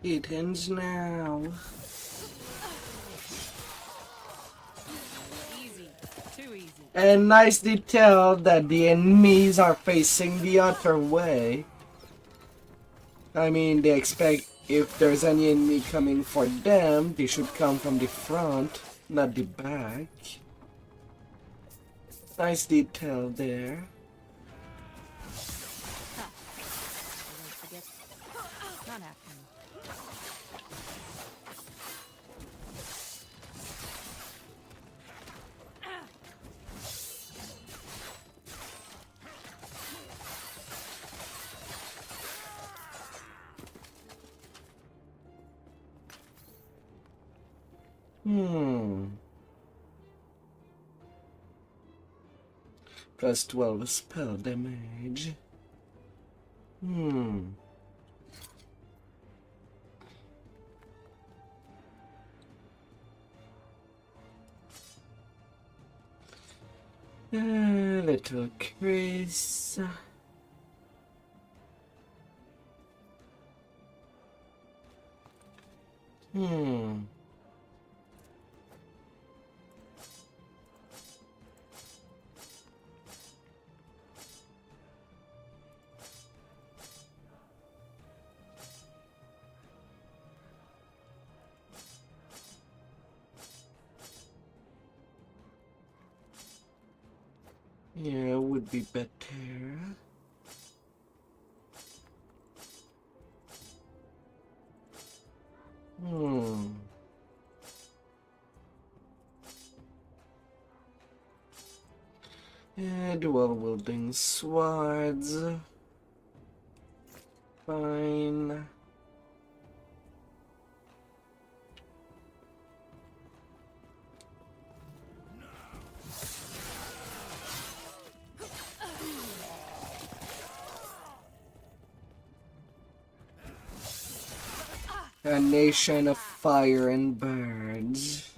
It ends now. Easy. Too easy. And nice detail that the enemies are facing the other way. I mean, they expect if there's any enemy coming for them, they should come from the front, not the back. Nice detail there. I won't forget. Not happening. Plus 12 spell damage. Little Chris. Yeah, would be better. Yeah, dual wielding swords. Fine. A nation of fire and birds.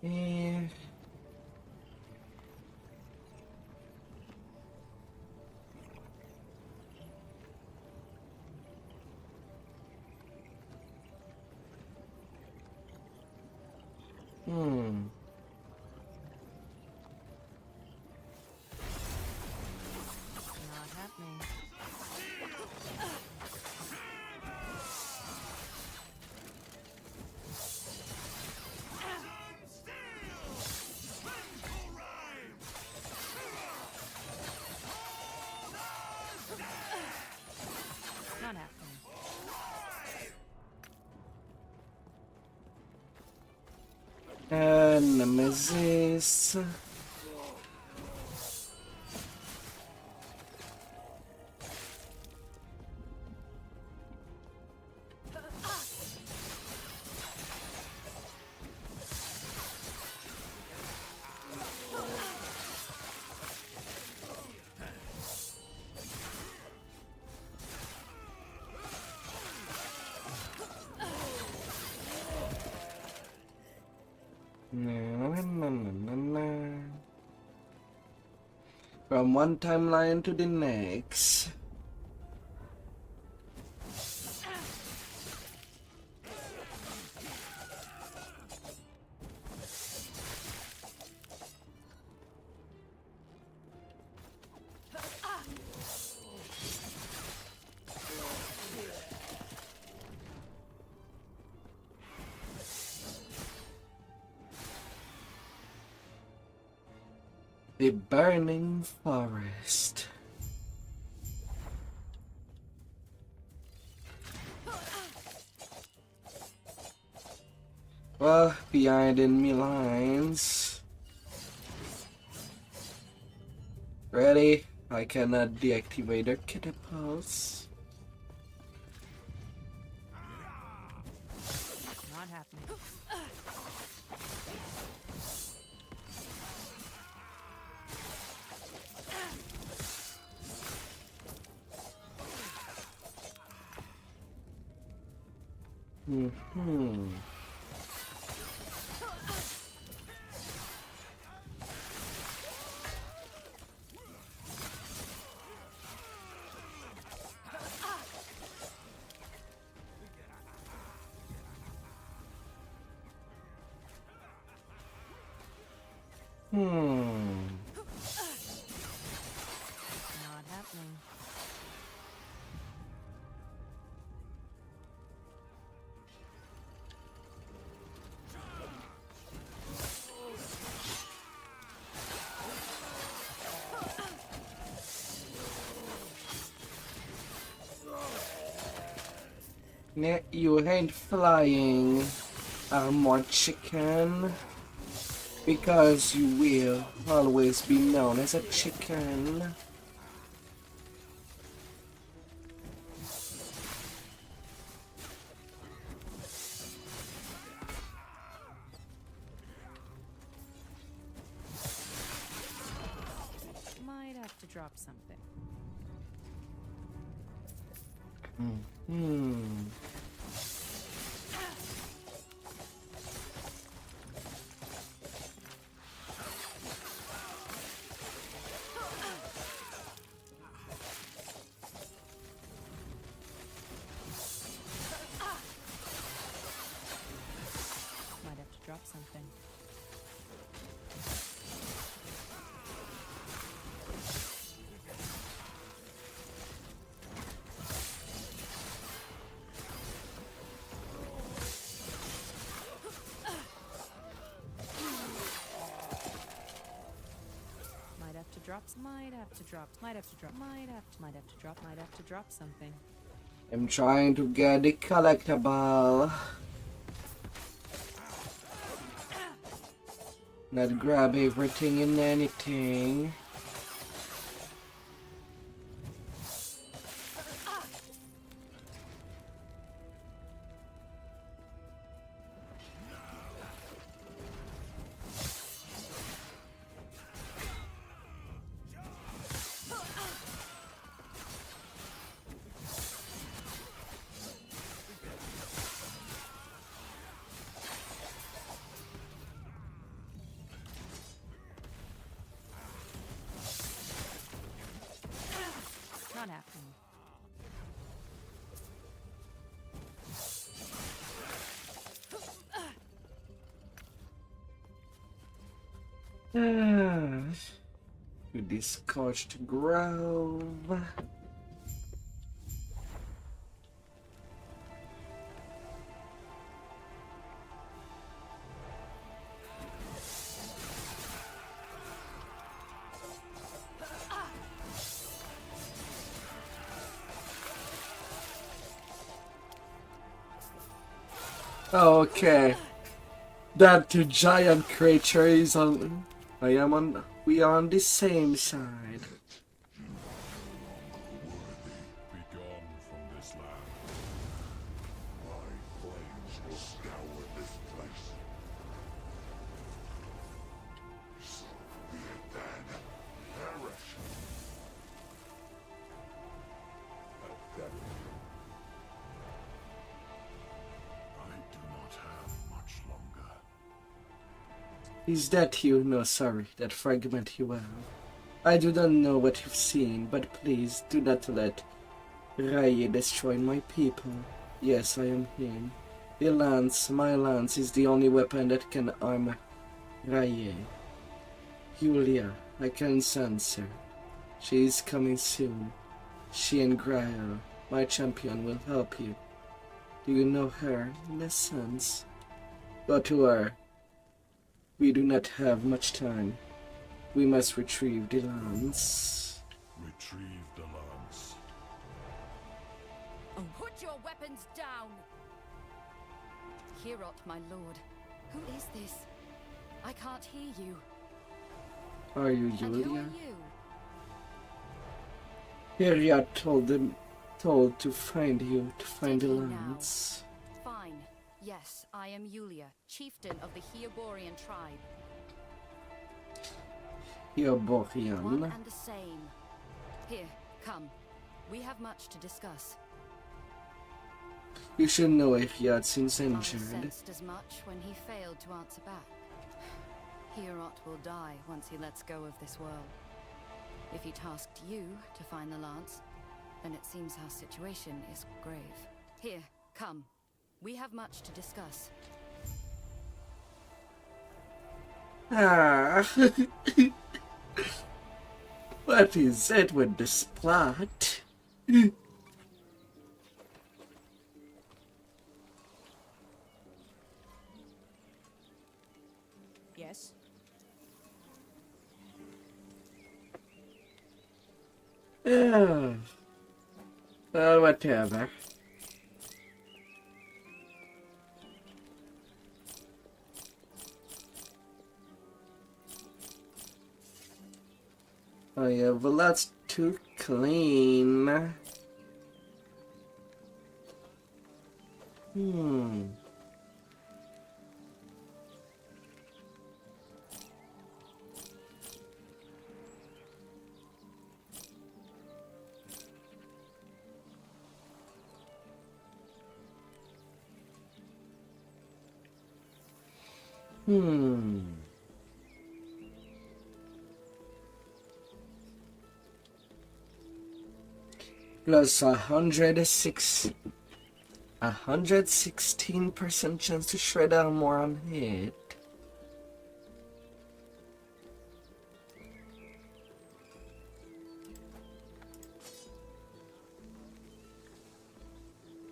Eh. Not happening. Not happening. Nemesis. From one timeline to the next. The burning forest. Well, behind enemy lines. Ready? I cannot deactivate the catapults. Not happening. Not happening. You ain't flying, armored chicken, because you will always be known as a chicken. Might have to drop something. Might have to drop something. Might have to drop. Might have to drop. Might have to drop. Might have to drop. Might have to drop something. I'm trying to get the collectible. Not grab everything and anything. Not happening. To this scorched grove. Okay. That giant creature is on. We are on the same side. Be gone from this land. My flames will scour this place. So be it then. Perish. At death. I do not have much longer. Is that you? No, sorry, that fragment you have. I do not know what you've seen, but please do not let Raye destroy my people. Yes, I am him. The lance, my lance, is the only weapon that can arm Raye. Julia, I can sense her. She is coming soon. She and Grael, my champion, will help you. Do you know her, in a sense? Go to her. We do not have much time. We must retrieve the lance. Retrieve the lance. Put your weapons down! Herot, my lord. Who is this? I can't hear you. Are you And who Julia? are you? Hyria told to find you, to find the Steady now. lance. Fine. Yes, I am Yulia, chieftain of the Hyoborian tribe. One Hyoborian. and the same. Here, come. We have much to discuss. You should know Hyria seems I injured. sensed as much when he failed to answer back. Herot will die once he lets go of this world. If he tasked you to find the lance, then it seems our situation is grave. Here, come. We have much to discuss. Ah. What is it with this plot? Yes? Oh. Well, whatever. I have lots to clean. Plus 116% chance to shred armor on hit.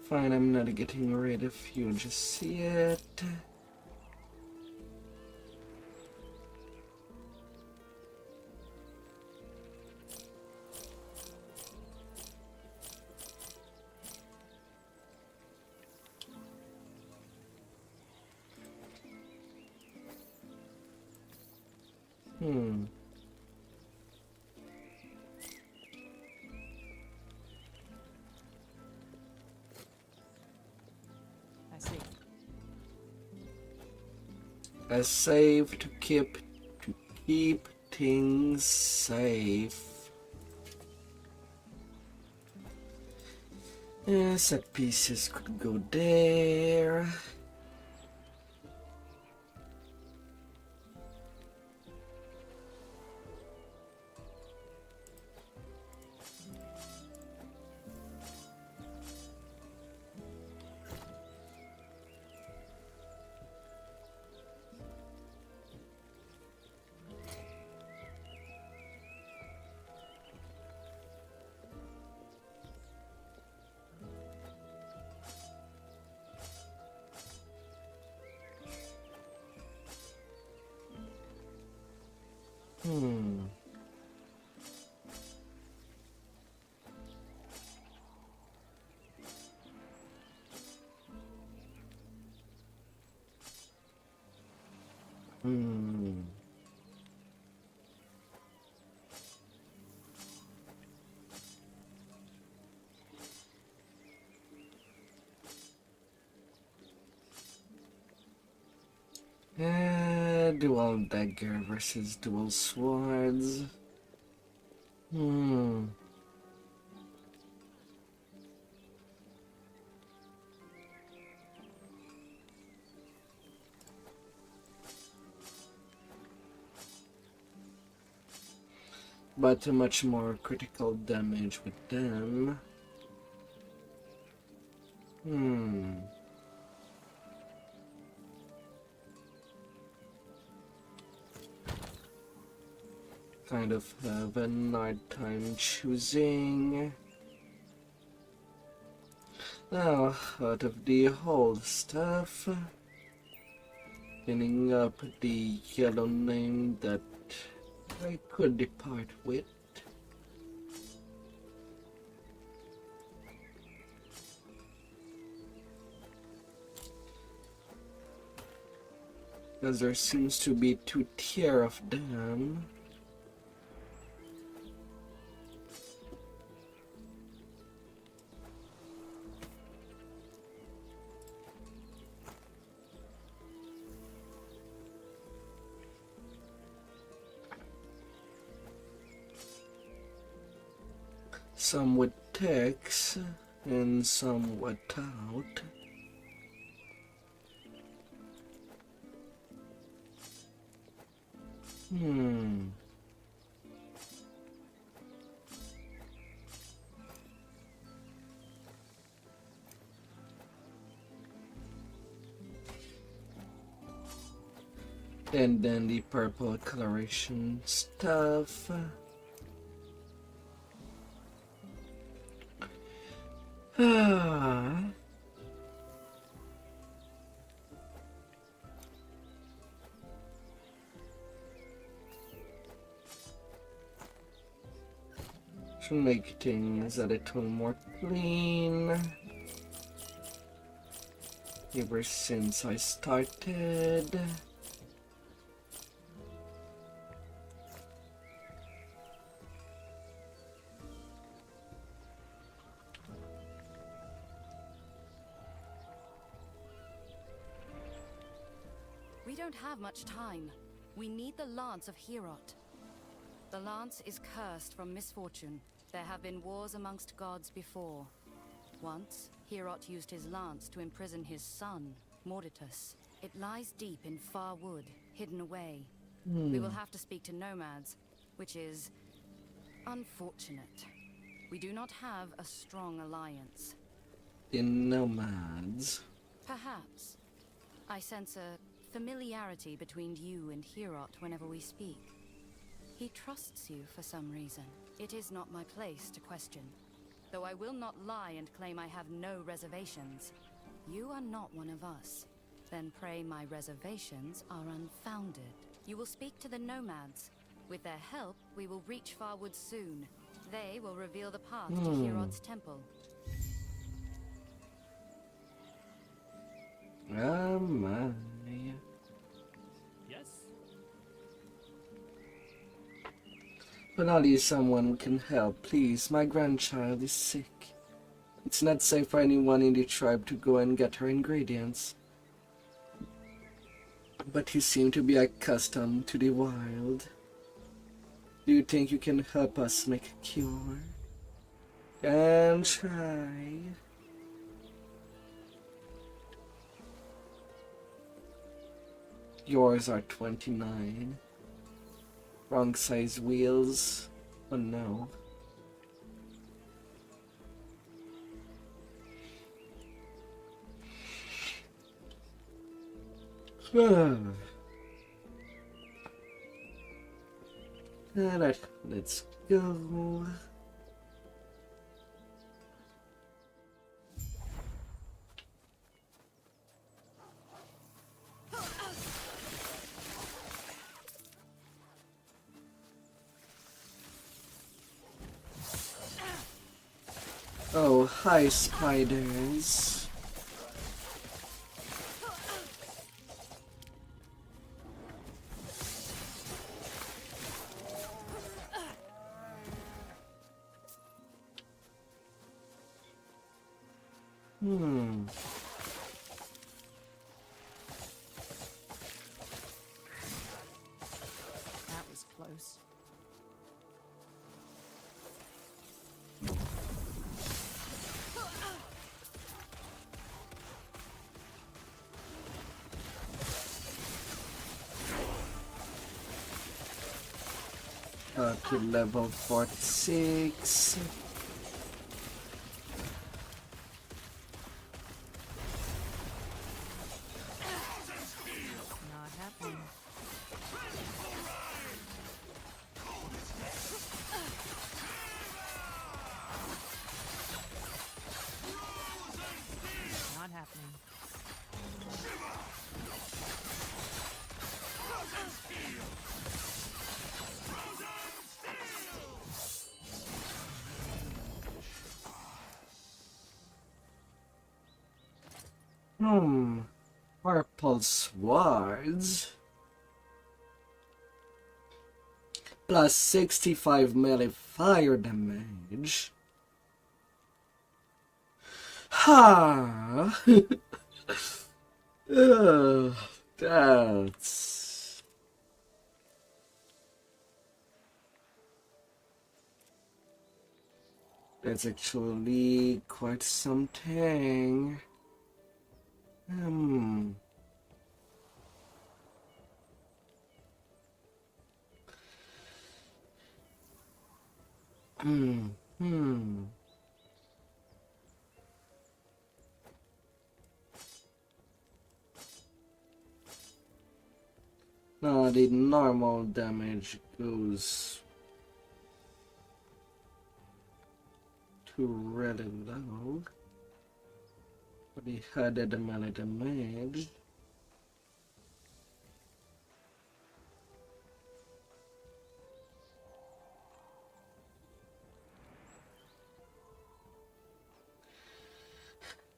Fine, I'm not getting rid of you just yet. Hmm. I see. A save to keep things safe. Yeah, set pieces could go there. Hmm. Hmm. Dual dagger versus dual swords. Hmm. But much more critical damage with them. Hmm. Kind of have a nighttime choosing. Now, out of the whole stuff, pinning up the yellow name that I could depart with. As there seems to be 2 tier of them. Some with text and some without. Hmm. And then the purple coloration stuff. Ah. Should make things a little more clean. Ever since I started. We don't have much time. We need the Lance of Herot. The Lance is cursed from misfortune. There have been wars amongst gods before. Once, Herot used his lance to imprison his son, Morditus. It lies deep in far wood, hidden away. We will have to speak to nomads, which is unfortunate. We do not have a strong alliance. The nomads. Perhaps. I sense a familiarity between you and Herot whenever we speak. He trusts you for some reason. It is not my place to question. Though I will not lie and claim I have no reservations. You are not one of us. Then pray my reservations are unfounded. You will speak to the nomads. With their help, we will reach Farwood soon. They will reveal the path to Herot's temple. Oh my. Yes? Finally, someone can help, please. My grandchild is sick. It's not safe for anyone in the tribe to go and get her ingredients. But you seem to be accustomed to the wild. Do you think you can help us make a cure? And try. Yours are 29. Wrong size wheels. Oh no. Alright, let's go. Oh, hi, spiders. That was close. Up to level 46. Not happening. Not happening. Purple swords. Plus 65 melee fire damage. Ha! Ugh, that's actually quite something. Now the normal damage goes to really low. But he had the melee damage.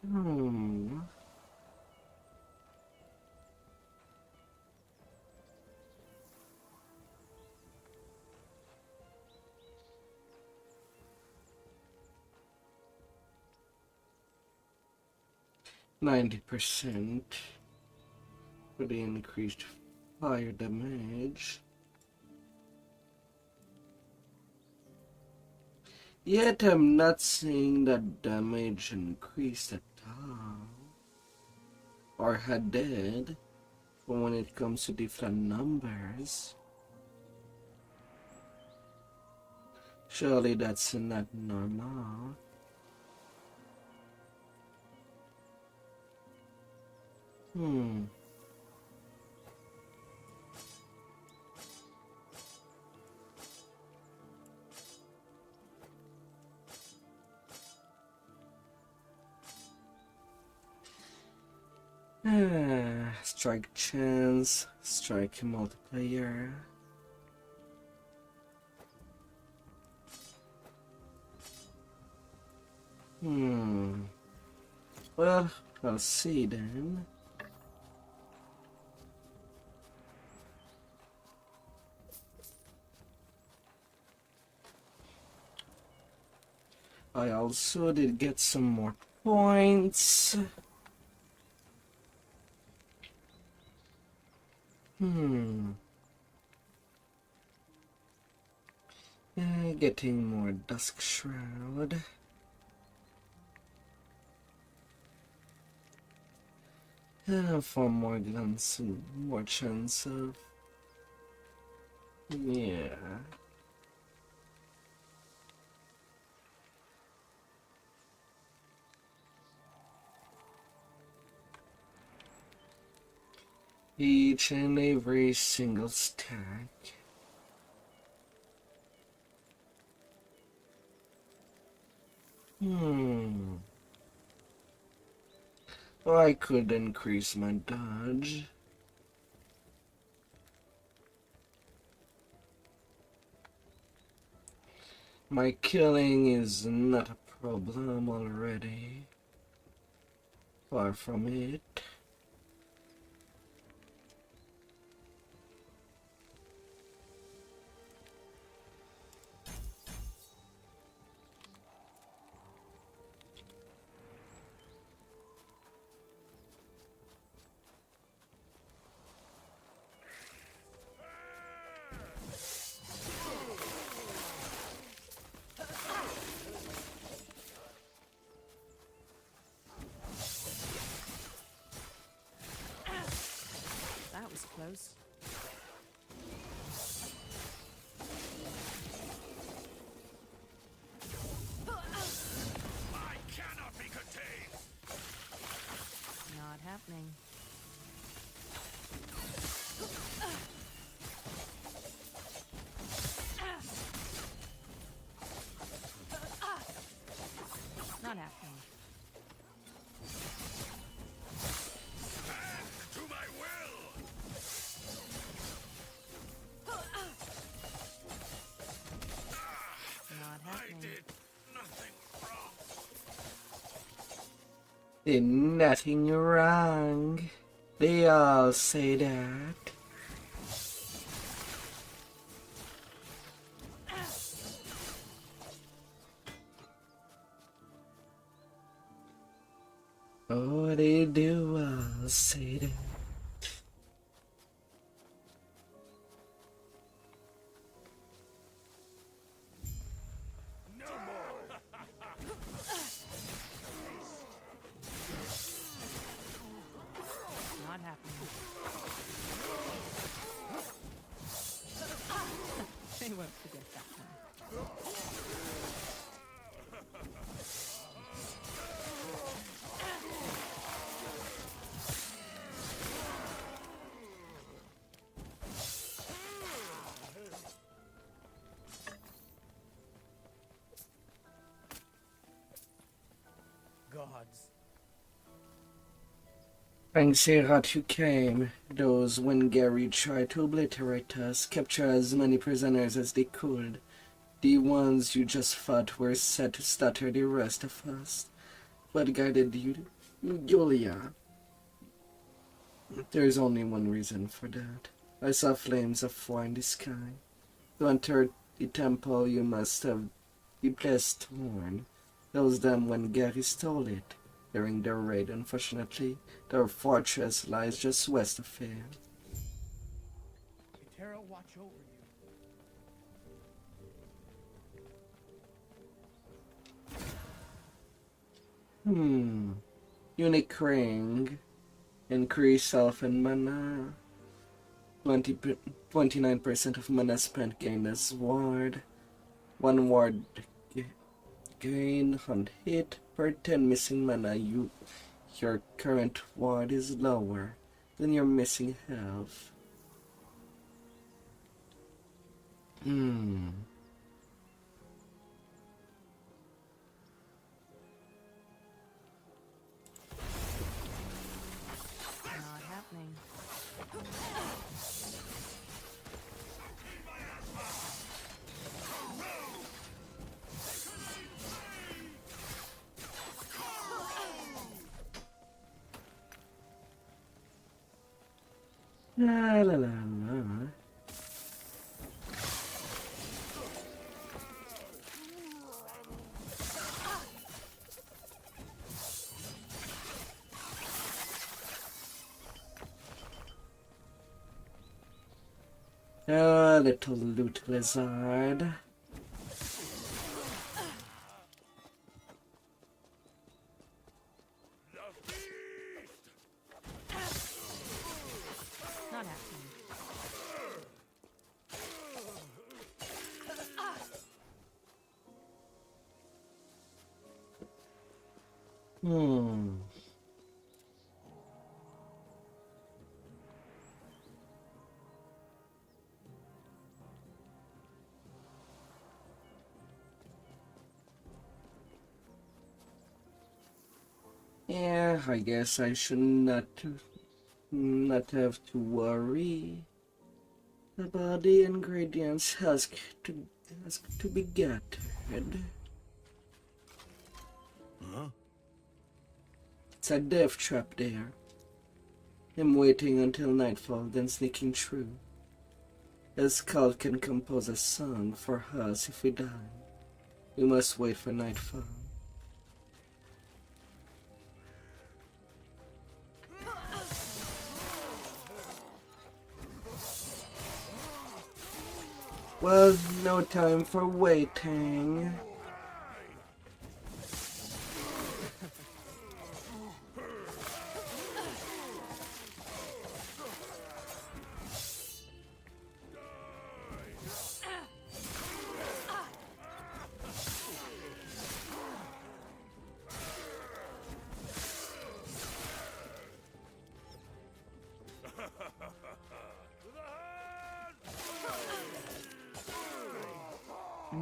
Hmm. 90% for the increased fire damage. Yet I'm not seeing that damage increased at all, or had did, when it comes to different numbers. Surely that's not normal. Strike chance, strike multiplayer. Well, I'll see then. I also did get some more points. Getting more Dusk Shroud. For more glance and more chance of... Yeah. Each and every single stack. I could increase my dodge. My killing is not a problem already. Far from it. That was close. I cannot be contained. Not happening. Not happening. To my will. Not I happening. did nothing wrong. Did nothing wrong. They all say that. Oh, they do all say that. Not happening. They won't forget that one. Gods. Thanks, that you came. Those when Gary tried to obliterate us, capture as many prisoners as they could. The ones you just fought were set to slaughter the rest of us. What guided you, Julia? There's only one reason for that. I saw flames of fire in the sky. To enter the temple, you must have the blessed horn. That was done when Gary stole it. During their raid, unfortunately, their fortress lies just west of here. Terra watch over you. Unique ring. Increase health and mana. 29% of mana spent gained as ward. 1 ward gain on hit per 10 missing mana. Your current ward is lower than your missing health. Not happening. La la la la. A little loot lizard. Not happening. Hmm. Yeah, I guess I should not have to worry about the ingredients ask to be gathered. Huh? It's a death trap there. I'm waiting until nightfall, then sneaking through. A skull can compose a song for us if we die. We must wait for nightfall. Well, no time for waiting.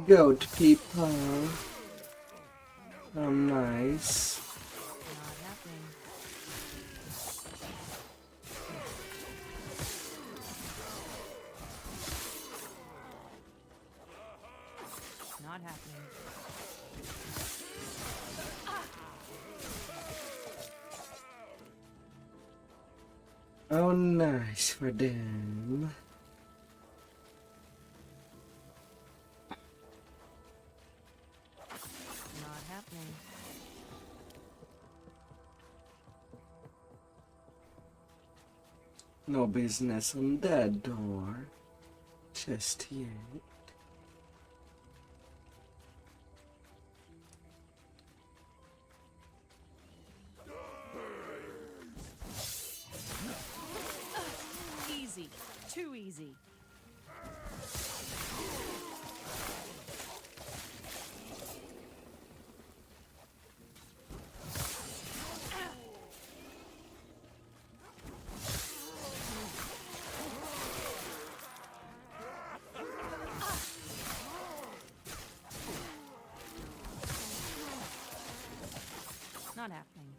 Goat people. I'm nice. Not happening. Not happening. Oh, nice for them. Not happening. No business on that door just yet. Easy. Too easy. Not happening.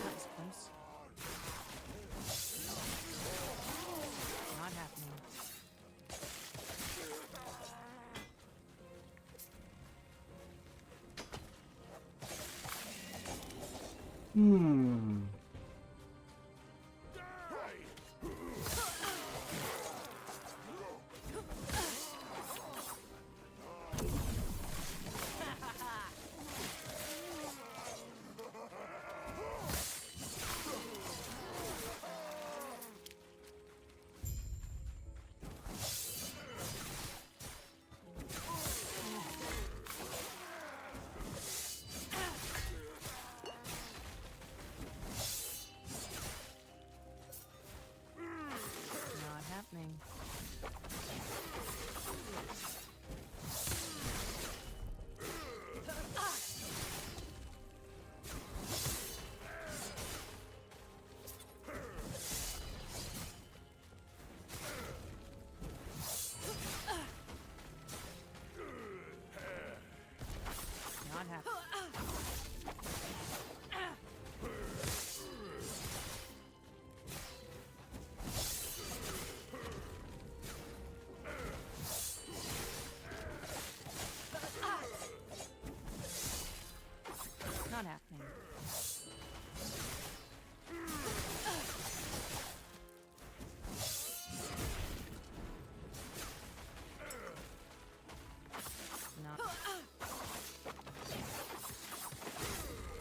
That was close. Not happening. Hmm.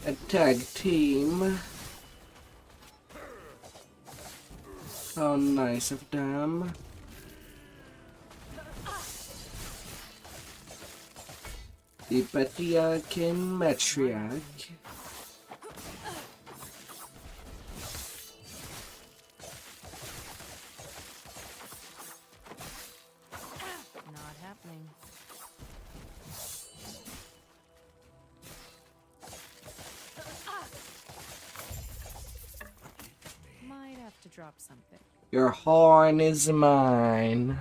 a tag team. How nice of them. The Patriarch and Matriarch. Not happening. Might have to drop something. Your horn is mine.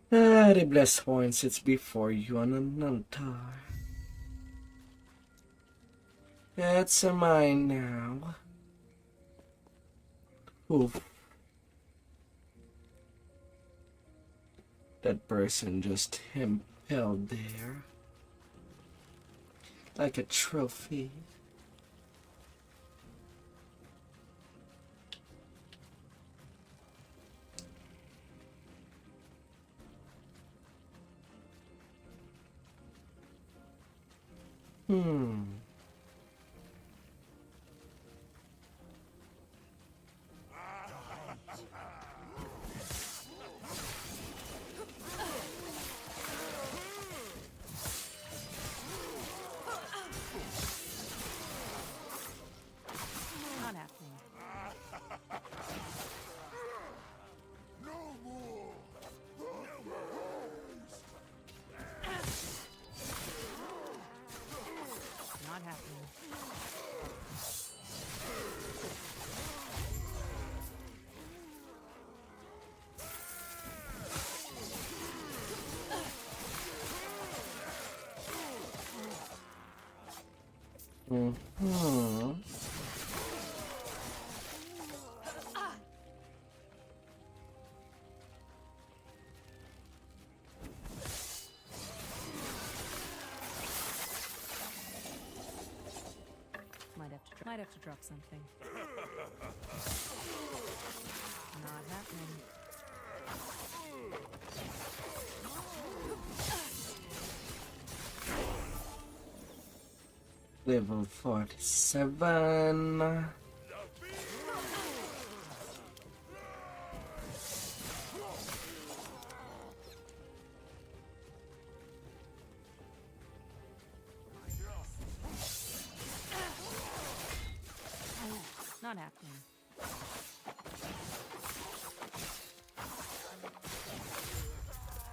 Ah, the blessed horn sits before you on an altar. It's mine now. Oof. That person just impaled there. Like a trophy. Not happening. Not happening. Might have to drop something. Not happening. Level 47. Not happening.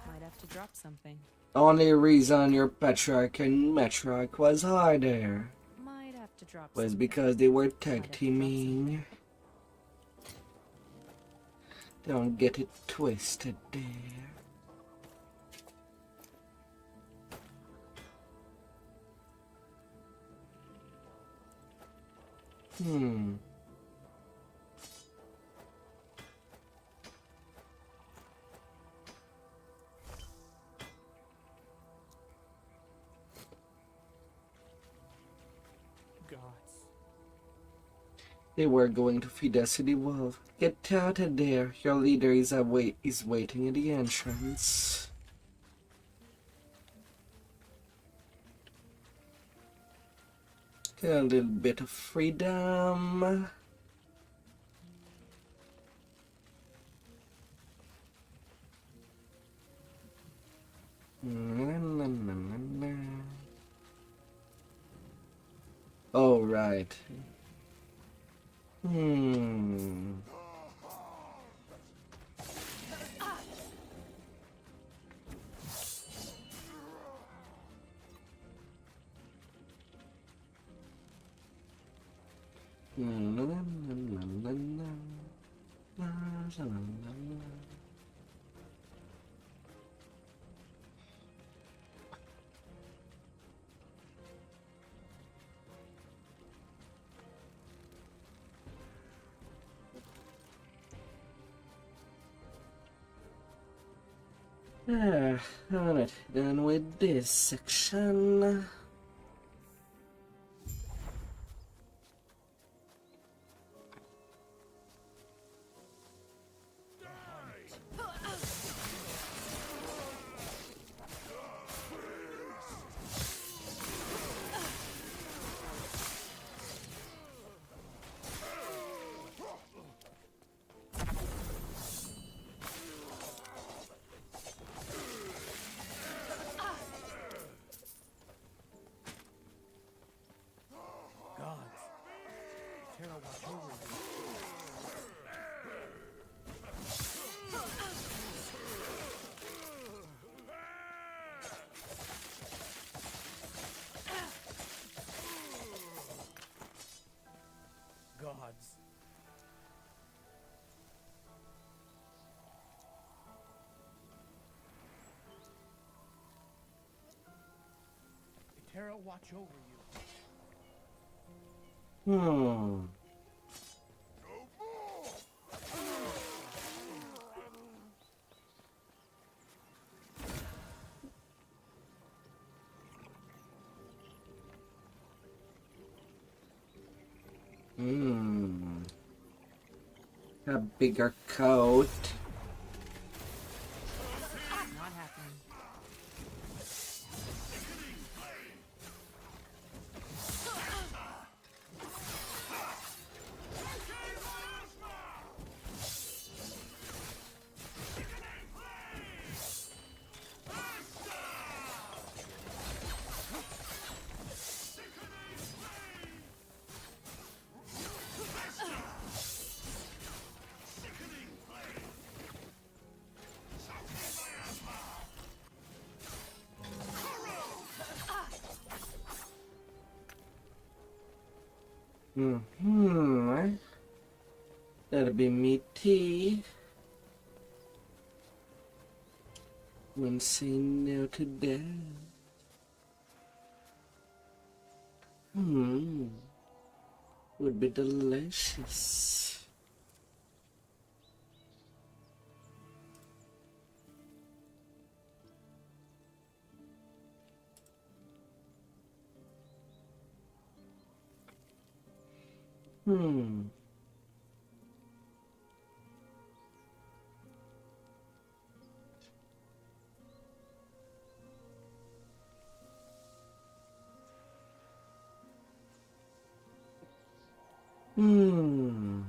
Might have to drop something. Only reason your Patriarch and Matriarch was harder Might have to drop was something. because they were Might tag have to drop teaming. Don't get it twisted there. Gods. They were going to feed us to the wolf. Get out of there. Your leader is waiting at the entrance. Get a little bit of freedom. Oh, right. Alright, done with this section. I'll watch over you. Hmm. Hmm. A bigger coat. Not happening. Hmm. That'll be me tea. When saying no to death. Would be delicious. Hmm. Hmm.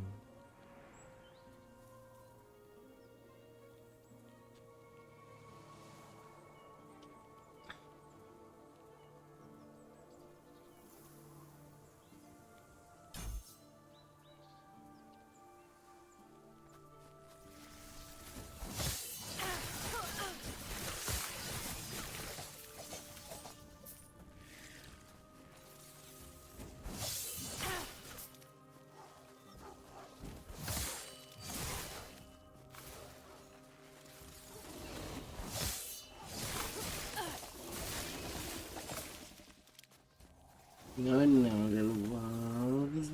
No, little wolves.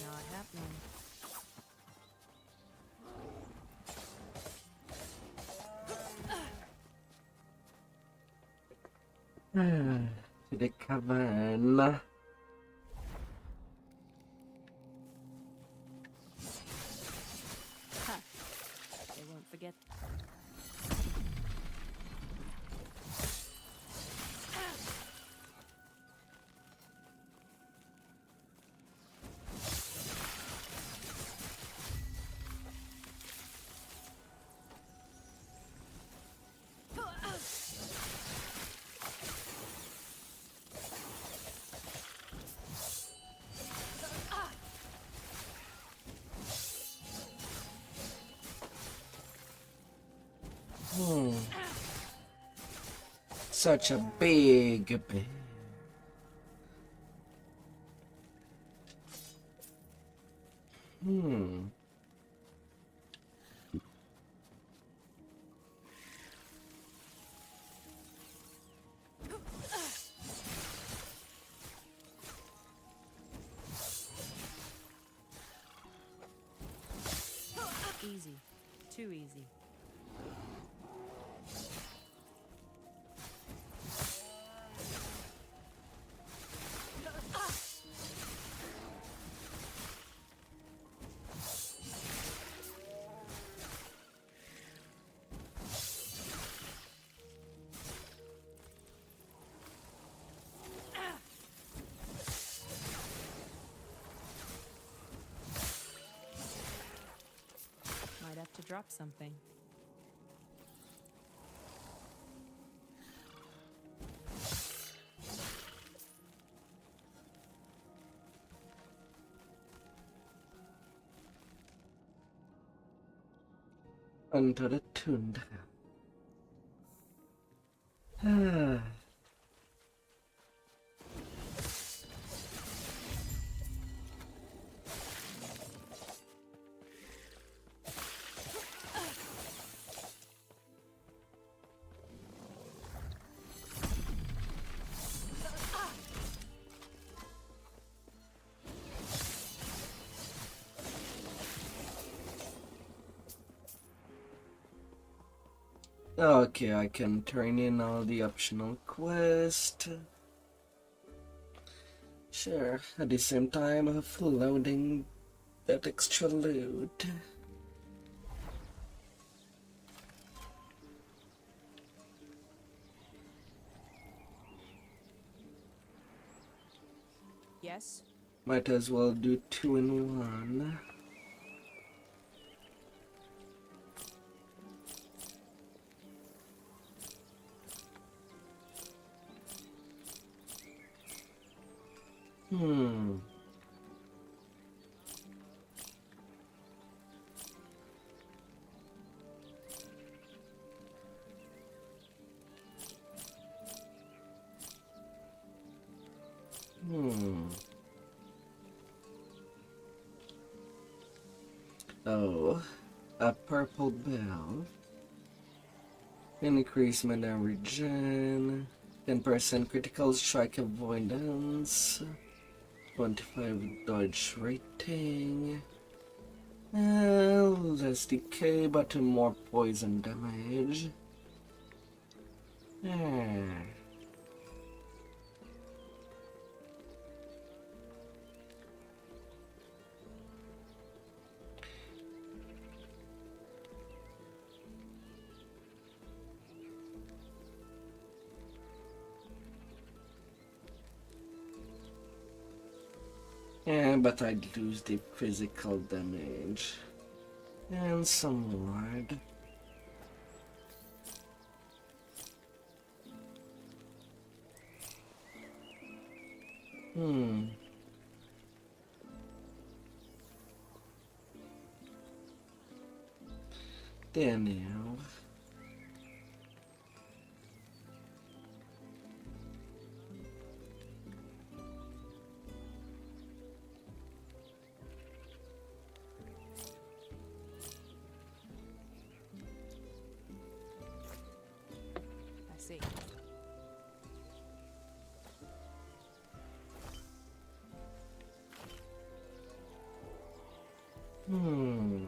Not happening. To the cavern. Huh. They won't forget. Such a big bear. Easy. Too easy. Might have to drop something. Under the tundra. Okay, I can turn in all the optional quests. Sure, at the same time of loading that extra loot. Yes? Might as well do 2 in 1. Hmm. Hmm. Oh, a purple bell. Increase my regen. 10% critical strike avoidance. 25 dodge rating. Less decay, but more poison damage. Ah. Yeah, but I'd lose the physical damage. And some ward. Hmm. There now. I see. Hmm.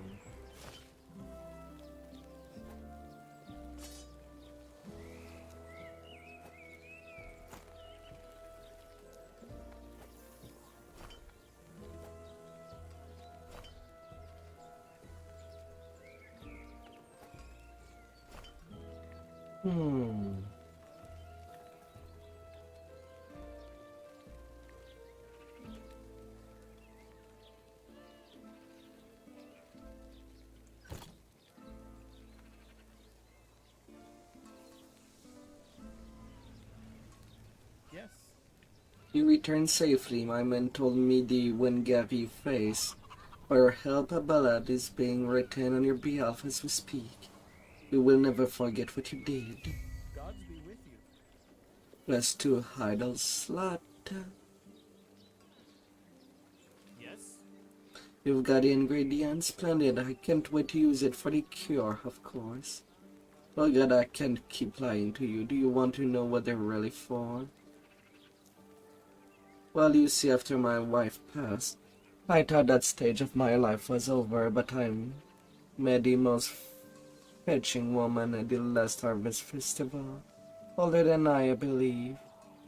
Hmm. Yes. You returned safely. My men told me the Wengavi face. Our help ballad is being written on your behalf as we speak. We will never forget what you did. Gods be with you. +2 idle slot. Yes. You've got the ingredients. Splendid. I can't wait to use it for the cure, of course. Oh god, I can't keep lying to you. Do you want to know what they're really for? Well, you see, after my wife passed, I thought that stage of my life was over, but I met the most fetching woman at the last Harvest Festival. Older than I believe.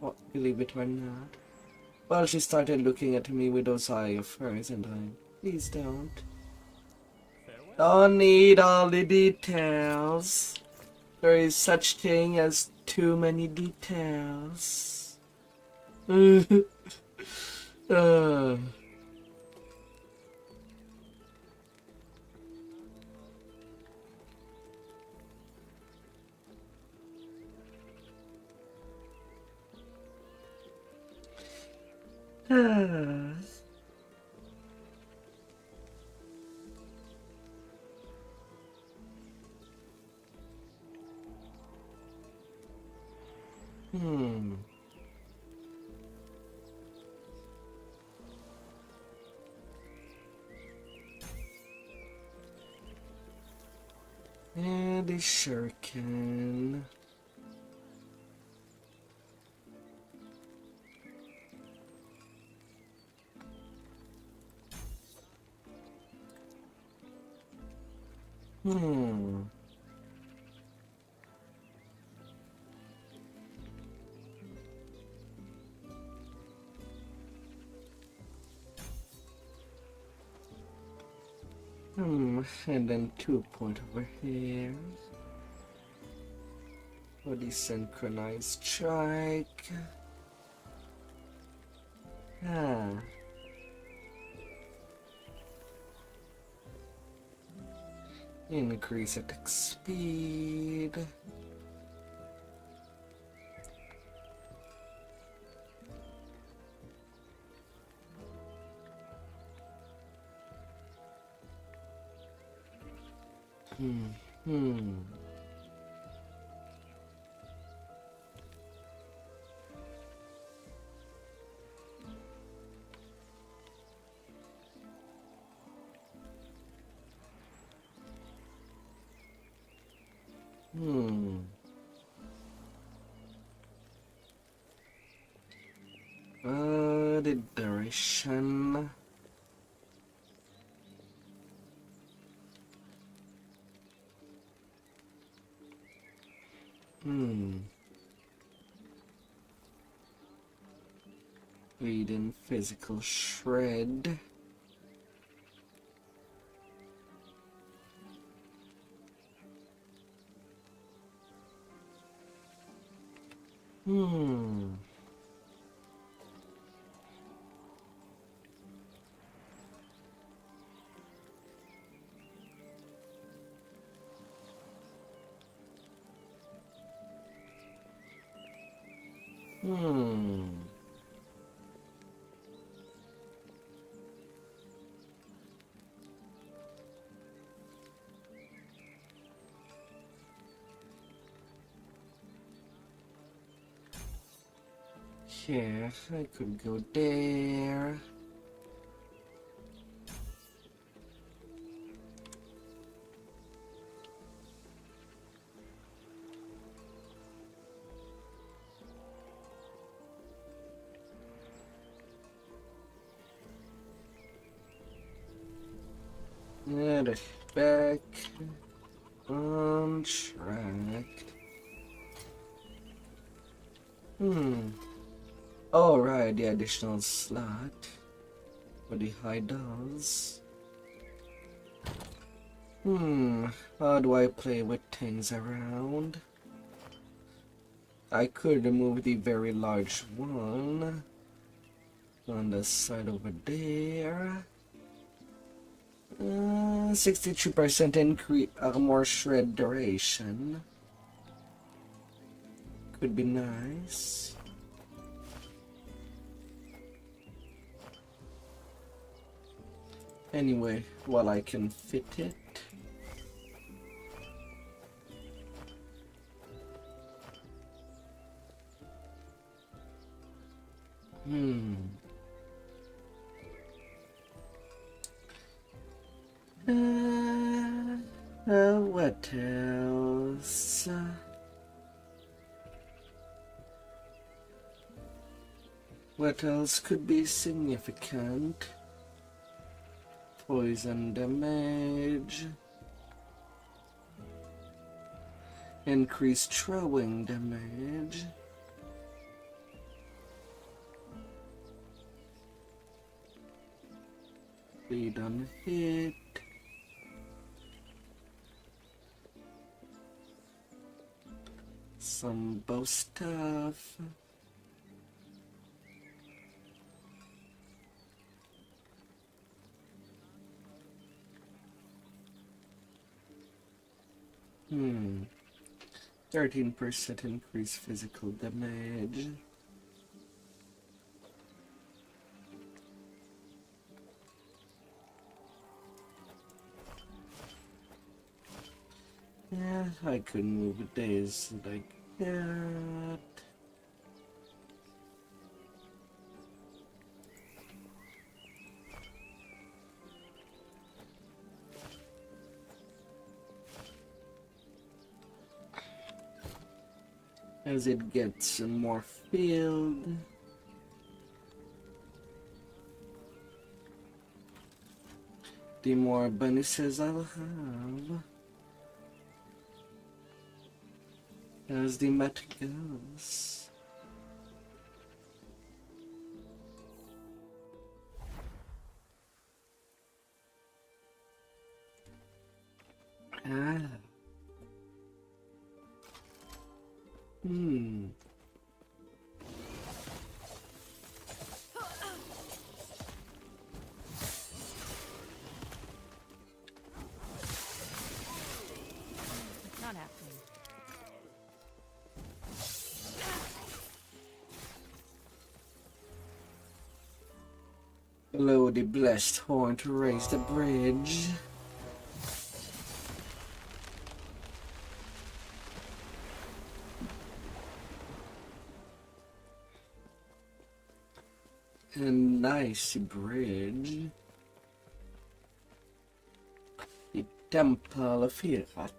Oh, believe it or not. Well, she started looking at me with those eyes of hers, and please don't. Farewell. Don't need all the details. There is such thing as too many details. uh. Hmm. Yeah, they sure can. Hmm. And then 2 point over here for the synchronized strike. Increase attack speed. The duration. Reading physical shred. Yeah, I could go there. And back on track. Alright, the additional slot for the high dolls. How do I play with things around? I could remove the very large one on the side over there. 63% increase more shred duration. Could be nice. Anyway, while I can fit it. What else? What else could be significant? Poison damage. Increased throwing damage. Bleed on hit. Some bow stuff. Hmm. 13% increased physical damage. Yeah, I could move days like that. As it gets more filled. The more bonuses I'll have. As the meta goes. Hmm. Not happening. Blow the blessed horn to raise the bridge. A nice bridge. The Temple of Firat.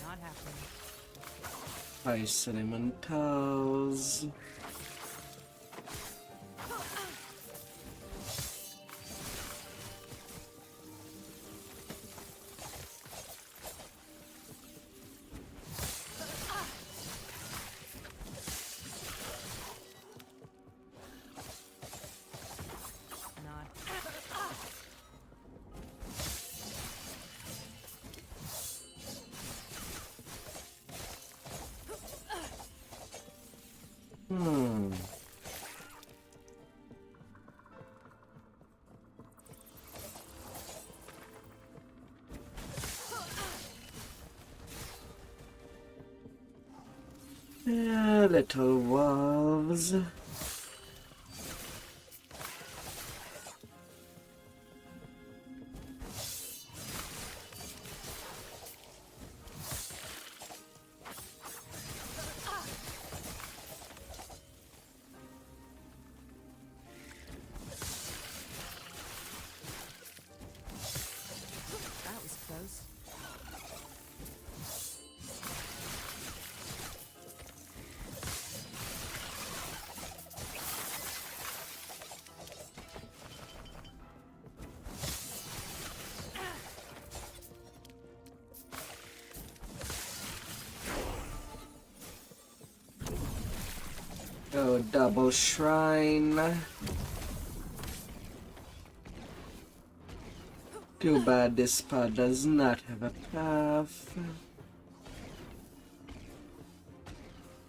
Not happening. Ice elementals. Not. Hmm. Little wolves. That was close. Oh, double shrine. Too bad this spot does not have a path.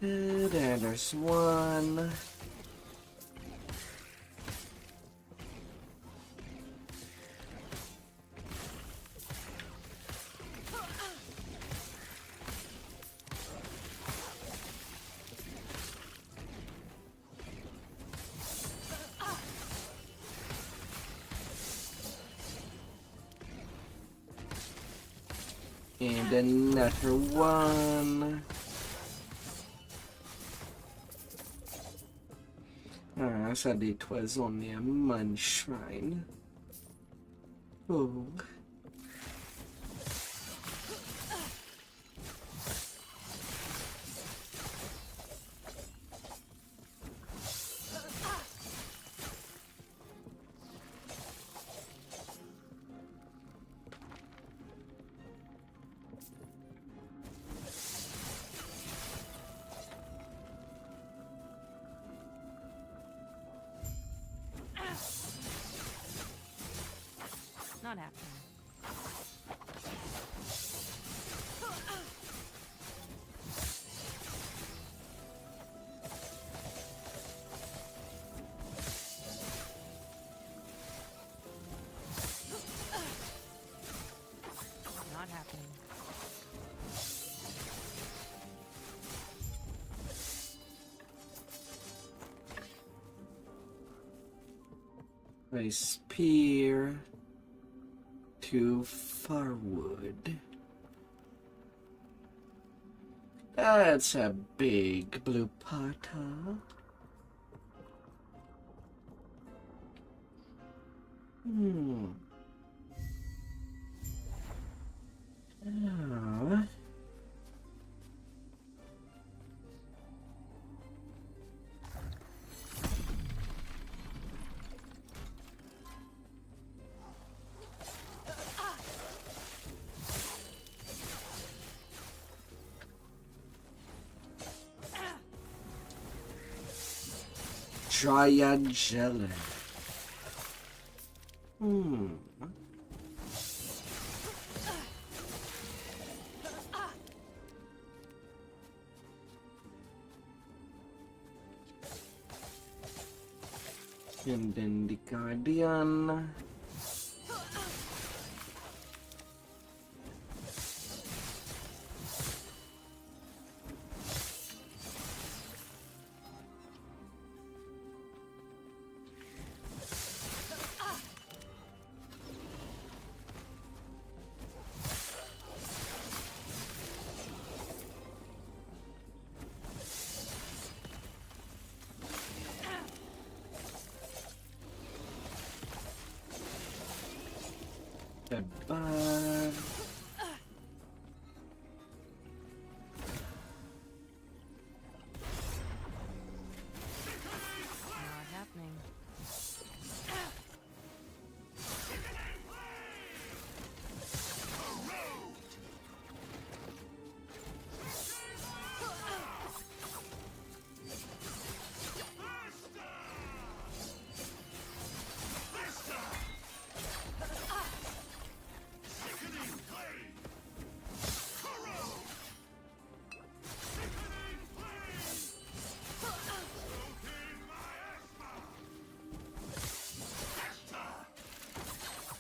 There's one. And another one. I said it was only a man shrine. Oh. Not happening. Not happening. A spear to firewood. That's a big blue pot, huh? Dryad jelly. And then the Guardian. Goodbye. Not happening.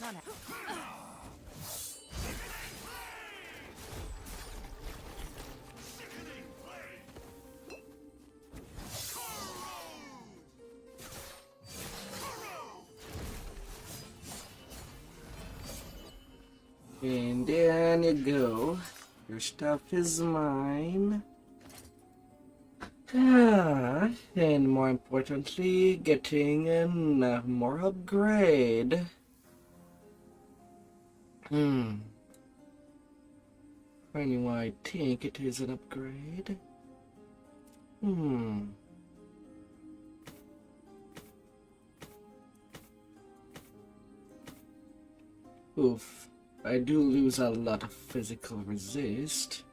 Not happening. And there you go. Your stuff is mine. And more importantly, getting more upgrade. Funny why I think it is an upgrade. Oof. I do lose a lot of physical resist.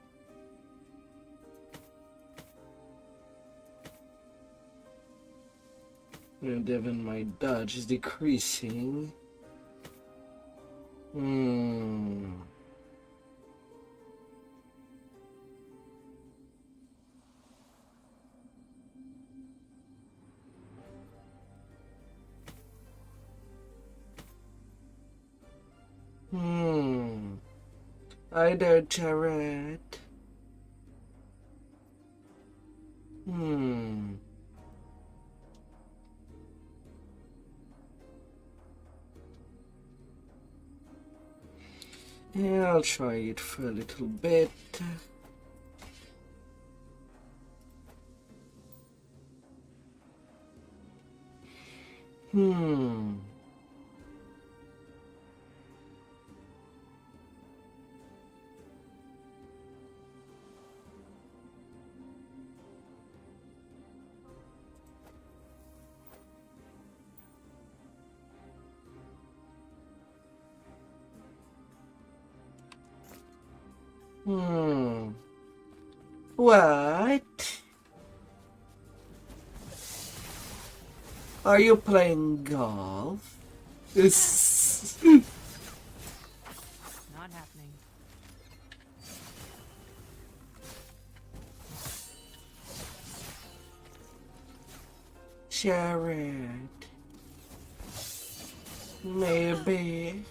And even my dodge is decreasing. Hi there, Jared. Yeah, I'll try it for a little bit. What? Are you playing golf? Not happening. Jared. Maybe.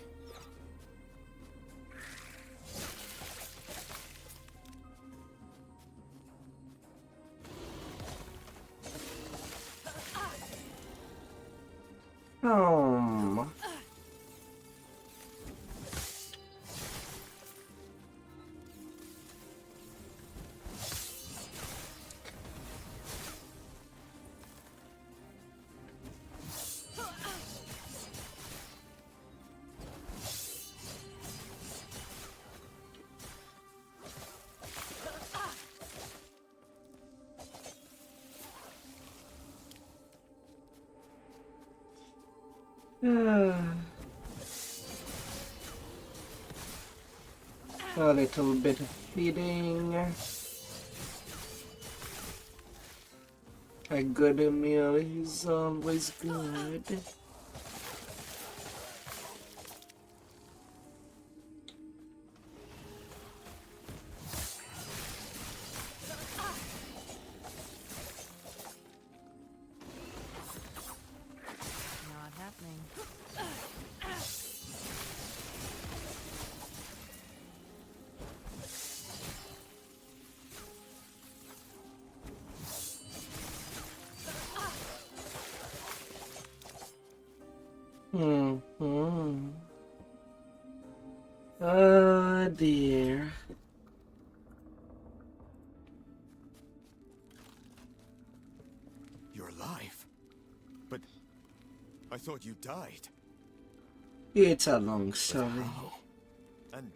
A little bit of feeding. A good meal is always good. Not happening. Oh dear. You're alive. But I thought you died. It's a long story. How? And,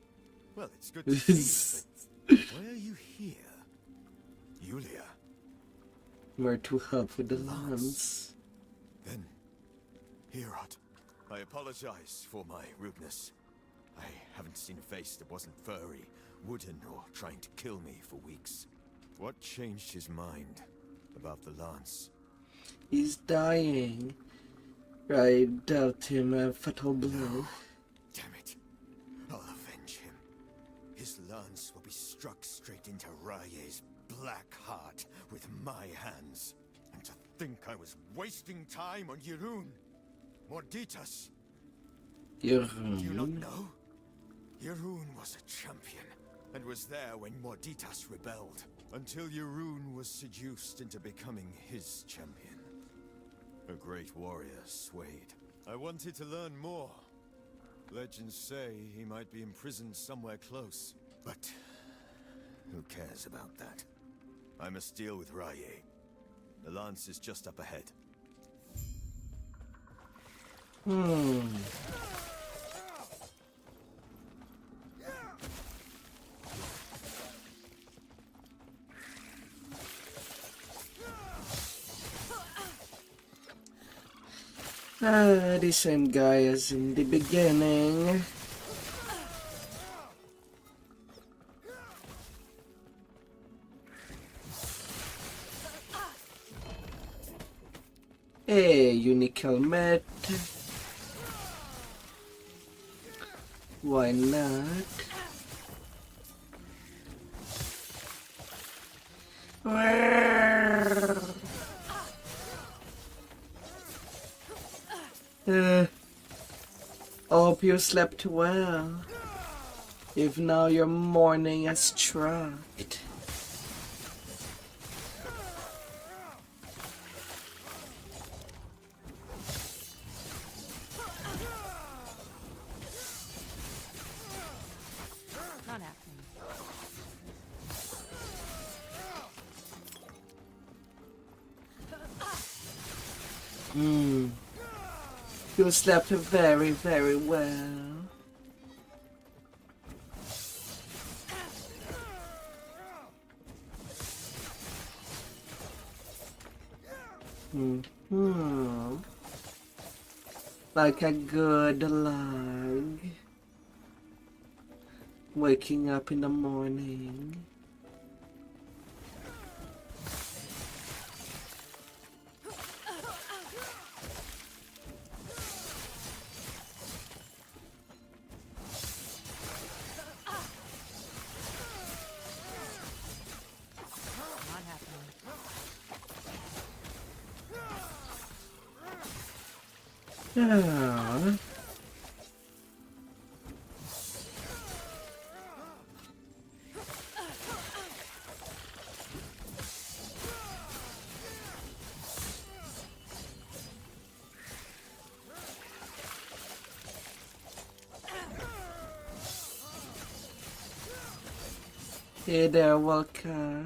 well, it's good to see you, but why are you here? Yulia. Where to help with the lance. Then, Herod, I apologize for my rudeness. I haven't seen a face that wasn't furry, wooden, or trying to kill me for weeks. What changed his mind about the lance? He's dying. I dealt him a fatal blow. No. Damn it. I'll avenge him. His lance will be struck straight into Raye's black heart with my hands. And to think I was wasting time on Yirun. Morditas. Do you not Yirun? know? Yirun was a champion, and was there when Morditas rebelled, until Yirun was seduced into becoming his champion. A great warrior swayed. I wanted to learn more. Legends say he might be imprisoned somewhere close, but who cares about that? I must deal with Raye. The lance is just up ahead. The same guy as in the beginning. Hey, unique helmet. Why not? Hope you slept well. If now your morning has struck. Not happening. You slept very, very well. Like a good log. Waking up in the morning. Not happening. Yeah. Hey there, Walker.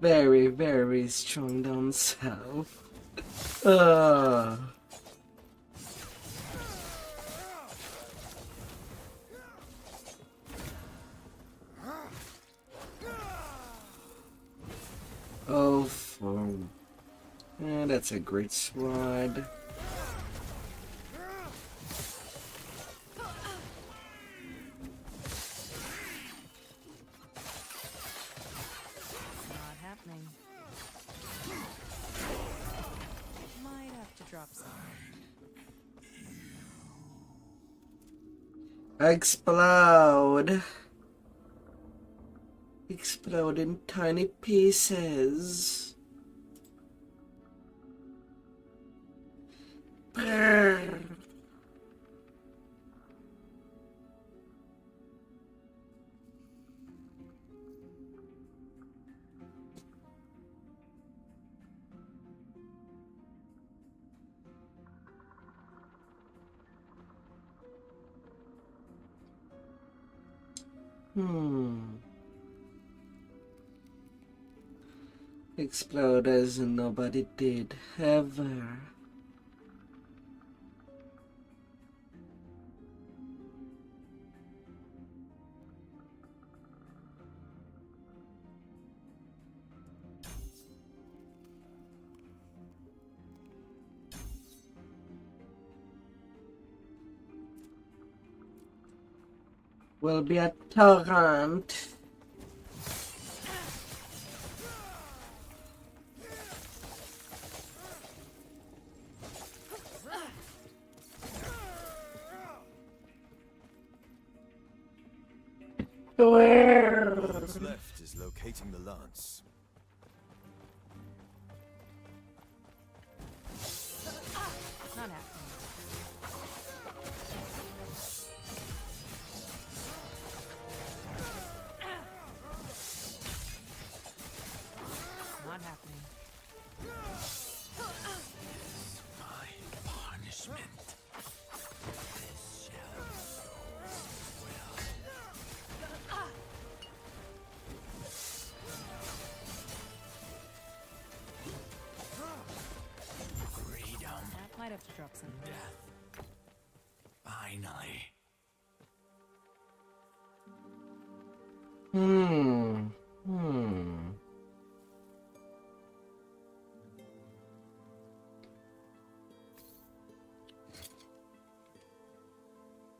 Very, very strong down south. Oh, that's a great sword. Not happening. Might have to drop some. Explode. Explode in tiny pieces. Brrr. Explode as nobody did ever. Will be a torrent. What's left is locating the lance. Not happening. Not happening. My punishment. This shall freedom. That might have to drop some. Death. Finally.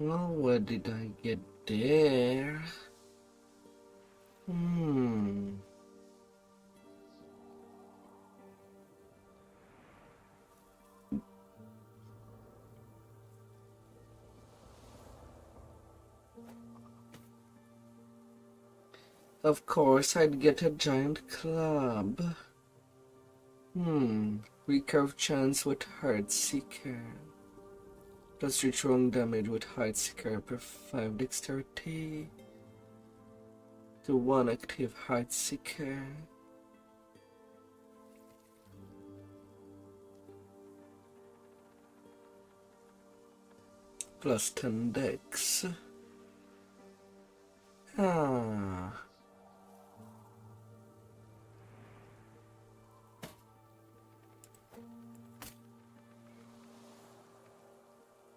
Well, what did I get there? Of course, I'd get a giant club. Recurve chance with Heartseeker. Plus return damage with Heartseeker per 5 dexterity. To 1 active Heartseeker. Plus 10 dex.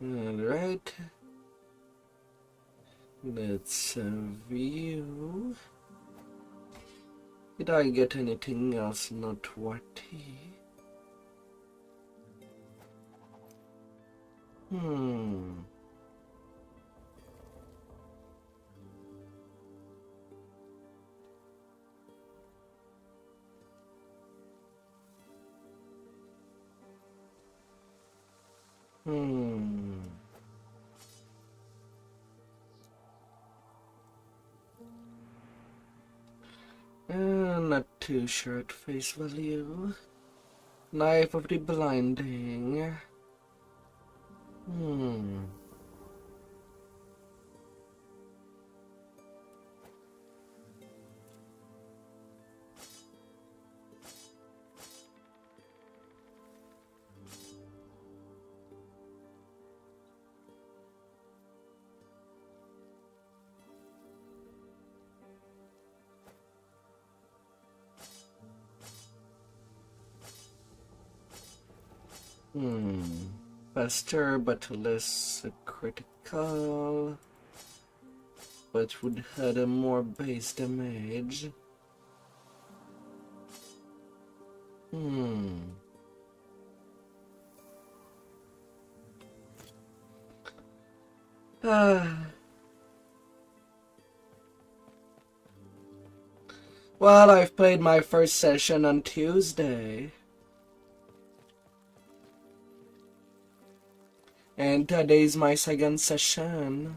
Alright. Let's view. Did I get anything else noteworthy? Not too sure at face value. Knife of the Blinding. Faster but less critical, but would have a more base damage. Well, I've played my first session on Tuesday. And today's my second session.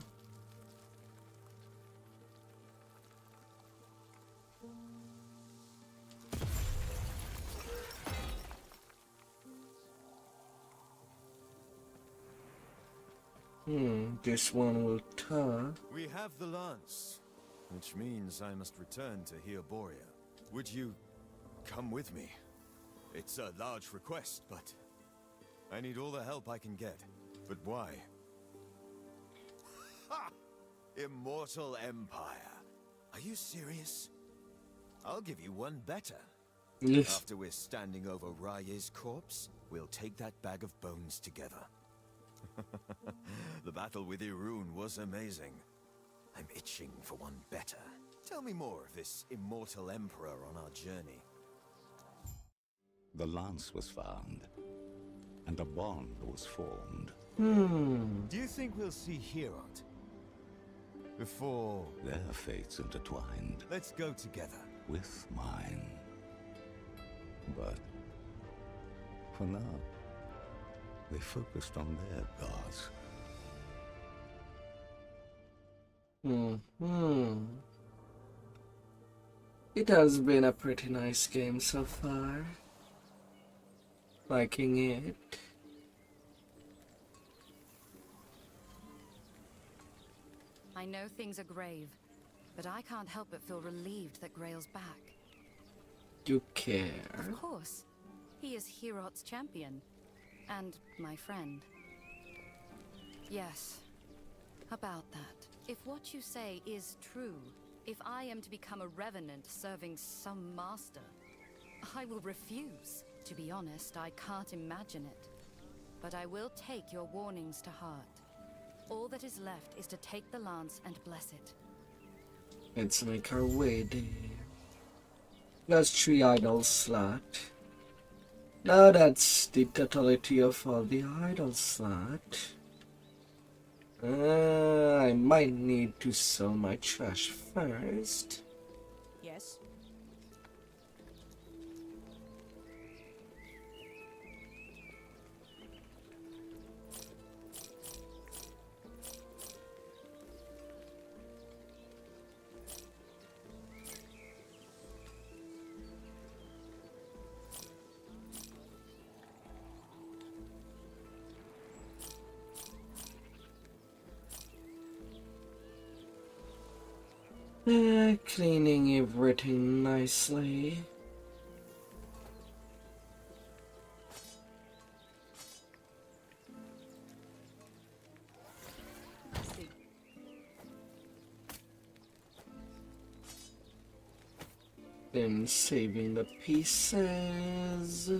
This one will talk. We have the lance, which means I must return to Borea. Would you come with me? It's a large request, but I need all the help I can get. But why? Ha! Immortal Empire. Are you serious? I'll give you one better. Yes. After we're standing over Raye's corpse, we'll take that bag of bones together. The battle with Irun was amazing. I'm itching for one better. Tell me more of this immortal emperor on our journey. The lance was found, and a bond was formed. Do you think we'll see Herod before Their fates intertwined let's go together? with mine. But for now, they focused on their gods. It has been a pretty nice game so far. Liking it. I know things are grave, but I can't help but feel relieved that Grail's back. You care? Of course. He is Herot's champion. And my friend. Yes. About that. If what you say is true, if I am to become a revenant serving some master, I will refuse. To be honest, I can't imagine it. But I will take your warnings to heart. All that is left is to take the lance and bless it. Let's make our way there. That's 3 idol slot. Now that's the totality of all the idol slot. I might need to sell my trash first. Yes? Cleaning everything nicely. See. Then saving the pieces.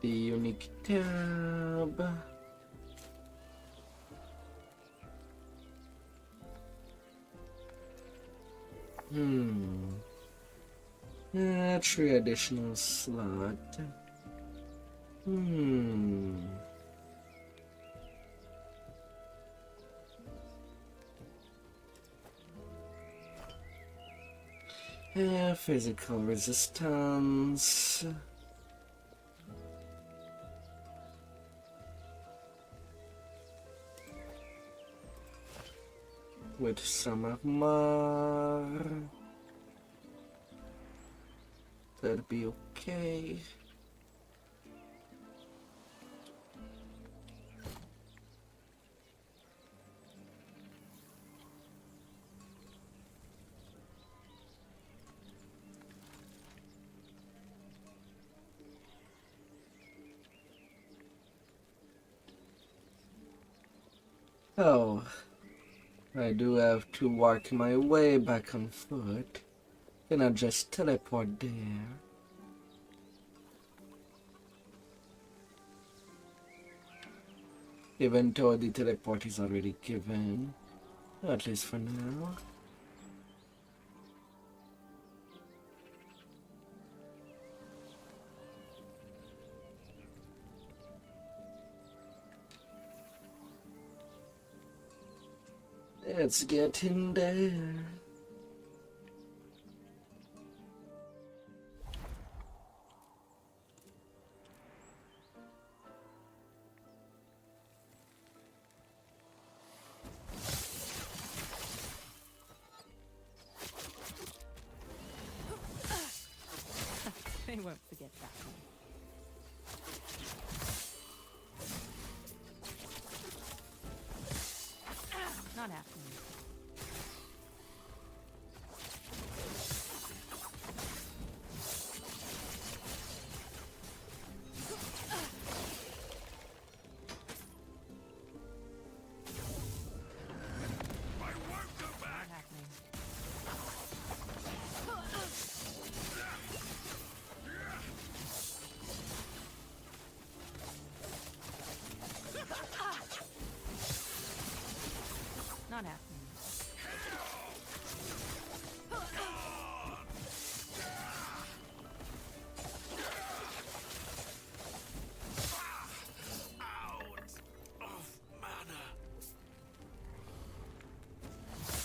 The unique tab. Three additional slot. Physical resistance. With some of more. That'd be okay. Oh, I do have to work my way back on foot. Can I just teleport there? Even though the teleport is already given, at least for now. It's getting there. They won't forget that one. Not happening. Not happening. Not happening.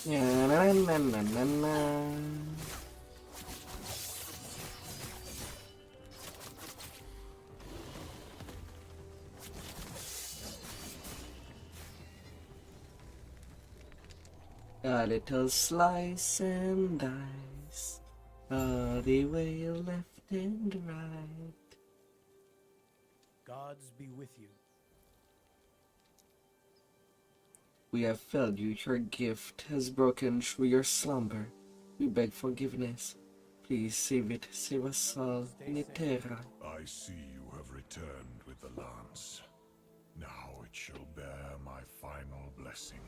Yeah, na na na na na. A little slice and dice, all the way left and right. Gods be with you. We have failed you. Your gift has broken through your slumber. We beg forgiveness. Please save it. Save us all. Nitera. I see you have returned with the lance. Now it shall bear my final blessing.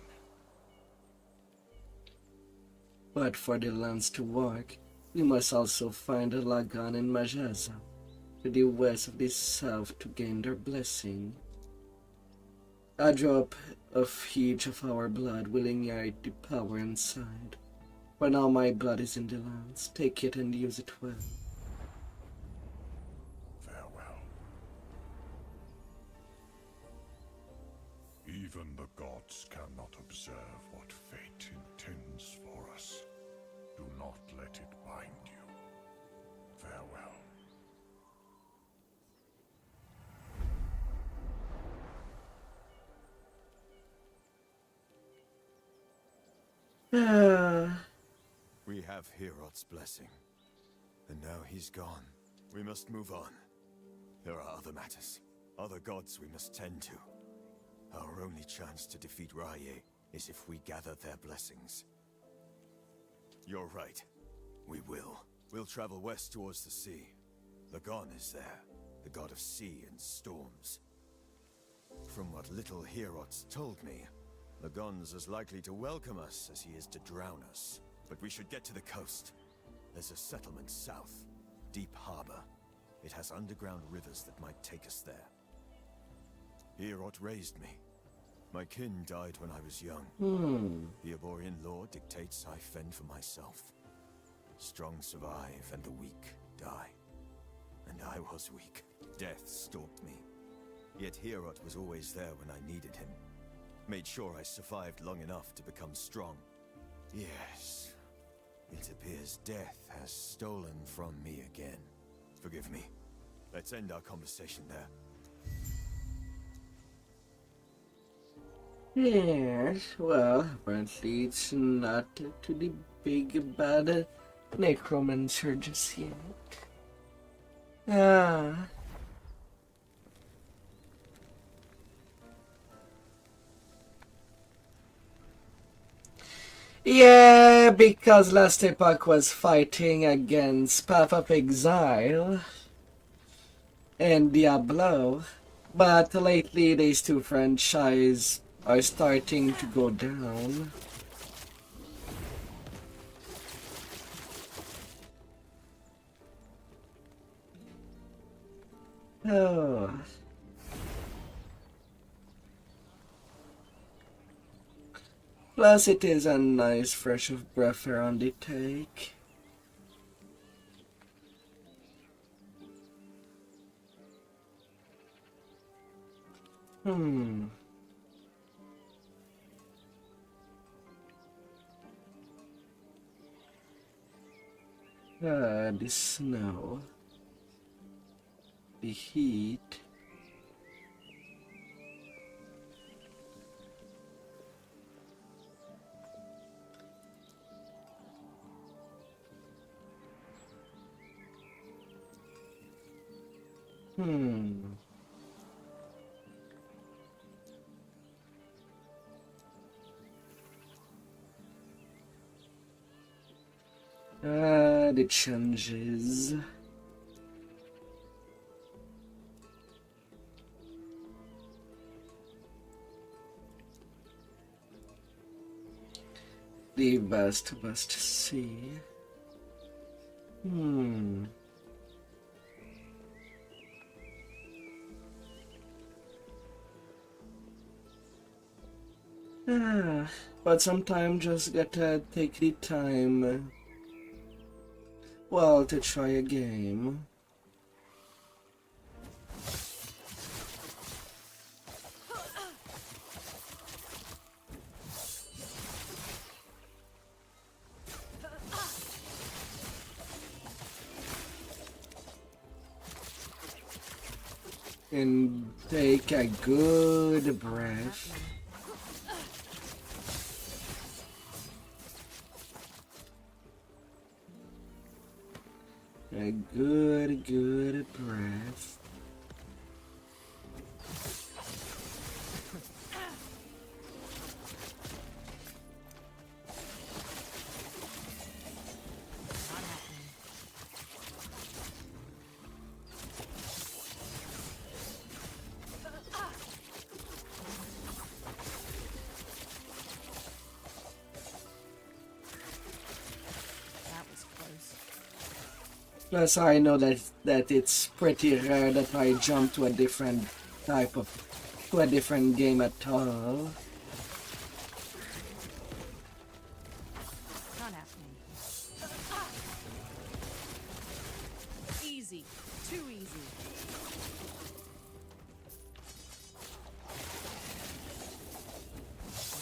But for the lance to work, we must also find Lagan and Majaza to the west of the south to gain their blessing. A drop of each of our blood will ignite the power inside. For now my blood is in the lance. Take it and use it well. Farewell. Even the gods cannot observe what fate intends for us. Do not let it bind you. Farewell. We have Herod's blessing. And now he's gone. We must move on. There are other matters. Other gods we must tend to. Our only chance to defeat Raye is if we gather their blessings. You're right. We will. We'll travel west towards the sea. Lagon is there, the god of sea and storms. From what little Herod's told me, Lagon's as likely to welcome us as he is to drown us. But we should get to the coast. There's a settlement south, Deep Harbor. It has underground rivers that might take us there. Herod raised me. My kin died when I was young. The Aborian law dictates I fend for myself. Strong survive and the weak die. And I was weak. Death stalked me. Yet Herod was always there when I needed him. Made sure I survived long enough to become strong. Yes. It appears death has stolen from me again. Forgive me. Let's end our conversation there. Yes, well, apparently it's not to the big bad necromancer just yet. Yeah, because last Epoch was fighting against Path of Exile and Diablo, but lately these two franchises are starting to go down. Oh. Plus, it is a nice fresh of breath air on the take. The snow. The heat. The changes. The vast sea. But sometimes just gotta take the time, well, to try a game. And take a good breath. A good breath. Plus, I know that it's pretty rare that I jump to a different game at all. Not happening. Easy. Too easy.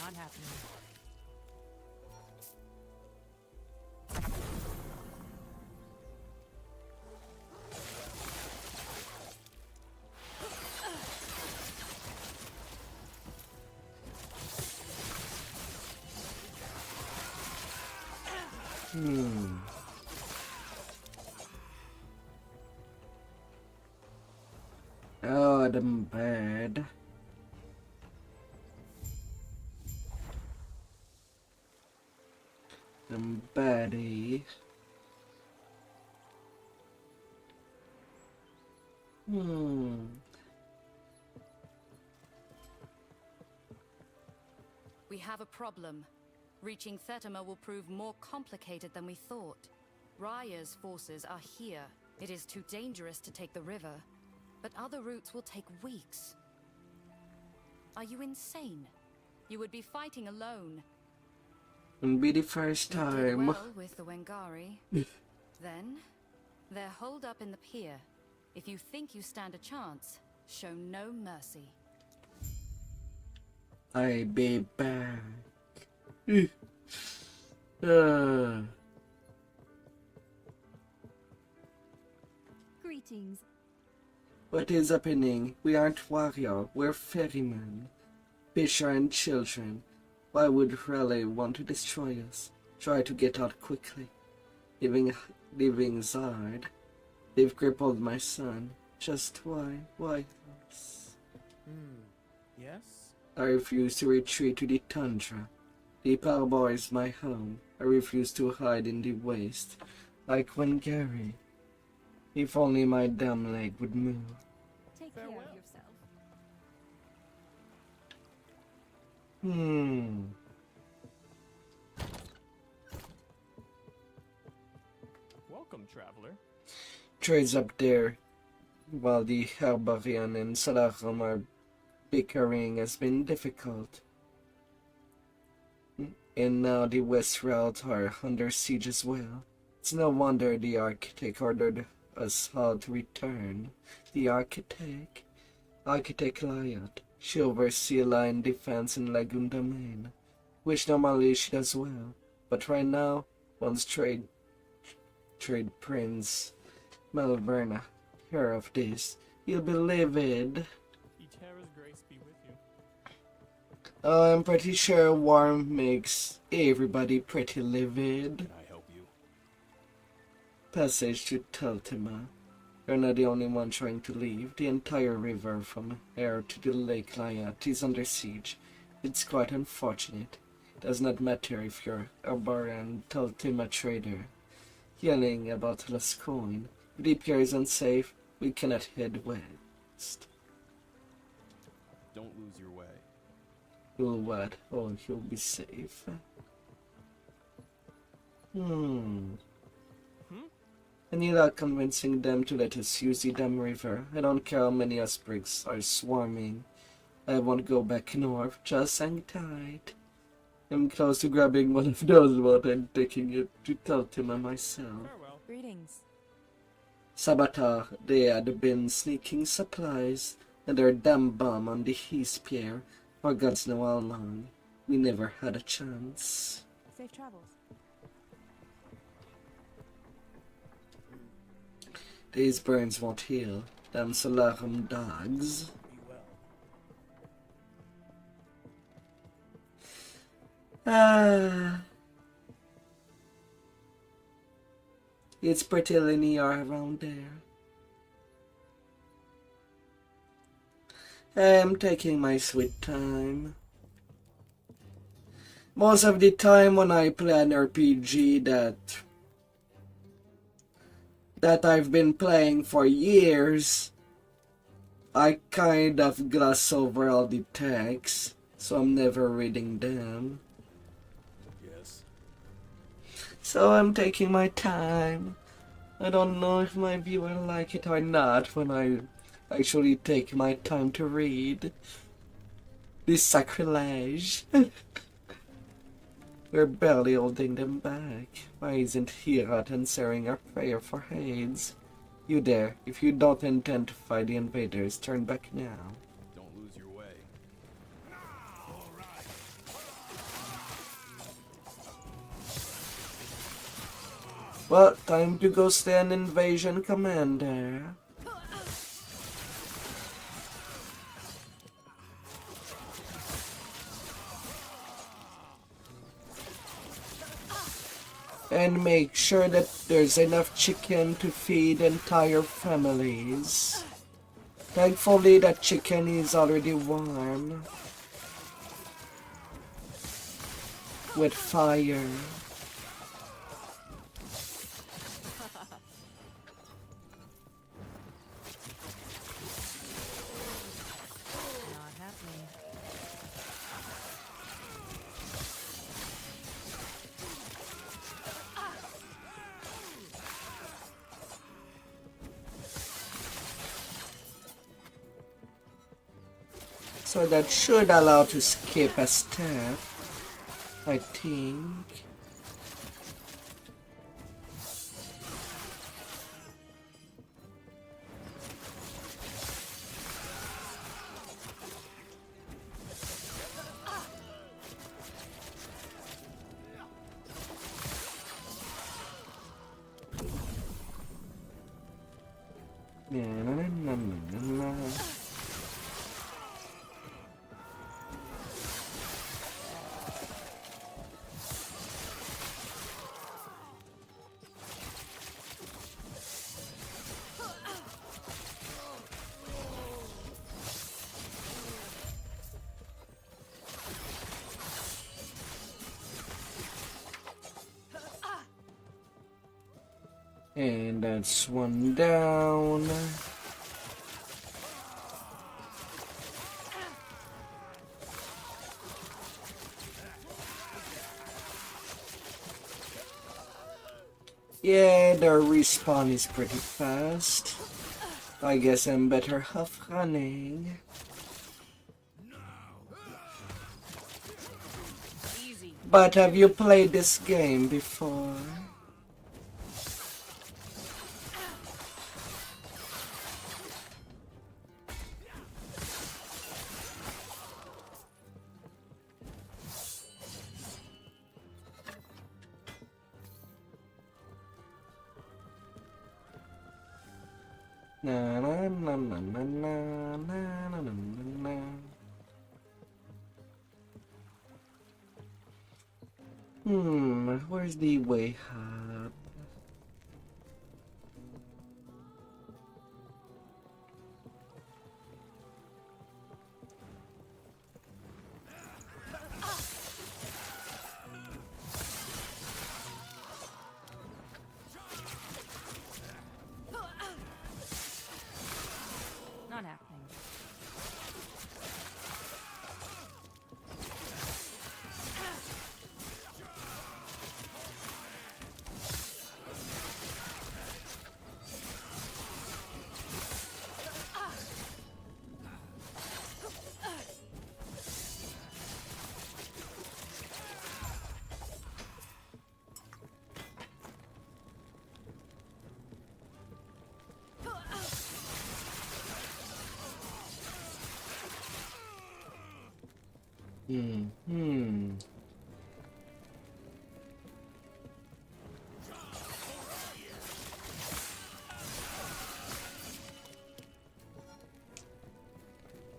Not happening. Oh, them bad. Them baddie. We have a problem. Reaching Thetima will prove more complicated than we thought. Raya's forces are here. It is too dangerous to take the river, but other routes will take weeks. Are you insane? You would be fighting alone. Wouldn't be the first You did time. well with the Wengari. Then, they're holed up in the pier. If you think you stand a chance, show no mercy. I'll be back. Greetings. What is happening? We aren't warrior, we're ferrymen. Fisher and children. Why would Raleigh want to destroy us? Try to get out quickly. Living Zard. They've crippled my son. Just why? Why us? Yes? I refuse to retreat to the tundra. The Parbar is my home. I refuse to hide in the waste. Like when Gary. If only my damn leg would move. Take care Farewell. of yourself. Welcome, traveler. Trades up there, while the Herbarian and Salaram are bickering, has been difficult. And now the west routes are under siege as well. It's no wonder the architect ordered us all to return. The architect Lyot. She oversees line defense in Lagoon Domain, which normally she does well. But right now, once trade Prince Malverna hear of this, he'll be livid. Etera's grace be with you. Oh, I'm pretty sure war makes everybody pretty livid. Can I help you? Passage to Teltima. You're not the only one trying to leave. The entire river from here to the Lake Lyat is under siege. It's quite unfortunate. Does not matter if you're a Baran Teltima trader. Yelling about lost coin. If the pier is unsafe, we cannot head west. Don't lose your way. You'll what? Oh, you'll be safe. I need luck convincing them to let us use the damn river. I don't care how many ospreys are swarming. I won't go back north. Just hang tight. I'm close to grabbing one of those, but I'm taking it to Teltima myself. Farewell. Greetings. Sabata, they had been sneaking supplies and their damn bomb on the East Pier for gods know how long. We never had a chance. Safe travels. These burns won't heal. Damn Solarum dogs. Be well. Ah. It's pretty linear around there. I'm taking my sweet time. Most of the time when I play an RPG that I've been playing for years, I kind of gloss over all the text, so I'm never reading them. Yes. So I'm taking my time. I don't know if my viewer like it or not when I actually take my time to read. This sacrilege. We're barely holding them back. Why isn't Hirat answering our prayer for aids? You there, if you don't intend to fight the invaders, turn back now. Don't lose your way. Well, time to go stand invasion commander. And make sure that there's enough chicken to feed entire families. Thankfully, that chicken is already warm. With fire. Not happening. So that should allow to skip a step, I think. And that's one down. Yeah, their respawn is pretty fast. I guess I'm better off running. Easy. But have you played this game before? Na na na na na na na na na na. Where's the way hub? Not happening.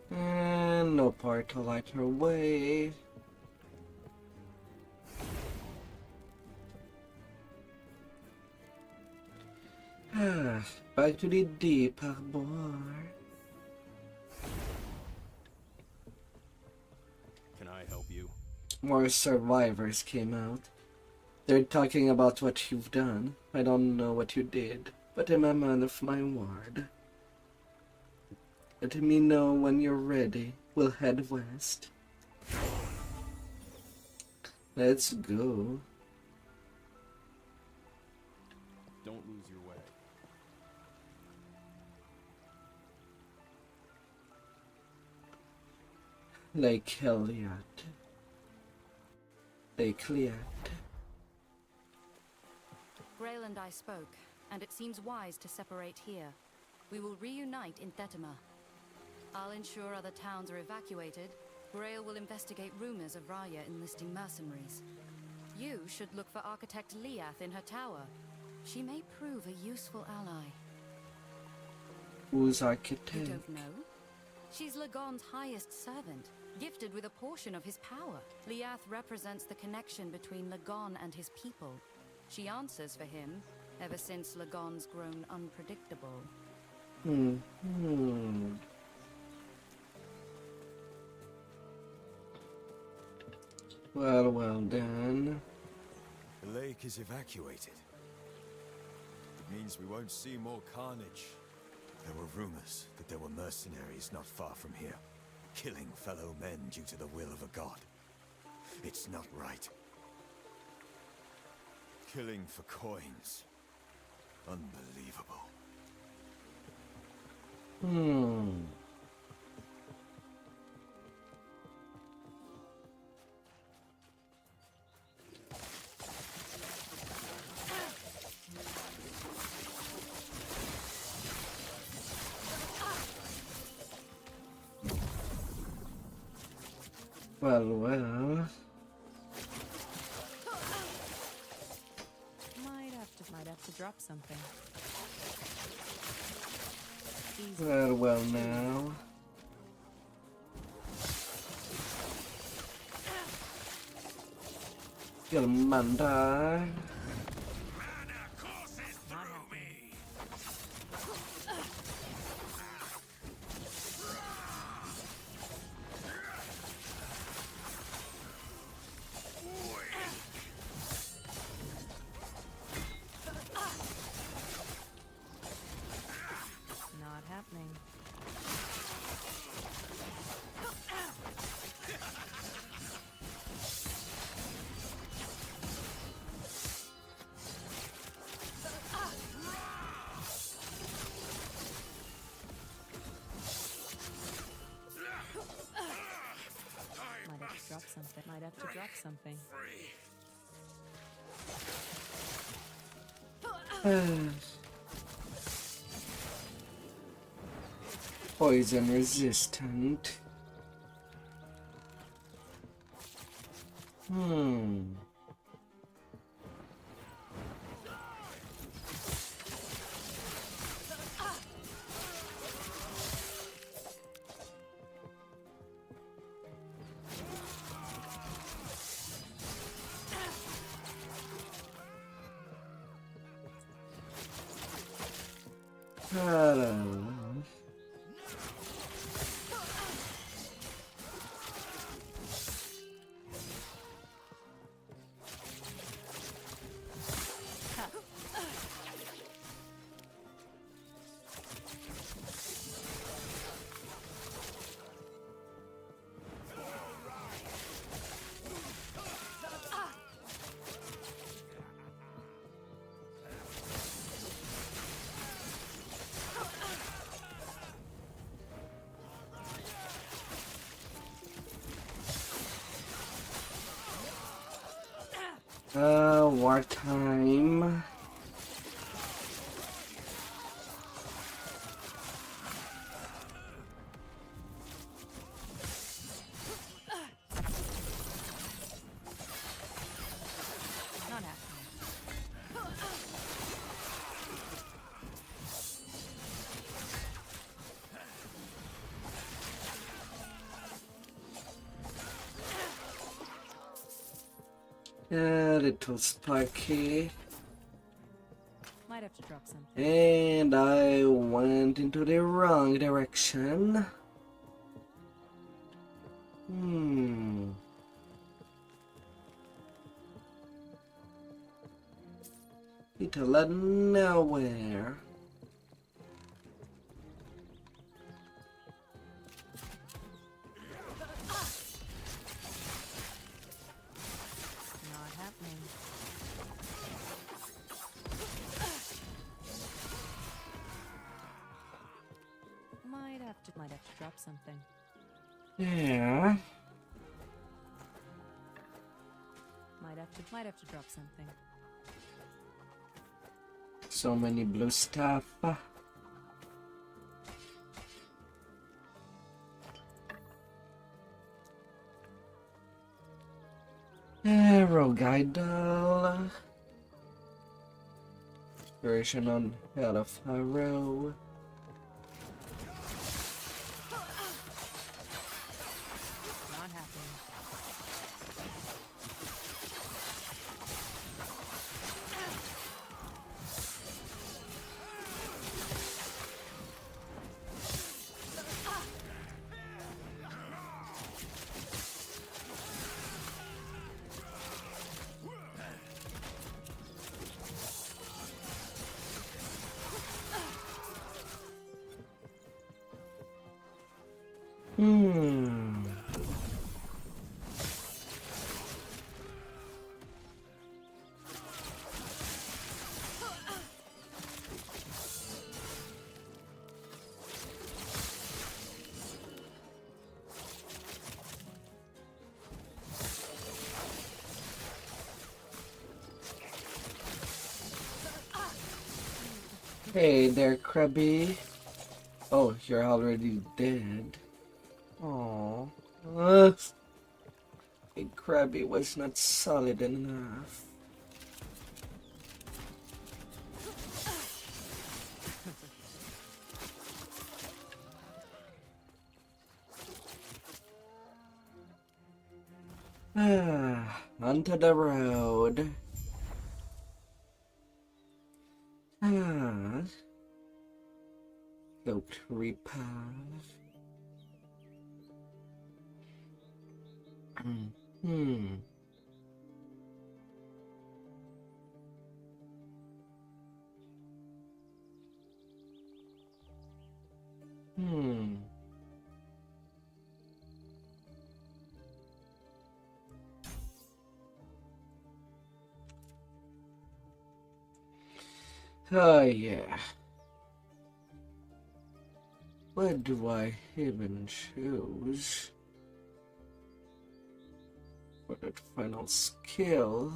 And no part to light her way. Back to the deep harbor. Can I help you? More survivors came out. They're talking about what you've done. I don't know what you did, but I'm a man of my word. Let me know when you're ready. We'll head west. Let's go. Don't lose your way. Lake Elliot. Lake Liat. Grail and I spoke, and it seems wise to separate here. We will reunite in Thetima. I'll ensure other towns are evacuated. Grail will investigate rumors of Raya enlisting mercenaries. You should look for Architect Liath in her tower. She may prove a useful ally. Who's You Architect? don't know? She's Lagon's highest servant, gifted with a portion of his power. Liath represents the connection between Lagon and his people. She answers for him, ever since Lagon's grown unpredictable. Well then. The lake is evacuated. It means we won't see more carnage. There were rumors that there were mercenaries not far from here, killing fellow men due to the will of a god. It's not right. Killing for coins. Unbelievable. Well. Might have to drop something. Easy. Well now. Yamanda. Not happening. Might have to drop something. Poison resistant. I don't know. Wartime. Not happening. A little sparky. Might have to drop something. And I went into the wrong direction. Middle of nowhere. Not happening. Might have to drop something. Yeah. Might have to drop something. So many blue stuff. Rogue Idol. Version on Hell of Harrow. Not happening. Hey there, Krabby. Oh, you're already dead. Oh, Krabby was not solid enough. Onto the road. Cloaked Reaper. Oh yeah. What do I even choose? for that final skill.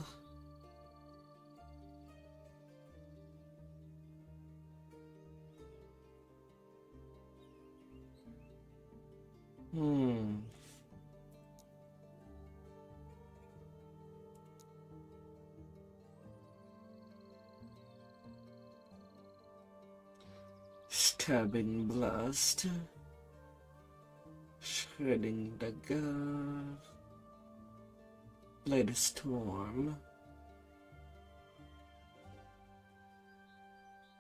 Stabbing blast, shredding dagger, blade storm,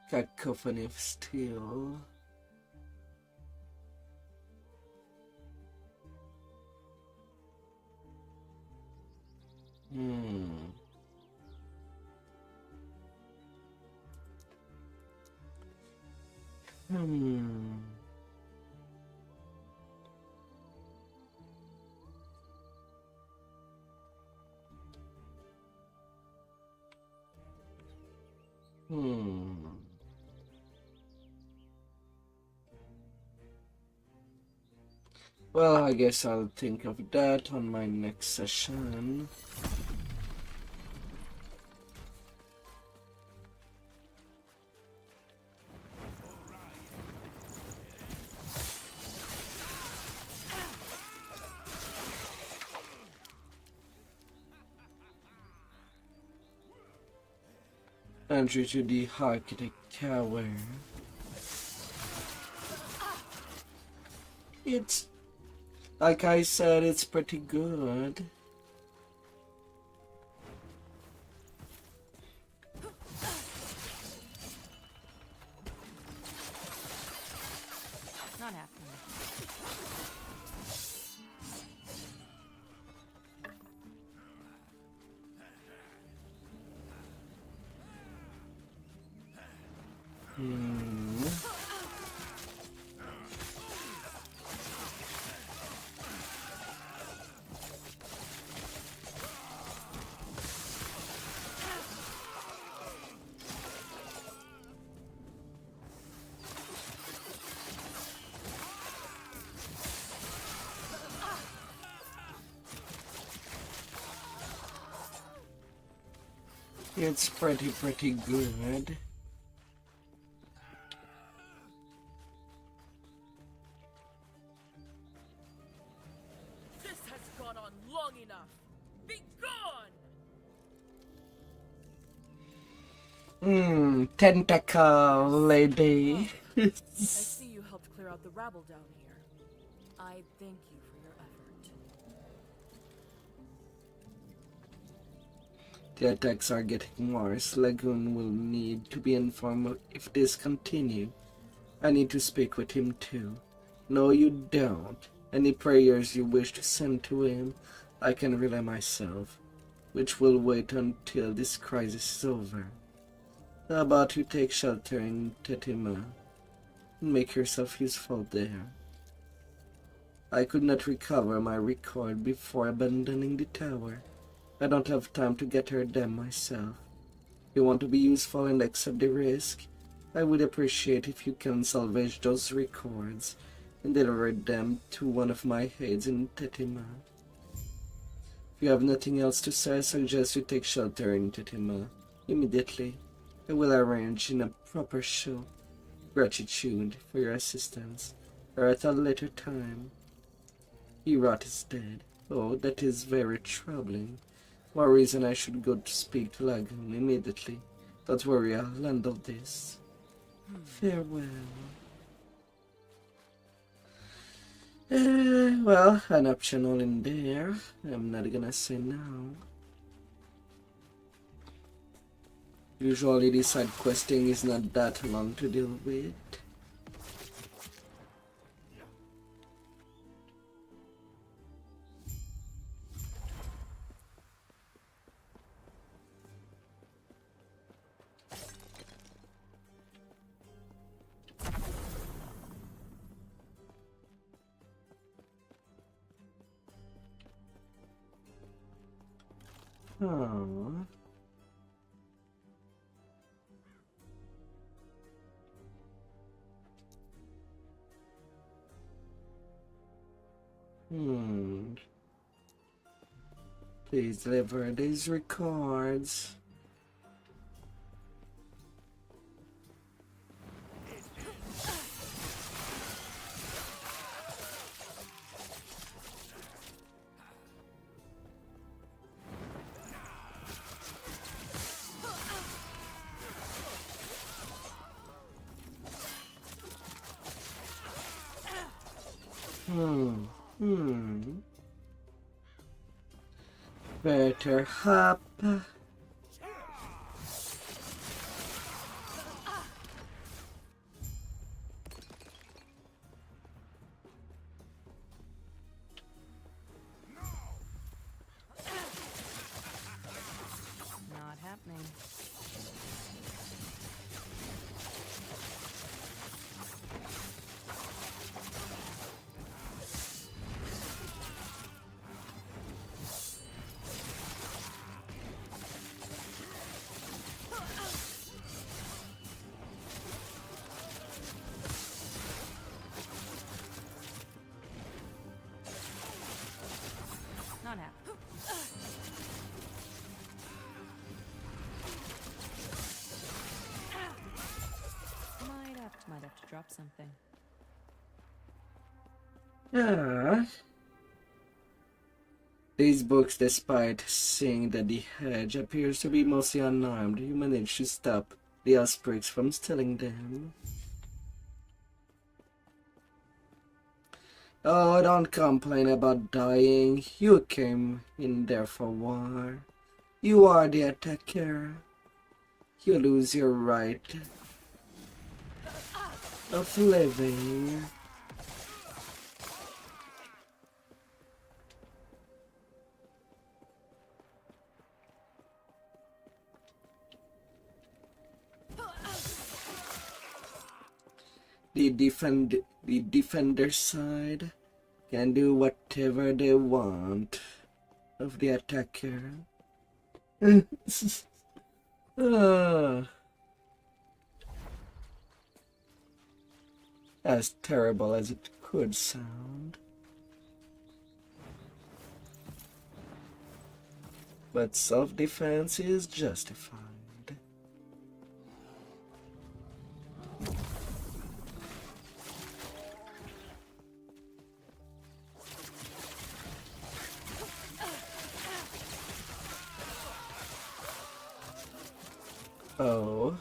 cacophony of steel. Well, I guess I'll think of that on my next session. Entry to the Architect Tower. It's, like I said, it's pretty good. Not happening. It's pretty good. This has gone on long enough. Be gone! Tentacle lady. I see you helped clear out the rabble down here. I thank you for your effort. The attacks are getting worse. Lagoon will need to be informed if this continue. I need to speak with him too. No, you don't. Any prayers you wish to send to him, I can relay myself, which will wait until this crisis is over. How about you take shelter in Tetima and make yourself useful there? I could not recover my record before abandoning the tower. I don't have time to get her them myself. You want to be useful and accept the risk? I would appreciate if you can salvage those records and deliver them to one of my aides in Tetima. If you have nothing else to say, I suggest you take shelter in Tetima immediately. I will arrange in a proper show gratitude for your assistance, or at a later time. Erot is dead. Oh, that is very troubling. More reason I should go to speak to Lagoon immediately. Don't worry, I'll handle this. Farewell. Well, an optional in there. I'm not gonna say no. Usually the side questing is not that long to deal with. Oh. Please deliver these records. Better hop. Not happening. Not happening. Might have to drop something. These books, despite saying that the hedge appears to be mostly unarmed, you manage to stop the Ospreys from stealing them. Oh, don't complain about dying. You came in there for war. You are the attacker. You lose your right of living. The defender side can do whatever they want of the attacker. As terrible as it could sound. But self-defense is justified. Oh.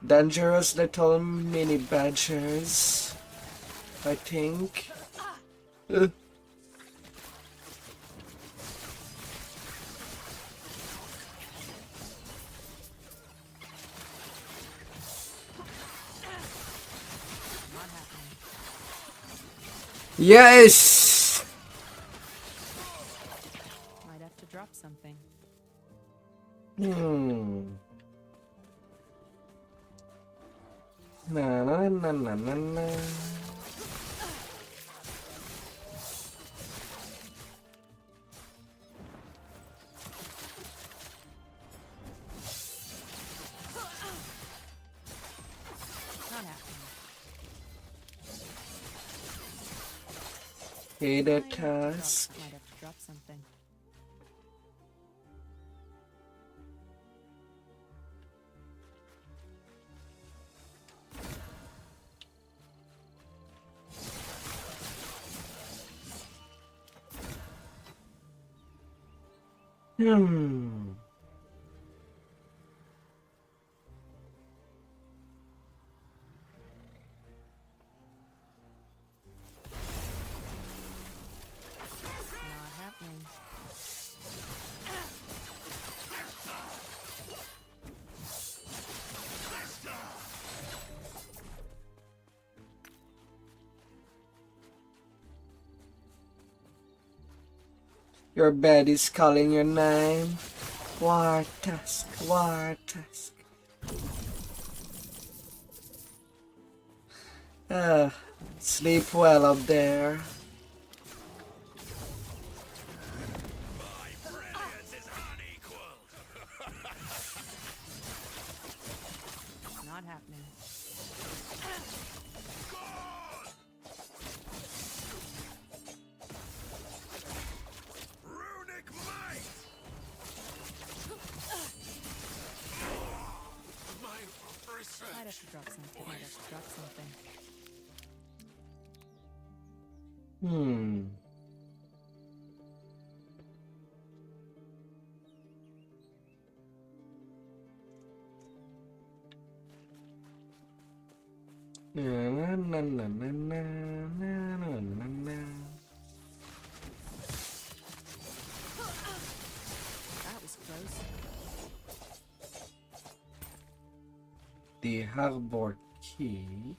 Dangerous little mini badgers, I think. Yes! Might have to drop something. Na na na na na na. Not happening. Hey there, task. Might have to drop something. Not happening. Your bed is calling your name. War task, war task. Sleep well up there. Not happening. Might have to drop something. Might have to drop something. Na, na, na, na, na, na, na, na, na. That was close. The harbor key.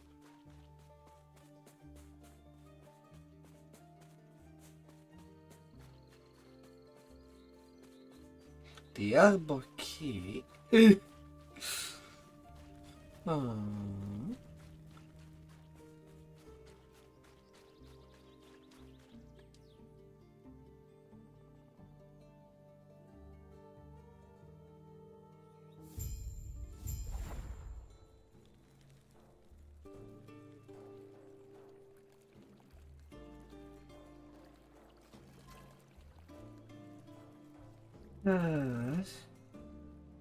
The harbor key. Oh.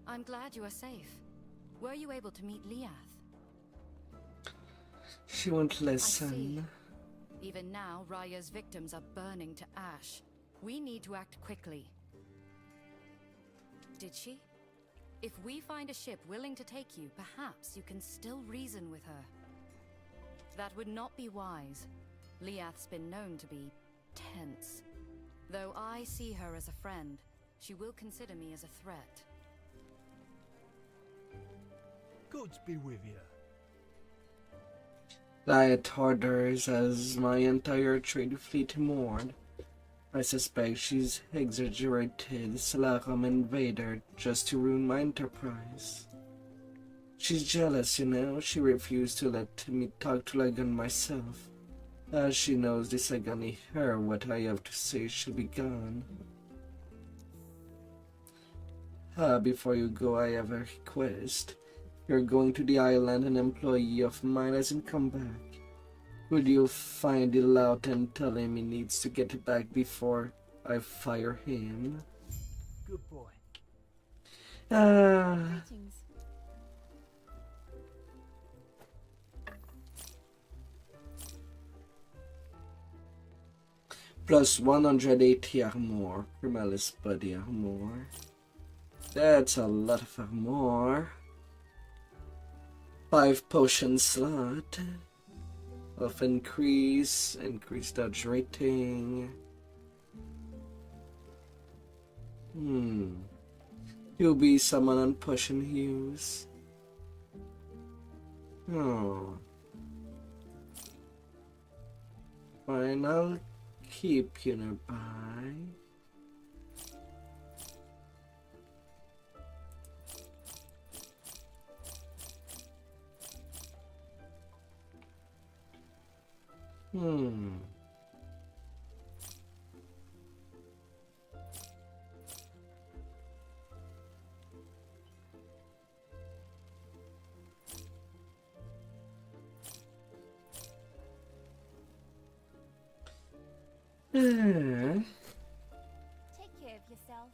I'm glad you are safe. Were you able to meet Liath? She won't I see. listen. Even now, Raya's victims are burning to ash. We need to act quickly. Did she? If we find a ship willing to take you, perhaps you can still reason with her. That would not be wise. Liath's been known to be tense. Though I see her as a friend, she will consider me as a threat. Gods be with you. Riot orders as my entire trade fleet moored. I suspect she's exaggerated Slackham invader just to ruin my enterprise. She's jealous, you know. She refused to let me talk to Lagan myself. As she knows the second I hear what I have to say, she'll be gone. Before you go, I have a request. You're going to the island, an employee of mine hasn't come back. Would you find it out and tell him he needs to get back before I fire him? Good boy. Greetings. Plus 180 armor. Primalis body armor. That's a lot of armor. 5 potion slot. Of increase dodge rating. You'll be someone on potion use. Oh. Fine, I'll keep you nearby. Take care of yourself.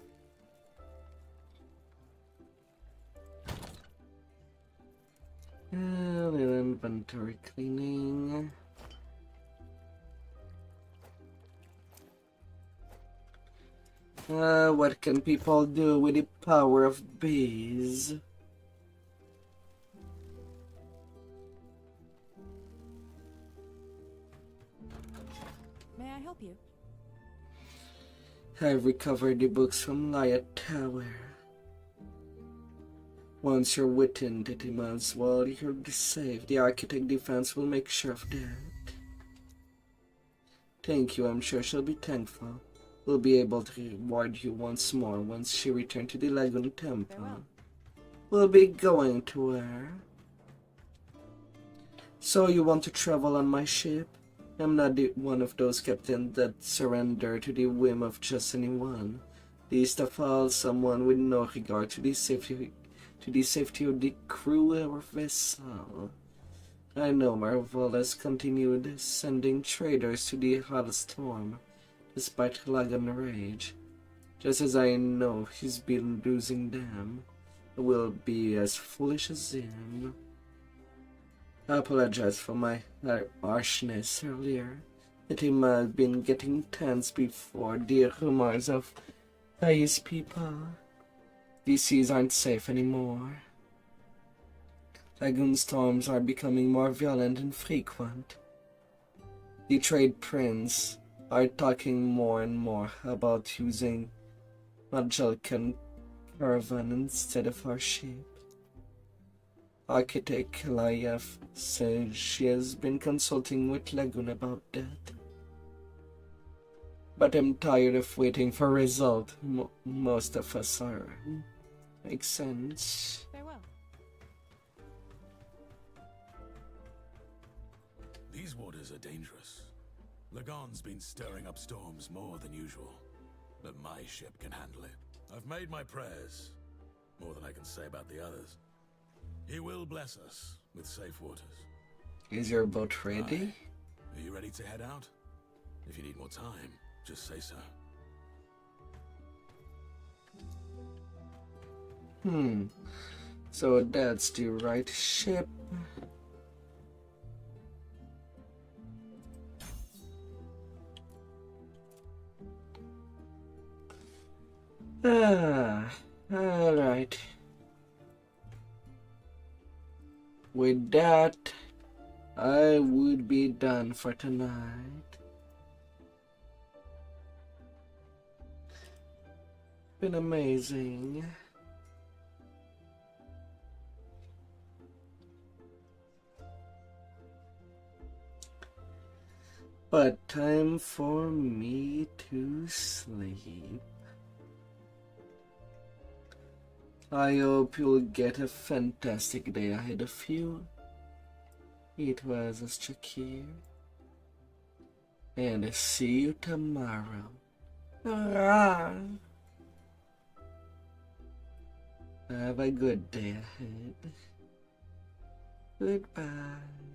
Little inventory cleaning. What can people do with the power of bees? May I help you? I've recovered the books from Liat Tower. Once you're within 30 miles, well, you'll be safe. The architect defense will make sure of that. Thank you, I'm sure she'll be thankful. We'll be able to reward you once more once she returns to the Lagoon Temple. Farewell. We'll be going to her. So you want to travel on my ship? I'm not one of those captains that surrender to the whim of just anyone. Least of all, someone with no regard to the safety of the crew or vessel. I know Marvel has continued sending traders to the Hailstorm, despite Lagan rage. Just as I know he's been losing them, I will be as foolish as him. I apologize for my harshness earlier. The team had been getting tense before the rumors of these people. These seas aren't safe anymore. Lagoon storms are becoming more violent and frequent. The trade prince are talking more and more about using Magellan caravan instead of our ship. Architect Layev says she has been consulting with Lagoon about that. But I'm tired of waiting for a result. Most of us are. Makes sense. Farewell. These waters are dangerous. Lagon's been stirring up storms more than usual, but my ship can handle it. I've made my prayers, more than I can say about the others. He will bless us with safe waters. Is your boat ready? Are you ready to head out? If you need more time, just say so. So that's the right ship. Alright. With that, I would be done for tonight. Been amazing. But time for me to sleep. I hope you'll get a fantastic day ahead of you. It was a Shakir, and see you tomorrow. Have a good day ahead. Goodbye.